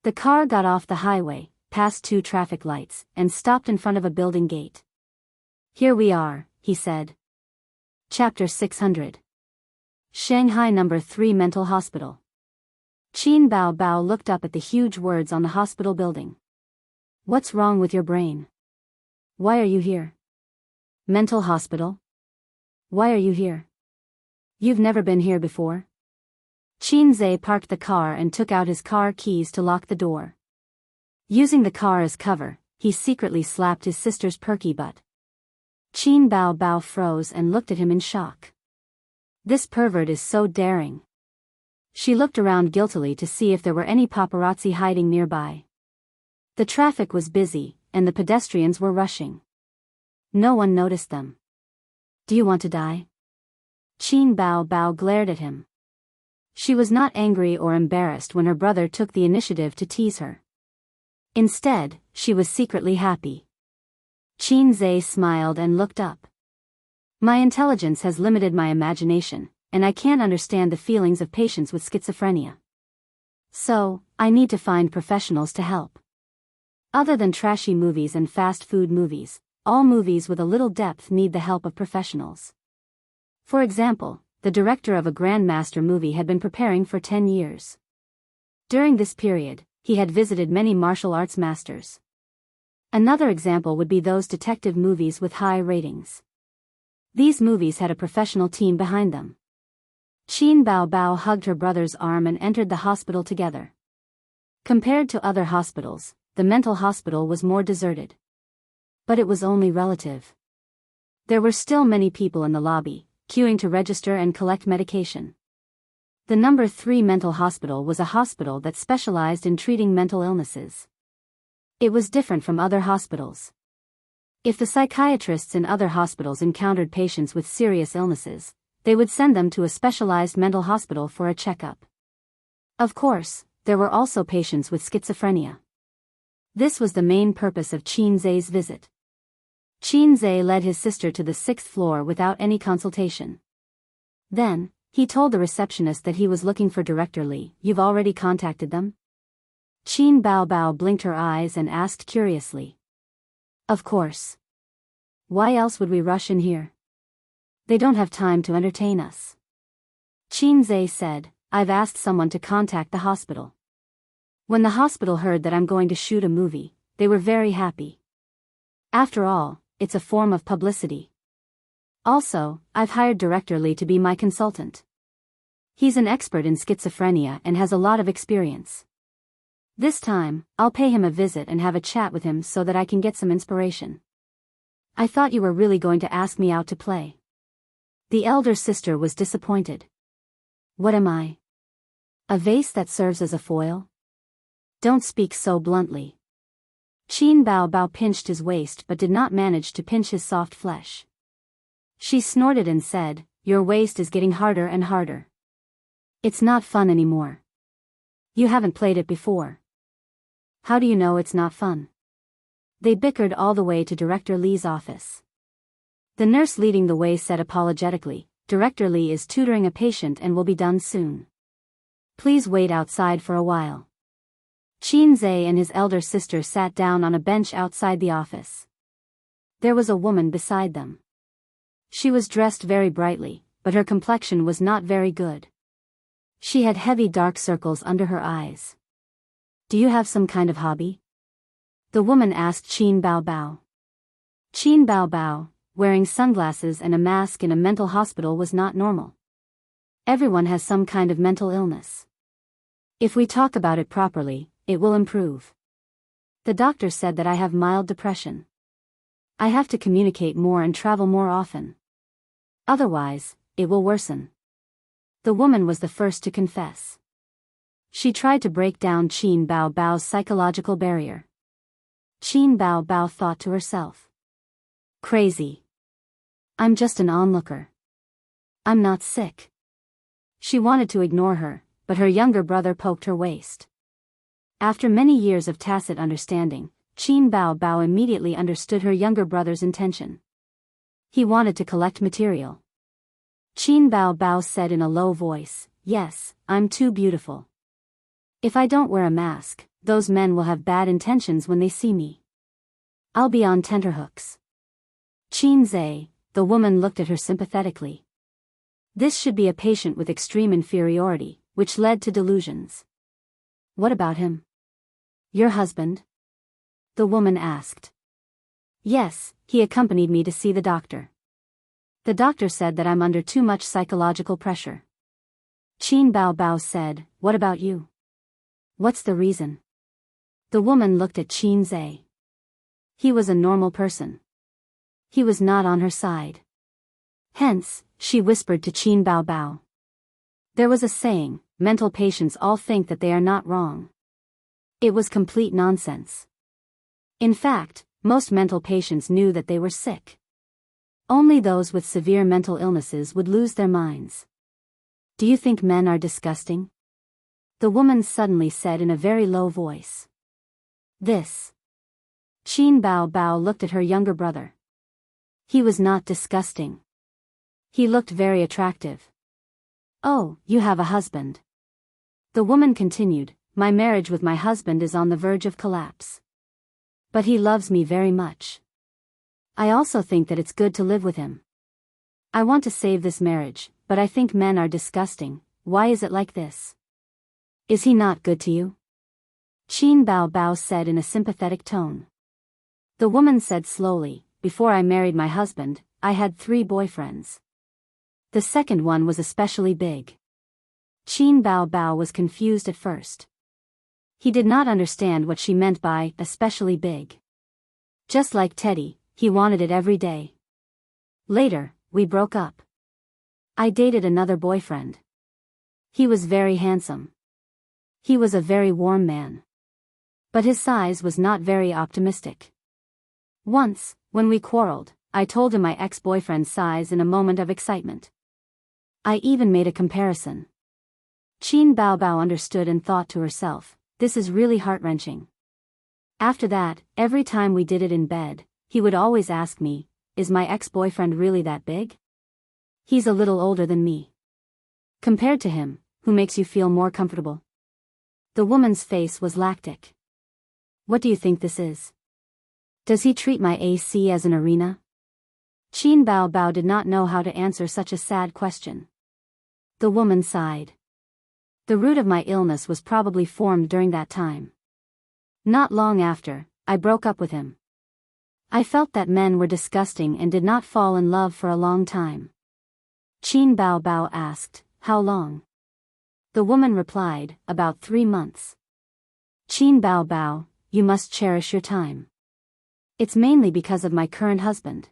The car got off the highway, passed 2 traffic lights, and stopped in front of a building gate. Here we are, he said. Chapter 600. Shanghai No. 3 Mental Hospital. Qin Bao Bao looked up at the huge words on the hospital building. What's wrong with your brain? Why are you here? Mental hospital? Why are you here? You've never been here before? Qinze parked the car and took out his car keys to lock the door. Using the car as cover, he secretly slapped his sister's perky butt. Qin Bao Bao froze and looked at him in shock. This pervert is so daring. She looked around guiltily to see if there were any paparazzi hiding nearby. The traffic was busy, and the pedestrians were rushing. No one noticed them. Do you want to die? Qin Bao Bao glared at him. She was not angry or embarrassed when her brother took the initiative to tease her. Instead, she was secretly happy. Qinze smiled and looked up. My intelligence has limited my imagination, and I can't understand the feelings of patients with schizophrenia. So, I need to find professionals to help. Other than trashy movies and fast food movies, all movies with a little depth need the help of professionals. For example, the director of a Grandmaster movie had been preparing for 10 years. During this period, he had visited many martial arts masters. Another example would be those detective movies with high ratings. These movies had a professional team behind them. Qin Bao Bao hugged her brother's arm and entered the hospital together. Compared to other hospitals, the mental hospital was more deserted. But it was only relative. There were still many people in the lobby, queuing to register and collect medication. The number 3 mental hospital was a hospital that specialized in treating mental illnesses. It was different from other hospitals. If the psychiatrists in other hospitals encountered patients with serious illnesses, they would send them to a specialized mental hospital for a checkup. Of course, there were also patients with schizophrenia. This was the main purpose of Qinze's visit. Qinze led his sister to the 6th floor without any consultation. Then, he told the receptionist that he was looking for Director Li. You've already contacted them? Qin Bao Bao blinked her eyes and asked curiously. Of course. Why else would we rush in here? They don't have time to entertain us. Qinze said, I've asked someone to contact the hospital. When the hospital heard that I'm going to shoot a movie, they were very happy. After all, it's a form of publicity. Also, I've hired Director Li to be my consultant. He's an expert in schizophrenia and has a lot of experience. This time, I'll pay him a visit and have a chat with him so that I can get some inspiration. I thought you were really going to ask me out to play. The elder sister was disappointed. What am I? A vase that serves as a foil? Don't speak so bluntly. Qin Bao Bao pinched his waist but did not manage to pinch his soft flesh. She snorted and said, Your waist is getting harder and harder. It's not fun anymore. You haven't played it before. How do you know it's not fun? They bickered all the way to Director Li's office. The nurse leading the way said apologetically, Director Li is tutoring a patient and will be done soon. Please wait outside for a while. Qinze and his elder sister sat down on a bench outside the office. There was a woman beside them. She was dressed very brightly, but her complexion was not very good. She had heavy dark circles under her eyes. Do you have some kind of hobby? The woman asked Qin Bao Bao. Qin Bao Bao, wearing sunglasses and a mask in a mental hospital was not normal. Everyone has some kind of mental illness. If we talk about it properly, it will improve. The doctor said that I have mild depression. I have to communicate more and travel more often. Otherwise, it will worsen. The woman was the first to confess. She tried to break down Qin Bao Bao's psychological barrier. Qin Bao Bao thought to herself. Crazy. I'm just an onlooker. I'm not sick. She wanted to ignore her, but her younger brother poked her waist. After many years of tacit understanding, Qin Bao Bao immediately understood her younger brother's intention. He wanted to collect material. Qin Bao Bao said in a low voice, Yes, I'm too beautiful. If I don't wear a mask, those men will have bad intentions when they see me. I'll be on tenterhooks. Qinze, the woman looked at her sympathetically. This should be a patient with extreme inferiority, which led to delusions. What about him? Your husband? the woman asked. Yes, he accompanied me to see the doctor. The doctor said that I'm under too much psychological pressure. Qin Bao Bao said, what about you? What's the reason? The woman looked at Qin Zhe. He was a normal person. He was not on her side. Hence, she whispered to Qin Bao Bao. There was a saying, mental patients all think that they are not wrong. It was complete nonsense. In fact, most mental patients knew that they were sick. Only those with severe mental illnesses would lose their minds. Do you think men are disgusting? The woman suddenly said in a very low voice. This. Qin Bao Bao looked at her younger brother. He was not disgusting. He looked very attractive. Oh, you have a husband. The woman continued, my marriage with my husband is on the verge of collapse. But he loves me very much. I also think that it's good to live with him. I want to save this marriage, but I think men are disgusting. Why is it like this? Is he not good to you? Qin Bao Bao said in a sympathetic tone. The woman said slowly, before I married my husband, I had 3 boyfriends. The second one was especially big. Qin Bao Bao was confused at first. He did not understand what she meant by especially big. Just like Teddy, he wanted it every day. Later, we broke up. I dated another boyfriend. He was very handsome. He was a very warm man. But his size was not very optimistic. Once, when we quarreled, I told him my ex-boyfriend's size in a moment of excitement. I even made a comparison. Qin Bao Bao understood and thought to herself, this is really heart-wrenching. After that, every time we did it in bed, he would always ask me, is my ex-boyfriend really that big? He's a little older than me. Compared to him, who makes you feel more comfortable? The woman's face was lactic. What do you think this is? Does he treat my AC as an arena? Qin Bao Bao did not know how to answer such a sad question. The woman sighed. The root of my illness was probably formed during that time. Not long after, I broke up with him. I felt that men were disgusting and did not fall in love for a long time. Qin Bao Bao asked, how long? The woman replied, about 3 months. Qin Bao Bao, you must cherish your time. It's mainly because of my current husband.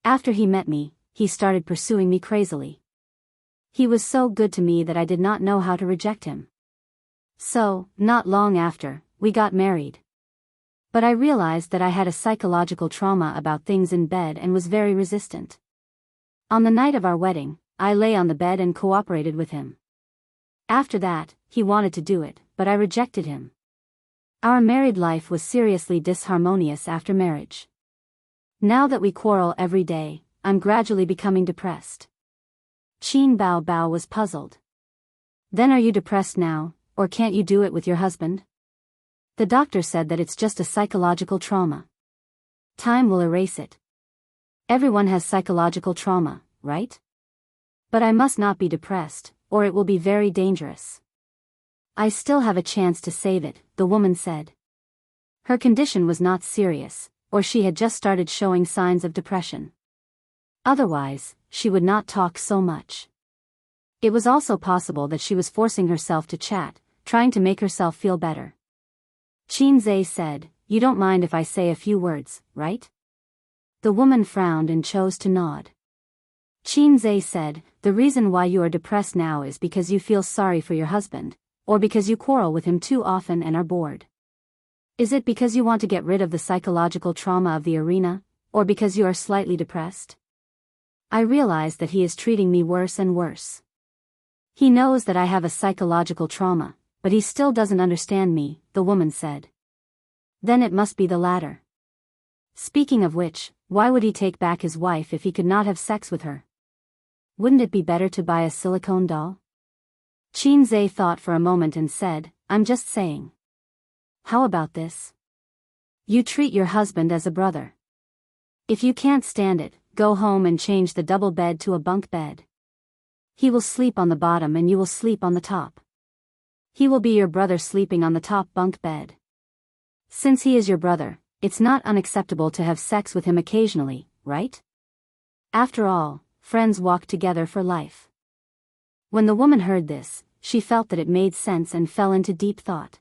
After he met me, he started pursuing me crazily. He was so good to me that I did not know how to reject him. So, not long after, we got married. But I realized that I had a psychological trauma about things in bed and was very resistant. On the night of our wedding, I lay on the bed and cooperated with him. After that, he wanted to do it, but I rejected him. Our married life was seriously disharmonious after marriage. Now that we quarrel every day, I'm gradually becoming depressed. Qin Bao Bao was puzzled. Then are you depressed now, or can't you do it with your husband? The doctor said that it's just a psychological trauma. Time will erase it. Everyone has psychological trauma, right? But I must not be depressed, or it will be very dangerous. I still have a chance to save it, the woman said. Her condition was not serious, or she had just started showing signs of depression. Otherwise, she would not talk so much. It was also possible that she was forcing herself to chat, trying to make herself feel better. Qin Zhe said, you don't mind if I say a few words, right? The woman frowned and chose to nod. Qin Zhe said, the reason why you are depressed now is because you feel sorry for your husband, or because you quarrel with him too often and are bored. Is it because you want to get rid of the psychological trauma of the arena, or because you are slightly depressed? I realize that he is treating me worse and worse. He knows that I have a psychological trauma, but he still doesn't understand me, the woman said. Then it must be the latter. Speaking of which, why would he take back his wife if he could not have sex with her? Wouldn't it be better to buy a silicone doll? Qin Zhe thought for a moment and said, I'm just saying. How about this? You treat your husband as a brother. If you can't stand it, go home and change the double bed to a bunk bed. He will sleep on the bottom and you will sleep on the top. He will be your brother sleeping on the top bunk bed. Since he is your brother, it's not unacceptable to have sex with him occasionally, right? After all, friends walk together for life. When the woman heard this, she felt that it made sense and fell into deep thought.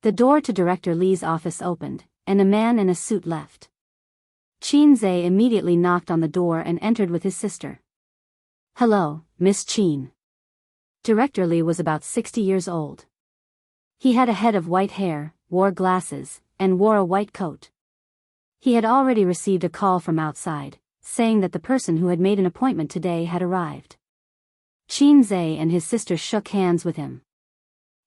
The door to Director Lee's office opened, and a man in a suit left. Qin Zhe immediately knocked on the door and entered with his sister. "Hello, Miss Qin." Director Lee was about 60 years old. He had a head of white hair, wore glasses, and wore a white coat. He had already received a call from outside, saying that the person who had made an appointment today had arrived. Qin Zhe and his sister shook hands with him.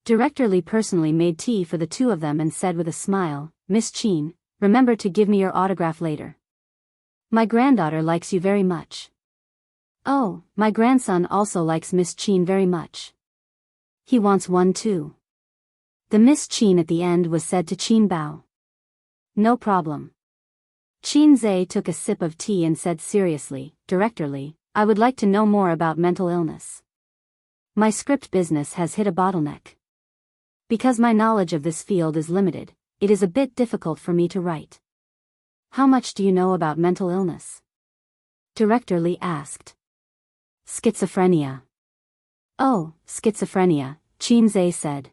Director Lee personally made tea for the two of them and said with a smile, "Miss Qin, remember to give me your autograph later. My granddaughter likes you very much." "Oh, my grandson also likes Miss Qin very much. He wants one too." The Miss Qin at the end was said to Qin Bao. "No problem." Qin Zhe took a sip of tea and said seriously, "Director Lee, I would like to know more about mental illness. My script business has hit a bottleneck. Because my knowledge of this field is limited, it is a bit difficult for me to write. How much do you know about mental illness?" Director Lee asked. "Schizophrenia." "Oh, schizophrenia," Qin Zhe said.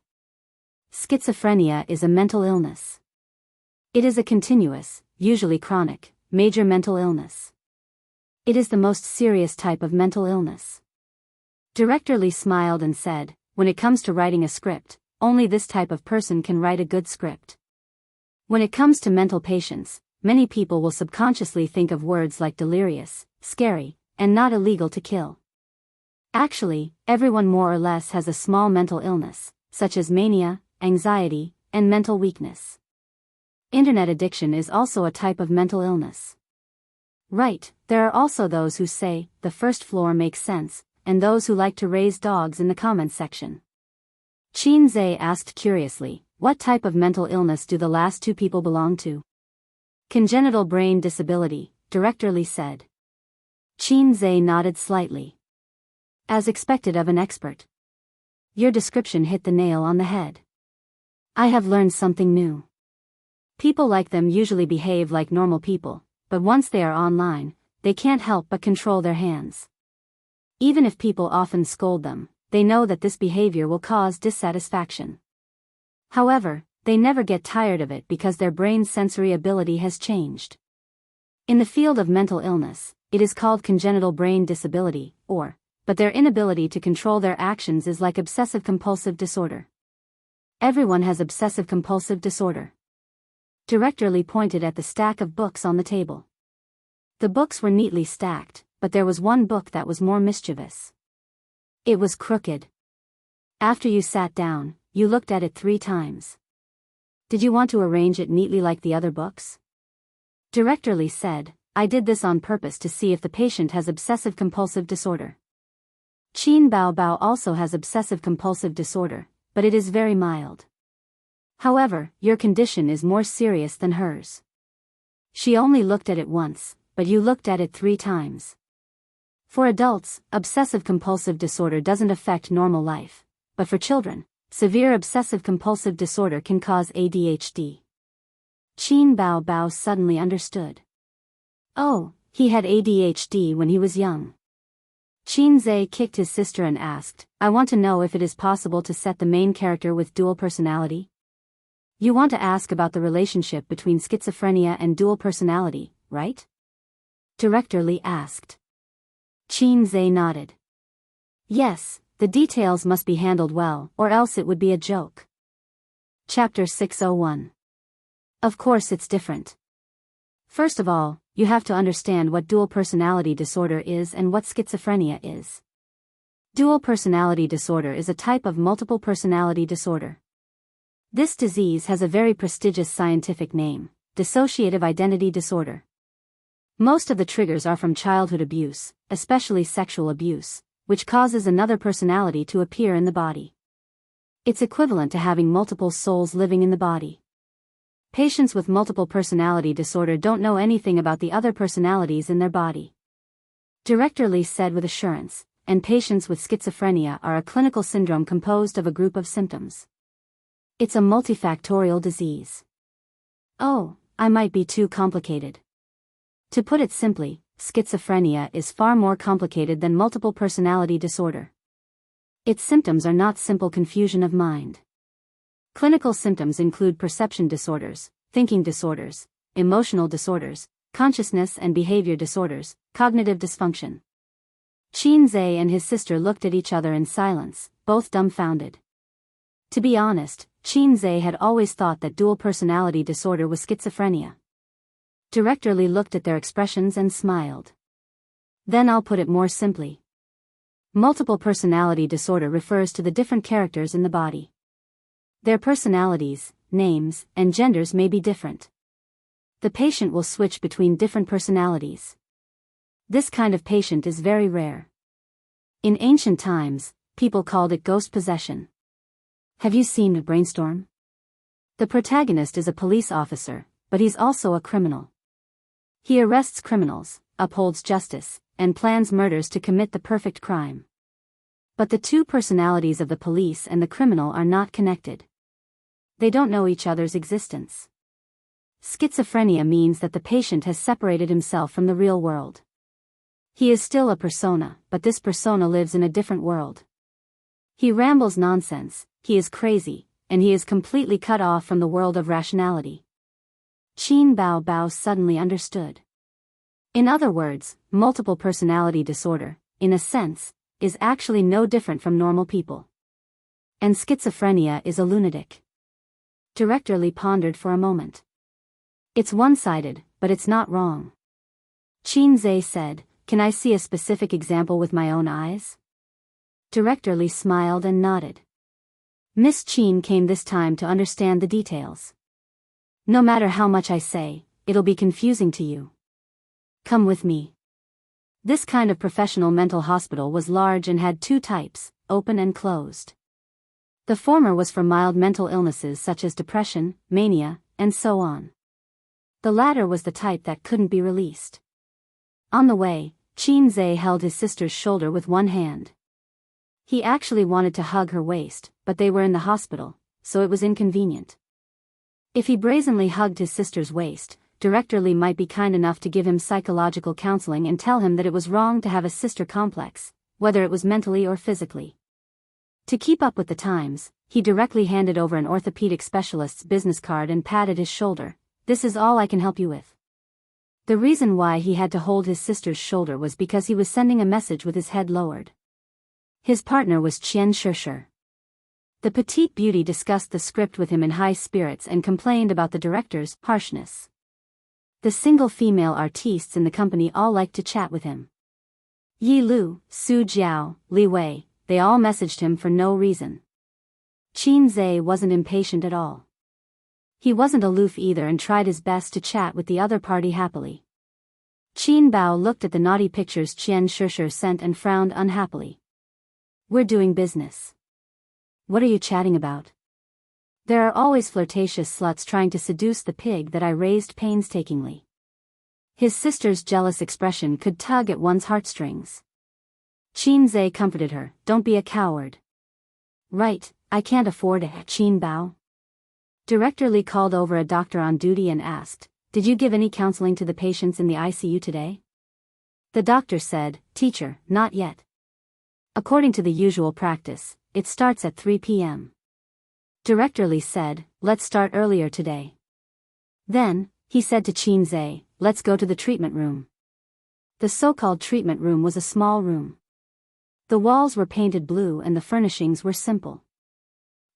Schizophrenia is a mental illness. It is a continuous, usually chronic, major mental illness. It is the most serious type of mental illness. Director Lee smiled and said, "When it comes to writing a script, only this type of person can write a good script. When it comes to mental patients, many people will subconsciously think of words like delirious, scary, and not illegal to kill. Actually, everyone more or less has a small mental illness, such as mania, anxiety, and mental weakness. Internet addiction is also a type of mental illness. Right, there are also those who say, the first floor makes sense, and those who like to raise dogs in the comments section." Qin Zhe asked curiously, "What type of mental illness do the last two people belong to?" "Congenital brain disability," Director Lee said. Qin Zhe nodded slightly. As expected of an expert. "Your description hit the nail on the head. I have learned something new. People like them usually behave like normal people, but once they are online, they can't help but control their hands. Even if people often scold them, they know that this behavior will cause dissatisfaction. However, they never get tired of it because their brain's sensory ability has changed. In the field of mental illness, it is called congenital brain disability, but their inability to control their actions is like obsessive-compulsive disorder. Everyone has obsessive-compulsive disorder." Director Lee pointed at the stack of books on the table. The books were neatly stacked, but there was one book that was more mischievous. It was crooked. After you sat down, you looked at it 3 times. "Did you want to arrange it neatly like the other books?" Director Lee said, "I did this on purpose to see if the patient has obsessive-compulsive disorder. Qin Bao also has obsessive-compulsive disorder, but it is very mild. However, your condition is more serious than hers. She only looked at it once, but you looked at it 3 times. For adults, obsessive-compulsive disorder doesn't affect normal life, but for children, severe obsessive-compulsive disorder can cause ADHD." Qin Bao suddenly understood. Oh, he had ADHD when he was young. Qin Zhe kicked his sister and asked, "I want to know if it is possible to set the main character with dual personality?" "You want to ask about the relationship between schizophrenia and dual personality, right?" Director Lee asked. Qin Zhe nodded. "Yes, the details must be handled well, or else it would be a joke." Chapter 601. Of course it's different. First of all, you have to understand what dual personality disorder is and what schizophrenia is. Dual personality disorder is a type of multiple personality disorder. This disease has a very prestigious scientific name, dissociative identity disorder. Most of the triggers are from childhood abuse, especially sexual abuse, which causes another personality to appear in the body. It's equivalent to having multiple souls living in the body. Patients with multiple personality disorder don't know anything about the other personalities in their body. Director Lee said with assurance, and patients with schizophrenia are a clinical syndrome composed of a group of symptoms. It's a multifactorial disease. Oh, I might be too complicated. To put it simply, schizophrenia is far more complicated than multiple personality disorder. Its symptoms are not simple confusion of mind. Clinical symptoms include perception disorders, thinking disorders, emotional disorders, consciousness and behavior disorders, cognitive dysfunction. Qinze and his sister looked at each other in silence, both dumbfounded. To be honest, Qinze had always thought that dual personality disorder was schizophrenia. Director Li looked at their expressions and smiled. Then I'll put it more simply. Multiple personality disorder refers to the different characters in the body. Their personalities, names, and genders may be different. The patient will switch between different personalities. This kind of patient is very rare. In ancient times, people called it ghost possession. Have you seen Brainstorm? The protagonist is a police officer, but he's also a criminal. He arrests criminals, upholds justice, and plans murders to commit the perfect crime. But the two personalities of the police and the criminal are not connected. They don't know each other's existence. Schizophrenia means that the patient has separated himself from the real world. He is still a persona, but this persona lives in a different world. He rambles nonsense, he is crazy, and he is completely cut off from the world of rationality. Qin Bao suddenly understood. In other words, multiple personality disorder, in a sense, is actually no different from normal people. And schizophrenia is a lunatic. Director Li pondered for a moment. It's one-sided, but it's not wrong. Qinze said, "Can I see a specific example with my own eyes?" Director Li smiled and nodded. Miss Qin came this time to understand the details. No matter how much I say, it'll be confusing to you. Come with me. This kind of professional mental hospital was large and had two types, open and closed. The former was for mild mental illnesses such as depression, mania, and so on. The latter was the type that couldn't be released. On the way, Qinze held his sister's shoulder with one hand. He actually wanted to hug her waist, but they were in the hospital, so it was inconvenient. If he brazenly hugged his sister's waist, Director Li might be kind enough to give him psychological counseling and tell him that it was wrong to have a sister complex, whether it was mentally or physically. To keep up with the times, he directly handed over an orthopedic specialist's business card and patted his shoulder. "This is all I can help you with." The reason why he had to hold his sister's shoulder was because he was sending a message with his head lowered. His partner was Qian Shishir. The petite beauty discussed the script with him in high spirits and complained about the director's harshness. The single female artistes in the company all liked to chat with him. Yi Lu, Su Jiao, Li Wei, they all messaged him for no reason. Qinze wasn't impatient at all. He wasn't aloof either and tried his best to chat with the other party happily. Qin Bao looked at the naughty pictures Qian Shishir sent and frowned unhappily. "We're doing business. What are you chatting about?" "There are always flirtatious sluts trying to seduce the pig that I raised painstakingly." His sister's jealous expression could tug at one's heartstrings. Qinze comforted her, "Don't be a coward." "Right, I can't afford it, Qin Bao." Director Li called over a doctor on duty and asked, "Did you give any counseling to the patients in the ICU today?" The doctor said, "Teacher, not yet. According to the usual practice, it starts at 3 p.m. Director Li said, "Let's start earlier today." Then, he said to Qinze, "Let's go to the treatment room." The so-called treatment room was a small room. The walls were painted blue and the furnishings were simple.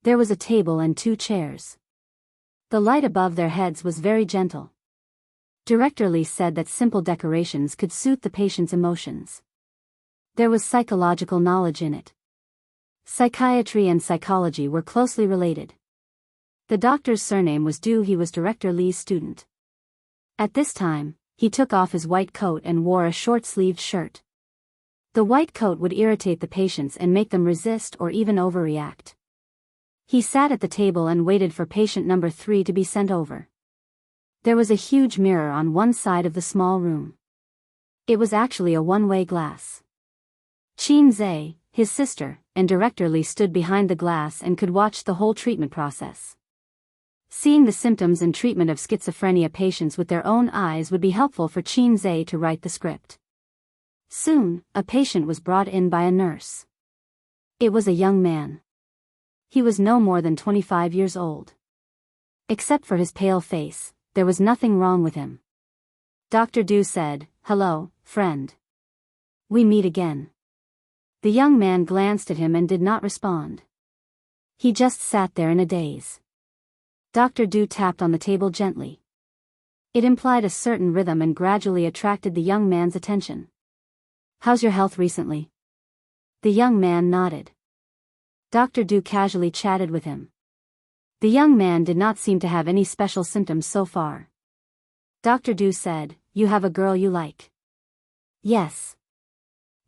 There was a table and 2 chairs. The light above their heads was very gentle. Director Li said that simple decorations could suit the patient's emotions. There was psychological knowledge in it. Psychiatry and psychology were closely related. The doctor's surname was Du. He was Director Li's student. At this time, he took off his white coat and wore a short-sleeved shirt. The white coat would irritate the patients and make them resist or even overreact. He sat at the table and waited for patient number 3 to be sent over. There was a huge mirror on one side of the small room. It was actually a one-way glass. Qinze, his sister, and Director Li stood behind the glass and could watch the whole treatment process. Seeing the symptoms and treatment of schizophrenia patients with their own eyes would be helpful for Qin Zhe to write the script. Soon, a patient was brought in by a nurse. It was a young man. He was no more than 25 years old. Except for his pale face, there was nothing wrong with him. Dr. Du said, "Hello, friend. We meet again." The young man glanced at him and did not respond. He just sat there in a daze. Dr. Du tapped on the table gently. It implied a certain rhythm and gradually attracted the young man's attention. "How's your health recently?" The young man nodded. Dr. Du casually chatted with him. The young man did not seem to have any special symptoms so far. Dr. Du said, "You have a girl you like?" "Yes."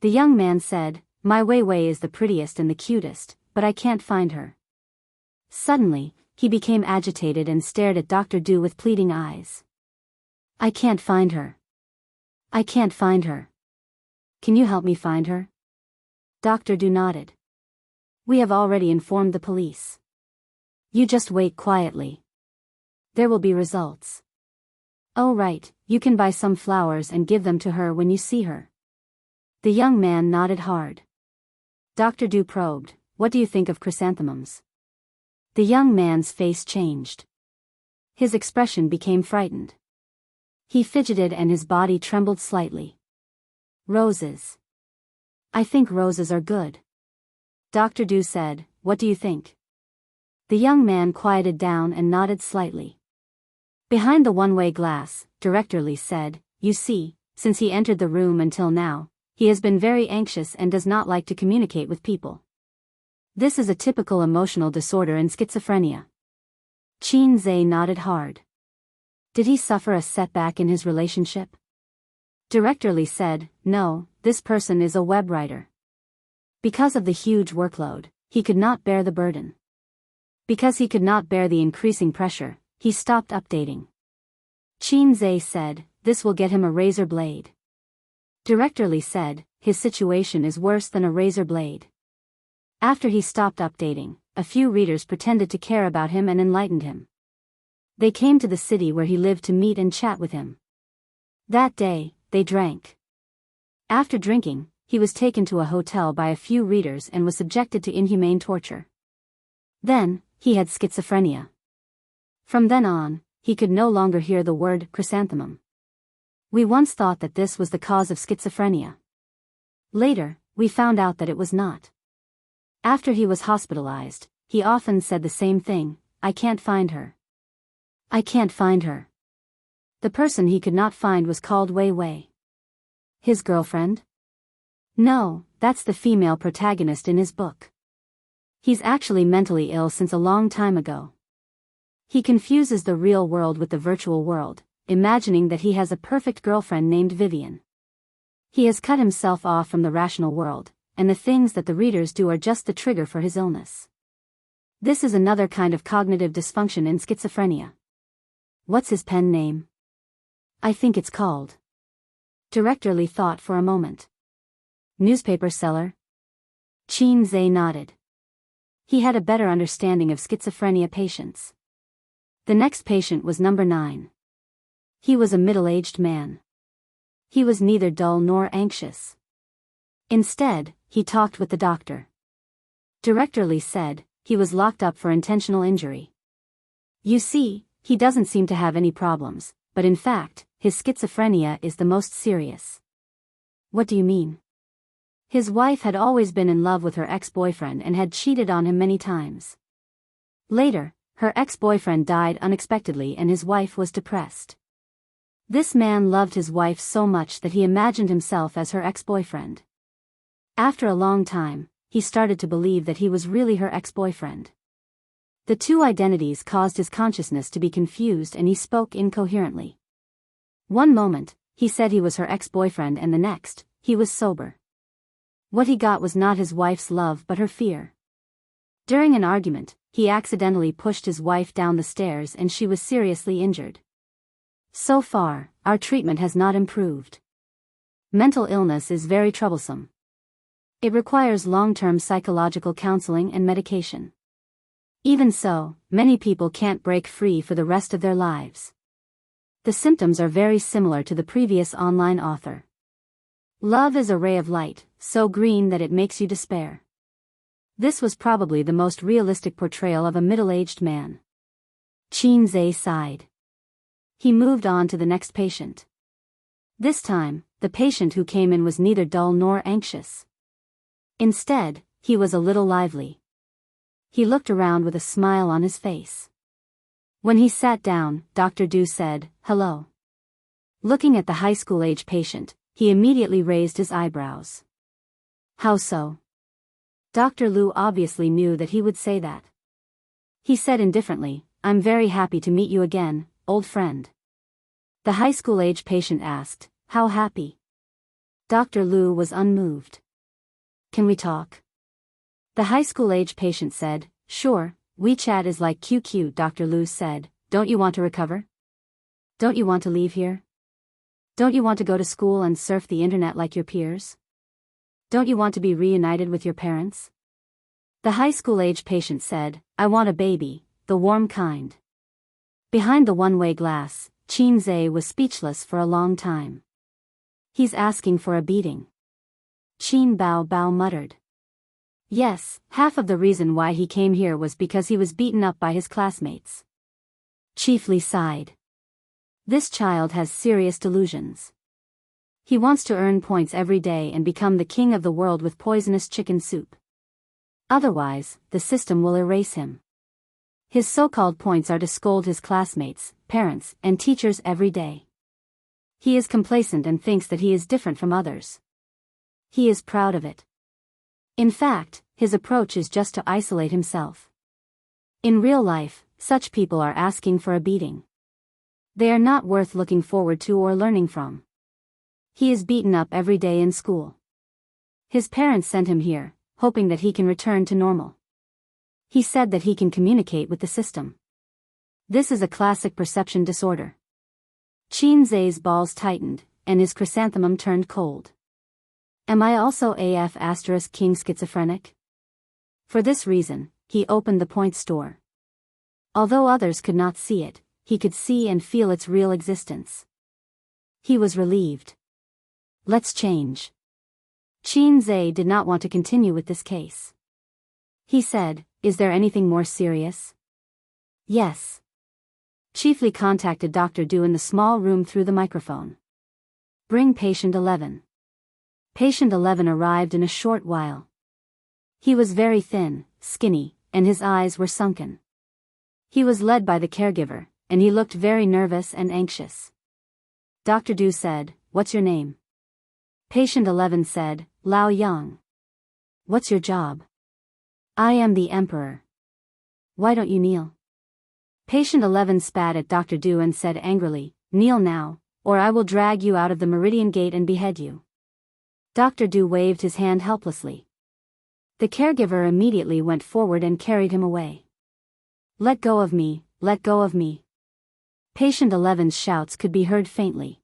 The young man said, "My Wei Wei is the prettiest and the cutest, but I can't find her." Suddenly, he became agitated and stared at Dr. Du with pleading eyes. "I can't find her. I can't find her. Can you help me find her?" Dr. Du nodded. "We have already informed the police. You just wait quietly. There will be results." "Oh right, you can buy some flowers and give them to her when you see her." The young man nodded hard. Dr. Du probed, "What do you think of chrysanthemums?" The young man's face changed. His expression became frightened. He fidgeted and his body trembled slightly. "Roses. I think roses are good." Dr. Du said, "What do you think?" The young man quieted down and nodded slightly. Behind the one-way glass, Director Li said, "You see, since he entered the room until now, he has been very anxious and does not like to communicate with people. This is a typical emotional disorder in schizophrenia." Qin Zhe nodded hard. "Did he suffer a setback in his relationship?" Director Li said, "No, this person is a web writer. Because of the huge workload, he could not bear the burden. Because he could not bear the increasing pressure, he stopped updating." Qin Zhe said, "This will get him a razor blade." Director Li said, "His situation is worse than a razor blade." After he stopped updating, a few readers pretended to care about him and enlightened him. They came to the city where he lived to meet and chat with him. That day, they drank. After drinking, he was taken to a hotel by a few readers and was subjected to inhumane torture. Then, he had schizophrenia. From then on, he could no longer hear the word chrysanthemum. We once thought that this was the cause of schizophrenia. Later, we found out that it was not. After he was hospitalized, he often said the same thing, "I can't find her. I can't find her." The person he could not find was called Wei Wei. His girlfriend? No, that's the female protagonist in his book. He's actually mentally ill since a long time ago. He confuses the real world with the virtual world, imagining that he has a perfect girlfriend named Vivian. He has cut himself off from the rational world, and the things that the readers do are just the trigger for his illness. This is another kind of cognitive dysfunction in schizophrenia. What's his pen name? I think it's called. Director Li thought for a moment. Newspaper seller? Qin Zhe nodded. He had a better understanding of schizophrenia patients. The next patient was number 9. He was a middle-aged man. He was neither dull nor anxious. Instead, he talked with the doctor. Director Li said, he was locked up for intentional injury. You see, he doesn't seem to have any problems, but in fact, his schizophrenia is the most serious. What do you mean? His wife had always been in love with her ex-boyfriend and had cheated on him many times. Later, her ex-boyfriend died unexpectedly and his wife was depressed. This man loved his wife so much that he imagined himself as her ex-boyfriend. After a long time, he started to believe that he was really her ex-boyfriend. The two identities caused his consciousness to be confused and he spoke incoherently. One moment, he said he was her ex-boyfriend and the next, he was sober. What he got was not his wife's love but her fear. During an argument, he accidentally pushed his wife down the stairs and she was seriously injured. So far, our treatment has not improved. Mental illness is very troublesome. It requires long-term psychological counseling and medication. Even so, many people can't break free for the rest of their lives. The symptoms are very similar to the previous online author. Love is a ray of light, so green that it makes you despair. This was probably the most realistic portrayal of a middle-aged man. Qin sighed. He moved on to the next patient. This time, the patient who came in was neither dull nor anxious. Instead, he was a little lively. He looked around with a smile on his face. When he sat down, Dr. Du said, "Hello." Looking at the high school-age patient, he immediately raised his eyebrows. "How so?" Dr. Lu obviously knew that he would say that. He said indifferently, "I'm very happy to meet you again, old friend." The high school-age patient asked, "How happy?" Dr. Lu was unmoved. "Can we talk?" The high school-age patient said, "Sure, WeChat is like QQ." Dr. Lu said, "Don't you want to recover? Don't you want to leave here? Don't you want to go to school and surf the internet like your peers? Don't you want to be reunited with your parents?" The high school-age patient said, "I want a baby, the warm kind." Behind the one-way glass, Qin was speechless for a long time. "He's asking for a beating." Qin Bao muttered. Yes, half of the reason why he came here was because he was beaten up by his classmates. Chiefly sighed. This child has serious delusions. He wants to earn points every day and become the king of the world with poisonous chicken soup. Otherwise, the system will erase him. His so-called points are to scold his classmates, parents, and teachers every day. He is complacent and thinks that he is different from others. He is proud of it. In fact, his approach is just to isolate himself. In real life, such people are asking for a beating. They are not worth looking forward to or learning from. He is beaten up every day in school. His parents sent him here, hoping that he can return to normal. He said that he can communicate with the system. This is a classic perception disorder. Qin's balls tightened, and his chrysanthemum turned cold. Am I also king schizophrenic? For this reason, he opened the point store. Although others could not see it, he could see and feel its real existence. He was relieved. Let's change. Qin did not want to continue with this case. He said, "Is there anything more serious?" "Yes." Chiefly contacted Dr. Du in the small room through the microphone. "Bring patient 11. Patient 11 arrived in a short while. He was very thin, skinny, and his eyes were sunken. He was led by the caregiver, and he looked very nervous and anxious. Dr. Du said, "What's your name?" Patient 11 said, "Lao Yang." "What's your job?" "I am the emperor." "Why don't you kneel?" Patient 11 spat at Dr. Du and said angrily, "Kneel now, or I will drag you out of the Meridian Gate and behead you." Dr. Du waved his hand helplessly. The caregiver immediately went forward and carried him away. "Let go of me, let go of me." Patient 11's shouts could be heard faintly.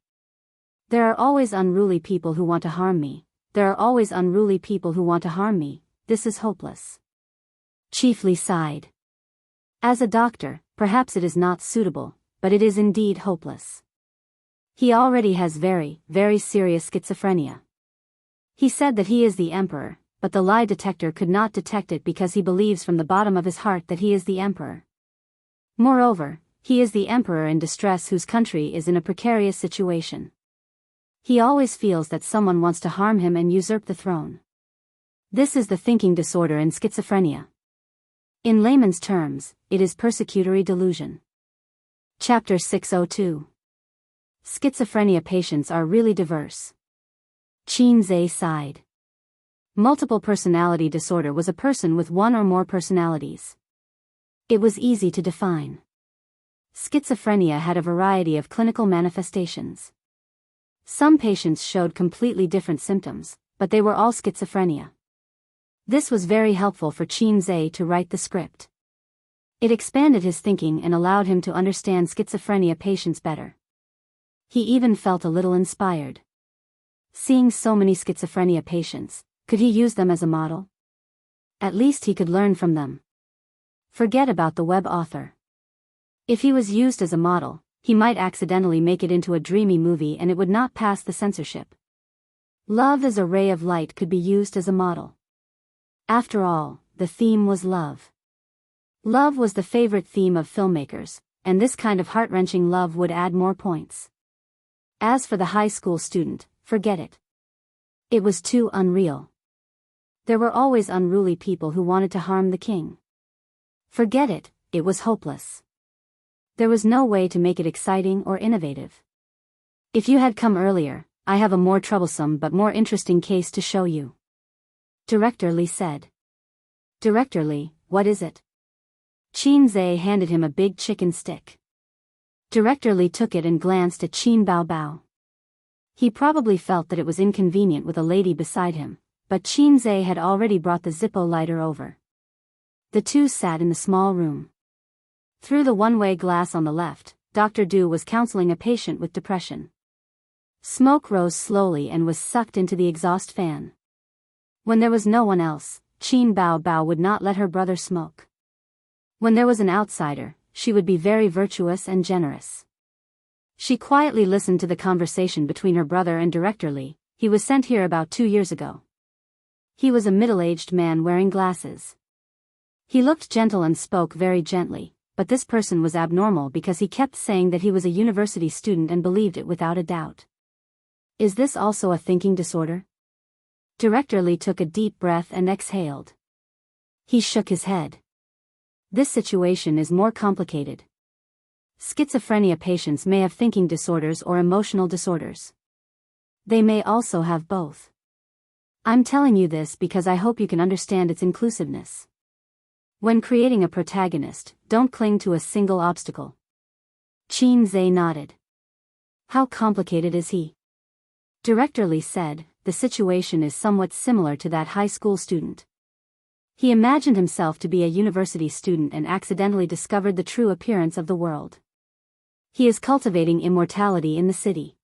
"There are always unruly people who want to harm me. There are always unruly people who want to harm me. This is hopeless." Chiefly sighed. As a doctor, perhaps it is not suitable, but it is indeed hopeless. He already has very, very serious schizophrenia. He said that he is the emperor, but the lie detector could not detect it because he believes from the bottom of his heart that he is the emperor. Moreover, he is the emperor in distress whose country is in a precarious situation. He always feels that someone wants to harm him and usurp the throne. This is the thinking disorder in schizophrenia. In layman's terms, it is persecutory delusion. Chapter 602. Schizophrenia patients are really diverse. Qin sighed. Multiple personality disorder was a person with one or more personalities. It was easy to define. Schizophrenia had a variety of clinical manifestations. Some patients showed completely different symptoms, but they were all schizophrenia. This was very helpful for Qin to write the script. It expanded his thinking and allowed him to understand schizophrenia patients better. He even felt a little inspired. Seeing so many schizophrenia patients, could he use them as a model? At least he could learn from them. Forget about the web author. If he was used as a model, he might accidentally make it into a dreamy movie and it would not pass the censorship. Love as a ray of light could be used as a model. After all, the theme was love. Love was the favorite theme of filmmakers, and this kind of heart-wrenching love would add more points. As for the high school student, forget it. It was too unreal. There were always unruly people who wanted to harm the king. Forget it, it was hopeless. There was no way to make it exciting or innovative. If you had come earlier, I have a more troublesome but more interesting case to show you. Director Li said. Director Li, what is it? Qin Zhe handed him a big chicken stick. Director Li took it and glanced at Qin Bao Bao. He probably felt that it was inconvenient with a lady beside him, but Qin Zhe had already brought the Zippo lighter over. The two sat in the small room. Through the one-way glass on the left, Dr. Du was counseling a patient with depression. Smoke rose slowly and was sucked into the exhaust fan. When there was no one else, Qin Bao Bao would not let her brother smoke. When there was an outsider, she would be very virtuous and generous. She quietly listened to the conversation between her brother and Director Li. He was sent here about 2 years ago. He was a middle-aged man wearing glasses. He looked gentle and spoke very gently, but this person was abnormal because he kept saying that he was a university student and believed it without a doubt. Is this also a thinking disorder? Director Li took a deep breath and exhaled. He shook his head. This situation is more complicated. Schizophrenia patients may have thinking disorders or emotional disorders. They may also have both. I'm telling you this because I hope you can understand its inclusiveness. When creating a protagonist, don't cling to a single obstacle. Qin Zhe nodded. How complicated is he? Director Li said, the situation is somewhat similar to that high school student. He imagined himself to be a university student and accidentally discovered the true appearance of the world. He is cultivating immortality in the city.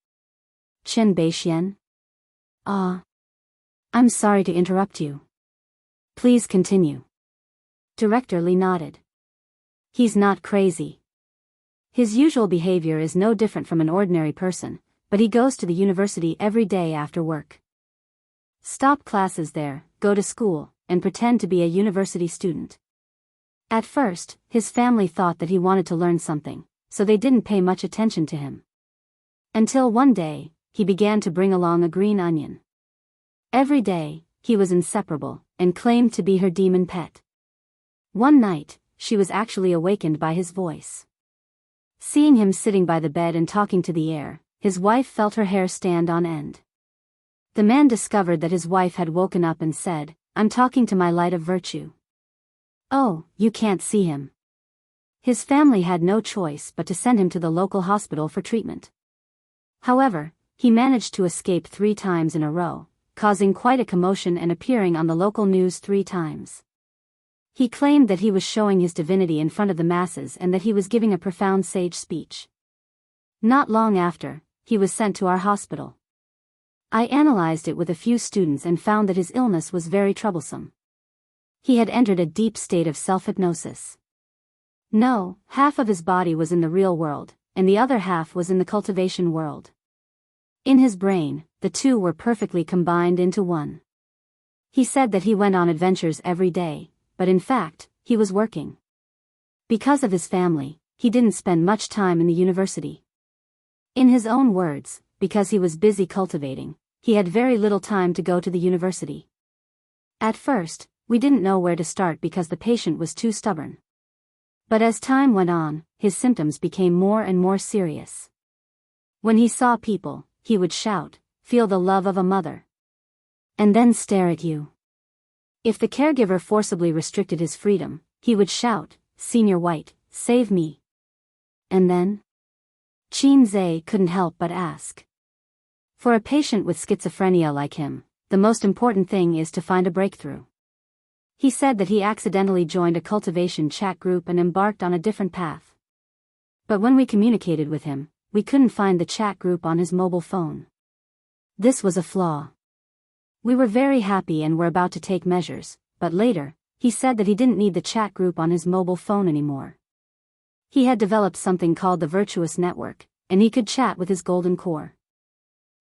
Chen Beixian? I'm sorry to interrupt you. Please continue. Director Li nodded. He's not crazy. His usual behavior is no different from an ordinary person, but he goes to the university every day after work. Stop classes there, go to school, and pretend to be a university student. At first, his family thought that he wanted to learn something, so they didn't pay much attention to him. Until one day, he began to bring along a green onion. Every day, he was inseparable, and claimed to be her demon pet. One night, she was actually awakened by his voice. Seeing him sitting by the bed and talking to the air, his wife felt her hair stand on end. The man discovered that his wife had woken up and said, I'm talking to my light of virtue. Oh, you can't see him. His family had no choice but to send him to the local hospital for treatment. However, he managed to escape 3 times in a row, causing quite a commotion and appearing on the local news 3 times. He claimed that he was showing his divinity in front of the masses and that he was giving a profound sage speech. Not long after, he was sent to our hospital. I analyzed it with a few students and found that his illness was very troublesome. He had entered a deep state of self-hypnosis. No, half of his body was in the real world, and the other half was in the cultivation world. In his brain, the two were perfectly combined into one. He said that he went on adventures every day, but in fact, he was working. Because of his family, he didn't spend much time in the university. In his own words, because he was busy cultivating, he had very little time to go to the university. At first, we didn't know where to start because the patient was too stubborn. But as time went on, his symptoms became more and more serious. When he saw people, he would shout, feel the love of a mother, and then stare at you. If the caregiver forcibly restricted his freedom, he would shout, Senior White, save me. And then? Qin Zhe couldn't help but ask. For a patient with schizophrenia like him, the most important thing is to find a breakthrough. He said that he accidentally joined a cultivation chat group and embarked on a different path. But when we communicated with him, we couldn't find the chat group on his mobile phone. This was a flaw. We were very happy and were about to take measures, but later, he said that he didn't need the chat group on his mobile phone anymore. He had developed something called the Virtuous Network, and he could chat with his golden core.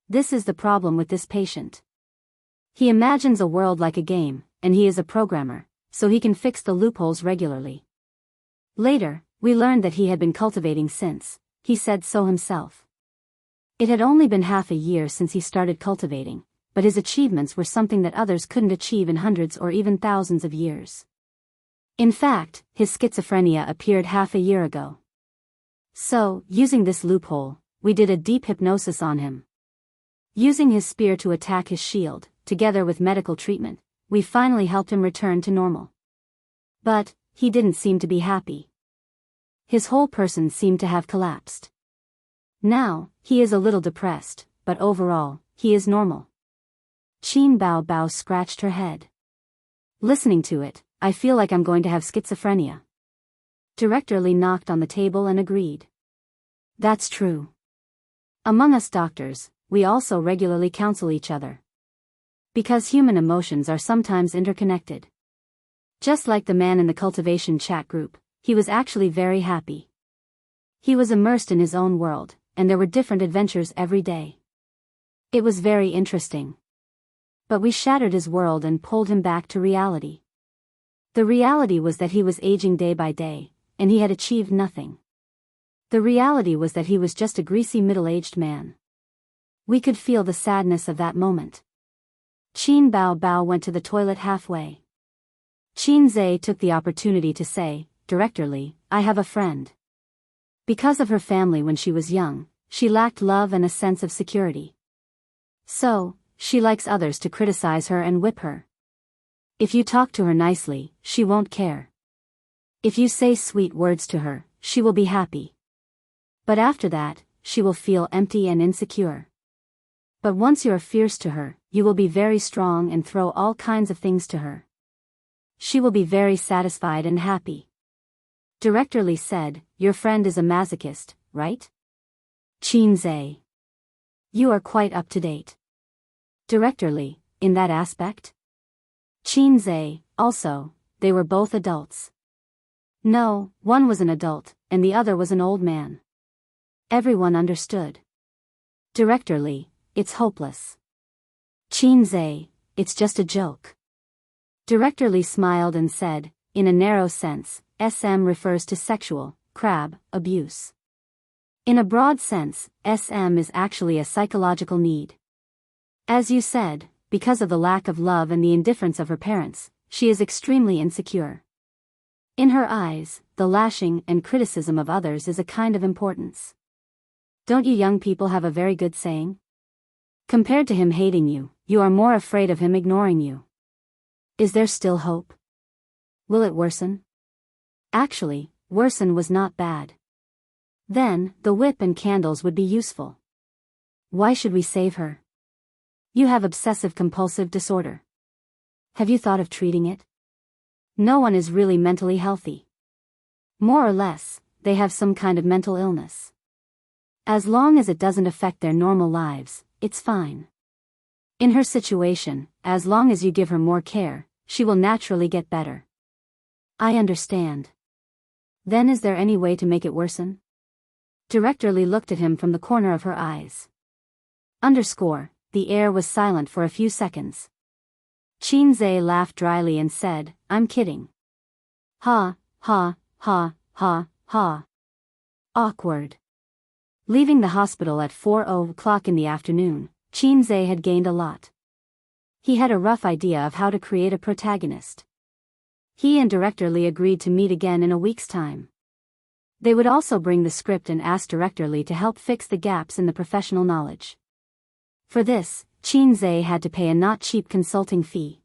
This is the problem with this patient. He imagines a world like a game, and he is a programmer, so he can fix the loopholes regularly. Later, we learned that he had been cultivating since, he said so himself. It had only been half a year since he started cultivating, but his achievements were something that others couldn't achieve in hundreds or even thousands of years. In fact, his schizophrenia appeared half a year ago. So, using this loophole, we did a deep hypnosis on him. Using his spear to attack his shield, together with medical treatment, we finally helped him return to normal. But, he didn't seem to be happy. His whole person seemed to have collapsed. Now, he is a little depressed, but overall, he is normal. Qin Bao Bao scratched her head. Listening to it, I feel like I'm going to have schizophrenia. Director Li knocked on the table and agreed. That's true. Among us doctors, we also regularly counsel each other. Because human emotions are sometimes interconnected. Just like the man in the cultivation chat group, he was actually very happy. He was immersed in his own world, and there were different adventures every day. It was very interesting. But we shattered his world and pulled him back to reality. The reality was that he was aging day by day, and he had achieved nothing. The reality was that he was just a greasy middle-aged man. We could feel the sadness of that moment. Qin Bao Bao went to the toilet halfway. Qin Zhe took the opportunity to say, Director Li, I have a friend. Because of her family when she was young, she lacked love and a sense of security. So, she likes others to criticize her and whip her. If you talk to her nicely, she won't care. If you say sweet words to her, she will be happy. But after that, she will feel empty and insecure. But once you are fierce to her, you will be very strong and throw all kinds of things to her. She will be very satisfied and happy. Director Li said, your friend is a masochist, right? Qin Zhe. You are quite up to date. Director Li, in that aspect? Qin Zhe, also, they were both adults. No, one was an adult, and the other was an old man. Everyone understood. Director Li, it's hopeless. Qin Zhe, it's just a joke. Director Li smiled and said, in a narrow sense, SM refers to sexual, crab, abuse. In a broad sense, SM is actually a psychological need. As you said, because of the lack of love and the indifference of her parents, she is extremely insecure. In her eyes, the lashing and criticism of others is a kind of importance. Don't you young people have a very good saying? Compared to him hating you, you are more afraid of him ignoring you. Is there still hope? Will it worsen? Actually, worsen was not bad. Then, the whip and candles would be useful. Why should we save her? You have obsessive-compulsive disorder. Have you thought of treating it? No one is really mentally healthy. More or less, they have some kind of mental illness. As long as it doesn't affect their normal lives, it's fine. In her situation, as long as you give her more care, she will naturally get better. I understand. Then is there any way to make it worsen? Director Li looked at him from the corner of her eyes. The air was silent for a few seconds. Qin Zhe laughed dryly and said, I'm kidding. Ha, ha, ha, ha, ha. Awkward. Leaving the hospital at 4:00 in the afternoon, Qin Zhe had gained a lot. He had a rough idea of how to create a protagonist. He and Director Li agreed to meet again in a week's time. They would also bring the script and ask Director Li to help fix the gaps in the professional knowledge. For this, Qin Zhe had to pay a not cheap consulting fee.